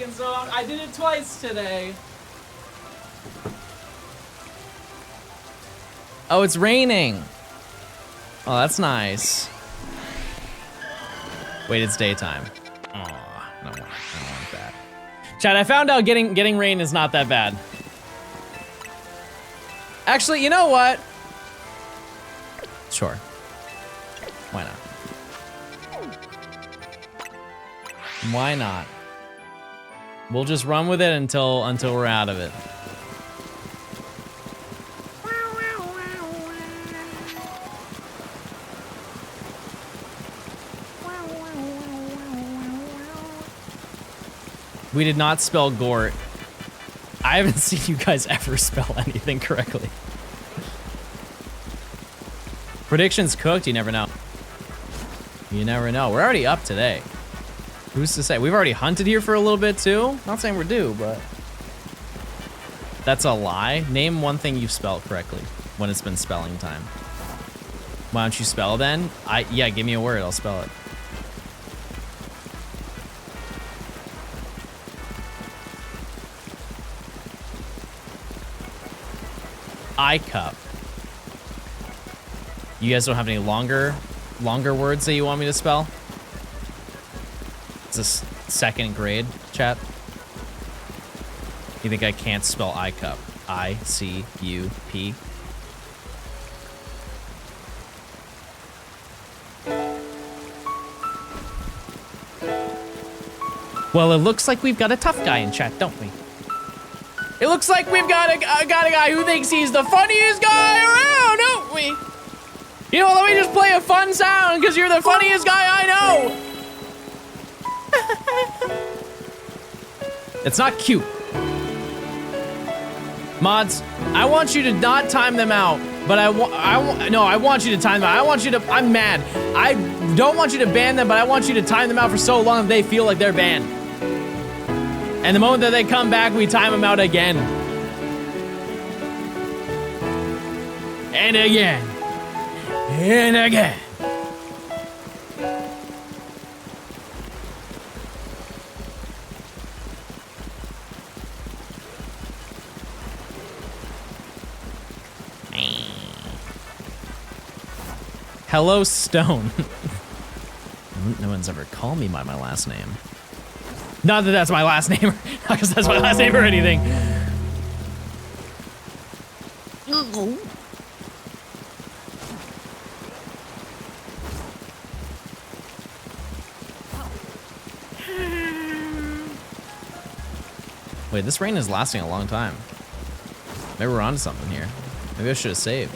And so I did it twice today. Oh, it's raining. Oh, that's nice. Wait, it's daytime. Oh, I don't want that. Chat, I found out getting rain is not that bad. Actually, you know what? Sure. Why not? Why not? We'll just run with it until we're out of it. We did not spell Gort. I haven't seen you guys ever spell anything correctly. Predictions cooked, you never know. You never know. We're already up today. Who's to say? We've already hunted here for a little bit too. Not saying we're due, but that's a lie. Name one thing you've spelled correctly when it's been spelling time. Why don't you spell then? Yeah, give me a word, I'll spell it. I-cup. You guys don't have any longer words that you want me to spell? It's a second grade, chat. You think I can't spell I-cup? I-C-U-P. Well, it looks like we've got a tough guy in chat, don't we? It looks like we've got a guy who thinks he's the funniest guy around, don't we? You know, let me just play a fun sound because you're the funniest guy I know. It's not cute. Mods, I want you to not time them out, but I want you to time them out. I'm mad. I don't want you to ban them, but I want you to time them out for so long that they feel like they're banned. And the moment that they come back, we time them out again. And again. And again. Hello, Stone. No one's ever called me by my last name. Not that that's my last name, not because that's my last name or anything. Wait, this rain is lasting a long time. Maybe we're onto something here. Maybe I should have saved.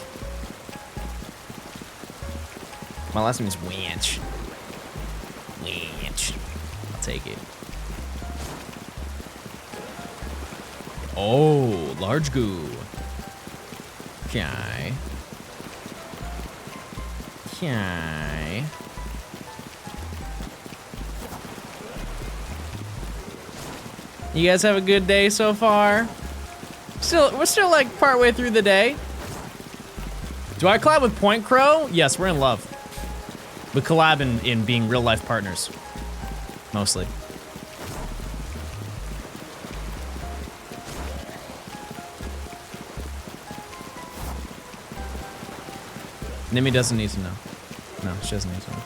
My last name is Winch. Winch. I'll take it. Oh, large goo. Okay. Okay. You guys have a good day so far? We're still like partway through the day. Do I collab with Point Crow? Yes, we're in love. We collab in being real life partners. Mostly. Nimi doesn't need to know. No, she doesn't need to know.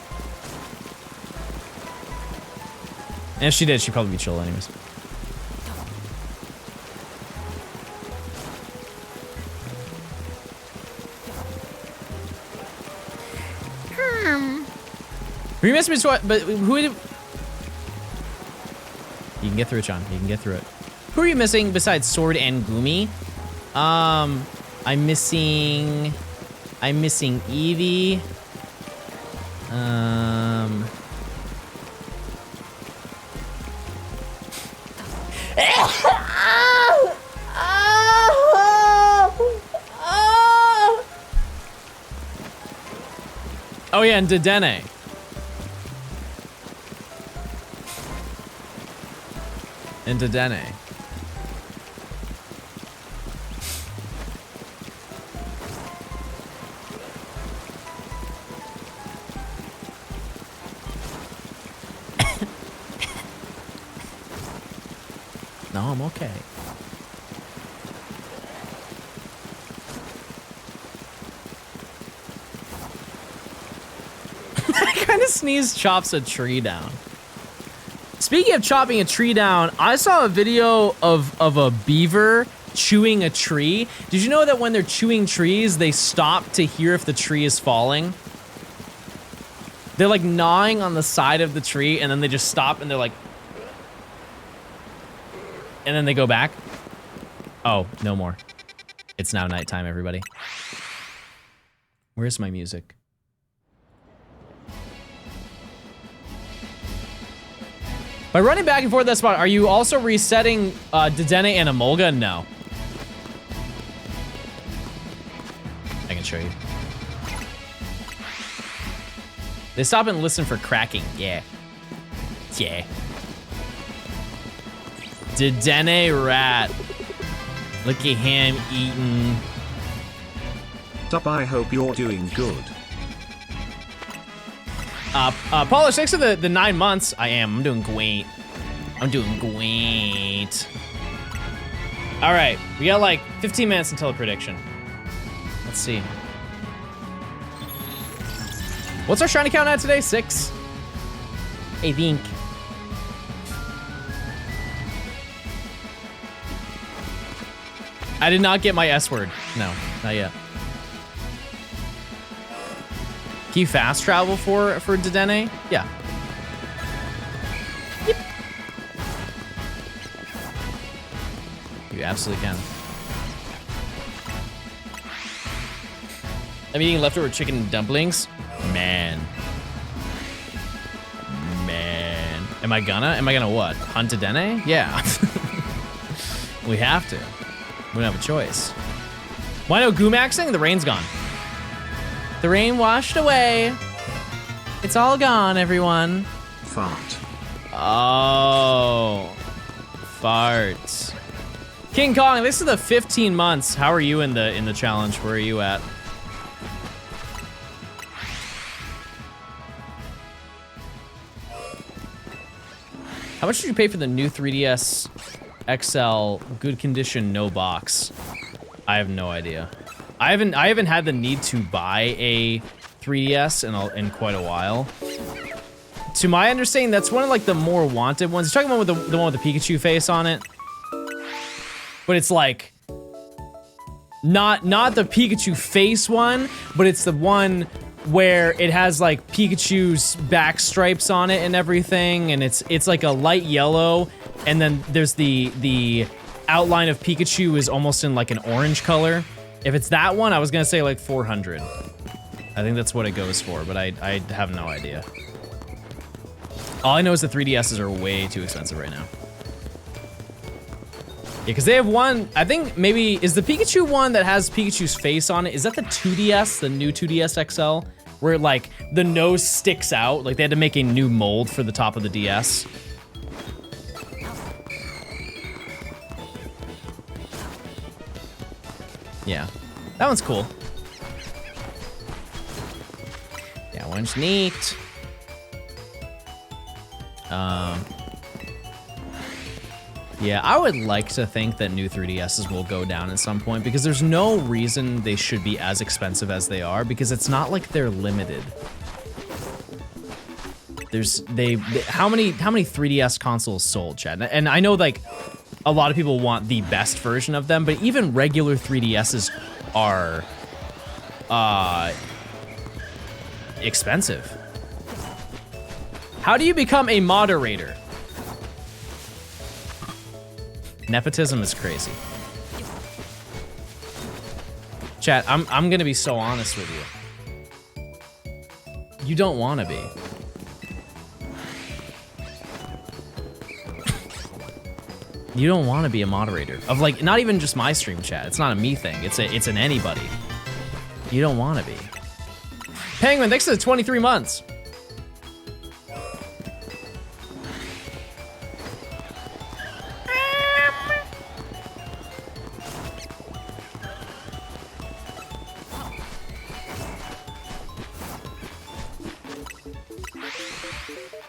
And if she did, she'd probably be chill anyways. You missed me, but who did... You can get through it, John. You can get through it. Who are you missing besides Sword and Gumi? I'm missing Evie. Oh yeah, and Dedenne. And Dedenne. No, I'm okay. Sneeze chops a tree down. Speaking of chopping a tree down, I saw a video of a beaver chewing a tree. Did you know that when they're chewing trees, they stop to hear if the tree is falling? They're like gnawing on the side of the tree and then they just stop and they're like, and then they go back. Oh, no more. It's now nighttime, everybody. Where's my music? By running back and forth that spot, are you also resetting Dedenne and Emolga? No. I can show you. They stop and listen for cracking. Yeah. Yeah. Dedenne rat. Look at him eating. Sup, I hope you're doing good. Polish, thanks for the 9 months. I am. I'm doing great. I'm doing great. All right. We got like 15 minutes until the prediction. Let's see. What's our shiny count at today? 6? I think. I did not get my S word. No, not yet. Can you fast travel for Dedenne? Yeah. Yep. You absolutely can. I'm eating leftover chicken dumplings. Man. Am I gonna what? Hunt Dedenne? Yeah. We have to. We don't have a choice. Why no Goomaxing? The rain's gone. The rain washed away. It's all gone, everyone. Fart. Oh. Farts. King Kong, this is the 15 months. How are you in the challenge? Where are you at? How much did you pay for the new 3DS XL good condition, no box? I have no idea. I haven't had the need to buy a 3DS in quite a while. To my understanding, that's one of like the more wanted ones. You're talking about with the one with the Pikachu face on it, but it's like not the Pikachu face one, but it's the one where it has like Pikachu's back stripes on it and everything, and it's like a light yellow, and then there's the outline of Pikachu is almost in like an orange color. If it's that one, I was gonna say like 400. I think that's what it goes for, but I have no idea. All I know is the 3DSs are way too expensive right now. Yeah, because they have one, I think maybe, is the Pikachu one that has Pikachu's face on it, is that the 2DS, the new 2DS XL? Where like the nose sticks out, like they had to make a new mold for the top of the DS. Yeah, that one's cool. Yeah, one's neat. Yeah, I would like to think that new 3DSs will go down at some point because there's no reason they should be as expensive as they are because it's not like they're limited. There's how many 3DS consoles sold, Chad? And I know like a lot of people want the best version of them, but even regular 3DSs are expensive. How do you become a moderator? Nepotism is crazy. Chat, I'm gonna be so honest with you. You don't wanna be. You don't wanna be a moderator of like, not even just my stream chat. It's not a me thing, it's an anybody. You don't wanna be. Penguin, thanks for the 23 months.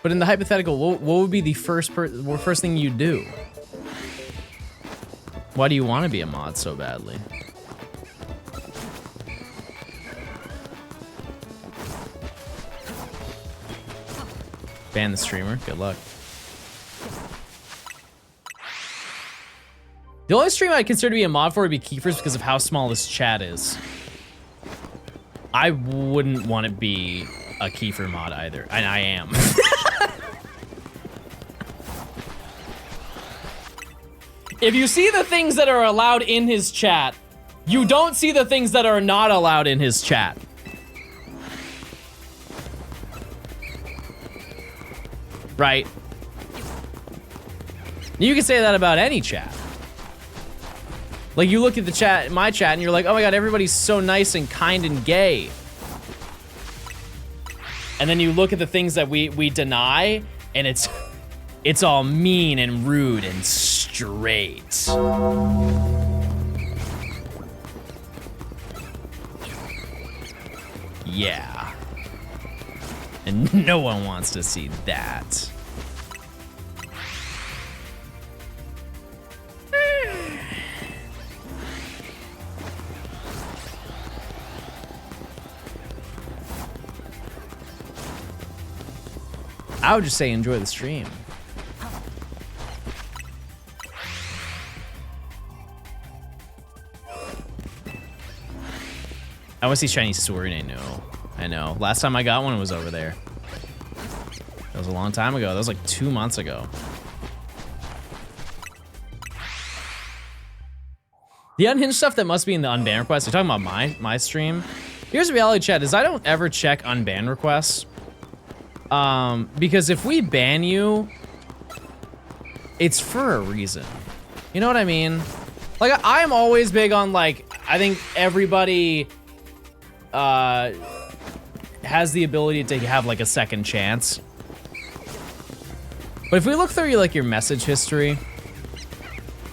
But in the hypothetical, what would be the first thing you do? Why do you want to be a mod so badly? Ban the streamer. Good luck. The only stream I'd consider to be a mod for would be Kiefer's because of how small this chat is. I wouldn't want to be a Kiefer mod either, and I am. If you see the things that are allowed in his chat, you don't see the things that are not allowed in his chat. Right? You can say that about any chat. Like, you look at the chat, my chat, and you're like, oh my god, everybody's so nice and kind and gay. And then you look at the things that we deny, and it's all mean and rude and straight. Yeah. And no one wants to see that. I would just say enjoy the stream. I want to see Chinese sword. I know. Last time I got one, it was over there. That was a long time ago. That was like 2 months ago. The unhinged stuff that must be in the unban requests. You're talking about my stream. Here's the reality, chat, is I don't ever check unban requests. Because if we ban you, it's for a reason. You know what I mean? Like, I'm always big on, like, I think everybody has the ability to have, like, a second chance. But if we look through, like, your message history,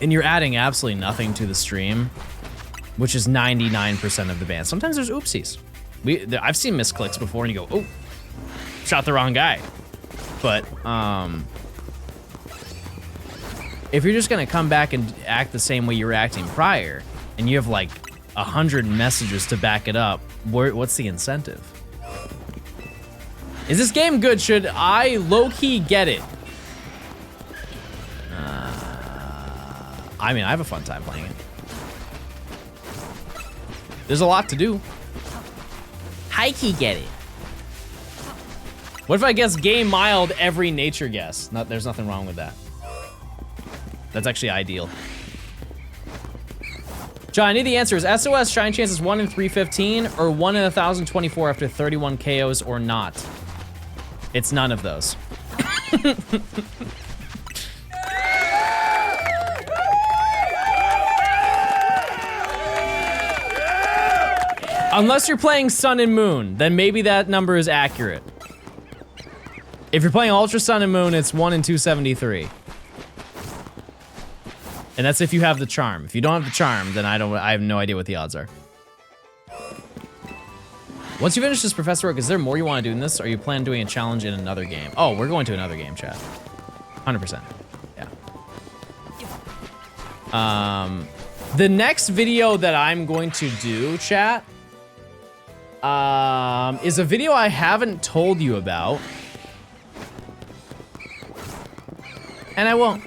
and you're adding absolutely nothing to the stream, which is 99% of the bans. Sometimes there's oopsies. I've seen misclicks before, and you go, oh, shot the wrong guy. But if you're just gonna come back and act the same way you were acting prior, and you have like 100 messages to back it up, what's the incentive? Is this game good? Should I low-key get it? I mean, I have a fun time playing it. There's a lot to do. High-key get it. What if I guess game mild every nature guess? There's nothing wrong with that. That's actually ideal. John, I need the answers. SOS shine chances 1 in 315 or 1 in 1,024 after 31 KOs or not? It's none of those. Unless you're playing Sun and Moon, then maybe that number is accurate. If you're playing Ultra Sun and Moon, it's 1 in 273. And that's if you have the charm. If you don't have the charm, then I have no idea what the odds are. Once you finish this Professor Oak, is there more you want to do in this? Or you plan on doing a challenge in another game? Oh, we're going to another game, chat. 100%. Yeah. The next video that I'm going to do, chat, is a video I haven't told you about. And I won't.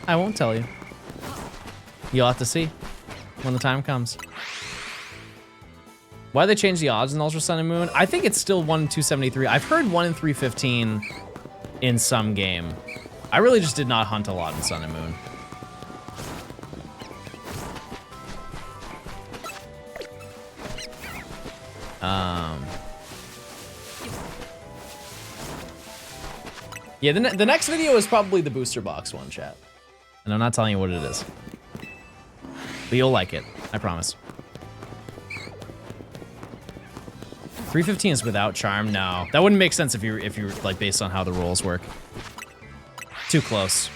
I won't tell you. You'll have to see when the time comes. Why they change the odds in Ultra Sun and Moon? I think it's still 1 in 273. I've heard 1 in 315 in some game. I really just did not hunt a lot in Sun and Moon. Yeah, the next video is probably the booster box one, chat. And I'm not telling you what it is. But you'll like it, I promise. 315 is without charm? No. That wouldn't make sense if you're like based on how the rules work. Too close.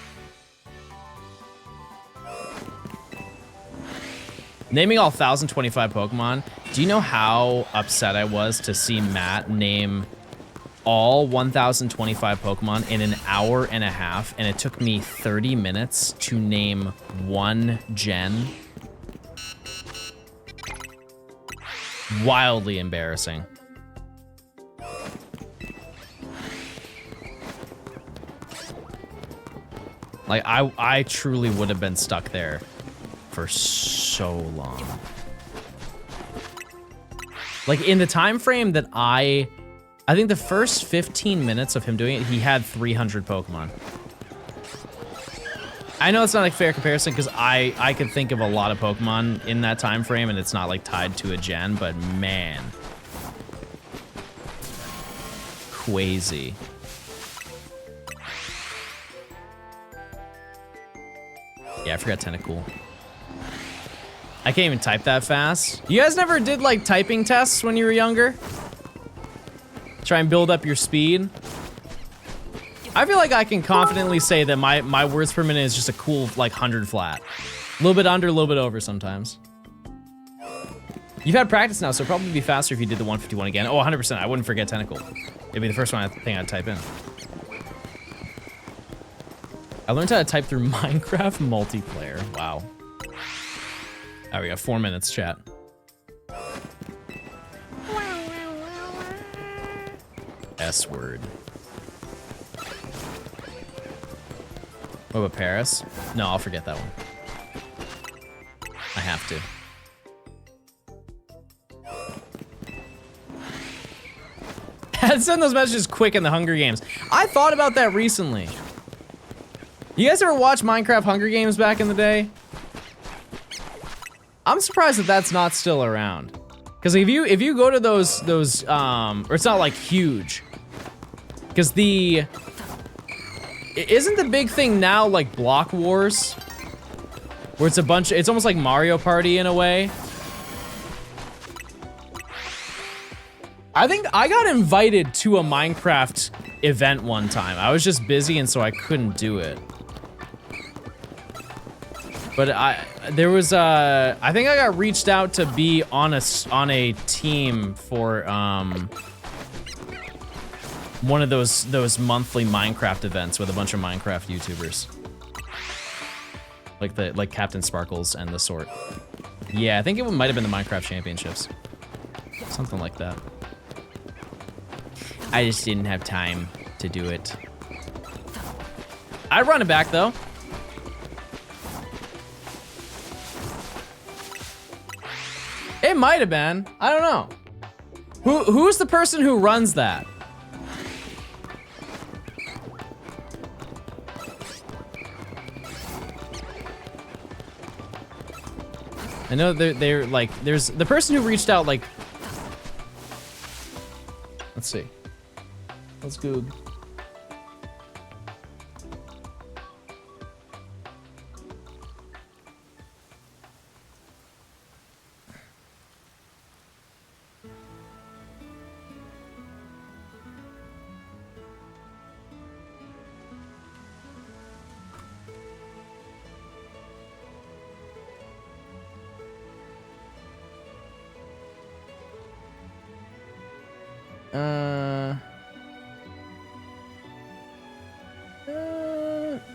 Naming all 1,025 Pokemon. Do you know how upset I was to see Matt name all 1,025 Pokemon in an hour and a half, and it took me 30 minutes to name one gen? Wildly embarrassing. Like, I truly would have been stuck there for so long. Like, in the time frame that I think the first 15 minutes of him doing it, he had 300 Pokemon. I know it's not like fair comparison because I could think of a lot of Pokemon in that time frame and it's not like tied to a gen, but man. Crazy. Yeah, I forgot Tentacool. I can't even type that fast. You guys never did like typing tests when you were younger? Try and build up your speed? I feel like I can confidently say that my words per minute is just a cool like 100 flat. A little bit under, a little bit over sometimes. You've had practice now, so it'd probably be faster if you did the 151 again. Oh, 100%, I wouldn't forget Tentacool. It'd be the first thing I'd type in. I learned how to type through Minecraft multiplayer. Wow. All right, we got 4 minutes, chat. S word. What about Paris? No, I'll forget that one. I have to. Send those messages quick in the Hunger Games. I thought about that recently. You guys ever watch Minecraft Hunger Games back in the day? I'm surprised that that's not still around. Because if you go to those or it's not like huge. Because isn't the big thing now like Block Wars? Where it's it's almost like Mario Party in a way. I think I got invited to a Minecraft event one time. I was just busy and so I couldn't do it. But there was I think I got reached out to be on a team for one of those monthly Minecraft events with a bunch of Minecraft YouTubers. Like Captain Sparkles and the sort. Yeah, I think it might have been the Minecraft Championships. Something like that. I just didn't have time to do it. I'd run it back though. It might have been. I don't know. Who's the person who runs that? I know they're like, there's the person who reached out like, let's see. Let's Goog.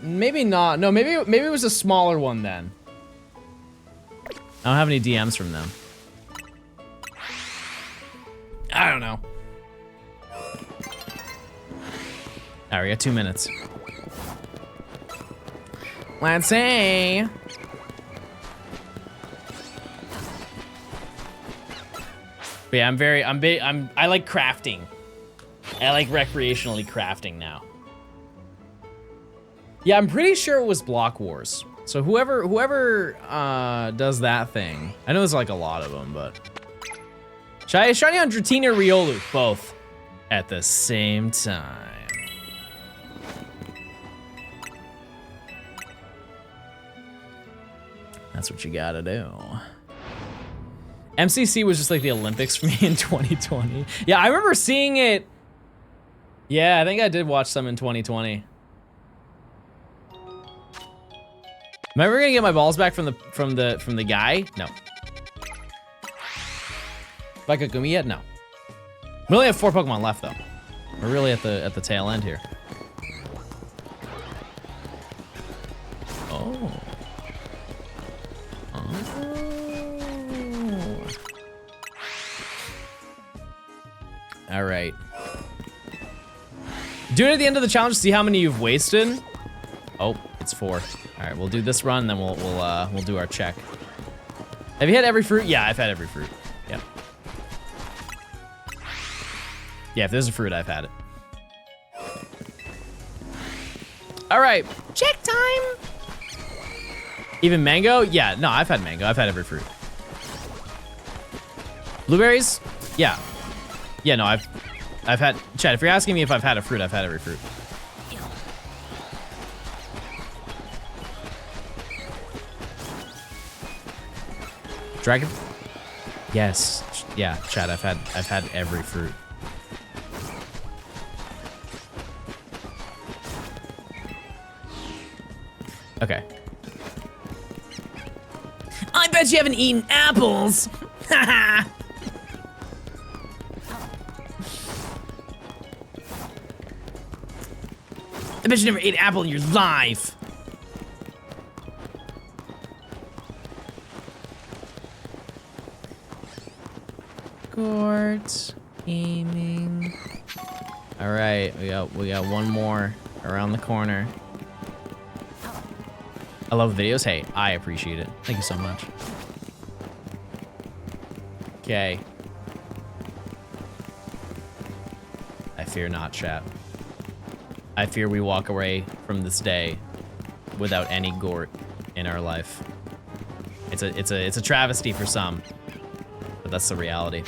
Maybe not. No, maybe it was a smaller one then. I don't have any DMs from them. I don't know. Alright, we got 2 minutes. Let's see. But yeah, I like crafting. I like recreationally crafting now. Yeah, I'm pretty sure it was Block Wars. So whoever does that thing, I know there's like a lot of them, but Shiny on Dratini or Riolu, both at the same time. That's what you gotta do. MCC was just like the Olympics for me in 2020. Yeah, I remember seeing it. Yeah, I think I did watch some in 2020. Am I ever gonna get my balls back from the guy? No. Like a Gumi yet? No. We only have 4 Pokemon left though. We're really at the tail end here. Oh. All right. Do it at the end of the challenge to see how many you've wasted. Oh, it's 4. All right, we'll do this run, then we'll do our check. Have you had every fruit? Yeah, I've had every fruit. Yep. Yeah, if there's a fruit, I've had it. All right, Check time. even mango? Yeah, no, I've had mango. I've had every fruit. Blueberries? Yeah. Yeah, no, I've had, Chad, if you're asking me if I've had a fruit, I've had every fruit. Dragon? Yes. Yeah, Chad, I've had every fruit. Okay. I bet you haven't eaten apples. Haha. I bet you never ate an apple in your life. Court gaming. All right, we got one more around the corner. I love videos. Hey, I appreciate it. Thank you so much. Okay. I fear not, chat. I fear we walk away from this day without any Gort in our life. It's a travesty for some, but that's the reality.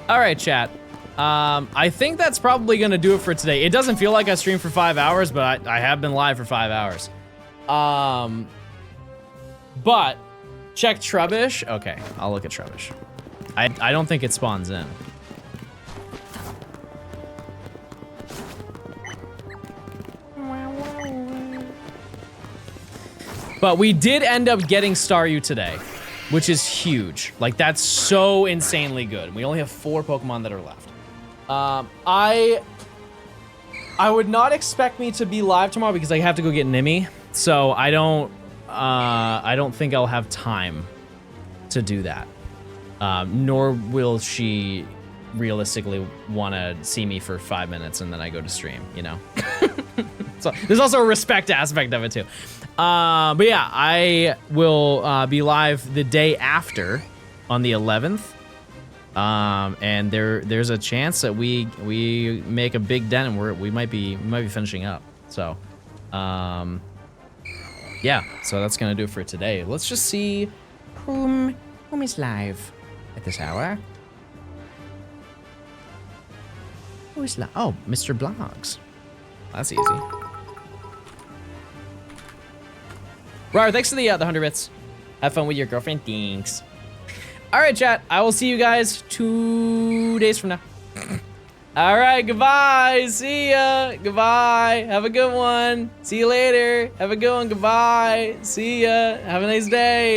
All right, chat. I think that's probably gonna do it for today. It doesn't feel like I streamed for 5 hours, but I have been live for 5 hours. But check Trubbish. Okay, I'll look at Trubbish. I don't think it spawns in. But we did end up getting STARYU today, which is huge. Like, that's so insanely good. We only have 4 Pokemon that are left. I would not expect me to be live tomorrow because I have to go get Nimi. So I don't think I'll have time to do that. Nor will she realistically want to see me for 5 minutes and then I go to stream, you know? So there's also a respect aspect of it too. But yeah, I will be live the day after on the 11th. And there's a chance that we make a big dent and we might be finishing up. So, yeah, so that's gonna do it for today. Let's just see whom is live at this hour. Who is live? Oh, Mr. Blogs. That's easy. Right, thanks for the 100 bits. Have fun with your girlfriend. Thanks. All right, chat. I will see you guys 2 days from now. All right, goodbye. See ya. Goodbye. Have a good one. See you later. Have a good one. Goodbye. See ya. Have a nice day.